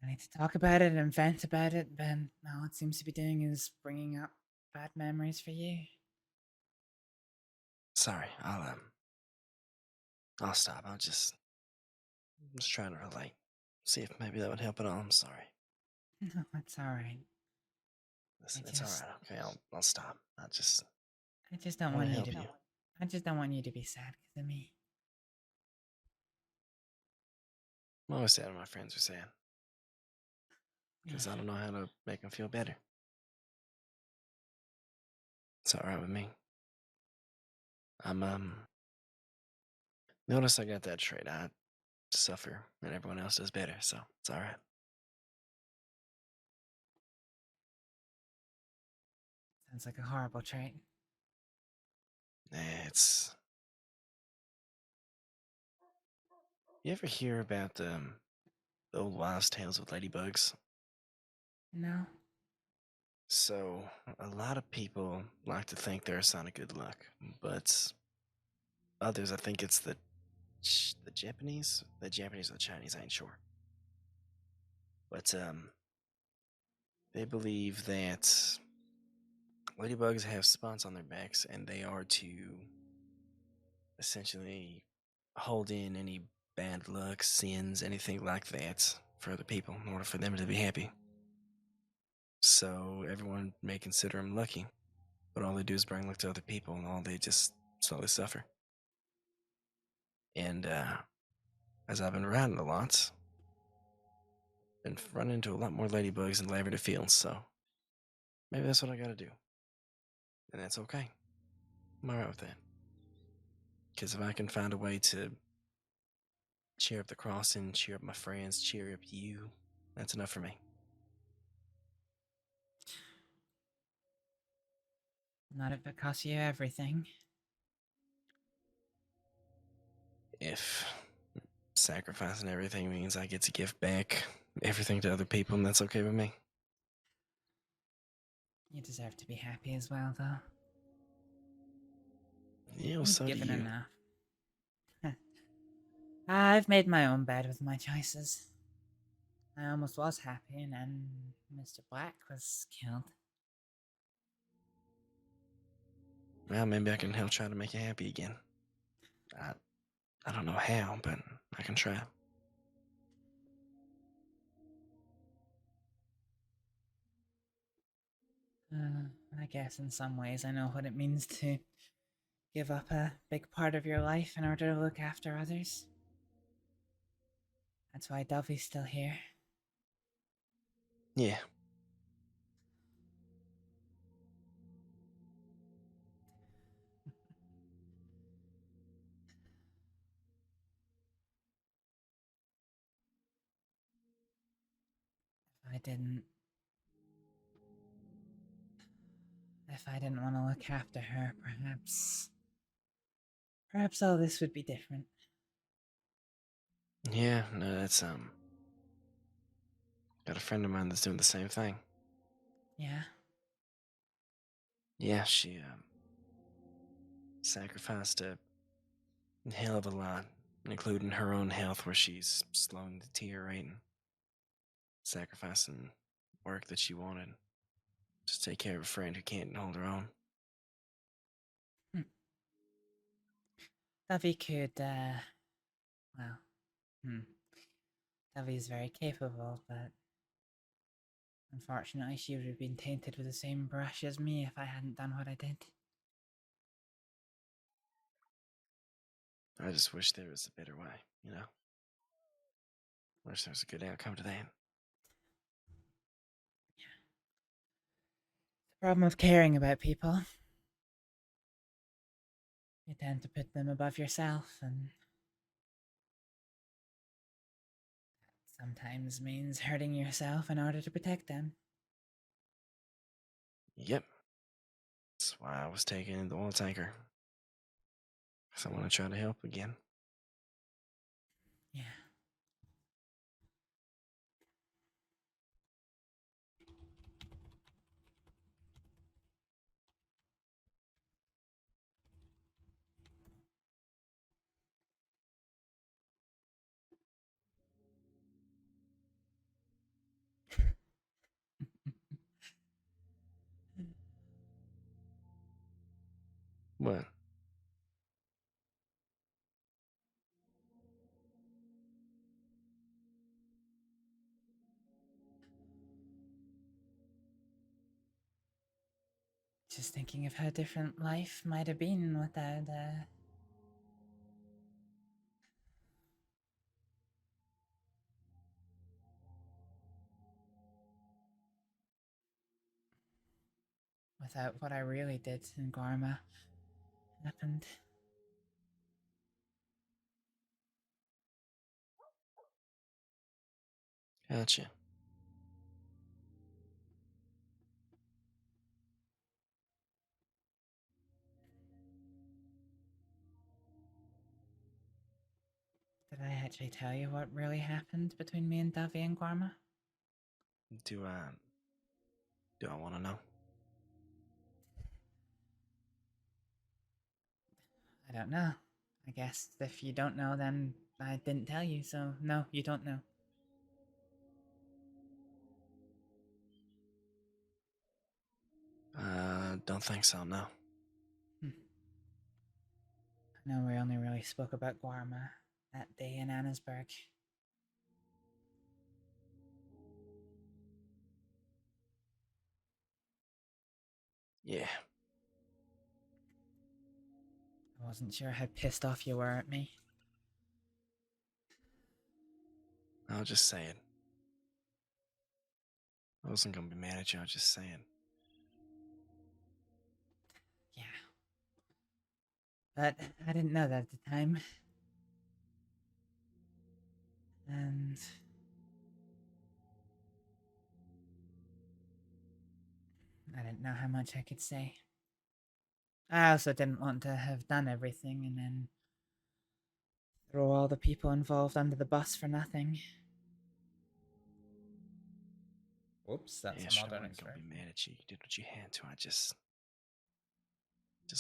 I need to talk about it and vent about it, but all it seems to be doing is bringing up bad memories for you. Sorry, I'll stop. I'm just trying to relate. See if maybe that would help at all. I'm sorry. No, it's alright. Listen, it's alright. Okay, I'll stop. I just don't wanna want you help to be. you. I just don't want you to be sad because of me. I'm always sad when my friends are sad. Because I don't know how to make them feel better. It's alright with me. Notice I got that trait. I suffer and everyone else does better, so it's alright. Sounds like a horrible trait. It's. You ever hear about the old wives' tales with ladybugs? No. So, a lot of people like to think they're a sign of good luck, but others, I think it's the Japanese or the Chinese, I ain't sure. But they believe that ladybugs have spots on their backs and they are to essentially hold in any bad luck, sins, anything like that for other people in order for them to be happy. So everyone may consider them lucky, but all they do is bring luck to other people and all they just slowly suffer. And as I've been riding a lot, been running into a lot more ladybugs in lavender fields, so maybe that's what I gotta do. And that's okay. I'm alright with that. Because if I can find a way to cheer up the crossing, cheer up my friends, cheer up you, that's enough for me. Not if it costs you everything. If sacrificing everything means I get to give back everything to other people, and that's okay with me. You deserve to be happy as well, though. Yeah, well, You've so do given you. enough. I've made my own bed with my choices. I almost was happy, and then Mr. Black was killed. Well, maybe I can help try to make you happy again. I don't know how, but I can try. I guess in some ways I know what it means to give up a big part of your life in order to look after others. That's why Duffy's still here. Yeah. If I didn't want to look after her, perhaps all this would be different. Yeah, no, that's, got a friend of mine that's doing the same thing. Yeah? Yeah, she, sacrificed a hell of a lot, including her own health, where she's slowly deteriorating. Sacrificing work that she wanted. Just take care of a friend who can't hold her own. Duffy could, well, Duffy's very capable, but unfortunately she would have been tainted with the same brush as me if I hadn't done what I did. I just wish there was a better way, you know? Wish there was a good outcome to that. The problem of caring about people. You tend to put them above yourself, and that sometimes means hurting yourself in order to protect them. Yep. That's why I was taken in the oil tanker. Because I want to try to help again. Yeah. What? Just thinking of how different life might have been without, without what I really did in Gorma happened. Gotcha. Did I actually tell you what really happened between me and Duffy and Gorma? Do I want to know? I don't know. I guess if you don't know, then I didn't tell you, so no, you don't know. Don't think so, no. I know we only really spoke about Gorma that day in Annesburg. Yeah. I wasn't sure how pissed off you were at me. I was just saying. I wasn't gonna be mad at you, I was just saying. Yeah. But I didn't know that at the time. And I didn't know how much I could say. I also didn't want to have done everything and then throw all the people involved under the bus for nothing. Whoops, that's Yeah, a sure, I modern wasn't gonna be expression. mad at you. You did what you had to. I just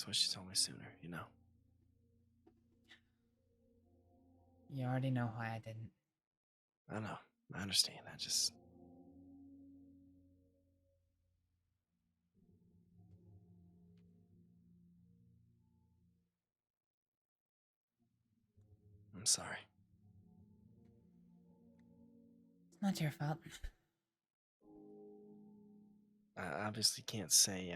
wish you told me sooner, you know? You already know why I didn't. I know. I understand. I'm sorry. It's not your fault. I obviously can't say.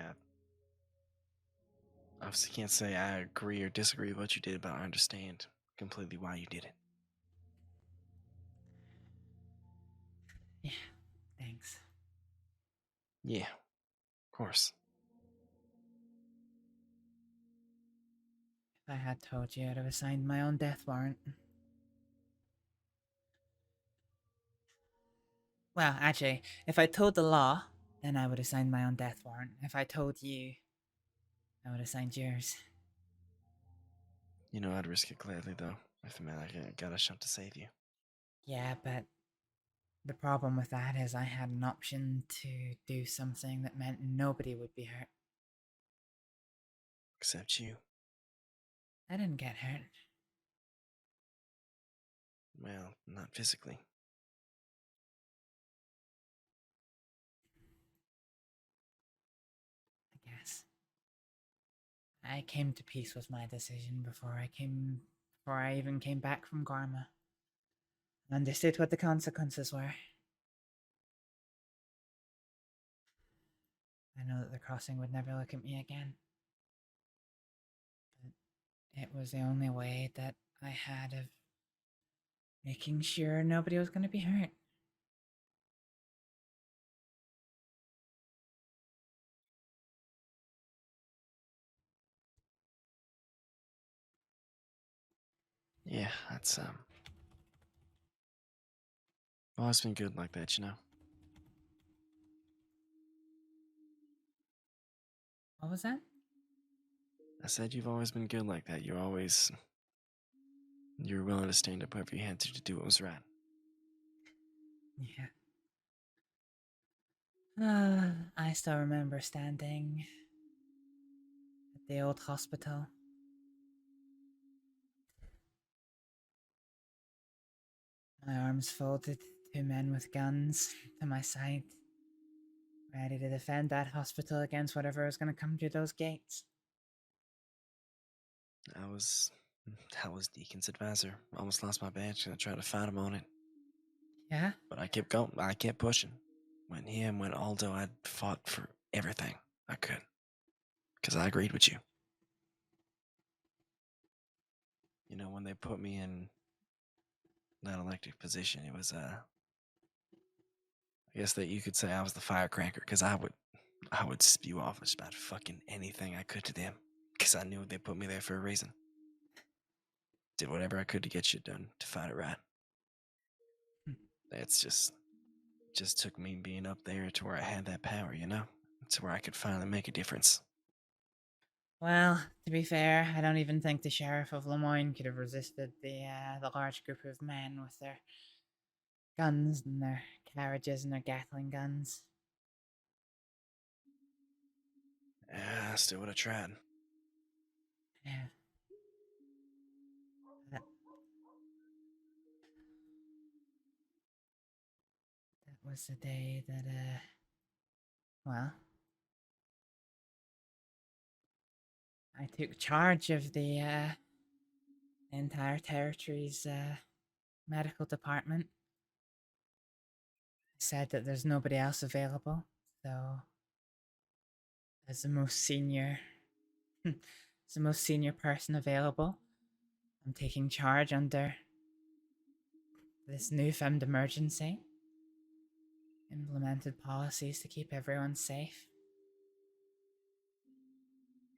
Obviously can't say I agree or disagree with what you did, but I understand completely why you did it. Yeah, thanks. Yeah, of course. If I had told you, I'd have signed my own death warrant. Well, actually, if I told the law, then I would have signed my own death warrant. If I told you, I would have signed yours. You know I'd risk it gladly, though, if it meant I got a shot to save you. Yeah, but the problem with that is I had an option to do something that meant nobody would be hurt. Except you. I didn't get hurt. Well, not physically. I guess. I came to peace with my decision before I even came back from Garma. I understood what the consequences were. I know that the crossing would never look at me again. But it was the only way that I had of making sure nobody was going to be hurt. Yeah, that's always been good like that, you know. What was that? I said you've always been good like that. You were willing to stand up wherever you had to do what was right. Yeah. I still remember standing at the old hospital. My arms folded, two men with guns to my side, ready to defend that hospital against whatever was going to come through those gates. I was Deacon's advisor. Almost lost my badge and I tried to fight him on it. Yeah? But I kept going. I kept pushing. When him, when Aldo, I fought for everything I could. Because I agreed with you. You know, when they put me in that elected position, it was, I guess that you could say I was the firecracker, because I would spew off just about fucking anything I could to them. Because I knew they put me there for a reason. Did whatever I could to get shit done, to fight it right. It's just took me being up there to where I had that power, you know? To where I could finally make a difference. Well, to be fair, I don't even think the sheriff of Lemoyne could have resisted the large group of men with their guns and their carriages and their Gatling guns. Yeah, I still would have tried. Yeah. That was the day that, well, I took charge of the entire territory's medical department. I said that there's nobody else available, so as the most senior person available, I'm taking charge under this newfound emergency. Implemented policies to keep everyone safe.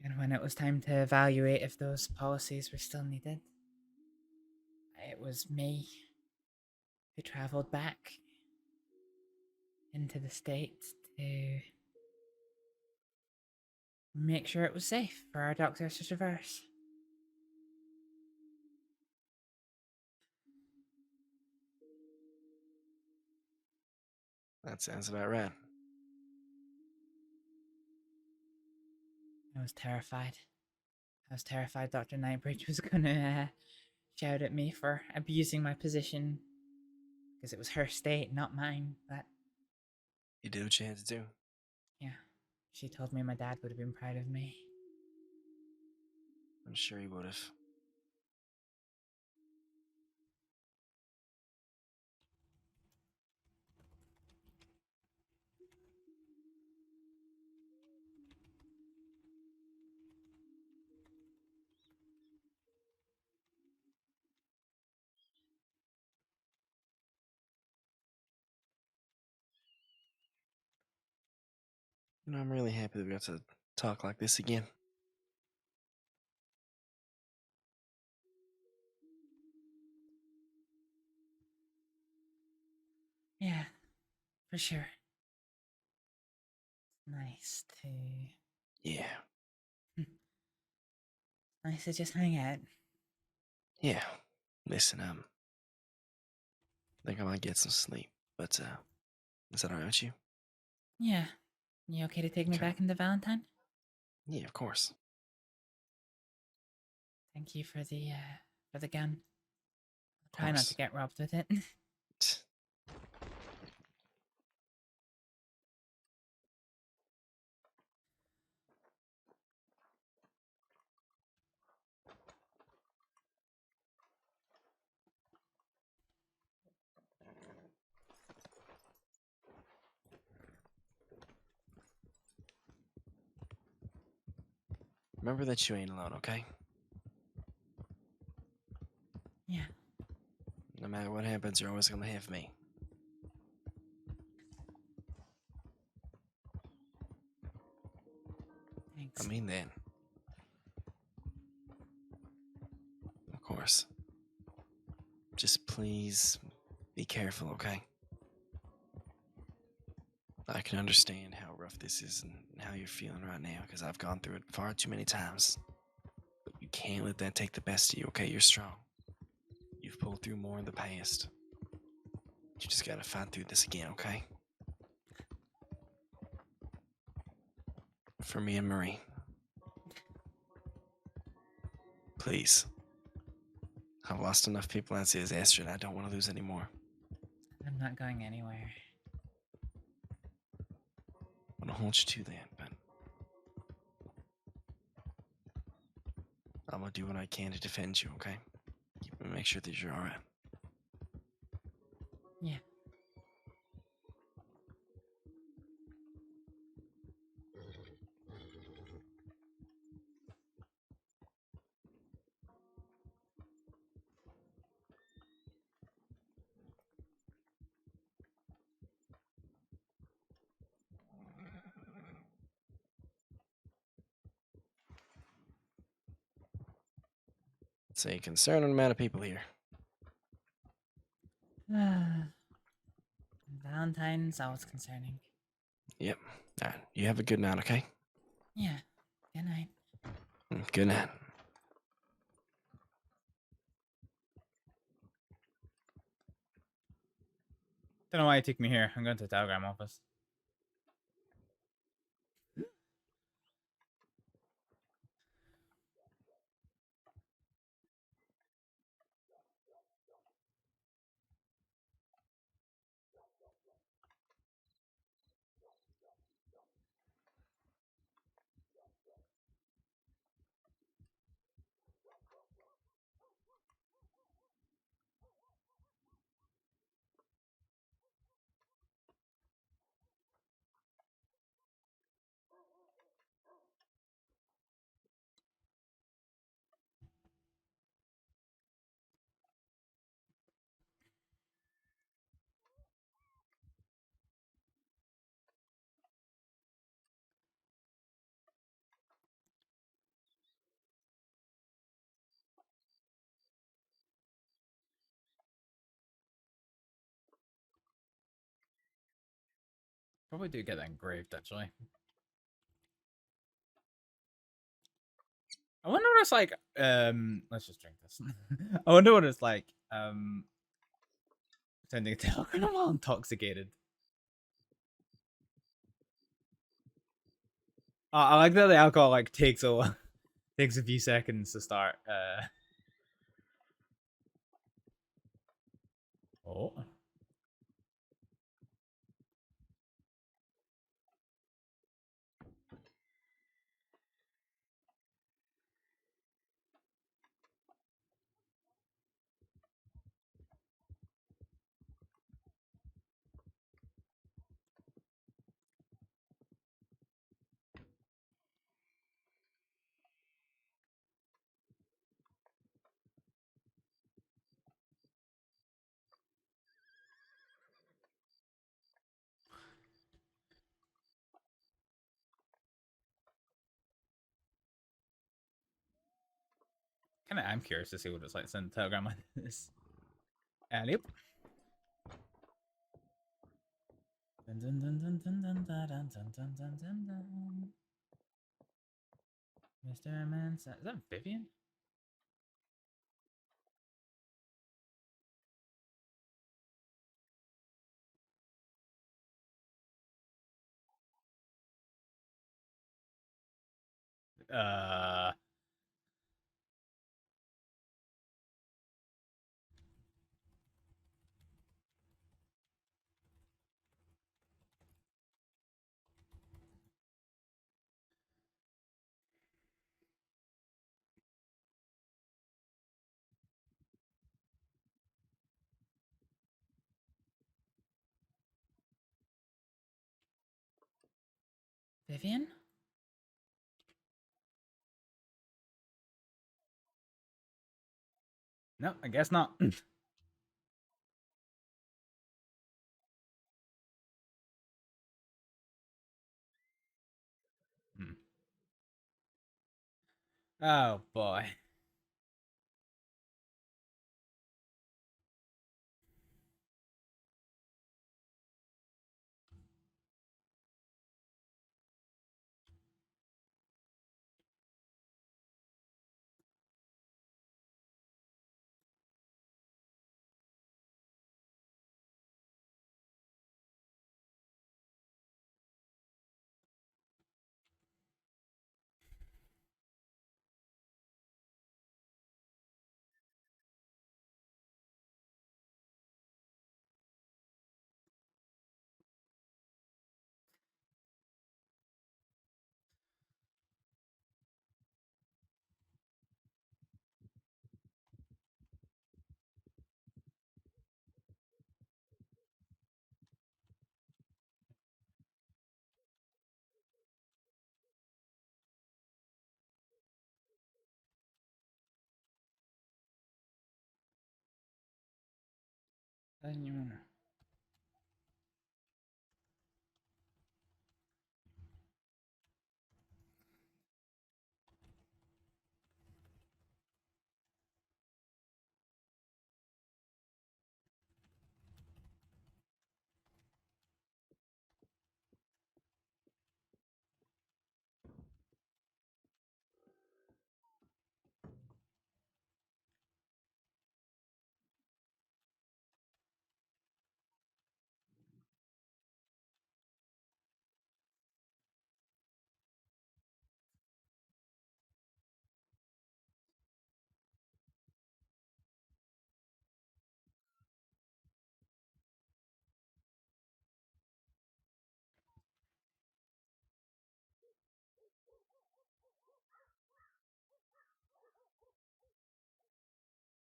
And when it was time to evaluate if those policies were still needed, it was me who traveled back into the States to make sure it was safe for our doctors to traverse. That sounds about right. I was terrified. I was terrified Dr. Nightbridge was gonna shout at me for abusing my position because it was her state, not mine, but You did what you had to do. yeah, she told me my dad would have been proud of me. I'm sure he would have. You know, I'm really happy that we got to talk like this again. Yeah, for sure. Nice to. Yeah. Nice to just hang out. Yeah. Listen, I think I might get some sleep, but is that alright with you? Yeah. You okay to take me back into Valentine? Yeah, of course. Thank you for the gun. I'll try not to get robbed with it. Remember that you ain't alone, okay? Yeah. No matter what happens, you're always gonna have me. Thanks. I mean that. Of course. Just please be careful, okay? I can understand how rough this is and how you're feeling right now, because I've gone through it far too many times. But you can't let that take the best of you, okay? You're strong. You've pulled through more in the past. You just gotta fight through this again, okay? For me and Marie. Please. I've lost enough people as is, Astrid. I don't want to lose any more. I'm not going anywhere. I don't hold you to that, but I'm gonna do what I can to defend you, okay? Make sure that you're alright. Yeah. It's a concerning amount of people here. Valentine's always concerning. Yep. Alright, you have a good night, okay? Yeah. Good night. Good night. Don't know why you took me here. I'm going to the telegram office. Probably do get that engraved, actually. I wonder what it's like, let's just drink this. I wonder what it's like, sending a telegram while intoxicated. I like that the alcohol, like, takes a few seconds to start, Oh. I'm curious to see what it's like to send a telegram like this. Yep. Dun, dun, dun, dun, dun, dun, dun, dun, dun, dun, dun, dun. Mr. Mansa. Is that Vivian? Vivian? No, I guess not. Oh boy.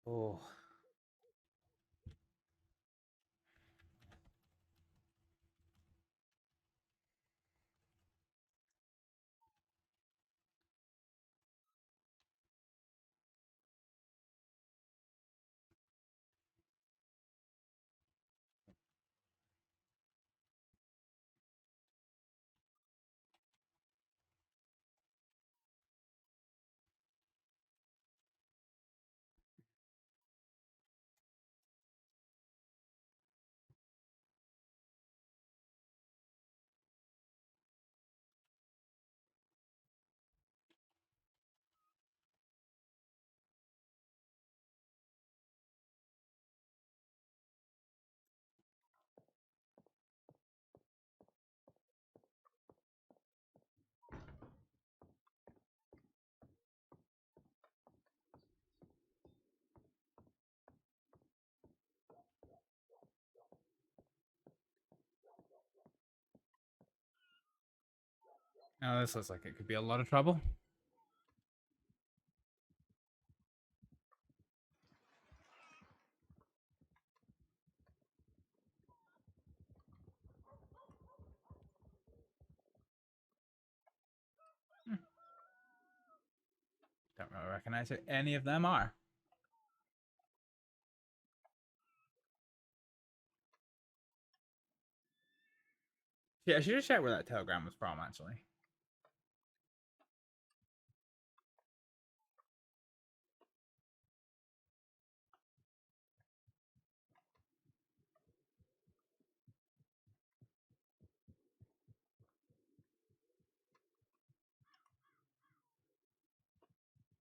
Oh. Now this looks like it could be a lot of trouble. Don't really recognize who any of them are. Yeah, I should just check where that telegram was from, actually.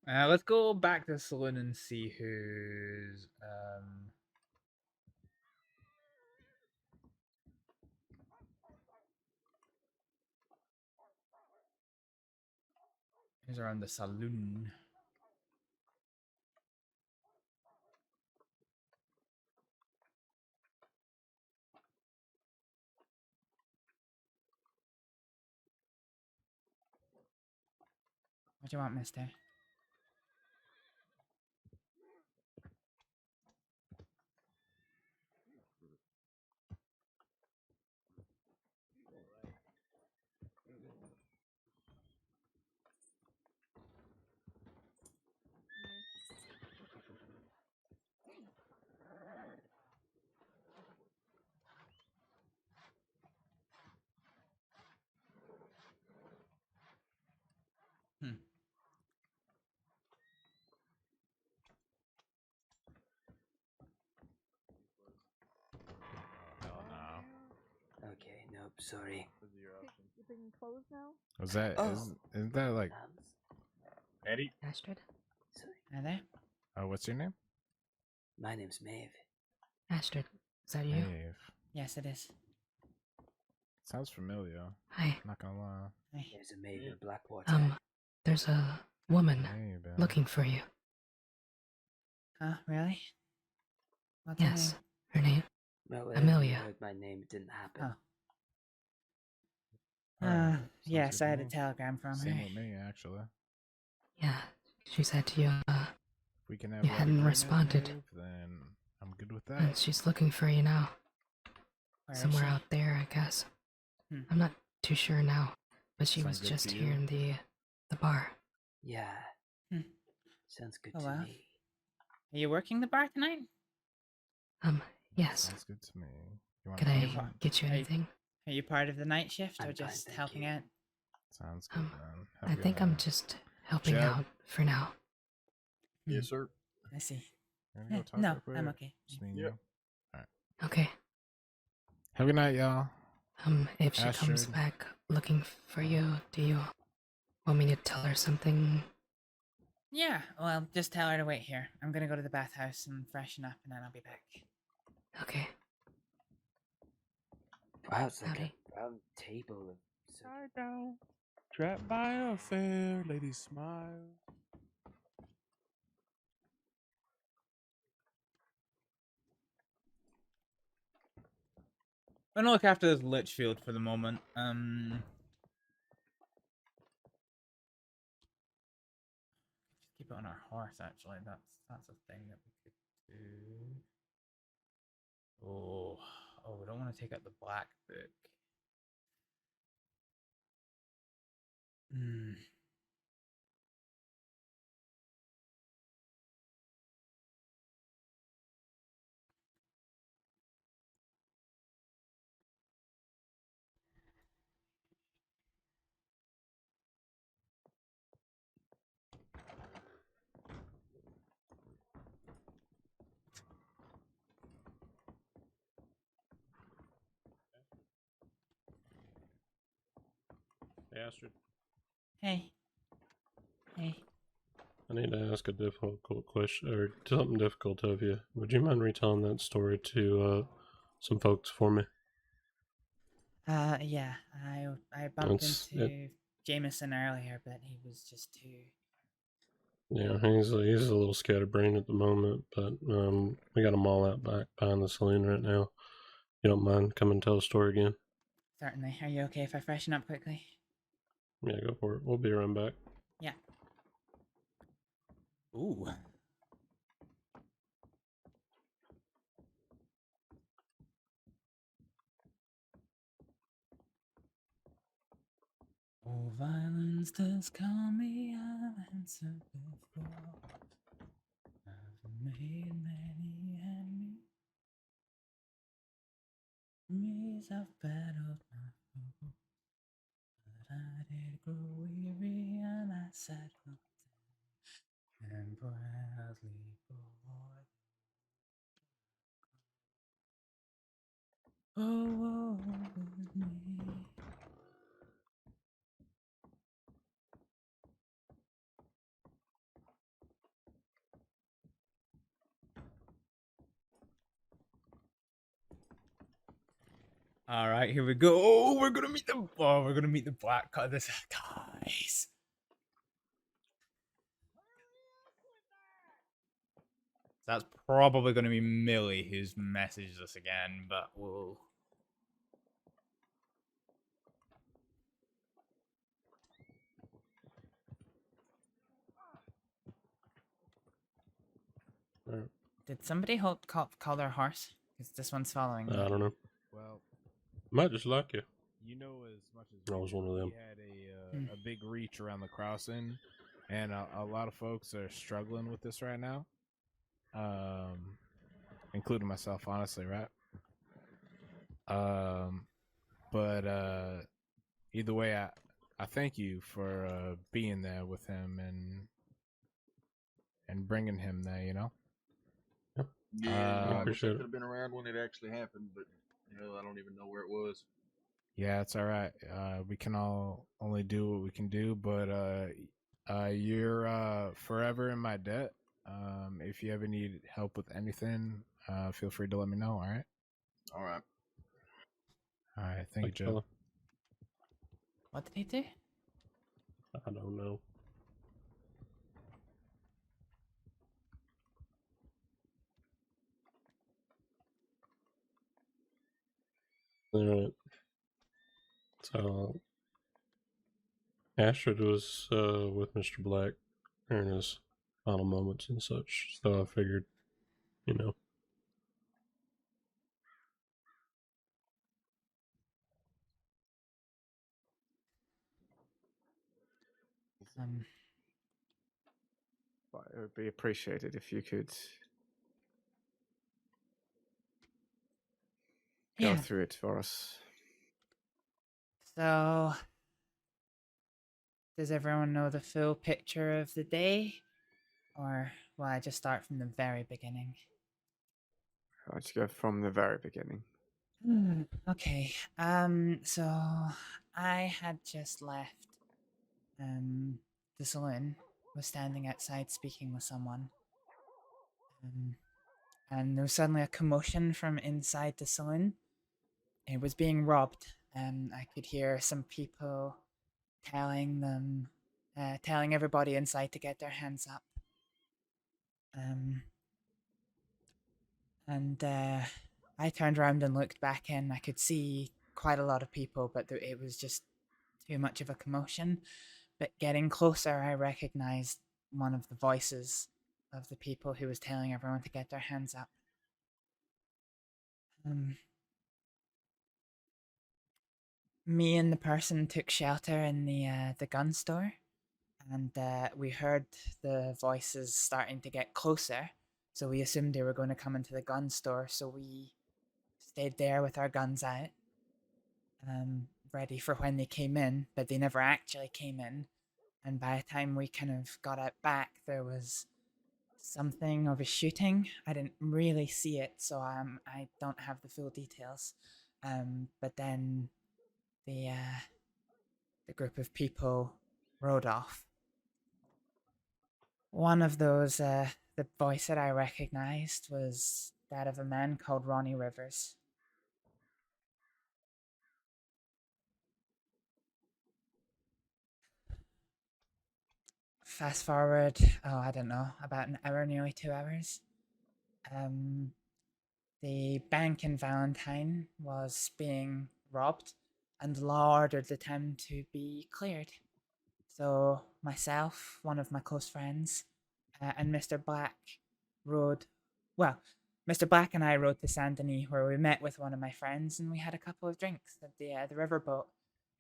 Let's go back to the saloon and see who's who's around the saloon. What do you want, mister? Okay, nope, sorry. You're bringing clothes now? Was that isn't that like Eddie? Astrид? Are there? What's your name? My name's Maeve. Astrid, is that you? Maeve. Yes, it is. Sounds familiar. Hi. Not gonna lie. There's a Maeve in Blackwater. There's a woman Hey, Ben. looking for you. Huh? Really? What's her Yes, name? her name. Well, Amelia. You heard my name, it didn't happen. Yes, I had a telegram from Same her. with me, actually. Yeah, she said you, If we can have you that hadn't agreement, responded. Maeve, then I'm good with that. And she's looking for you now. Where is Somewhere she? out there, I guess. Hmm. I'm not too sure now, but she Sound was good just to here you? in the bar. Yeah. Hmm. Sounds good Oh, to well. me. Are you working the bar tonight? Yes. Sounds good to me. You want Could to I get you anything? Are you part of the night shift or I'm fine, just thank helping you. out? Sounds good, man. Have I a good think I'm night. just helping Chad? out for now. Yes, sir. I see. You wanna go talk No, real quick? I'm okay. Just me and Yep. you. Alright. Okay. Have a good night, y'all. If she comes Astrid. back looking for you, do you want me to tell her something? Yeah, well, just tell her to wait here. I'm gonna go to the bathhouse and freshen up, and then I'll be back. Okay. Wow, it's like Howdy. a round table of... Hi down. Trapped by a fair lady smile. I'm gonna look after this Litchfield for the moment. Just keep it on our horse. Actually, that's a thing that we could do. Oh, we don't want to take out the black book. Hmm. Hey, Astrid. Hey. Hey. I need to ask a difficult question, or something difficult of you. Would you mind retelling that story to some folks for me? Yeah, I bumped It's- into Jameson earlier, but he was just too... Yeah, he's a little scatterbrained at the moment, but we got him all out back behind the saloon right now. You don't mind coming and tell the story again? Certainly. Are you okay if I freshen up quickly? Yeah, go for it. We'll be right back. Yeah. Ooh. Oh, violence does call me, I'll answer before. I've made many enemies, I've battled my foe. But I did grow weary, and I sat down and proudly bore. Oh, woe is me. All right, here we go. Oh, we're gonna meet the black cut. This guys. That's probably gonna be Millie who's messaged us again, but we'll. Did somebody call their horse? Because this one's following me. I don't know. Well, Might just like you. you know as much as I was one of them. we had a big reach around the crossing, and a lot of folks are struggling with this right now, including myself, honestly, right? But either way, I thank you for being there with him and bringing him there. You know. Yeah, I wish I appreciate could have been around when it actually happened, but I don't even know where it was. Yeah, it's all right. We can all only do what we can do, but you're forever in my debt. If you ever need help with anything, feel free to let me know. All right. All right. All right. Thank you, Joe. fella. What did he do? I don't know. Alright. So Astrид was with Mr. Black during his final moments and such, so I figured, you know. But it would be appreciated if you could go Yeah. through it for us. So, does everyone know the full picture of the day? Or will I just start from the very beginning? I'd go from the very beginning. Okay. So I had just left the saloon, was standing outside speaking with someone. And there was suddenly a commotion from inside the saloon. It was being robbed. I could hear some people telling everybody inside to get their hands up. And I turned around and looked back in. I could see quite a lot of people, but it was just too much of a commotion. But getting closer, I recognized one of the voices of the people who was telling everyone to get their hands up. Me and the person took shelter in the gun store, and we heard the voices starting to get closer. So we assumed they were going to come into the gun store. So we stayed there with our guns out, ready for when they came in. But they never actually came in. And by the time we kind of got out back, there was something of a shooting. I didn't really see it, so I don't have the full details. But then the group of people rode off. One of those, the voice that I recognized was that of a man called Ronnie Rivers. Fast forward, I don't know, about an hour, nearly 2 hours. The bank in Valentine was being robbed, and the law ordered the town to be cleared. So myself, one of my close friends, and Mr. Black rode. Well, Mr. Black and I rode to Saint Denis, where we met with one of my friends, and we had a couple of drinks at the riverboat.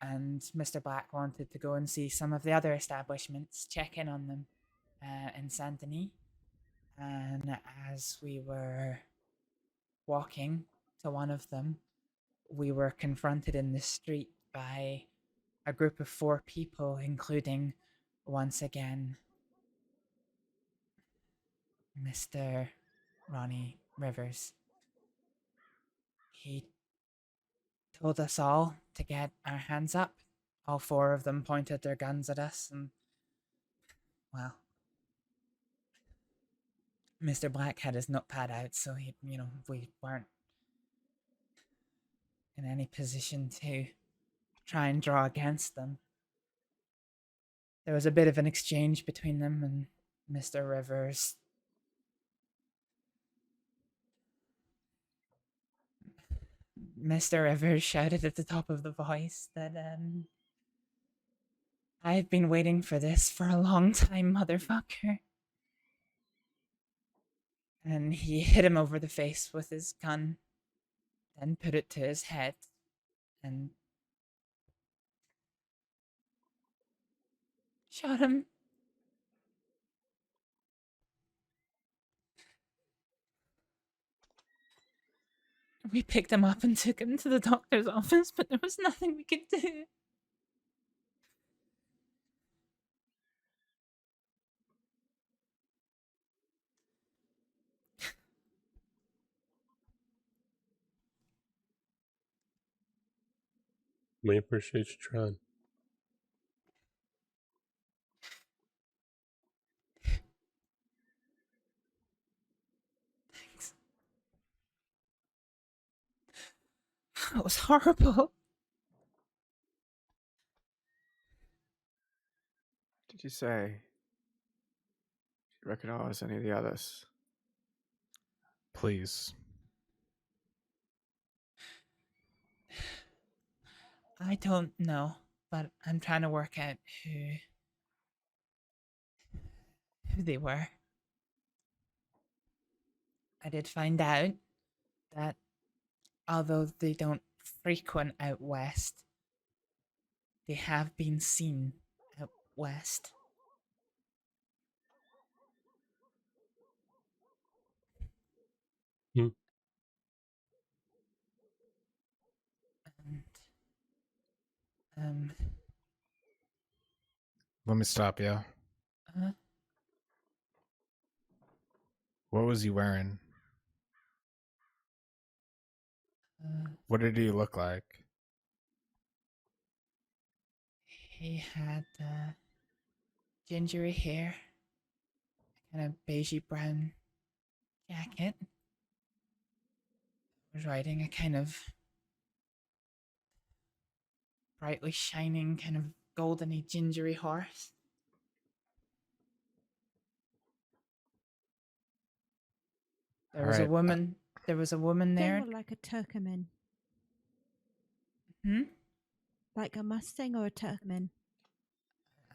And Mr. Black wanted to go and see some of the other establishments, check in on them in Saint Denis. And as we were walking to one of them, we were confronted in the street by a group of 4 people, including, once again, Mr. Ronnie Rivers. He told us all to get our hands up. All 4 of them pointed their guns at us, and, well, Mr. Black had his notepad out, so we weren't in any position to try and draw against them. There was a bit of an exchange between them, and Mr. Rivers shouted at the top of the voice that, I've been waiting for this for a long time, motherfucker. And he hit him over the face with his gun, then put it to his head, and shot him. We picked him up and took him to the doctor's office, but there was nothing we could do. We appreciate you trying. Thanks. That was horrible. Did you say you recognize any of the others? Please. I don't know, but I'm trying to work out who they were. I did find out that although they don't frequent out west, they have been seen out west. Hmm. And, Let me stop you. What was he wearing? What did he look like? He had gingery hair, kind of beigey brown jacket. Was riding a kind of brightly shining, kind of goldeny gingery horse. There was a woman. There was a woman there. They were like a Turkmen. Hmm? Like a Mustang or a Turkmen?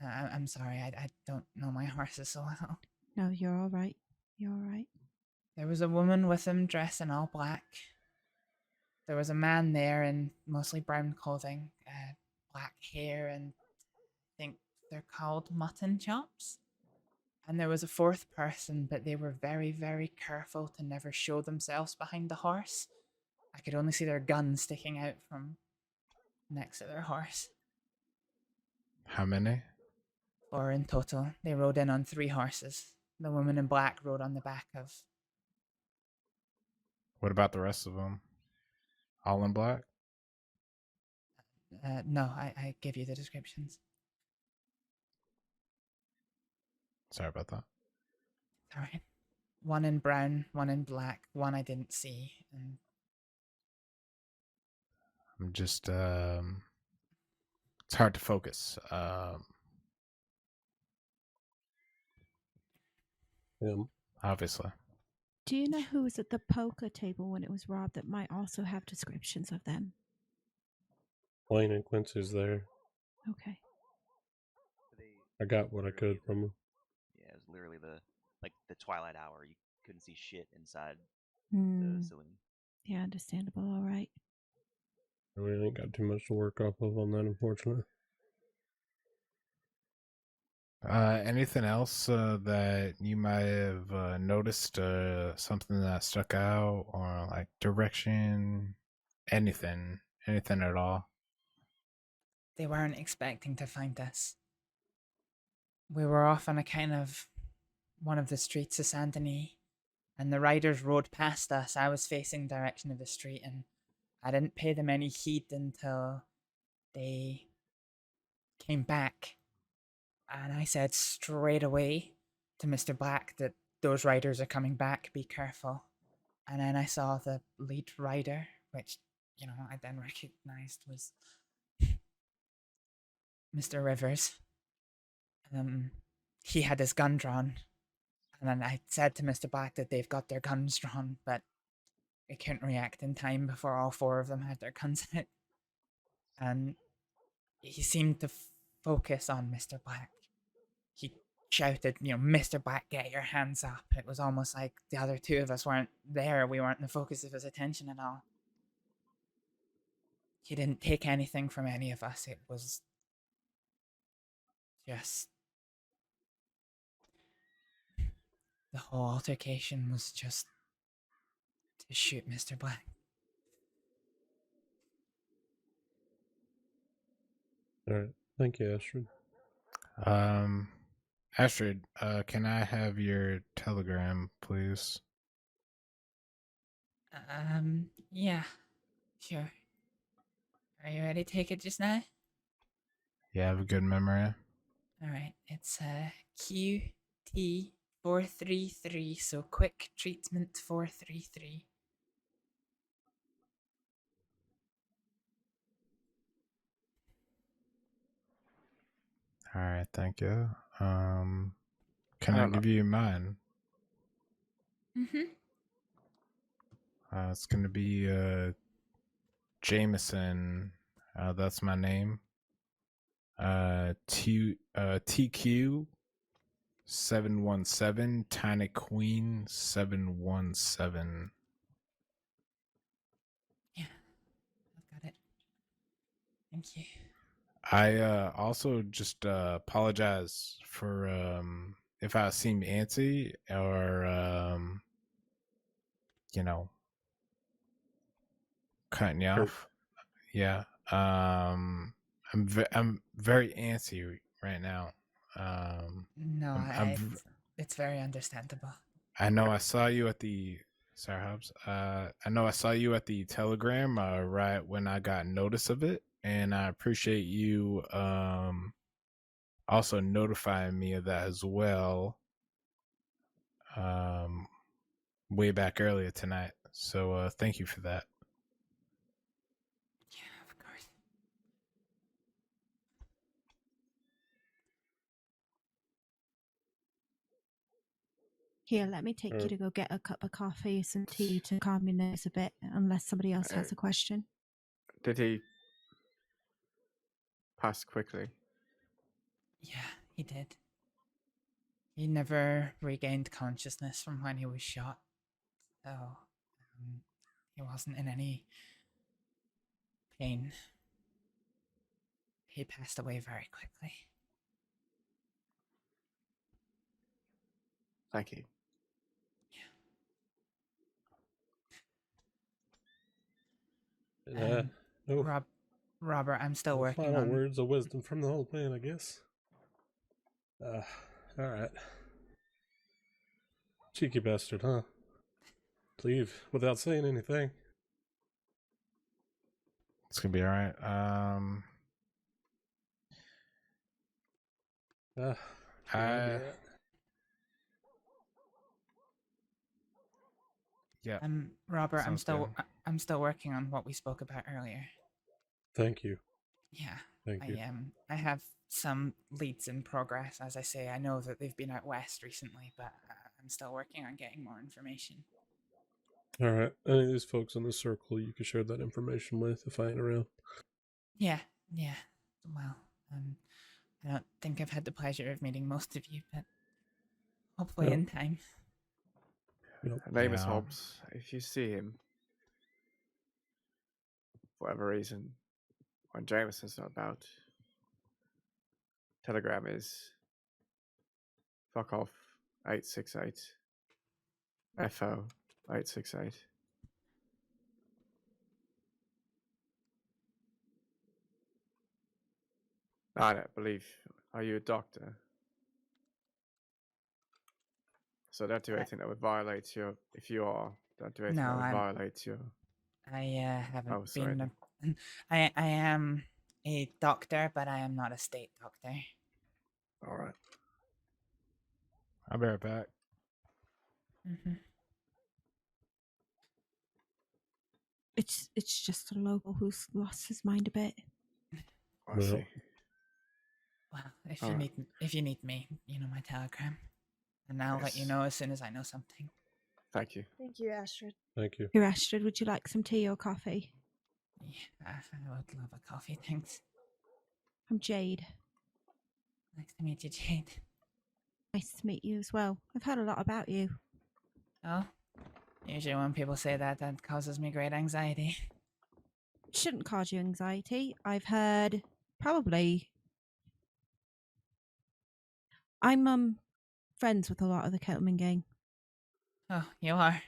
I'm sorry, I don't know my horses so well. No, you're all right. You're all right. There was a woman with him dressed in all black. There was a man there in mostly brown clothing, black hair, and I think they're called mutton chops. And there was a fourth person, but they were very, very careful to never show themselves behind the horse. I could only see their gun sticking out from next to their horse. How many? 4 in total. They rode in on 3 horses. The woman in black rode on the back of... What about the rest of them? All in black? No, I gave you the descriptions. Sorry about that. Alright. 1 in brown, 1 in black, 1 I didn't see, and... I'm just, it's hard to focus. Yeah. Obviously. Do you know who was at the poker table when it was robbed that might also have descriptions of them? Wayne and Quincy's there. Okay. I got what I could from them. Yeah, it was literally the twilight hour. You couldn't see shit inside Hmm. the saloon. Yeah, understandable. All right. We ain't got too much to work off of on that, unfortunately. Anything else that you might have noticed, something that stuck out, or like direction, anything at all? They weren't expecting to find us. We were off on a kind of one of the streets of Saint Denis, and the riders rode past us. I was facing the direction of the street, and I didn't pay them any heed until they came back. And I said straight away to Mr. Black that those riders are coming back, be careful. And then I saw the lead rider, which I then recognized was Mr. Rivers. He had his gun drawn, and then I said to Mr. Black that they've got their guns drawn, but they couldn't react in time before all four of them had their guns out. And he seemed to focus on Mr. Black. He shouted, Mr. Black, get your hands up. It was almost like the other two of us weren't there. We weren't the focus of his attention at all. He didn't take anything from any of us. It was just... the whole altercation was just to shoot Mr. Black. Alright, thank you, Astrид. Astrid, can I have your telegram, please? Yeah, sure. Are you ready to take it just now? You have a good memory? Alright, it's Q.T.433, so quick treatment 433. Alright, thank you. Can I I don't give you mine? Mm-hmm. It's gonna be Jameson. That's my name. TQ 717, Tiny Queen 717. Yeah, I've got it. Thank you. I also just apologize for if I seem antsy or cutting you off. Yeah. I'm very antsy right now. No, it's very understandable. I know I saw you at the sorry, Hobbs. I know I saw you at the Telegram right when I got notice of it, and I appreciate you also notifying me of that as well. Way back earlier tonight. So thank you for that. Yeah, of course. Here, let me take you to go get a cup of coffee, some tea to calm your nerves a bit, unless somebody else has a question. Did he pass quickly? Yeah, he did. He never regained consciousness from when he was shot, so he wasn't in any pain. He passed away very quickly. Thank you. No. Robert, I'm still working Final on... words of wisdom from the old man, I guess. Alright. Cheeky bastard, huh? Leave without saying anything. It's gonna be alright. Yeah. Robert, Sounds I'm still working on what we spoke about earlier. Thank you. Yeah. Thank you. I have some leads in progress, as I say. I know that they've been out west recently, but I'm still working on getting more information. Alright. Any of these folks in the circle you can share that information with if I ain't around. Yeah. Well, I don't think I've had the pleasure of meeting most of you, but hopefully in time. Her name is Hobbs. If you see him, for whatever reason, when Jameson's not about, telegram is fuck off 868 FO 868. I don't believe. Are you a doctor? So don't do anything that would violate your. If you are, don't do anything that would violate your. I haven't Oh, sorry. been. I am a doctor, but I am not a state doctor. All right. I'll be right back. It's just a local who's lost his mind a bit. I see. Well, if All you right. need me, you know my telegram, and I'll let you Yes. know as soon as I know something. Thank you. Thank you, Astrид. Thank you. Here, Astrид, would you like some tea or coffee? Yeah, I would love a coffee, thanks. I'm Jade. Nice to meet you, Jade. Nice to meet you as well. I've heard a lot about you. Oh, usually when people say that, that causes me great anxiety. It shouldn't cause you anxiety. I've heard probably. I'm friends with a lot of the Kettleman gang. Oh, you are?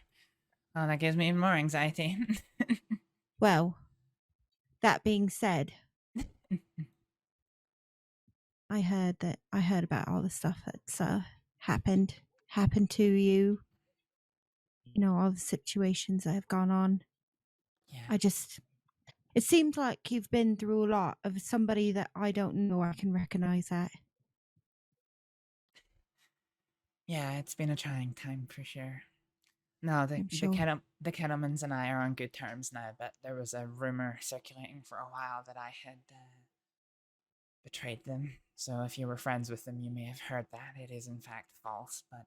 Well, that gives me even more anxiety. Well, that being said, I heard about all the stuff that's happened to you. You know, all the situations that have gone on. Yeah. It seems like you've been through a lot of somebody that I don't know. I can recognize that. Yeah, it's been a trying time for sure. No, I'm sure. the Kettlemans and I are on good terms now, but there was a rumor circulating for a while that I had betrayed them. So if you were friends with them, you may have heard that. It is in fact false, but...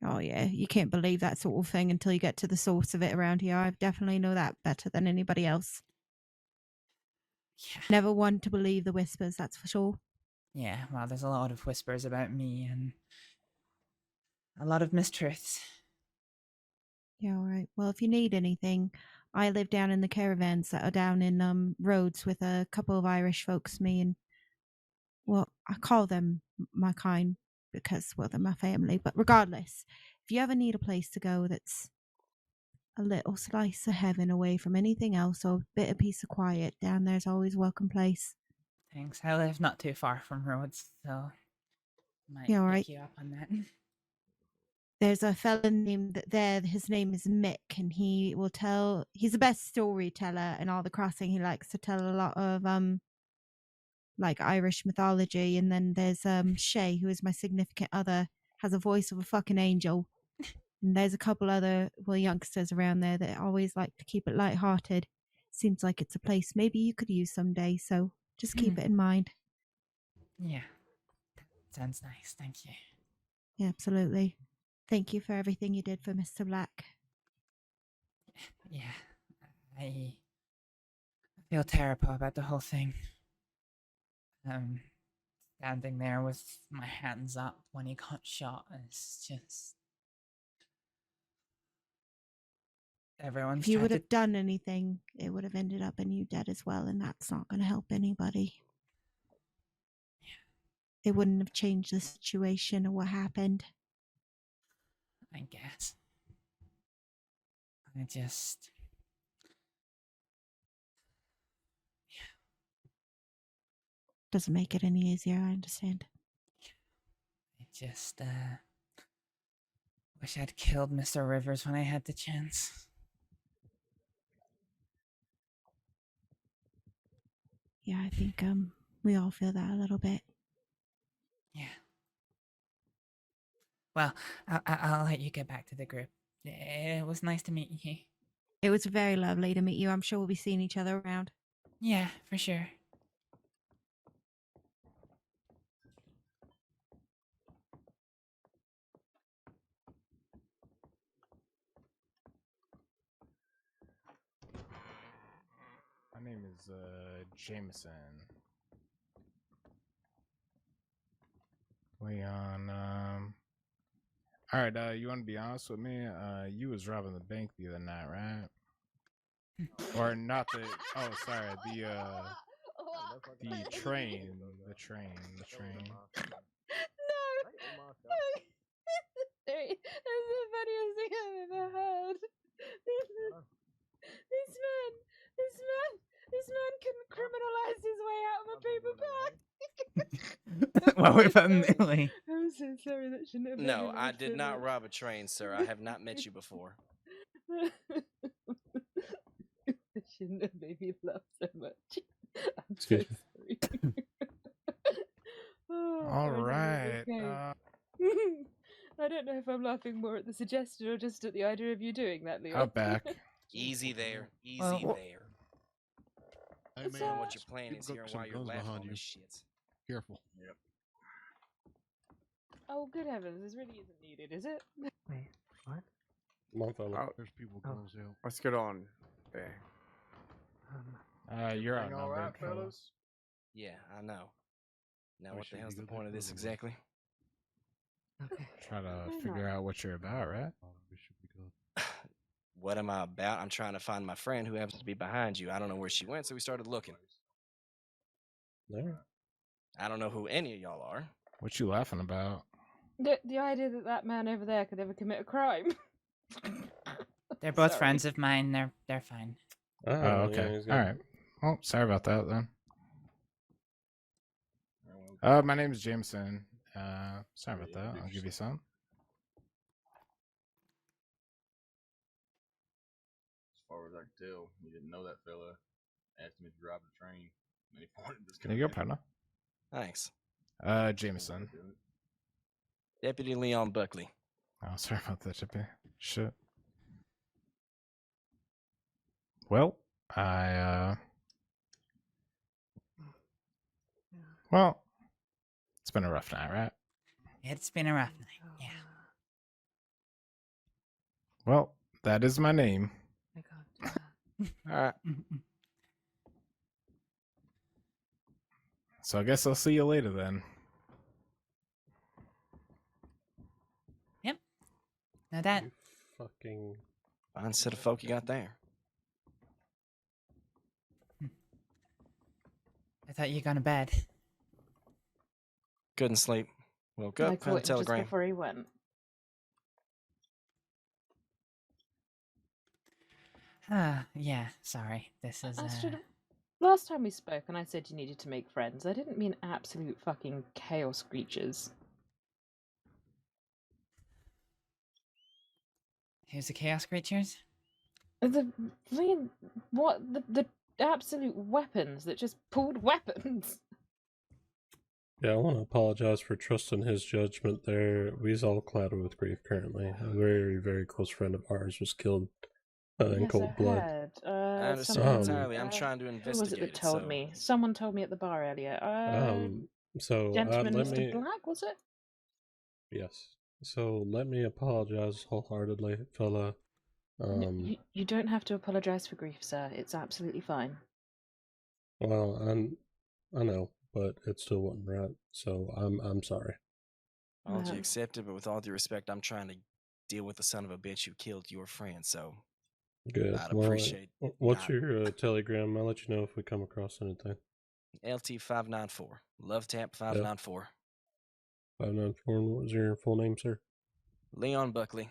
Oh yeah, you can't believe that sort of thing until you get to the source of it around here. I definitely know that better than anybody else. Yeah. Never one to believe the whispers, that's for sure. Yeah, well, there's a lot of whispers about me and a lot of mistruths. Yeah, all right. Well, if you need anything, I live down in the caravans that are down in Rhodes with a couple of Irish folks, me and, well, I call them my kind because, well, they're my family. But regardless, if you ever need a place to go that's a little slice of heaven away from anything else or a bit of peace of quiet, down there's always a welcome place. Thanks. I live not too far from Rhodes, so might Yeah, all pick right. you up on that. There's a fella named there, his name is Mick, and he's the best storyteller in all the crossing. He likes to tell a lot of like Irish mythology. And then there's Shay, who is my significant other, has a voice of a fucking angel. And there's a couple other youngsters around there that always like to keep it lighthearted. Seems like it's a place maybe you could use someday, so just keep it in mind. Yeah. Sounds nice, thank you. Yeah, absolutely. Thank you for everything you did for Mr. Black. Yeah. I feel terrible about the whole thing. Standing there with my hands up when he got shot is just... Everyone's If you tried would to... have done anything, it would have ended up in you dead as well, and that's not going to help anybody. Yeah. It wouldn't have changed the situation or what happened. I guess. I just... Doesn't make it any easier, I understand. I just, wish I'd killed Mr. Rivers when I had the chance. Yeah, I think we all feel that a little bit. Yeah. Well, I'll let you get back to the group. It was nice to meet you. It was very lovely to meet you. I'm sure we'll be seeing each other around. Yeah, for sure. My name is Jameson. Leon. All right. You want to be honest with me? You was robbing the bank the other night, right? Or not the? Oh, sorry. The train. The train. That's the funniest thing I've ever heard. This man couldn't criminalize his way out of a paper bag. Well, if only. I'm so sorry, that shouldn't have made No, me I laugh did so not much. rob a train, sir. I have not met you before. That shouldn't have made me laugh so much. I'm Excuse so sorry. Oh, All I know, right. okay. I don't know if I'm laughing more at the suggestion or just at the idea of you doing that, Leo. Out back. Easy there. Easy Well, there. Hey, I man, don't know what your plan people is got here and some why you're guns laughing behind all you. this shit. Careful. Yep. Oh, good heavens, this really isn't needed, is it? Wait, what? There's people guns out. Let's get on there. You're Everything all outnumbered, right, fella. fellas? Yeah, I know. Now We what the should hell's be the good point of there this for a exactly? Okay. Try to Why figure not? out what you're about, right? We should be good. What am I about? I'm trying to find my friend who happens to be behind you. I don't know where she went, so we started looking. There. I don't know who any of y'all are. What you laughing about? The idea that that man over there could ever commit a crime. They're both Sorry. friends of mine. They're fine. Oh, okay. All right. Well, sorry about that then. My name is Jameson. Sorry about that. I'll give you some. As far as I can tell, you didn't know that fella. Asked him if he drive the train. And he pointed this There you go, partner. Thanks. Jameson. Deputy Leon Buckley. Oh, sorry about that, Chippy. Shit. Well, well, it's been a rough night, right? It's been a rough night. Yeah. Well, that is my name. Alright. So I guess I'll see you later then. Yep. Now that. Fucking. Fine set of folk you got there. I thought you were going to bed. Couldn't sleep. Woke I up, found caught a him just telegram. before he went. Yeah, sorry. This is, Astrид, last time we spoke and I said you needed to make friends, I didn't mean absolute fucking chaos creatures. Who's the chaos creatures? The absolute weapons that just pulled weapons. Yeah, I want to apologize for trusting his judgment there. We's all clouded with grief currently. A very, very close friend of ours was killed in Yes, cold I blood. heard. I understand Someone- entirely. I'm trying to Who was it investigate that it, told so- me? Someone told me at the bar earlier. So Gentleman let Mr. me. Black, was it? Yes. So let me apologize wholeheartedly, fella. You don't have to apologize for grief, sir. It's absolutely fine. Well, I know, but it still wasn't right. So I'm sorry. Apology No. accepted, but with all due respect, I'm trying to deal with the son of a bitch who killed your friend, so Good. I'd Well, appreciate what's not- your telegram? I'll let you know if we come across anything. LT594. Love Tap 594. 594. And what was your full name, sir? Leon Buckley.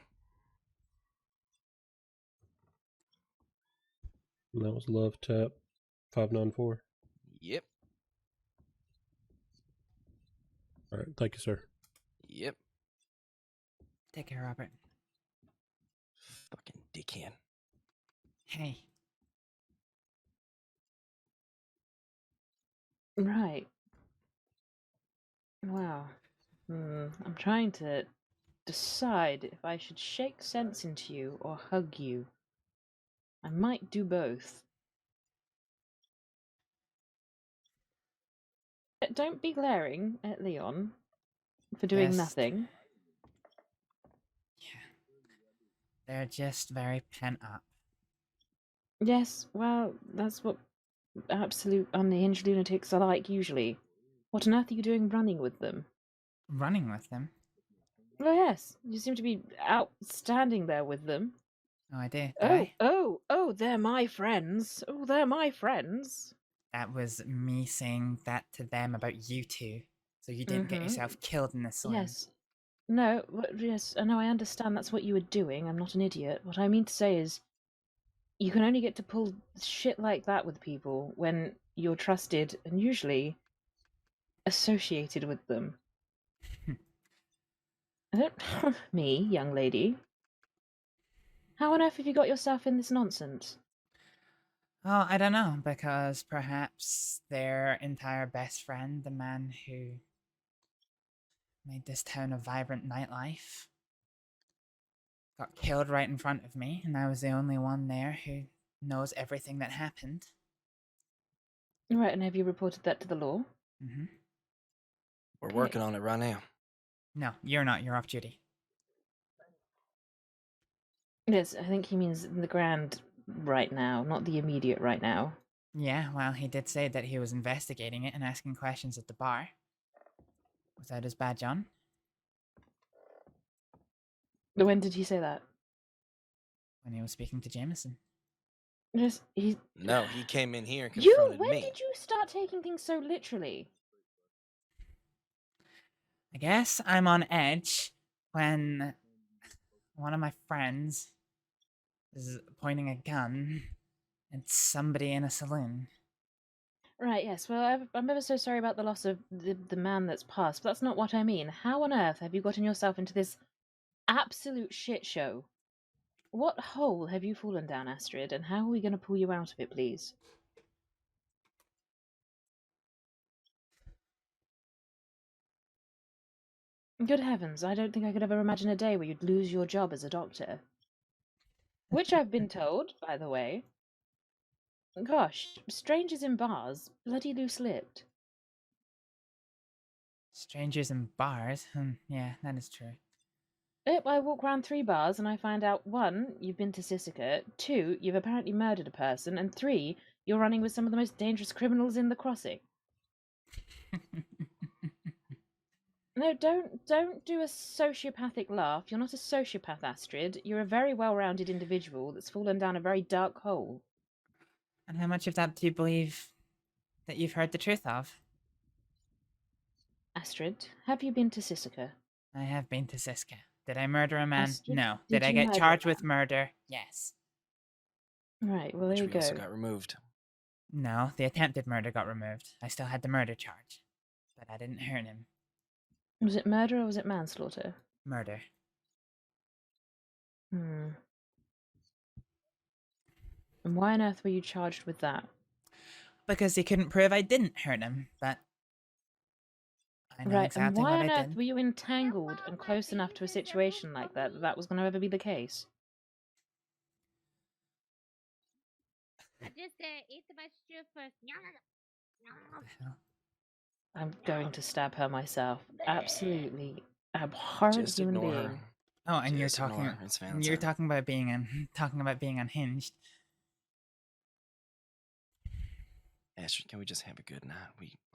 And that was Love Tap 594. Yep. All right. Thank you, sir. Yep. Take care, Robert. Fucking dickhead. Hey. Right. Wow. I'm trying to decide if I should shake sense into you or hug you. I might do both. Don't be glaring at Leon for doing Yes. nothing. They're just very pent up. Yes, well, that's what absolute unhinged lunatics are like usually. What on earth are you doing running with them? Running with them? Oh, yes, you seem to be out standing there with them. Oh, I do. Oh, they're my friends. Oh, they're my friends. That was me saying that to them about you two. So you didn't get Mhm. yourself killed in the saloon. Yes. No, yes, I know, I understand that's what you were doing. I'm not an idiot. What I mean to say is, you can only get to pull shit like that with people when you're trusted and usually associated with them. Me, young lady. How on earth have you got yourself in this nonsense? Oh, I don't know, because perhaps their entire best friend, the man who made this town a vibrant nightlife, got killed right in front of me, and I was the only one there who knows everything that happened. Right, and have you reported that to the law? Mm-hmm. We're working on it right now. No, you're not. You're off duty. Yes, I think he means the grand right now, not the immediate right now. Yeah, well, he did say that he was investigating it and asking questions at the bar. Without his badge on. When did he say that? When he was speaking to Jameson. Just he. No, he came in here and You. confronted When me. did you start taking things so literally? I guess I'm on edge when one of my friends is pointing a gun at somebody in a saloon. Right, yes. Well, I'm ever so sorry about the loss of the man that's passed, but that's not what I mean. How on earth have you gotten yourself into this absolute shit show? What hole have you fallen down, Astrид, and how are we going to pull you out of it, please? Good heavens, I don't think I could ever imagine a day where you'd lose your job as a doctor. Which I've been told, by the way. Gosh, strangers in bars, bloody loose-lipped. Strangers in bars? Yeah, that is true. Yep, I walk around 3 bars and I find out 1, you've been to Sissika, 2, you've apparently murdered a person, and 3, you're running with some of the most dangerous criminals in the crossing. No, don't do a sociopathic laugh. You're not a sociopath, Astrid. You're a very well-rounded individual that's fallen down a very dark hole. And how much of that do you believe that you've heard the truth of? Astrid, have you been to Sissika? I have been to Siska. Did I murder a man? Astrid, No. did Did I you get murder a charged man? with murder? Yes. Right, well, Which there you we go. also got removed. No, the attempted murder got removed. I still had the murder charge. But I didn't hurt him. Was it murder or was it manslaughter? Murder. And why on earth were you charged with that? Because he couldn't prove I didn't hurt him, but I know Right, exactly and why what on I earth did. were you entangled and close enough to a situation like that that was going to ever be the case? I just eat my stew first. I'm going to stab her myself. Absolutely abhorrent Just human ignore being. her. Oh, and Just ignore her. It's Valentine's. you're talking about being unhinged. Astrid, can we just have a good night?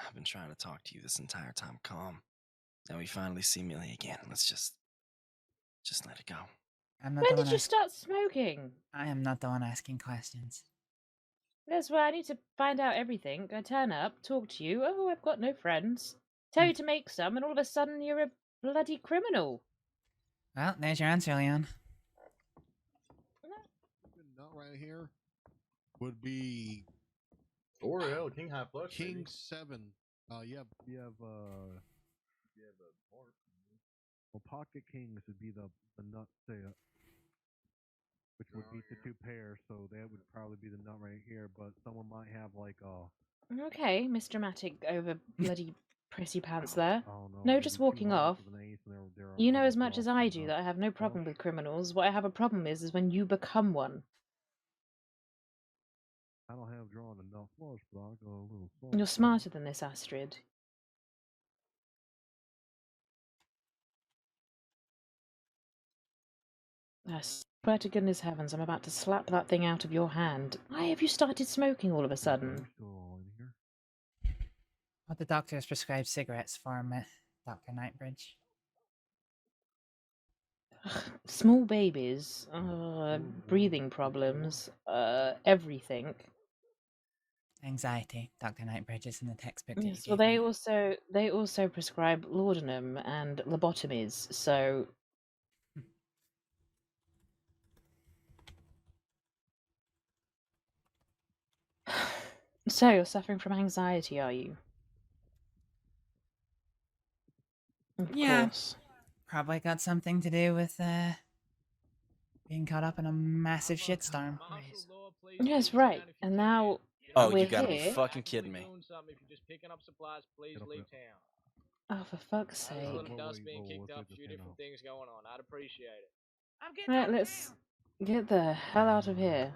I've been trying to talk to you this entire time, calm. Now we finally see Millie again. Let's just let it go. I'm not When the one did you start smoking? I am not the one asking questions. That's why I need to find out everything. I turn up, talk to you. Oh, I've got no friends. Tell you to make some, and all of a sudden you're a bloody criminal. Well, there's your answer, Leon. Nut right here would be Oreo King High Plus. King baby. 7. You have a part. Well, Pocket Kings would be the nut set, which would beat the 2 pairs. So that would probably be the nut right here. But someone might have like a. Okay, Mr. Matic over bloody prissy pants there. Oh, no, No, maybe just 2 walking hearts off. with an ace and they're You know on as the much cross as I and do the that I have no problem flush. with criminals. What I have a problem is when you become one. I don't have drawn enough flush, but I'll go a little. You're smarter than this, Astrid. I swear to goodness heavens, I'm about to slap that thing out of your hand. Why have you started smoking all of a sudden? Well, the doctor has prescribed cigarettes for him, Dr. Nightbridge. Small babies, breathing problems, everything. Anxiety, Dr. Nightbridge is in the textbook that Yes, you well, gave they also prescribe laudanum and lobotomies. So, so you're suffering from anxiety, are you? Of Yeah, course. probably got something to do with being caught up in a massive shitstorm. Yes, right. And now Oh, we're you gotta here. be fucking kidding me. Oh, for fuck's sake. Dust being kicked up, a few different things going on. I'd appreciate it. Right, let's get the hell out of here.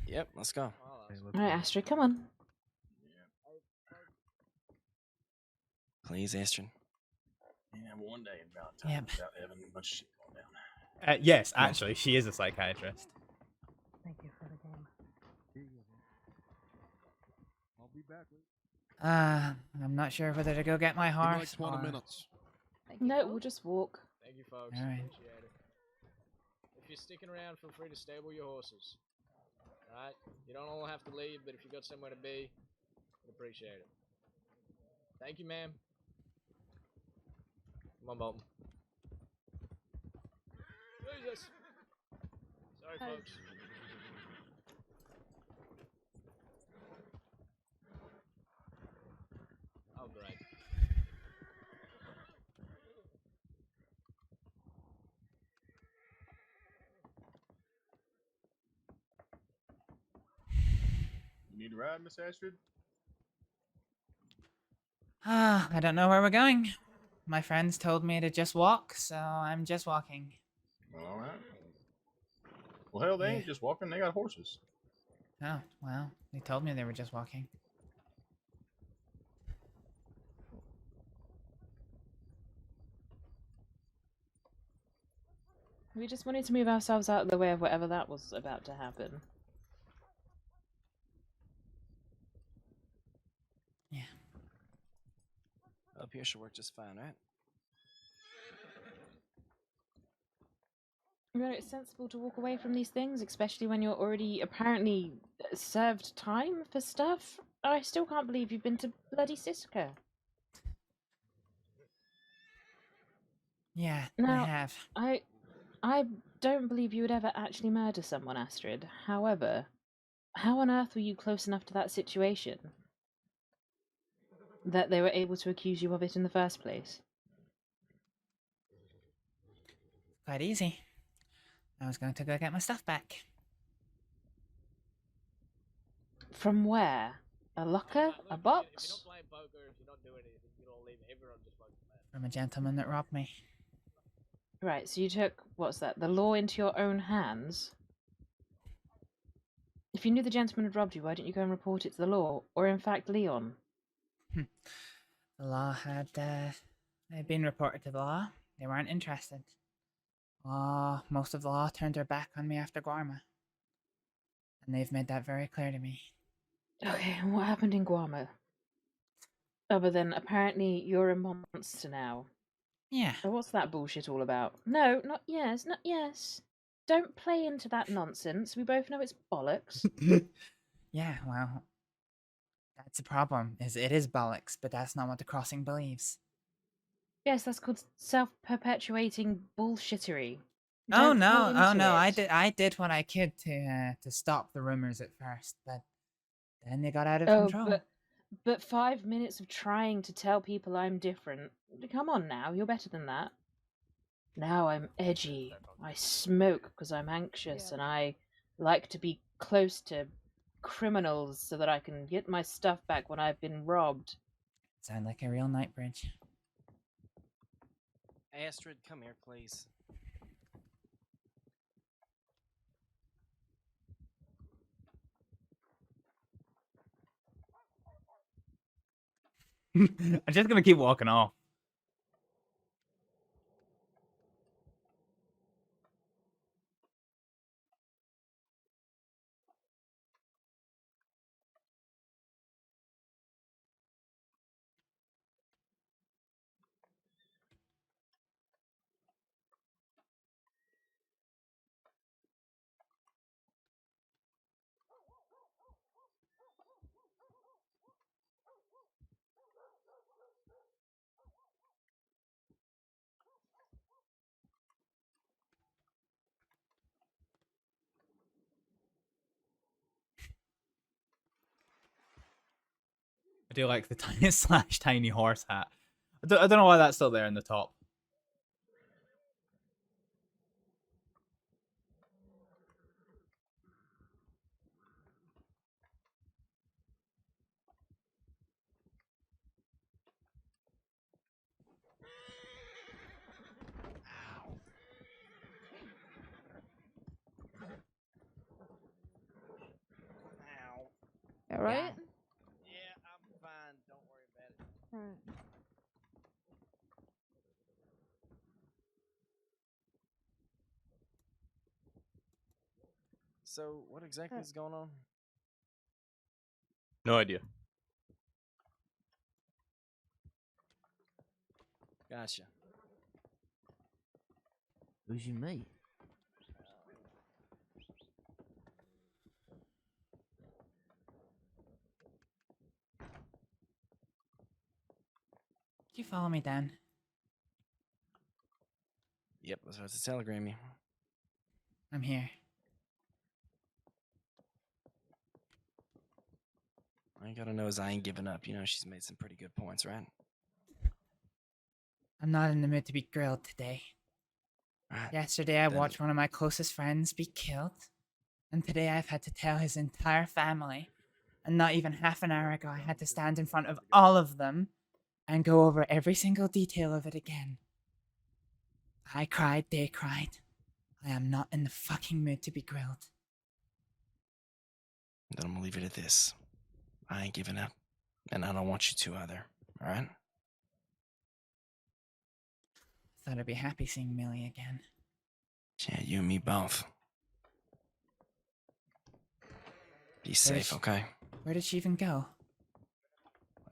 Yep, let's go. Alright, Astryd, come on. Please, Astryd. Yeah, one day about time without having much shit going down. Yes, actually, she is a psychiatrist. Thank you for the game. I'll be back. I'm not sure whether to go get my Give me like horse 20 or... minutes. No, we'll just walk. Thank you, folks. Alright. Appreciate it. If you're sticking around, feel free to stable your horses. Alright? You don't all have to leave, but if you got somewhere to be, I'd appreciate it. Thank you, ma'am. Come on, Bolton. Jesus! Sorry, folks. Oh, great. You need a ride, Miss Astryd? I don't know where we're going. My friends told me to just walk, so I'm just walking. All right. Well, hell, they ain't just walking. They got horses. Oh, well, they told me they were just walking. We just wanted to move ourselves out of the way of whatever that was about to happen. Yeah. Up here should work just fine, right? You know, it's sensible to walk away from these things, especially when you're already apparently served time for stuff. I still can't believe you've been to bloody Siska. Yeah, Now, I have. I don't believe you would ever actually murder someone, Astryd. However, how on earth were you close enough to that situation that they were able to accuse you of it in the first place? Quite easy. I was going to go get my stuff back. From where? A locker? A box? From a gentleman that robbed me. Right, so you took, what's that, the law into your own hands? If you knew the gentleman had robbed you, why didn't you go and report it to the law? Or in fact, Leon? The law had been reported to the law. They weren't interested. Most of the law turned their back on me after Guarma. And they've made that very clear to me. Okay, and what happened in Guarma? Other than apparently you're a monster now. Yeah. So what's that bullshit all about? No, not yes, not yes. Don't play into that nonsense. We both know it's bollocks. Yeah, well, that's the problem. It is bollocks, but that's not what the crossing believes. Yes, that's called self-perpetuating bullshittery. Oh Don't no, play into I did what I could to stop the rumors at first, but then they got out of control. But 5 minutes of trying to tell people I'm different. Come on now, you're better than that. Now I'm edgy. I smoke because I'm anxious, and I like to be close to criminals so that I can get my stuff back when I've been robbed. Sound like a real Nightbridge. Astryd, come here, please. I'm just gonna keep walking off. I do like the tiny / tiny horse hat. I don't know why that's still there in the top. right? Yeah, I'm fine. Don't worry about it. Right. So, what exactly is going on? No idea. Gotcha. Who's your mate? Did you follow me down? Yep, I was about to telegram you. I'm here. All you gotta know is I ain't giving up. You know, she's made some pretty good points, right? I'm not in the mood to be grilled today. Yesterday I watched one of my closest friends be killed. And today I've had to tell his entire family. And not even half an hour ago I had to stand in front of all of them and go over every single detail of it again. I cried, they cried. I am not in the fucking mood to be grilled. Then I'm gonna leave it at this. I ain't giving up. And I don't want you to either. Alright? Thought I'd be happy seeing Millie again. Yeah, you and me both. Be safe, okay? Where did she even go?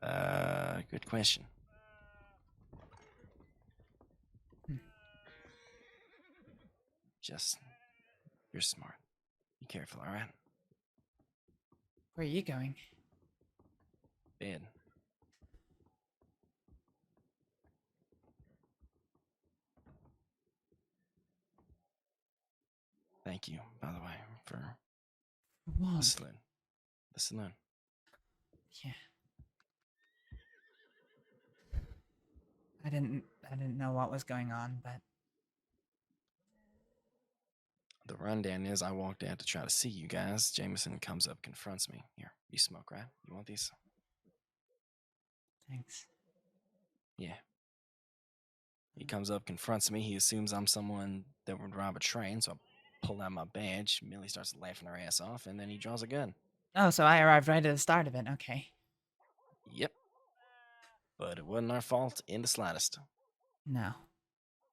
Good question. Just, you're smart. Be careful, alright? Where are you going? Bed. Thank you, by the way, for what? The saloon. The saloon. Yeah. I didn't know what was going on, but The rundown is I walked out to try to see you guys. Jameson comes up, confronts me. Here, you smoke, right? You want these? thanks. Yeah. He comes up, confronts me. He assumes I'm someone that would rob a train, so I pull out my badge. Millie starts laughing her ass off, and then he draws a gun. Oh, so I arrived right at the start of it, okay. Yep. But it wasn't our fault in the slightest. No.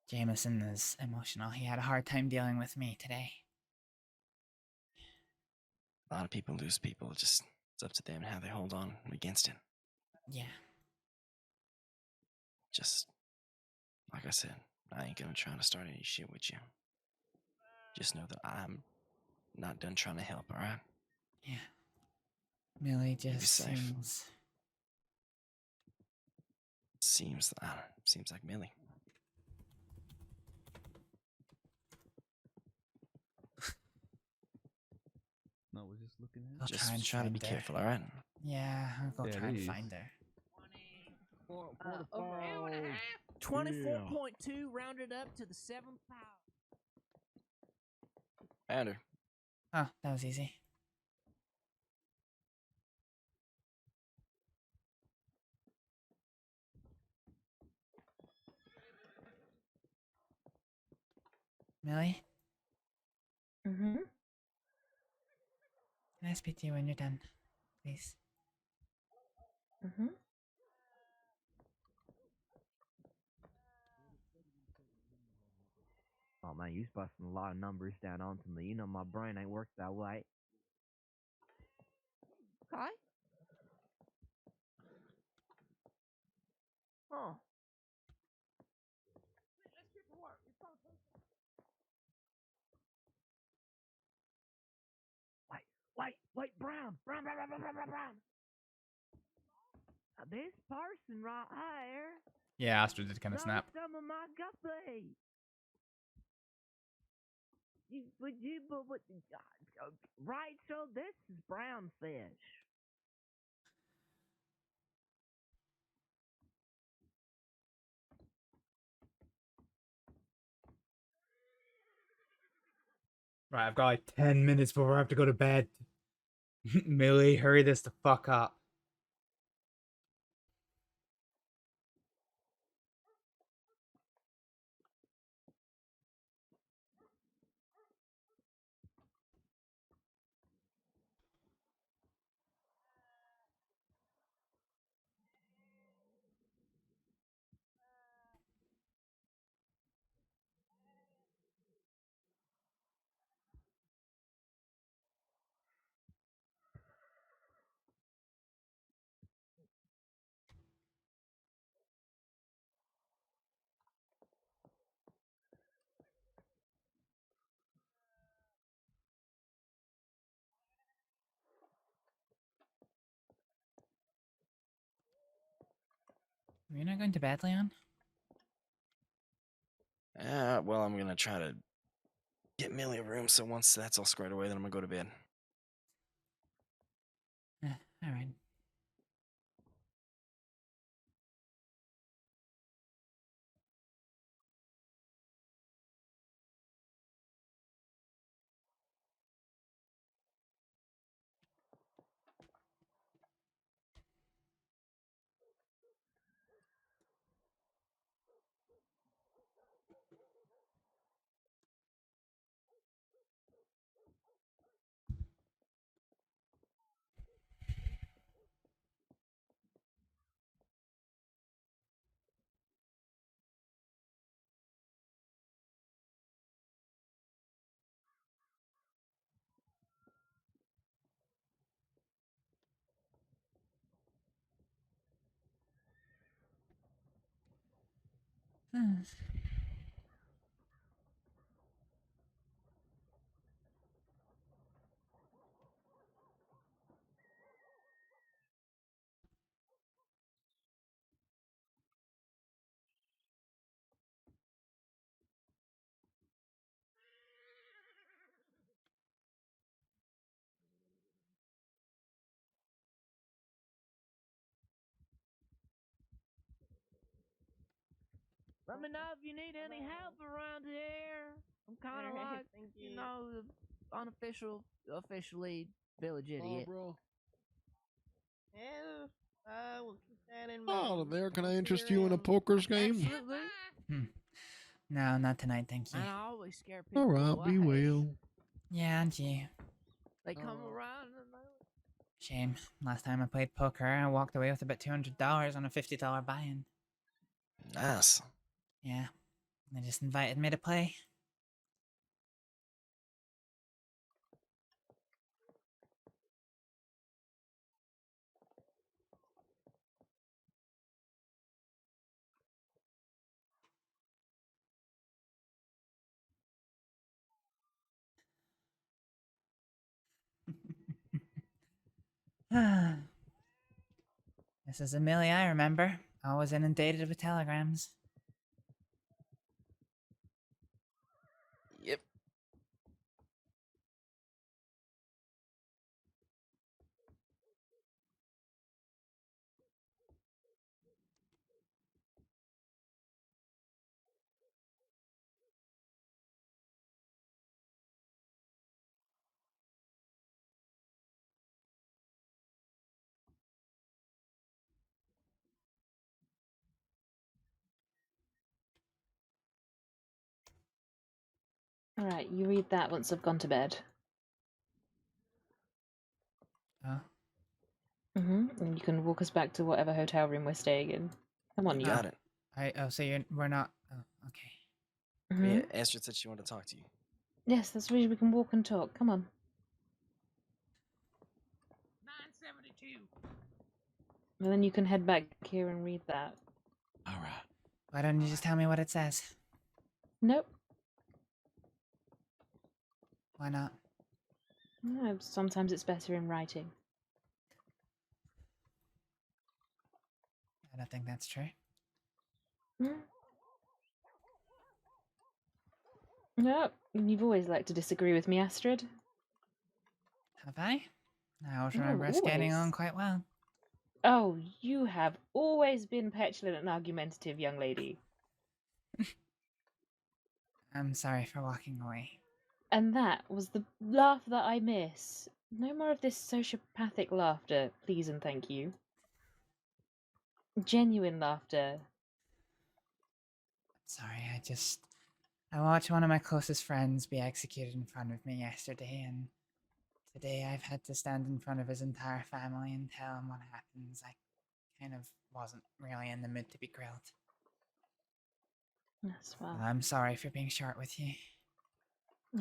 Jameson is emotional. He had a hard time dealing with me today. A lot of people lose people. It's up to them how they hold on against it. Yeah. Just, like I said, I ain't gonna try to start any shit with you. Just know that I'm not done trying to help, alright? Yeah. Millie Be just safe. seems... Seems like Millie. No, we're just looking at. I'll Just try and try to find be her. careful, alright? Yeah, I'll go Yeah, try and it find is. her. 24.2 rounded up to the 7th power. Found her. Oh, that was easy. Millie? Mm-hmm. Can I speak to you when you're done? Please. Mm-hmm. Oh man, you busting a lot of numbers down onto me. You know my brain ain't worked that way. Okay. Oh. Wait, Brown. Brown. This person right here. Yeah, Astrid did kind of snap. Some of my guppy. Right, so this is brown fish. Right, I've got like 10 minutes before I have to go to bed. Millie, hurry this the fuck up. You're not going to bed, Leon? Well, I'm gonna try to get Millie a room, so once that's all squared away, then I'm gonna go to bed. Alright. Let me know if you need any help around here. I'm kind of Alright, like, thank you you. know, the officially village idiot. Bro. Yeah, we'll keep that in Oh, mind. there. Can I We'll interest figure you in a out- poker's game? Absolutely. No, not tonight, thank you. And I always scare people All right, be away. well. Yeah, and you. They come around and Shame. Last time I played poker, I walked away with about $200 on a $50 buy-in. Nice. Yeah. They just invited me to play. This is Amelia, I remember. Always inundated with telegrams. Yep. Alright, you read that once I've gone to bed. Oh. And you can walk us back to whatever hotel room we're staying in. Come on, You you. got it. So we're not... Oh, okay. Yeah, Astrid said she wanted to talk to you. Yes, that's where we can walk and talk. Come on. 972. And then you can head back here and read that. Alright. Why don't you just tell me what it says? Nope. Why not? No, sometimes it's better in writing. I don't think that's true. No, you've always liked to disagree with me, Astrид. Have I? I always No, remember us getting always. on quite well. Oh, you have always been petulant and argumentative, young lady. I'm sorry for walking away. And that was the laugh that I miss. No more of this sociopathic laughter, please and thank you. Genuine laughter. Sorry, I watched one of my closest friends be executed in front of me yesterday, and today I've had to stand in front of his entire family and tell him what happens. I kind of wasn't really in the mood to be grilled. Yes, well. I'm sorry for being short with you.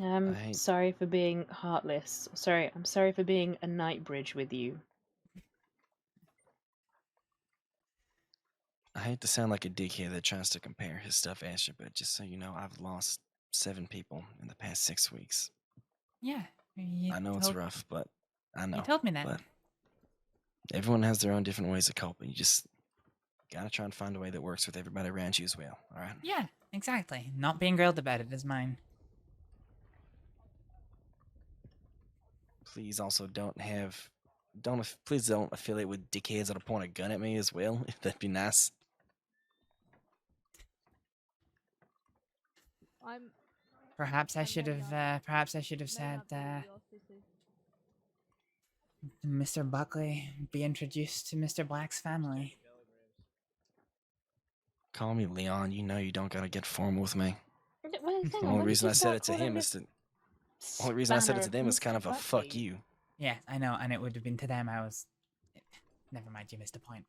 I'm sorry for being heartless. I'm sorry for being a night bridge with you. I hate to sound like a dickhead that tries to compare his stuff, Asher, but just so you know, I've lost 7 people in the past 6 weeks. Yeah. I know it's rough, but I know. You told me that. But everyone has their own different ways of coping. You just gotta try and find a way that works with everybody around you as well. All right. Yeah, exactly. Not being grilled about it is mine. Please also please don't affiliate with dickheads that'll point a gun at me as well. If that'd be nice. Perhaps I should have said, Mr. Buckley, be introduced to Mr. Black's family. Call me Leon. You know you don't gotta get formal with me. Well, The only reason I said it to him is them is kind of a fuck you. Yeah, I know, and it would have been to them. Never mind, you missed a point.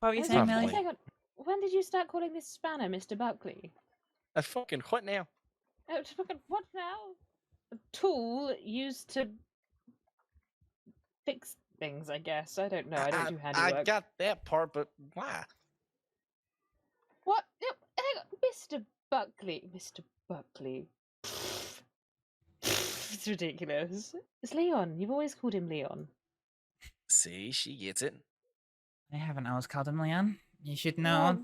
What were you saying, Millie? Hang on. When did you start calling this spanner Mr. Buckley? A fucking what now? Oh, fucking what now? A tool used to fix things, I guess. I don't know. I don't do handiwork. I got that part, but why? What? Hang on, Mr. Buckley. Mr. Buckley. It's ridiculous. It's Leon. You've always called him Leon. See, she gets it. I haven't always called him Leon. You should know.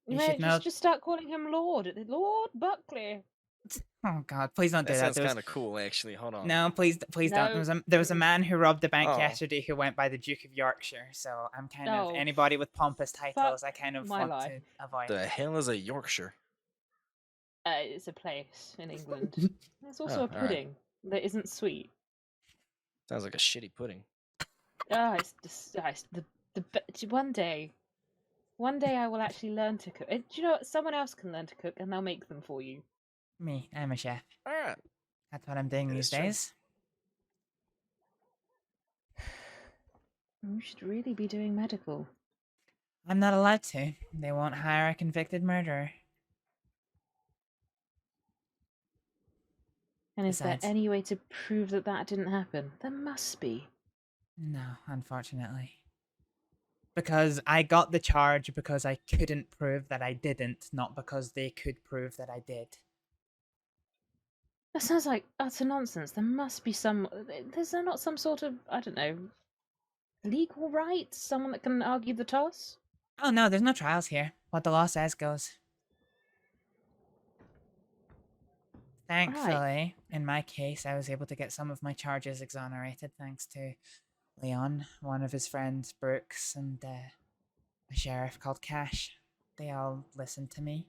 You should know. Just start calling him Lord. Lord Buckley. Oh God! Please don't do that. Sounds kind of cool, actually. Hold on. No, please don't. There was a man who robbed the bank Oh. yesterday who went by the Duke of Yorkshire. So I'm kind of anybody with pompous titles. I kind of want to avoid. The hell is a Yorkshire? It's a place in England. There's also a all right. pudding that isn't sweet. Sounds like a shitty pudding. It's one day I will actually learn to cook. Do you know what? Someone else can learn to cook, and they'll make them for you. Me, I'm a chef. All right. That's what I'm doing these days. You should really be doing medical. I'm not allowed to. They won't hire a convicted murderer. And is there Besides- any way to prove that that didn't happen? There must be. No, unfortunately. Because I got the charge because I couldn't prove that I didn't, not because they could prove that I did. That sounds like utter nonsense. There must be some. Is there not some sort of, I don't know, legal right? Someone that can argue the toss? Oh no, there's no trials here. What the law says goes. Thankfully, in my case, I was able to get some of my charges exonerated thanks to Leon, one of his friends, Brooks, and a sheriff called Cash. They all listened to me.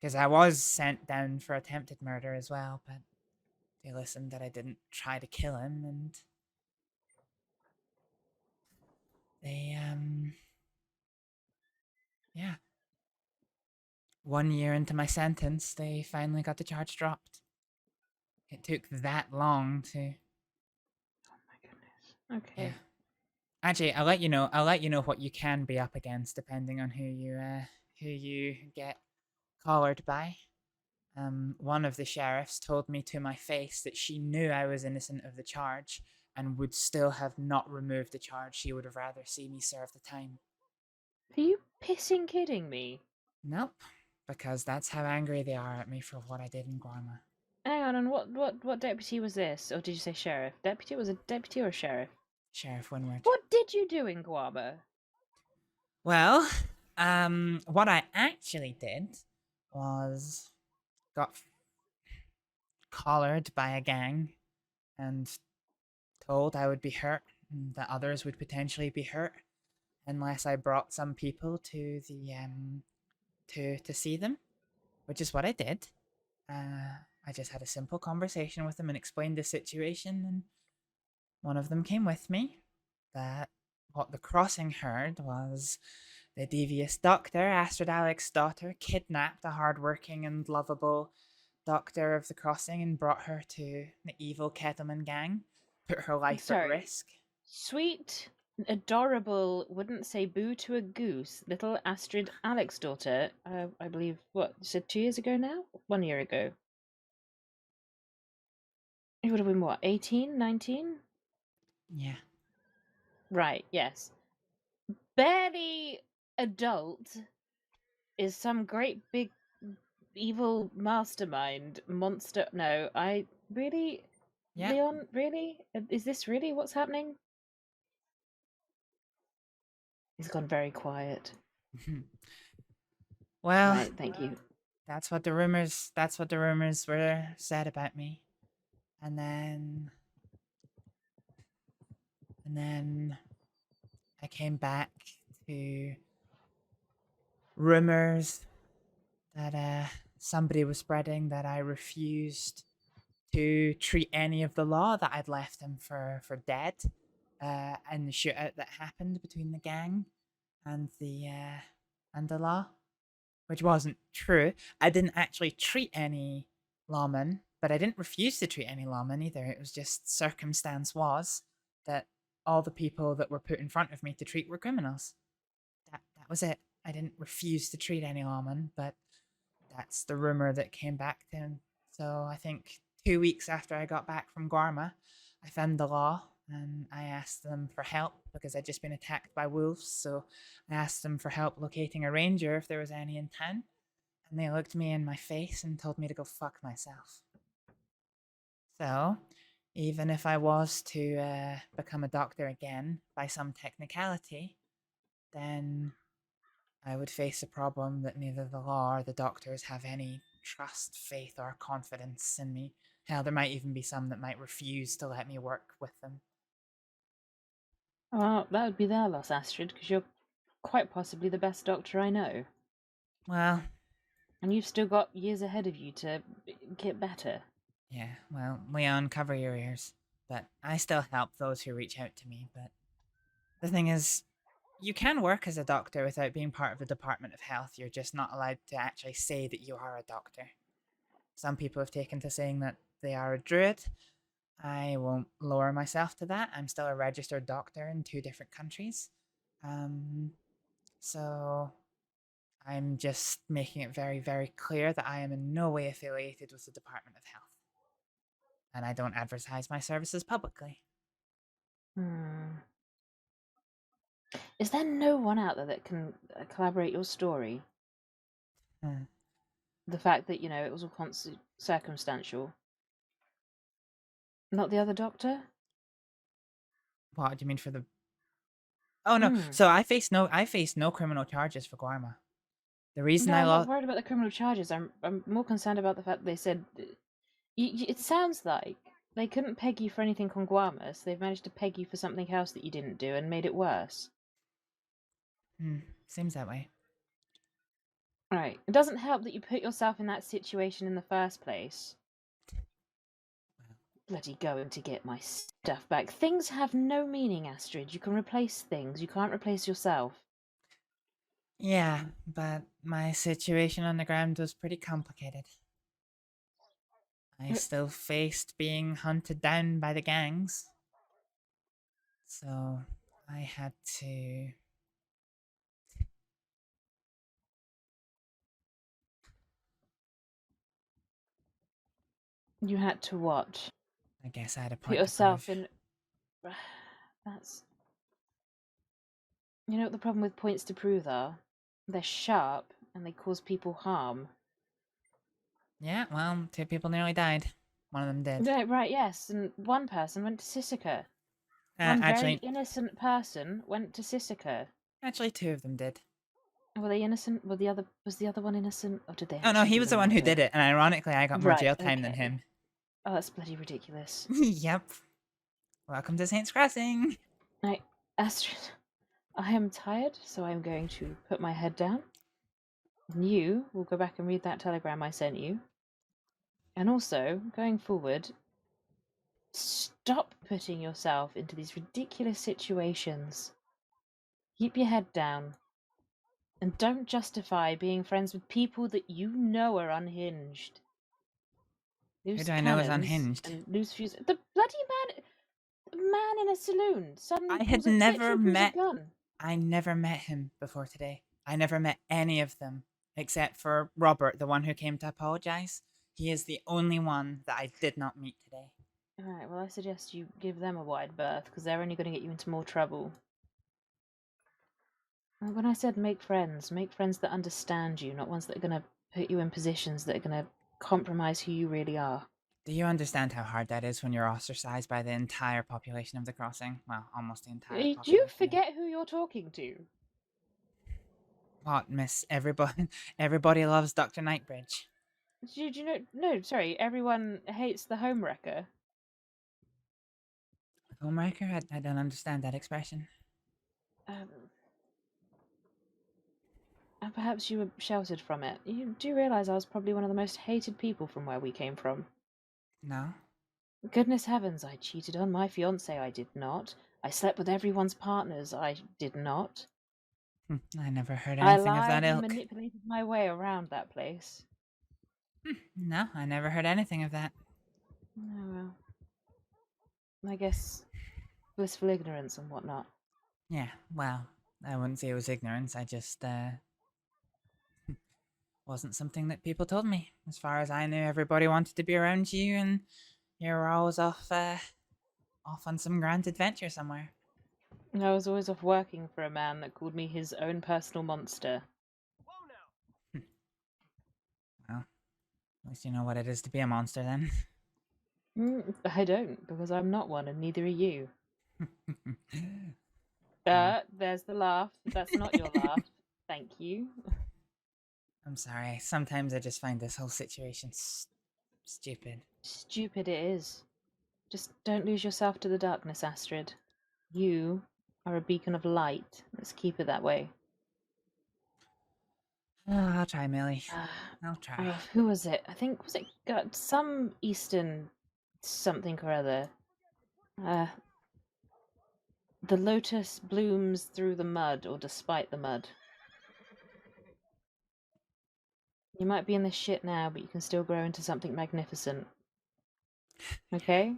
Because I was sent down for attempted murder as well, but they listened that I didn't try to kill him, and they, yeah. 1 year into my sentence, they finally got the charge dropped. It took that long to... Okay. Yeah. Actually, I'll let you know what you can be up against depending on who you get collared by. One of the sheriffs told me to my face that she knew I was innocent of the charge and would still have not removed the charge. She would have rather see me serve the time. Are you pissing kidding me? Nope, because that's how angry they are at me for what I did in Guarma. Hang on, and what deputy was this? Or did you say sheriff? Deputy? Was it deputy or sheriff? Sheriff Winward. What did you do in Guarma? Well, what I actually did was got collared by a gang and told I would be hurt and that others would potentially be hurt unless I brought some people to the to see them, which is what I did. I just had a simple conversation with them and explained the situation, and one of them came with me. That what the crossing heard was the devious doctor, Astrid Aleksdóttir, kidnapped a hard-working and lovable doctor of the crossing and brought her to the evil Kettleman gang, put her life at risk. Sweet, adorable, wouldn't say boo to a goose, little Astrid Aleksdóttir, I believe, what, you said 2 years ago now? 1 year ago. It would have been what, 18, 19? Yeah. Right, yes. Barely adult is some great big evil mastermind monster. No, I really... Yeah. Leon, really? Is this really what's happening? He's gone very quiet. Well, Right, thank you. That's what the rumors were said about me. And then I came back to rumors that somebody was spreading that I refused to treat any of the law, that I'd left him for dead in the shootout that happened between the gang and the law, which wasn't true. I didn't actually treat any lawmen, but I didn't refuse to treat any lawmen either. It was just circumstance was that all the people that were put in front of me to treat were criminals. That was it. I didn't refuse to treat any lawmen, but that's the rumor that came back to him. So I think 2 weeks after I got back from Guarma, I found the law and I asked them for help because I'd just been attacked by wolves. So I asked them for help locating a ranger if there was any in town. And they looked me in my face and told me to go fuck myself. So, even if I was to become a doctor again by some technicality, then I would face a problem that neither the law or the doctors have any trust, faith, or confidence in me. Hell, there might even be some that might refuse to let me work with them. Well, that would be their loss, Astrид, because you're quite possibly the best doctor I know. Well... And you've still got years ahead of you to get better. Yeah, well, Leon, cover your ears. But I still help those who reach out to me, but... The thing is, you can work as a doctor without being part of the Department of Health. You're just not allowed to actually say that you are a doctor. Some people have taken to saying that they are a druid. I won't lower myself to that. I'm still a registered doctor in 2 different countries. So I'm just making it very, very clear that I am in no way affiliated with the Department of Health. And I don't advertise my services publicly. Is there no one out there that can collaborate your story? The fact that, it was all circumstantial. Not the other doctor? What do you mean for the... Oh no, so I faced no criminal charges for Guarma. The reason I'm not worried about the criminal charges. I'm more concerned about the fact that they said... it sounds like they couldn't peg you for anything on Guarma, so they've managed to peg you for something else that you didn't do and made it worse. Seems that way. Right. It doesn't help that you put yourself in that situation in the first place. Bloody going to get my stuff back. Things have no meaning, Astrид. You can replace things. You can't replace yourself. Yeah, but my situation on the ground was pretty complicated. I still faced being hunted down by the gangs. So I had to... You had to what? I guess I had a point Put yourself to prove. in... That's... You know what the problem with points to prove are? They're sharp, and they cause people harm. Yeah, well, 2 people nearly died. One of them did. Yeah, right, yes, and one person went to Sissika. One Actually, very innocent person went to Sissika. Actually, 2 of them did. Were they innocent? Was the other one innocent, or did they? Oh no, he was the one who did it, and ironically, I got more jail time okay. than him. Oh, that's bloody ridiculous. Yep. Welcome to Saints Crossing. Right, Astrид, I am tired, so I'm going to put my head down. And you will go back and read that telegram I sent you. And also, going forward, stop putting yourself into these ridiculous situations. Keep your head down. And don't justify being friends with people that you know are unhinged. Who do I know is unhinged? And loose fuse. The bloody man in a saloon. Suddenly I had pulls a never pulls a met. gun. I never met him before today. I never met any of them except for Robert, the one who came to apologize. He is the only one that I did not meet today. Alright, well I suggest you give them a wide berth, because they're only going to get you into more trouble. When I said make friends that understand you, not ones that are going to put you in positions that are going to compromise who you really are. Do you understand how hard that is when you're ostracized by the entire population of the crossing? Well, almost the entire population. Do you forget who you're talking to? What, miss? Everybody loves Dr. Nightbridge. Do you know? No, sorry. Everyone hates the homewrecker. Homewrecker? I don't understand that expression. And perhaps you were sheltered from it. You do realize I was probably one of the most hated people from where we came from. No? Goodness heavens, I cheated on my fiancé, I did not. I slept with everyone's partners, I did not. I never heard I anything of that lied and ilk. manipulated my way around that place. No, I never heard anything of that. Oh well. I guess blissful ignorance and whatnot. Yeah, well, I wouldn't say it was ignorance, I just, wasn't something that people told me. As far as I knew, everybody wanted to be around you, and you were always off on some grand adventure somewhere. I was always off working for a man that called me his own personal monster. Well, at least you know what it is to be a monster, then. I don't, because I'm not one, and neither are you. There's the laugh. That's not your laugh. Thank you. I'm sorry. Sometimes I just find this whole situation stupid. Stupid it is. Just don't lose yourself to the darkness, Astrид. You are a beacon of light. Let's keep it that way. I'll try, Millie. I'll try. Who was it? I think, was it some Eastern something or other? The lotus blooms through the mud, or despite the mud. You might be in this shit now, but you can still grow into something magnificent. Okay?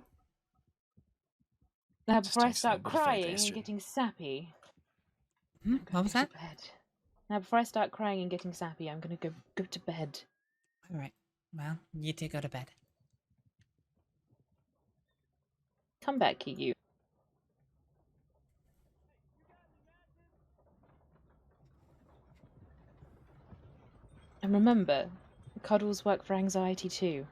Now, before I start crying and getting sappy... What was that? Now, before I start crying and getting sappy, I'm gonna go to bed. Alright. Well, you two go to bed. Come back, you. And remember, cuddles work for anxiety too.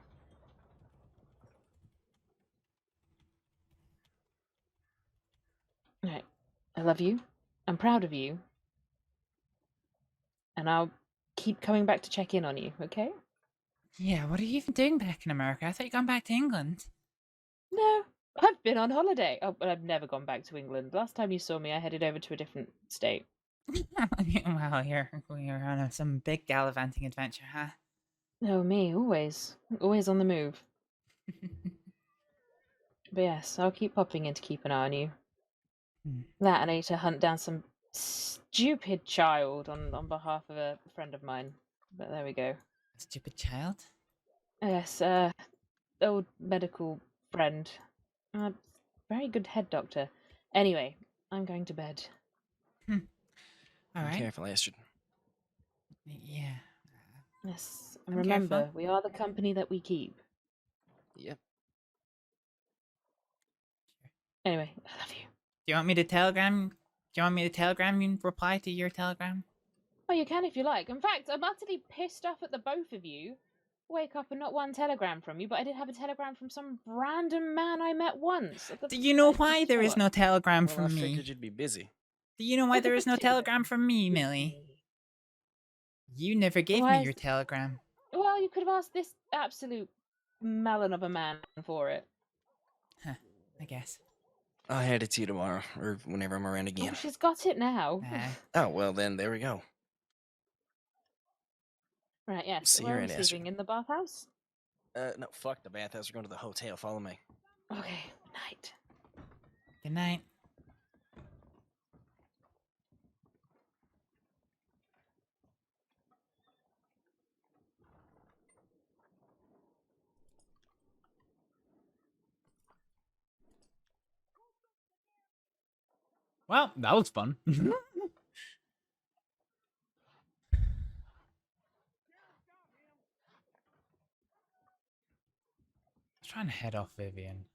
Right. I love you. I'm proud of you. And I'll keep coming back to check in on you, okay? Yeah, what are you even doing back in America? I thought you'd gone back to England. No, I've been on holiday. Oh, but I've never gone back to England. Last time you saw me, I headed over to a different state. Wow, you're on some big gallivanting adventure, huh? Oh, me, always. Always on the move. But yes, I'll keep popping in to keep an eye on you. That, and I need to hunt down some stupid child on behalf of a friend of mine. But there we go. Stupid child? Yes, old medical friend. Very good head doctor. Anyway, I'm going to bed. Alright. Be careful, Astrид. Yeah. Yes, and I'm remember, careful. we are the company that we keep. Yep. Anyway, I love you. Do you want me to telegram? Do you want me to telegram you and reply to your telegram? Oh, you can if you like. In fact, I'm utterly pissed off at the both of you. Wake up and not one telegram from you, but I did have a telegram from some random man I met once. Do you know why there is no telegram Well, from I me? figured you'd be busy. Do you know why there is no telegram from me, Millie? You never gave Why me is- your telegram. Well, you could have asked this absolute melon of a man for it. Huh, I guess. I'll hand it to you tomorrow, or whenever I'm around again. Oh, she's got it now. Oh, well then, there we go. Right, yes. See you Where are we around, Astrid. sleeping? In the bathhouse? No, fuck the bathhouse. We're going to the hotel. Follow me. Okay, night. Good night. Well, that was fun. I was trying to head off Vivian.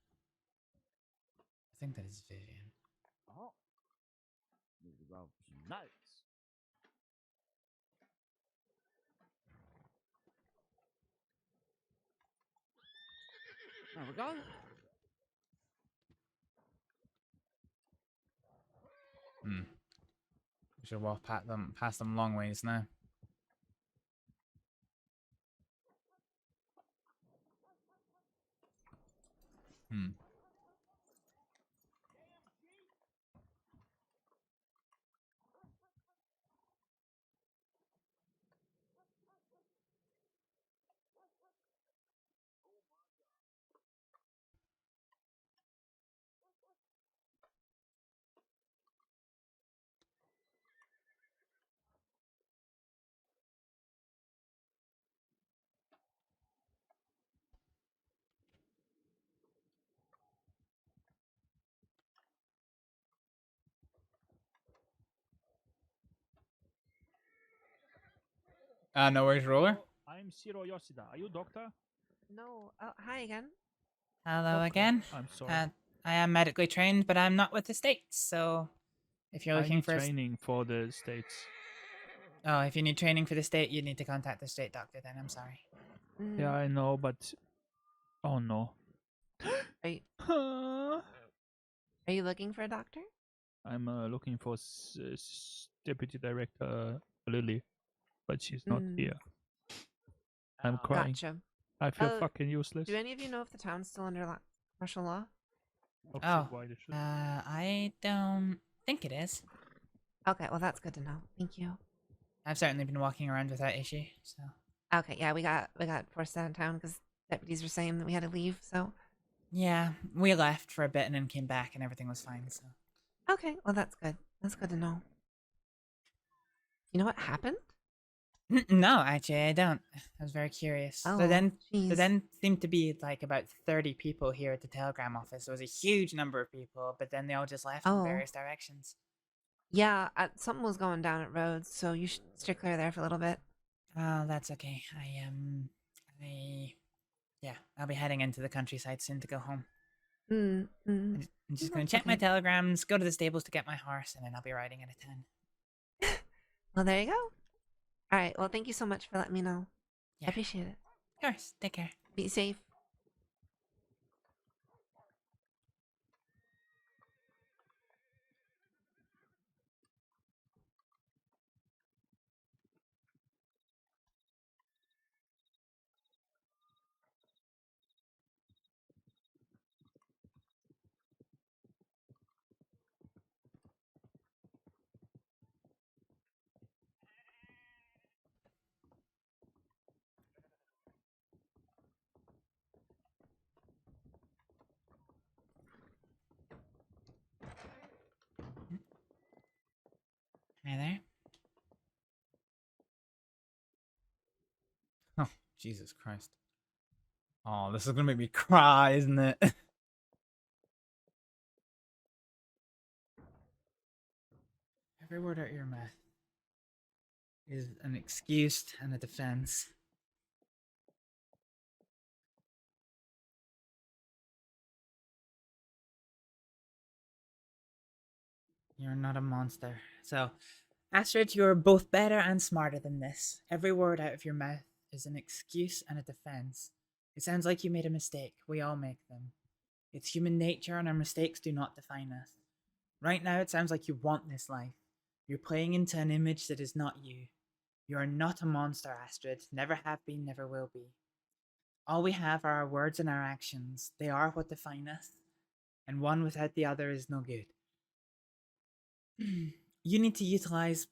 I think that is Vivian. Oh. Need to grab some notes. There we go. We should walk past them long ways now. Hmm. No worries, Roller. I'm Shiro Yoshida. Are you doctor? No. Hi again. Hello Okay, again. I'm sorry. I am medically trained, but I'm not with the states. So, if you're I looking need for training for the states. oh, if you need training for the state, you need to contact the state doctor. Then I'm sorry. Yeah, I know, but oh no. Are you, are you looking for a doctor? I'm looking for Deputy Director Lily, but she's not here. I'm crying. Gotcha. I feel fucking useless. Do any of you know if the town's still under martial law? Oh, I don't think it is. Okay, well that's good to know. Thank you. I've certainly been walking around without issue. So. Okay, yeah, we got forced out of town because deputies were saying that we had to leave. So. Yeah, we left for a bit and then came back and everything was fine. So. Okay, well that's good. That's good to know. You know what happened? No, actually, I don't. I was very curious. Oh, there jeez. then seemed to be like about 30 people here at the telegram office. It was a huge number of people, but then they all just left in various directions. Yeah, something was going down at Rhodes, so you should steer clear there for a little bit. Oh, that's okay. Yeah, I'll be heading into the countryside soon to go home. I'm just going to check my telegrams, go to the stables to get my horse, and then I'll be riding at a 10. Well, there you go. All right. Well, thank you so much for letting me know. Yeah. I appreciate it. Of course. Take care. Be safe. Hi there. Oh, Jesus Christ. Oh, this is gonna make me cry, isn't it? Every word out of your mouth is an excuse and a defense. You're not a monster. So, Astrид, you're both better and smarter than this. Every word out of your mouth is an excuse and a defense. It sounds like you made a mistake. We all make them. It's human nature and our mistakes do not define us. Right now, it sounds like you want this life. You're playing into an image that is not you. You are not a monster, Astrid. Never have been, never will be. All we have are our words and our actions. They are what define us. And one without the other is no good. You need to utilize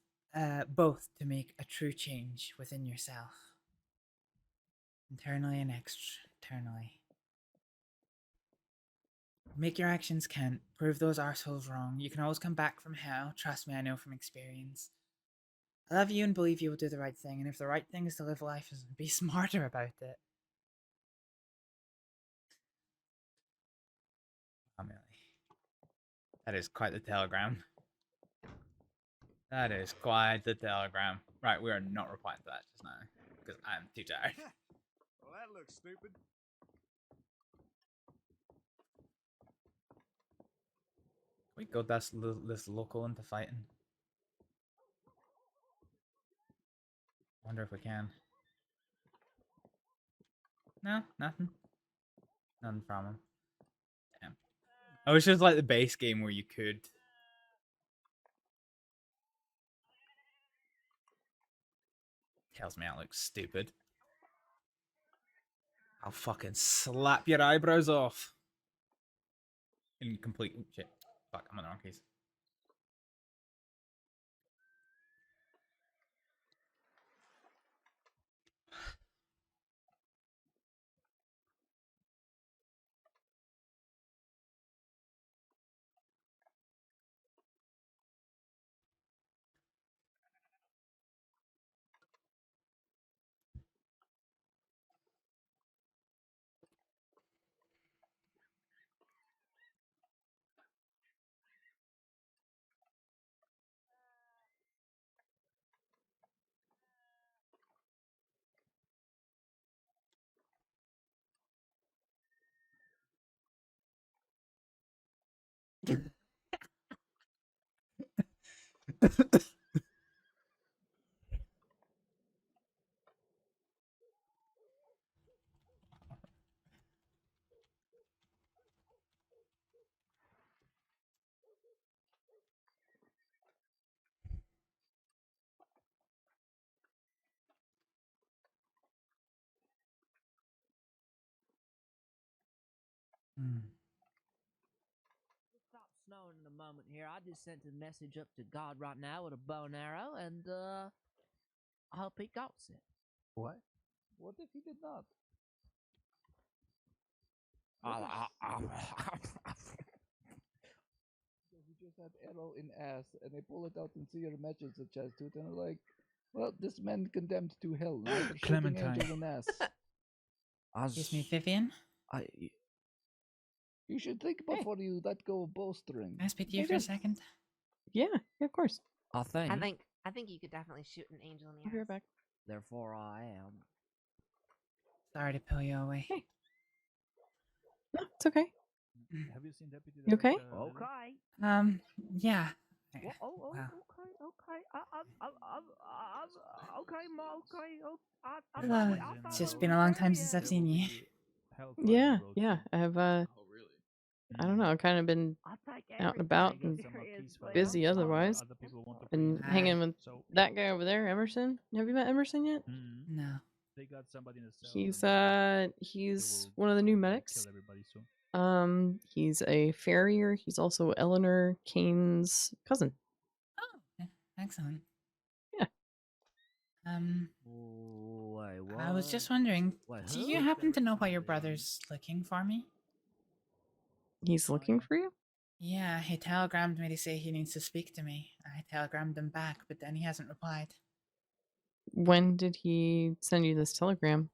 both to make a true change within yourself. Internally and externally. Make your actions count. Prove those arseholes wrong. You can always come back from hell. Trust me, I know from experience. I love you and believe you will do the right thing, and if the right thing is to live life, be smarter about it. Emily. That is quite the telegram. That is quite the telegram. Right, we are not replying to that just now, because I'm too tired. Well, that looks stupid. We go this local into fighting. Wonder if we can. No, nothing. Nothing from him. Damn. I wish it was like the base game where you could. Tells me I look stupid. I'll fucking slap your eyebrows off. In complete shit. Fuck, I'm on the wrong keys. Stop snowing in a moment here. I just sent a message up to God right now with a bow and arrow, and I hope he got it. What? What if he did not? You just had arrow in ass, and they pull it out and see your message chest to it, and they're like, "Well, this man condemned to hell now for shooting Clementine. angel in ass." Excuse me, Vivian. You should think before you let go of bowstring. Can I speak to you for a second? Yeah, of course. I think. I think you could definitely shoot an angel in the I'll be right ass. back. Therefore, I am. Sorry to pull you away. Hey. No, it's okay. Have you seen Deputy? You okay? Okay. Yeah. Well, Wow. okay. Okay, Ma. Okay. It's just been a long time since I've seen you. Yeah. I have I don't know, I've kind of been out and about and busy otherwise. Been hanging with that guy over there, Emerson. Have you met Emerson yet? No. They got somebody in the cell. He's one of the new medics. Kill everybody soon. He's a farrier. He's also Eleanor Kane's cousin. Oh, excellent. Yeah. Wait, what? I was just wondering, Wait, do who? you happen to know why your brother's looking for me? He's looking for you? Yeah, he telegrammed me to say he needs to speak to me. I telegrammed him back, but then he hasn't replied. When did he send you this telegram?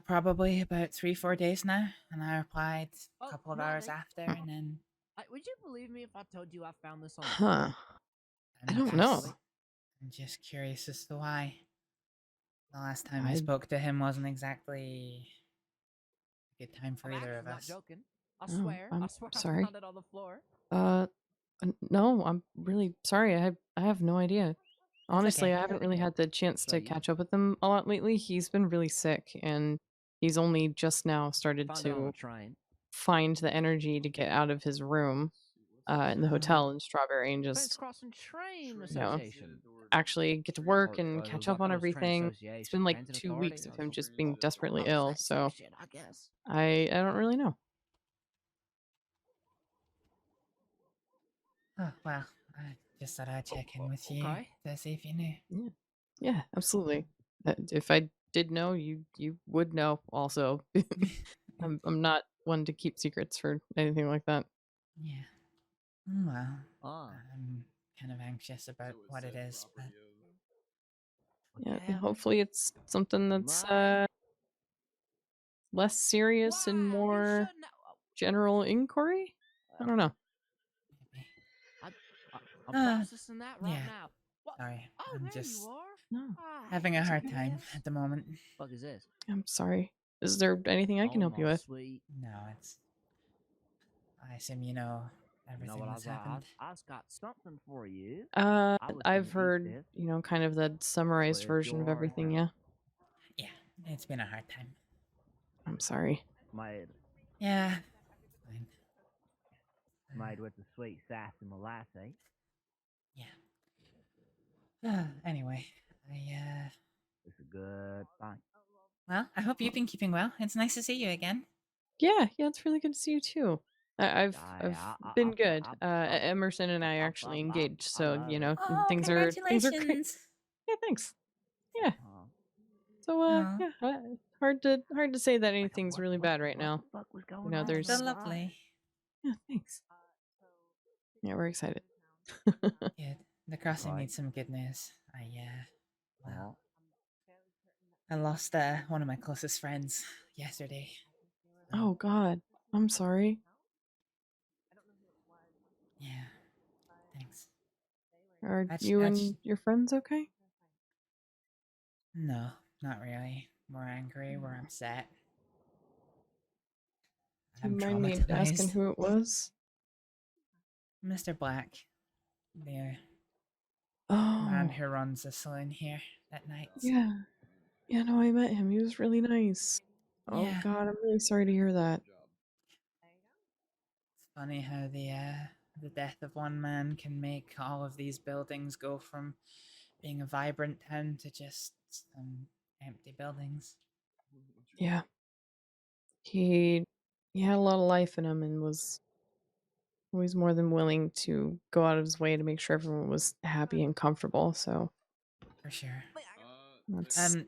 Probably about 3-4 days now, and I replied a couple of hours Money. after, and then... Would you believe me if I told you I found this on? Huh. I don't know. I'm just curious as to why. The last time I spoke to him wasn't exactly a good time for either of Not us. joking. I Oh, swear. I'm I swear. sorry. I found it on the floor. No, I'm really sorry. I have no idea. Honestly, okay. I haven't really had the chance to catch up with him a lot lately. He's been really sick, and he's only just now started Found it on to the train. find the energy to get out of his room in the hotel in Strawberry and Fence just Crossing Train you know, Association. actually get to work and Or catch the up on West Coast Train everything. It's Association, been like Transit 2 Authority, weeks of or him the- just being desperately Oh, ill, same so shit, I guess. I don't really know. Oh, well, I just thought I'd check in with you Okay. to see if you knew. Yeah, absolutely. If I did know, you would know also. I'm not one to keep secrets for anything like that. Yeah. Well, Ah. I'm kind of anxious about what it is, but... Yeah, hopefully it's something that's less serious and more general inquiry. I don't know. I'm processing that right yeah. now. What? Sorry, Oh, I'm there just you are. No. having a hard time at the moment. Fuck is this? I'm sorry. Is there anything I can help you with? Sweet. No, it's... I assume you know You everything know what? that's happened. I've got something for you. I was I've gonna eat heard, this, kind of the summarized but version of you're- everything, yeah. Yeah, it's been a hard time. I'm sorry. Made Yeah. Fine. made with the sweet sassy molasses. Yeah. Anyway, It's a good thing. well, I hope you've been keeping well. It's nice to see you again. Yeah, it's really good to see you too. I've been good. Emerson and I are actually engaged, so Oh, things are great. congratulations! Yeah, thanks. Yeah. So Oh. yeah, hard to say that anything's really bad right now. There's So lovely. Yeah, thanks. Yeah, we're excited. Yeah, the crossing needs some good news. Well, I lost one of my closest friends yesterday. Oh God, I'm sorry. Yeah, thanks. Are you and your friends okay? No, not really. We're angry. We're upset. Do you I'm mind me asking traumatized. who it was? Mr. Black, the Oh, man who runs the saloon here at night. yeah. Yeah, no, I met him. He was really nice. Oh Yeah. God, I'm really sorry to hear that. It's funny how the death of one man can make all of these buildings go from being a vibrant town to just some empty buildings. Yeah. He had a lot of life in him and was always more than willing to go out of his way to make sure everyone was happy and comfortable. So For sure. that's gonna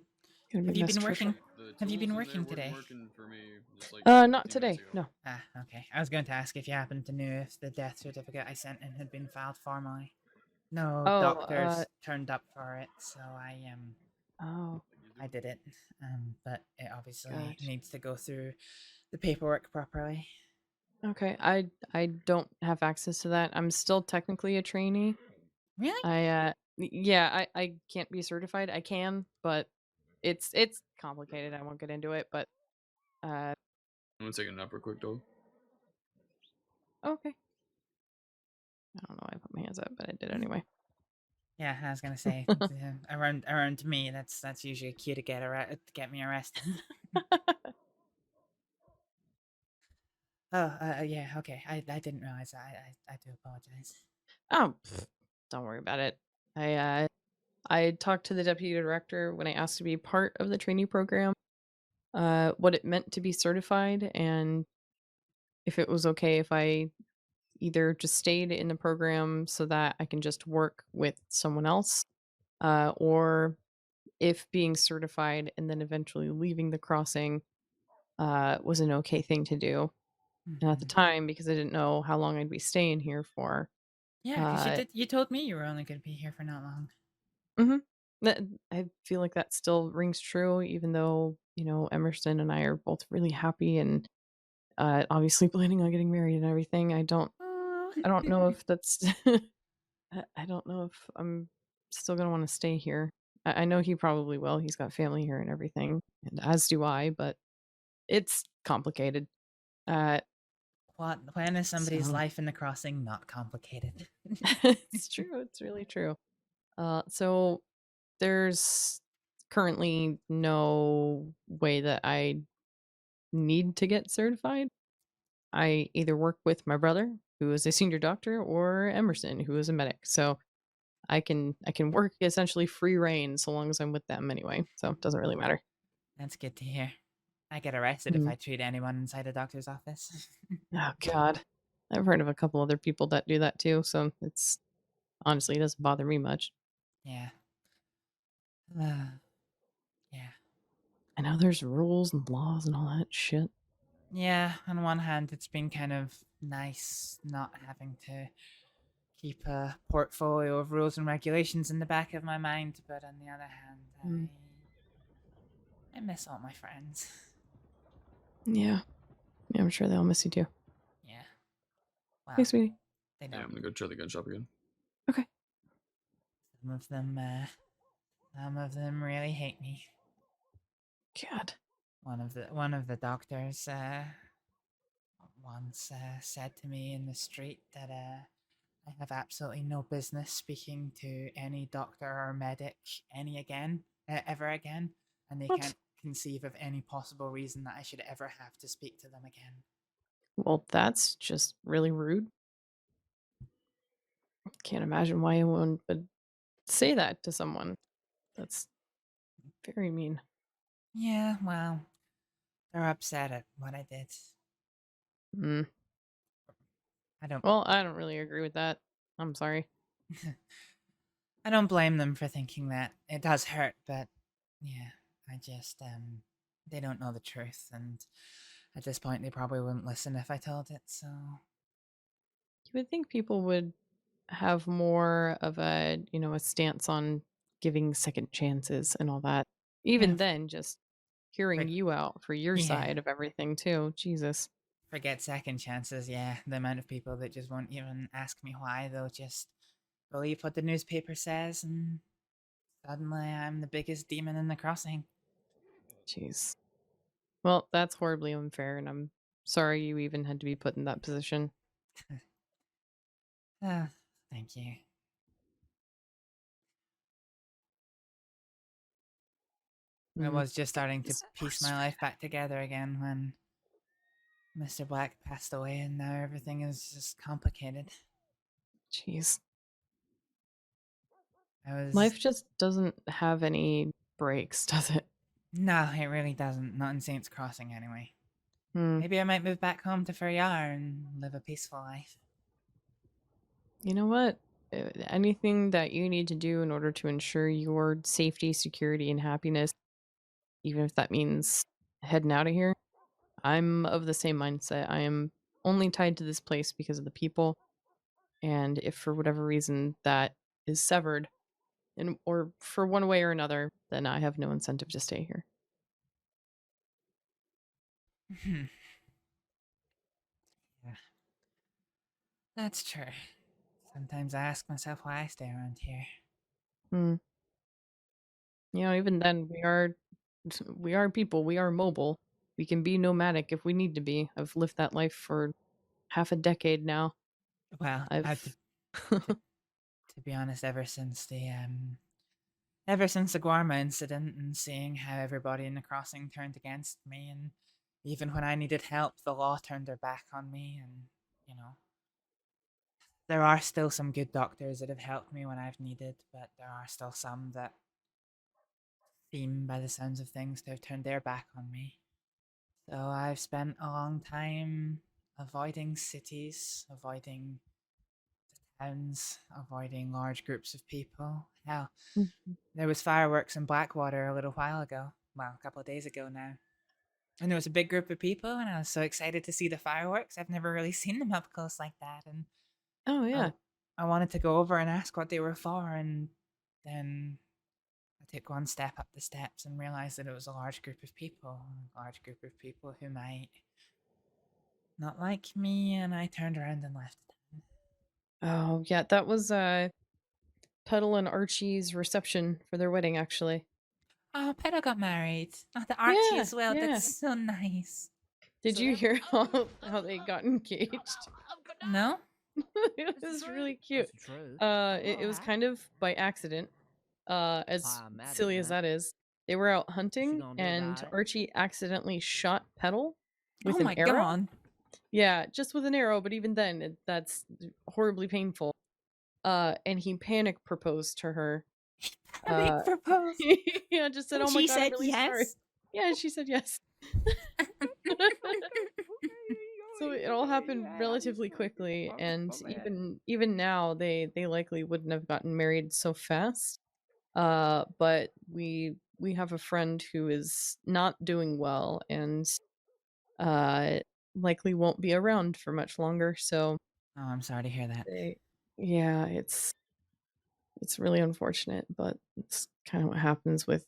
be Have you missed been for sure. working? Have you been working today? Not today. No. Ah, okay. I was going to ask if you happened to know if the death certificate I sent in had been filed formally. No Oh, doctors turned up for it, so Oh. I did it. But it obviously Gotcha. needs to go through the paperwork properly. Okay. I don't have access to that. I'm still technically a trainee. Really? I can't be certified. I can, but it's complicated. I won't get into it, but I'm gonna take a nap real quick, dog. okay. I don't know why I put my hands up, but I did anyway. Yeah, I was gonna say around me, that's usually a cue to get me arrested. Oh, yeah, okay. I didn't realize that. I do apologize. Oh, don't worry about it. I talked to the deputy director when I asked to be part of the trainee program, what it meant to be certified, and if it was okay if I either just stayed in the program so that I can just work with someone else, or if being certified and then eventually leaving the crossing was an okay thing to do. And at the time, because I didn't know how long I'd be staying here for. Yeah, because you told me you were only gonna be here for not long. I feel like that still rings true, even though Emerson and I are both really happy and obviously planning on getting married and everything. I don't know if that's. I don't know if I'm still gonna want to stay here. I know he probably will. He's got family here and everything, and as do I. But it's complicated. When is somebody's So- life in the crossing not complicated? It's true. It's really true. So there's currently no way that I need to get certified. I either work with my brother, who is a senior doctor, or Emerson, who is a medic. So I can work essentially free reign so long as I'm with them anyway. So it doesn't really matter. That's good to hear. I get arrested if I treat anyone inside a doctor's office. Oh God, I've heard of a couple other people that do that too. So it's honestly, it doesn't bother me much. Yeah. Yeah. I know there's rules and laws and all that shit. Yeah, on one hand, it's been kind of nice not having to keep a portfolio of rules and regulations in the back of my mind, but on the other hand, I miss all my friends. Yeah, I'm sure they'll miss you too. Yeah. Well, Hey, sweetie. They Yeah, I'm gonna go try the gun shop again. Some of them really hate me. God. One of the doctors once said to me in the street that I have absolutely no business speaking to any doctor or medic ever again, and they can't conceive of any possible reason that I should ever have to speak to them again. Well, that's just really rude. Can't imagine why anyone would say that to someone. That's very mean. Yeah, well, they're upset at what I did. Mm. I don't. Well, I don't really agree with that. I'm sorry. I don't blame them for thinking that. It does hurt, but yeah, I just they don't know the truth, and at this point they probably wouldn't listen if I told it, so You would think people would have more of a, a stance on giving second chances and all that. Even Yeah. then, just hearing you out for your Yeah. side of everything too. Jesus. forget second chances, yeah. The amount of people that just won't even ask me why, they'll just believe what the newspaper says, and suddenly I'm the biggest demon in the crossing. Jeez. Well, that's horribly unfair, and I'm sorry you even had to be put in that position. Oh, thank you. I was just starting to piece my life back together again when Mr. Black passed away, and now everything is just complicated. Jeez. I was... Life just doesn't have any breaks, does it? No, it really doesn't. Not in Saints Crossing, anyway. Hmm. Maybe I might move back home to Ferryar and live a peaceful life. You know what? Anything that you need to do in order to ensure your safety, security, and happiness, even if that means heading out of here, I'm of the same mindset. I am only tied to this place because of the people, and if for whatever reason that is severed, or for one way or another, then I have no incentive to stay here. Yeah. That's true. Sometimes I ask myself why I stay around here. Even then, we are people. We are mobile. We can be nomadic if we need to be. I've lived that life for half a decade now. Well, to be honest, ever since the Guarma incident and seeing how everybody in the crossing turned against me, and even when I needed help, the law turned their back on me, and there are still some good doctors that have helped me when I've needed, but there are still some that seem, by the sounds of things, to have turned their back on me. So I've spent a long time avoiding cities, avoiding the towns, avoiding large groups of people. Hell, there was fireworks in Blackwater a little while ago. Well, a couple of days ago now. And there was a big group of people, and I was so excited to see the fireworks. I've never really seen them up close like that. And oh, yeah. I wanted to go over and ask what they were for, and then I took one step up the steps and realized that it was a large group of people who might not like me, and I turned around and left. Oh, yeah, that was Petal and Archie's reception for their wedding, actually. Oh, Petal got married. Oh, the Archie as well. Yeah. That's so nice. Did you hear how they got engaged? No? It was really cute. It was kind of by accident, as silly as that is. They were out hunting, and Archie accidentally shot Petal with an arrow. God. Yeah, just with an arrow, but even then, that's horribly painful. And he panic proposed to her. Panic proposed? Yeah, just said, And "Oh my she God, said I'm really sorry." yes? Yeah, she said yes. So it all happened relatively quickly, and even now they likely wouldn't have gotten married so fast. But we have a friend who is not doing well, and likely won't be around for much longer. So Oh, I'm sorry to hear that. yeah, it's really unfortunate, but it's kind of what happens with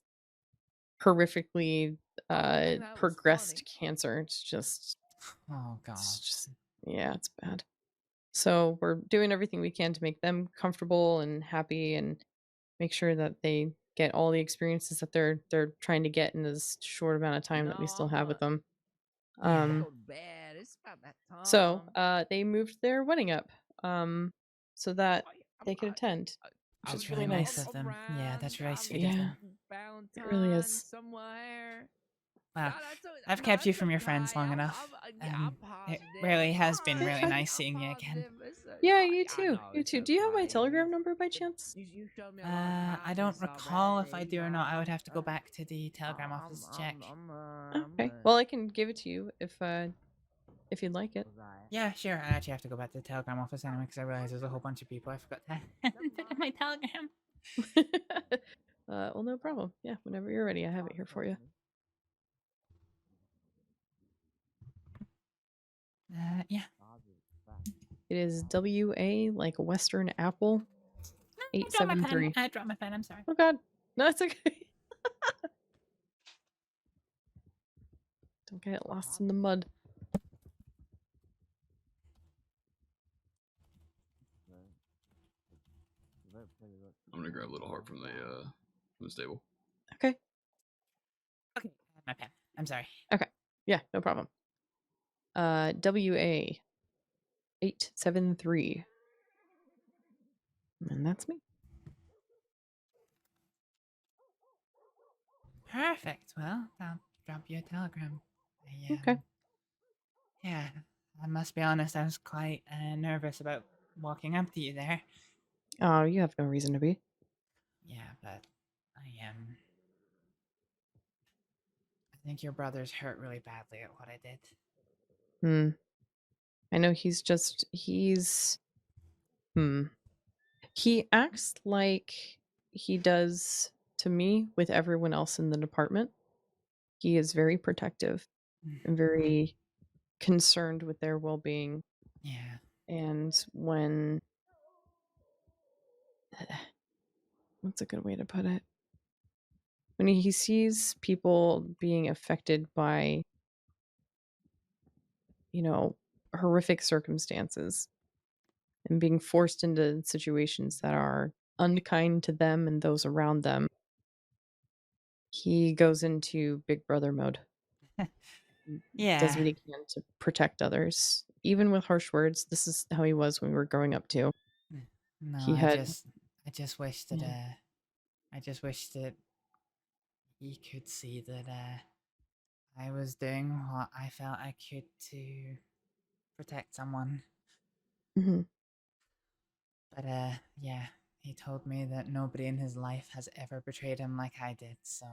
horrifically progressed cancer. It's just Oh God. Yeah, it's bad. So we're doing everything we can to make them comfortable and happy, and make sure that they get all the experiences that they're trying to get in this short amount of time that we still have with them. So they moved their wedding up so that they could attend, which is really nice of them. Yeah, that's really sweet of Yeah, them. it really is. Well, I've kept you from your friends long enough. It really has been really nice seeing you again. Yeah, you too. You too. Do you have my Telegram number by chance? I don't recall if I do or not. I would have to go back to the Telegram office to check. Okay. Well, I can give it to you if you'd like it. Yeah, sure. I actually have to go back to the Telegram office anyway because I realize there's a whole bunch of people I forgot to put in my Telegram. Well, no problem. Yeah, whenever you're ready, I have it here for you. Yeah. It is WA, like Western Apple, 873. I dropped my pen. I'm sorry. Oh God, no, it's okay. Don't get lost in the mud. I'm gonna grab a little heart from the stable. Okay. Okay, I have my pen. I'm sorry. Okay. Yeah, no problem. WA 873. And that's me. Perfect. Well, I'll drop you a telegram. Okay. Yeah, I must be honest. I was quite nervous about walking up to you there. Oh, you have no reason to be. Yeah, but I think your brother's hurt really badly at what I did. I know he's he acts like he does to me with everyone else in the department. He is very protective and very concerned with their well-being. Yeah. And when what's a good way to put it? When he sees people being affected by, horrific circumstances and being forced into situations that are unkind to them and those around them, he goes into Big Brother mode. Yeah. Does what he can to protect others. Even with harsh words, this is how he was when we were growing up too. No, He I had just wish that I just wish that he could see that I was doing what I felt I could to protect someone. Mhm. But yeah, he told me that nobody in his life has ever betrayed him like I did. So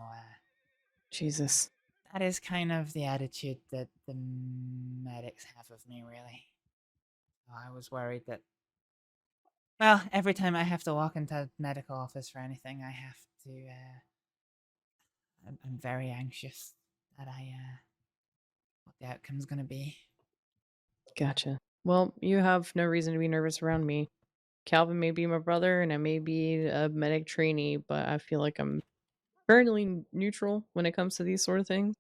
Jesus. that is kind of the attitude that the medics have of me, really. So I was worried that, well, every time I have to walk into a medical office for anything, I have to. I'm very anxious that what the outcome's gonna be. Gotcha. Well, you have no reason to be nervous around me. Calvin may be my brother and I may be a medic trainee, but I feel like I'm fairly neutral when it comes to these sort of things.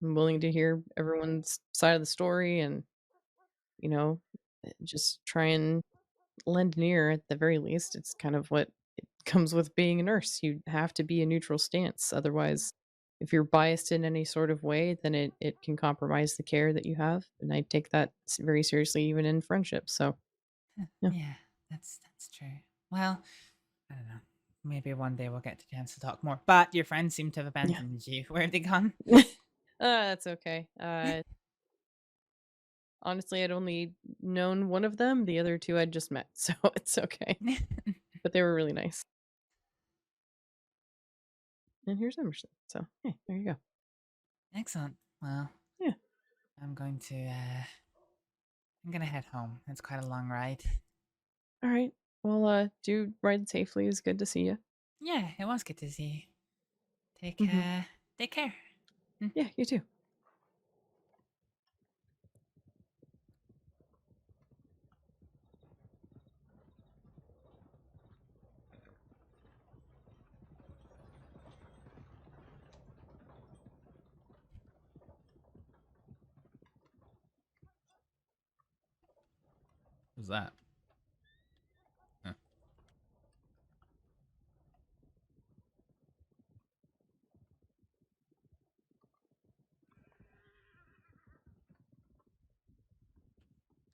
I'm willing to hear everyone's side of the story and, just try and lend an ear at the very least. It's kind of what it comes with being a nurse. You have to be a neutral stance. Otherwise, if you're biased in any sort of way, then it can compromise the care that you have. And I take that very seriously, even in friendship. So, yeah. Yeah, that's true. Well, I don't know. Maybe one day we'll get the chance to talk more. But your friends seem to have abandoned you. Where have they gone? That's okay. Honestly, I'd only known one of them. The other two I'd just met, so it's okay. But they were really nice. And here's Emerson. So, hey, there you go. Excellent. Well, yeah. I'm going to head home. It's quite a long ride. All right. Well, do ride safely. It's good to see you. Yeah, it was good to see you. Take care. Yeah, you too. What's that? Huh.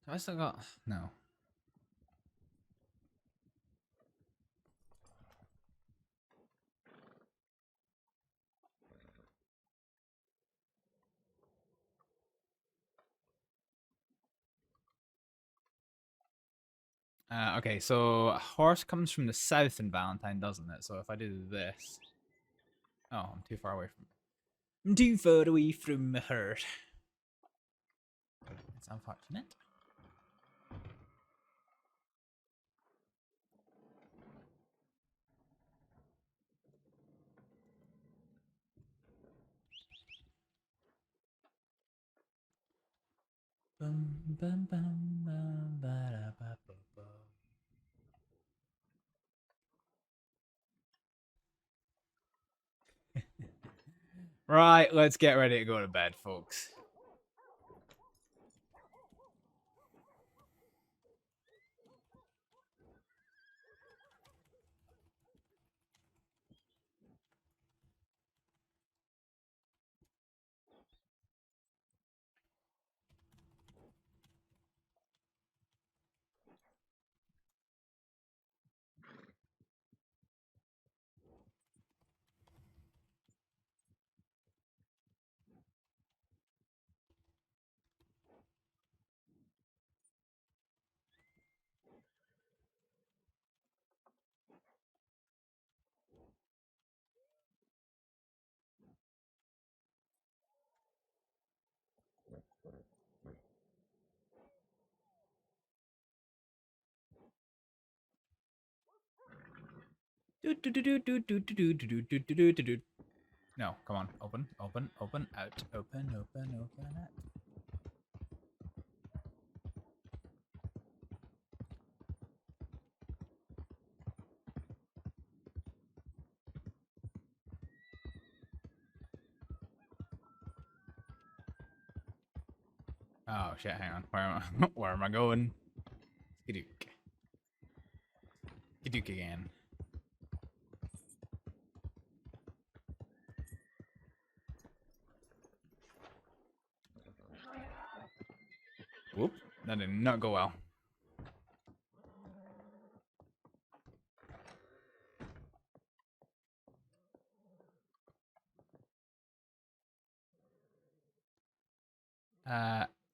Have I still got no? Okay, so a horse comes from the south in Valentine, doesn't it? So if I do this... Oh, I'm too far away from... I'm too far away from her. It's unfortunate. Bum, bum, bum, bum, ba, ba, ba, ba. Right, let's get ready to go to bed, folks. No, come on. Open, open, open, out. Open, open, open, out. Oh shit, hang on. Where am I going? Skidook. Skidook again. Whoop, that did not go well.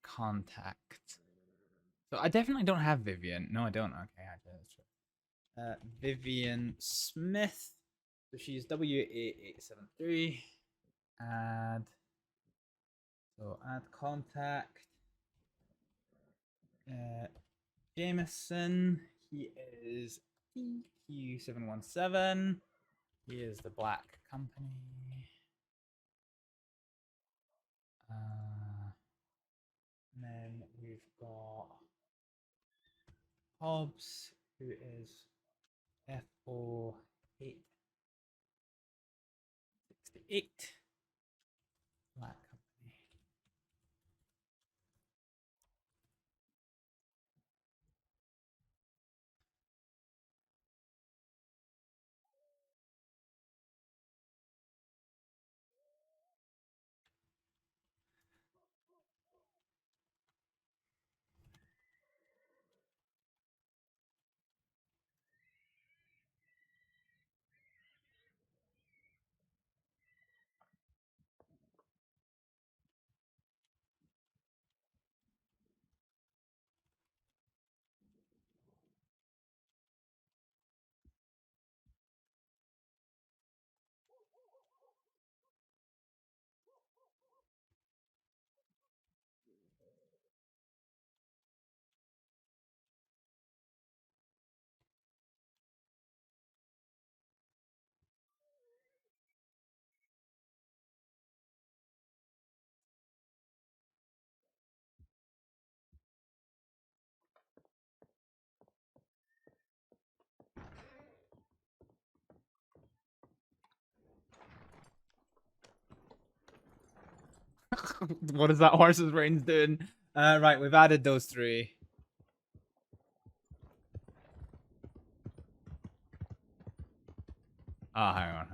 Contact. So I definitely don't have Vivian. No, I don't. Okay, actually, that's true. Vivian Smith. So she's W8873. Add. So add contact. Jameson. He is TQ717. He is the Black Company. And then we've got Hobbs, who is FO868. Black Company. What is that horse's brains doing? Right, we've added those three. Oh, hang on.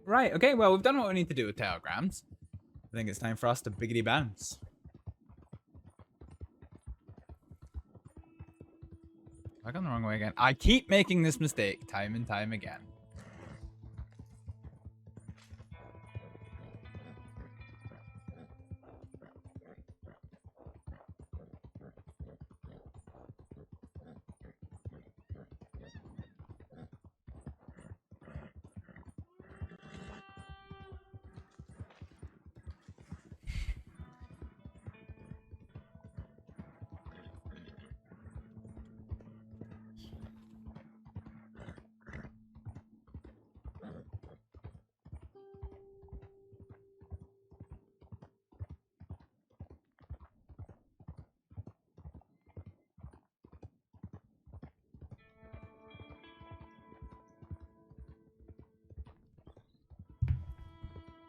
Right, okay, well, we've done what we need to do with telegrams. I think it's time for us to biggity bounce. I gone the wrong way again. I keep making this mistake time and time again.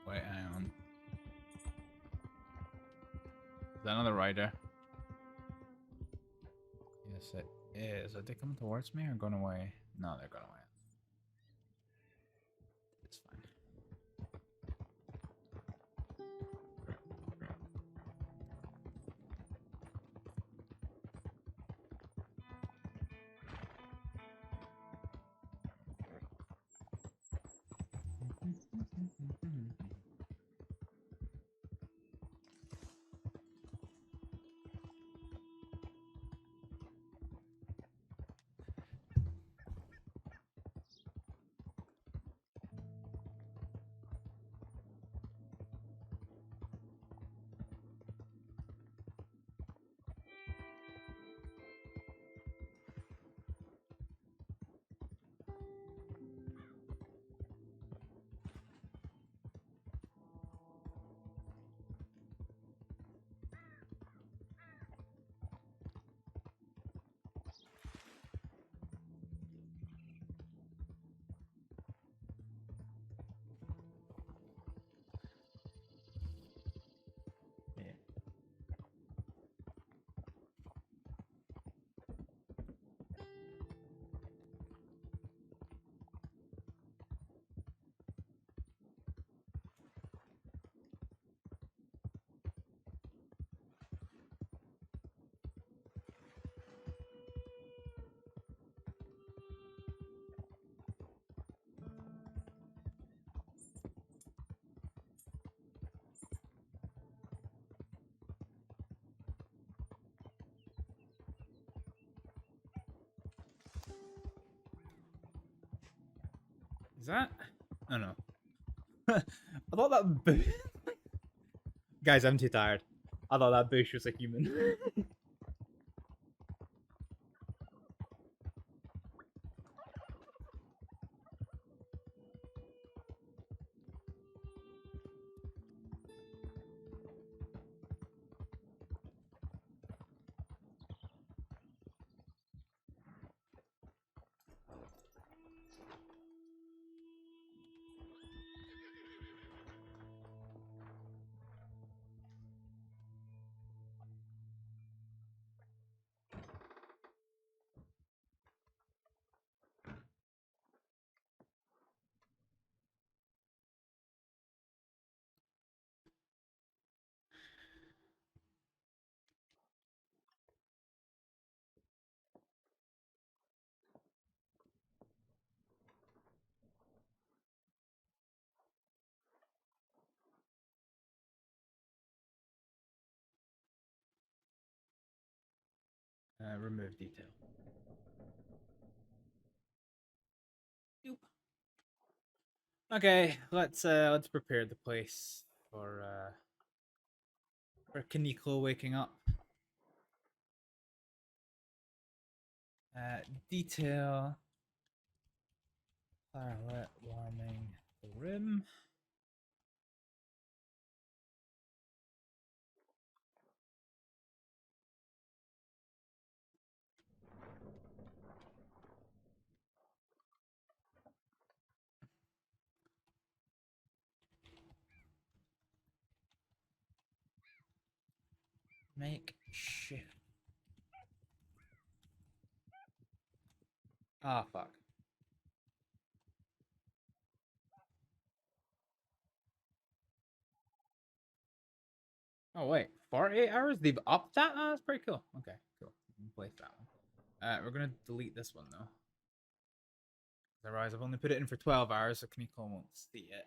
Wait, hang on. Is that another rider? Yes, it is. Are they coming towards me or going away? No, they're going away. It's fine. Is that? Oh no. I thought that bush. Guys, I'm too tired. I thought that bush was a human. Remove detail. Nope. Okay, let's prepare the place for Kaneko waking up. Detail. Firelight warming the room. Make shift. Ah, fuck. Oh wait, for 8 hours? They've upped that? Oh, that's pretty cool. Okay, cool. You can place that one. We're gonna delete this one though. Otherwise, I've only put it in for 12 hours, so Kaneko won't see it.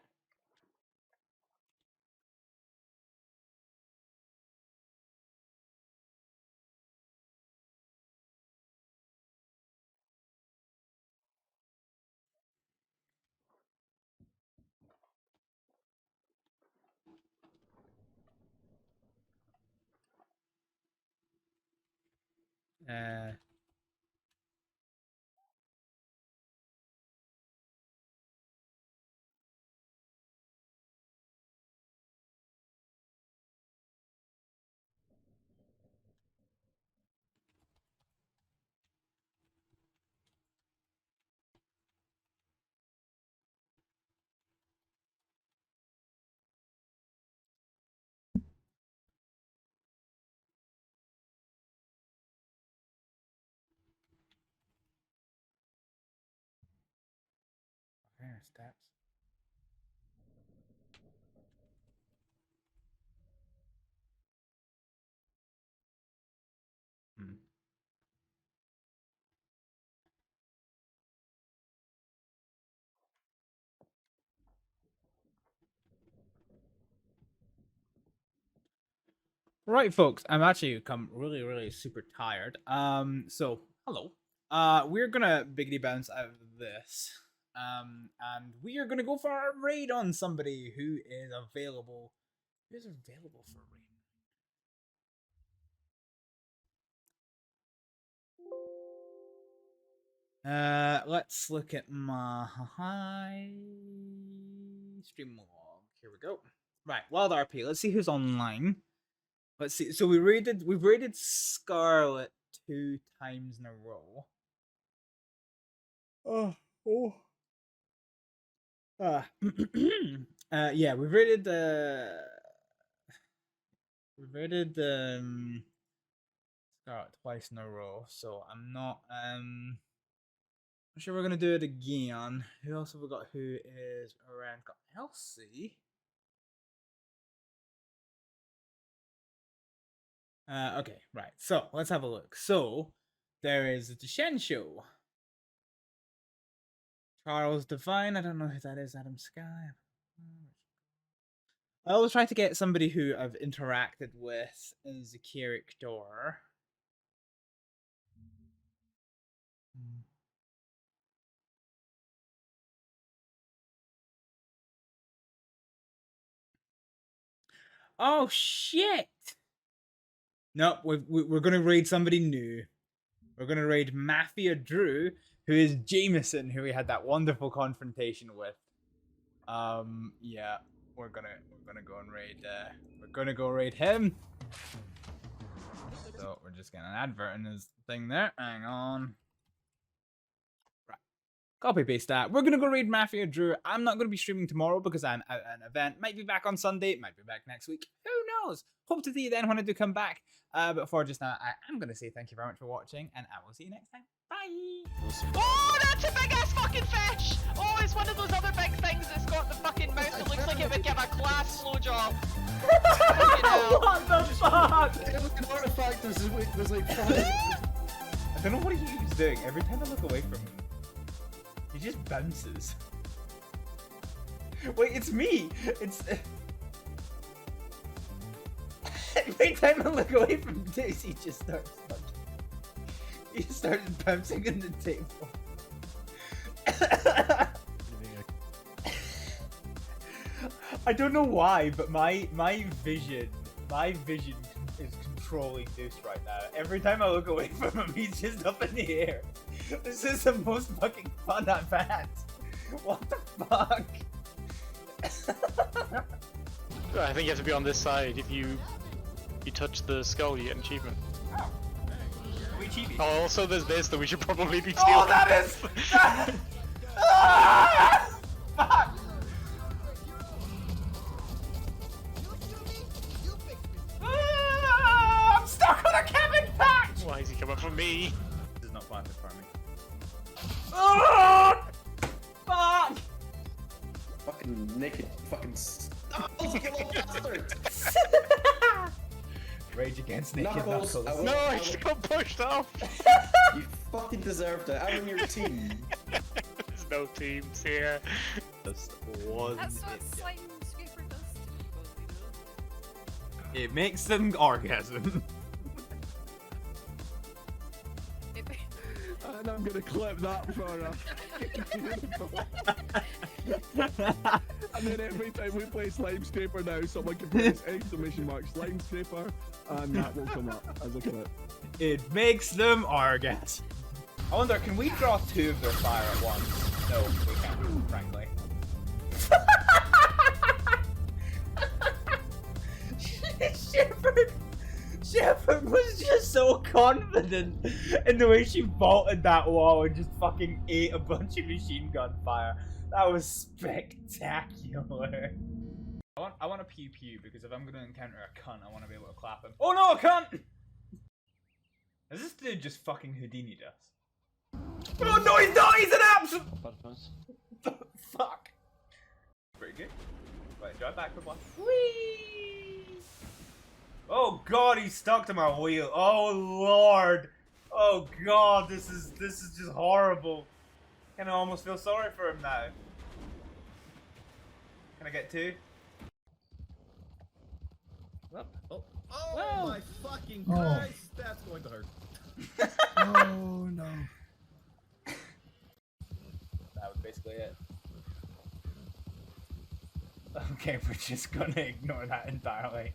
Fire steps. Right, folks, I'm actually become really super tired. So hello. We're gonna biggity bounce out of this. And we are gonna go for a raid on somebody who is available. Who is available for a raid? Let's look at my stream log. Here we go. Right, WildRP. Let's see who's online. Let's see. So we've raided Scarlet 2 times in a row. Yeah, we've raided Scarlet twice in a row, so I'm not sure we're gonna do it again. Who else have we got who is around? Got Elsie. Okay, right. So let's have a look. So there is the Shen Show. Charles Devine. I don't know who that is. Adam Sky. I always try to get somebody who I've interacted with as a character. Oh shit! Nope, we're gonna raid somebody new. We're gonna raid Mafia Drew, who is Jameson, who we had that wonderful confrontation with. Yeah, we're gonna go and raid. We're gonna go raid him. So we're just getting an advert in his thing there. Hang on. Right. Copy paste that. We're gonna go raid Mafia Drew. I'm not gonna be streaming tomorrow because I'm at an event. Might be back on Sunday. Might be back next week. Who knows? Hope to see you then when I do come back. But for just now, I'm gonna say thank you very much for watching, and I will see you next time. Bye. Oh, that's a big ass fucking fish! Oh, it's one of those other big things that's got the fucking mouth that looks like it would give a class blowjob. What the fuck? It was an artifact. This was like 5 I don't know what he keeps doing. Every time I look away from him, he just bounces. Wait, it's me. It's every time I look away from this, he just starts fucking. He started bouncing in the table. I don't know why, but my vision is controlling Deuce right now. Every time I look away from him, he's just up in the air. This is the most fucking fun I've had. What the fuck? I think you have to be on this side. If you touch the skull, you get an achievement. Oh, also there's this that we should probably be stealing. Oh, that is... Ah! Fuck! Ah! I'm stuck on a cabin patch! Why is he coming for me? This is not planted for me. Ah! Fuck! Fucking naked fucking Knuckles, you little bastard! Rage against naked Knuckles, Knuckles. No, I just got pushed off! You fucking deserved it. I'm in your team. There's no teams here. Just one. That's what slime scraper does to It makes them orgasm. And I'm gonna clip that for a And then every time we play Slime Scraper now, someone can press exclamation mark Slime Scraper, and that will come up as a clip. It makes them orgasm. I wonder, can we draw two of their fire at once? No, we can't, frankly. Shepard was just so confident in the way she vaulted that wall and just fucking ate a bunch of machine gun fire. That was spectacular. I want a pew pew because if I'm gonna encounter a cunt, I want to be able to clap him. Oh no, a cunt! Is this dude just fucking Houdini'd us? Oh no, he's not! He's an abs! Fuck. Pretty good. Right, drive back for one. Whee! Oh god, he's stuck to my wheel. Oh lord. Oh god, this is just horrible. I kinda almost feel sorry for him now. Can I get two? Oh my fucking Christ! That's going to hurt. Oh no. That was basically it. Okay, we're just gonna ignore that entirely.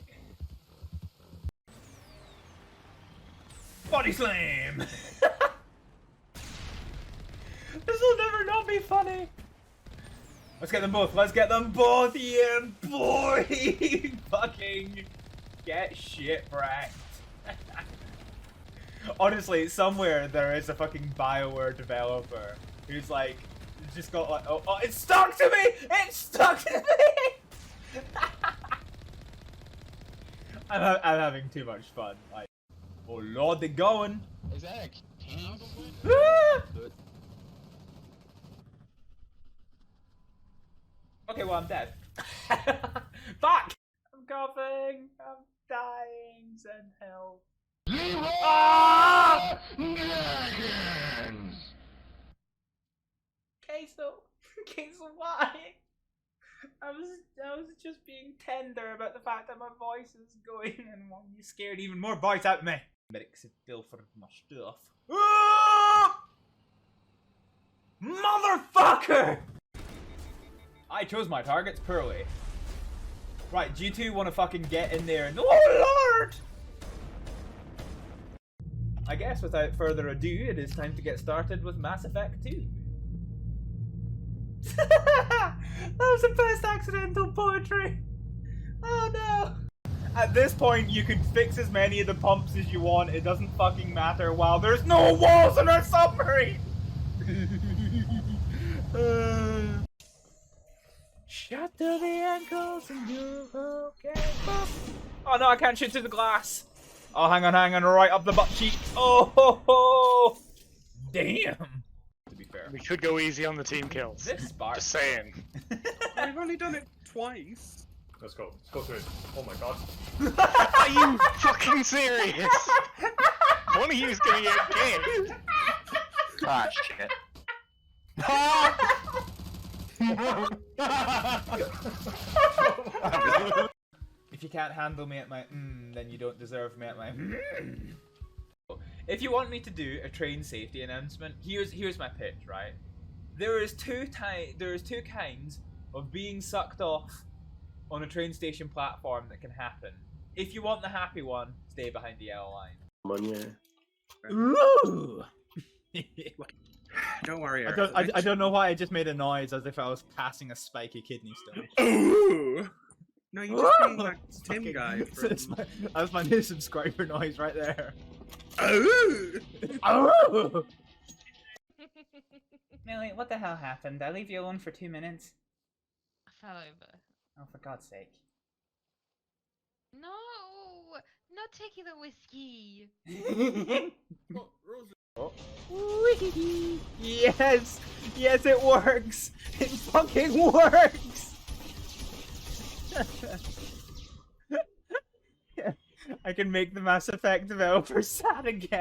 Body slam! This will never not be funny! Let's get them both, let's get them both, yeah boy! Fucking get shit wrecked. Honestly, somewhere there is a fucking BioWare developer who's like, just got like, oh, it stuck to me! It stuck to me! I'm having too much fun. Like, oh lord, they're going! Is that a king? Okay, well I'm dead. Fuck! I'm coughing. I'm dying. Send help. Ah! Queso, why? I was just being tender about the fact that my voice is going, and when you scared even more bites out of me. Medics bill for my stuff. Ah! Motherfucker! I chose my targets poorly. Right, do you two want to fucking get in there and— oh lord! I guess without further ado, it is time to get started with Mass Effect 2. That was the best accidental poetry. Oh no. At this point, you could fix as many of the pumps as you want. It doesn't fucking matter while there's no walls in our submarine. Shut to the ankles and you're okay. Oh no, I can't shoot through the glass. Oh, hang on, right up the butt cheek. Oh, ho, ho. Damn. To be fair, we could go easy on the team kills. This spark. Just saying. We've only done it twice. Let's go through it. Oh my god. Are you fucking serious? One of you's gonna get ganked. Ah, shit. If you can't handle me at my then you don't deserve me at my If you want me to do a train safety announcement, here's my pitch, right? There is two kinds of being sucked off on a train station platform that can happen. If you want the happy one, stay behind the yellow line. Ooh. Don't worry. I don't know why I just made a noise as if I was passing a spiky kidney stone. Ooh. No, you just being that Tim guy. That was my new subscriber noise right there. Ooh. Oh. Millie, what the hell happened? I leave you alone for 2 minutes. I fell over. Oh, for God's sake. No, not taking the whiskey. Oh. Yes! Yes, it works! It fucking works! I can make the Mass Effect developer sad again.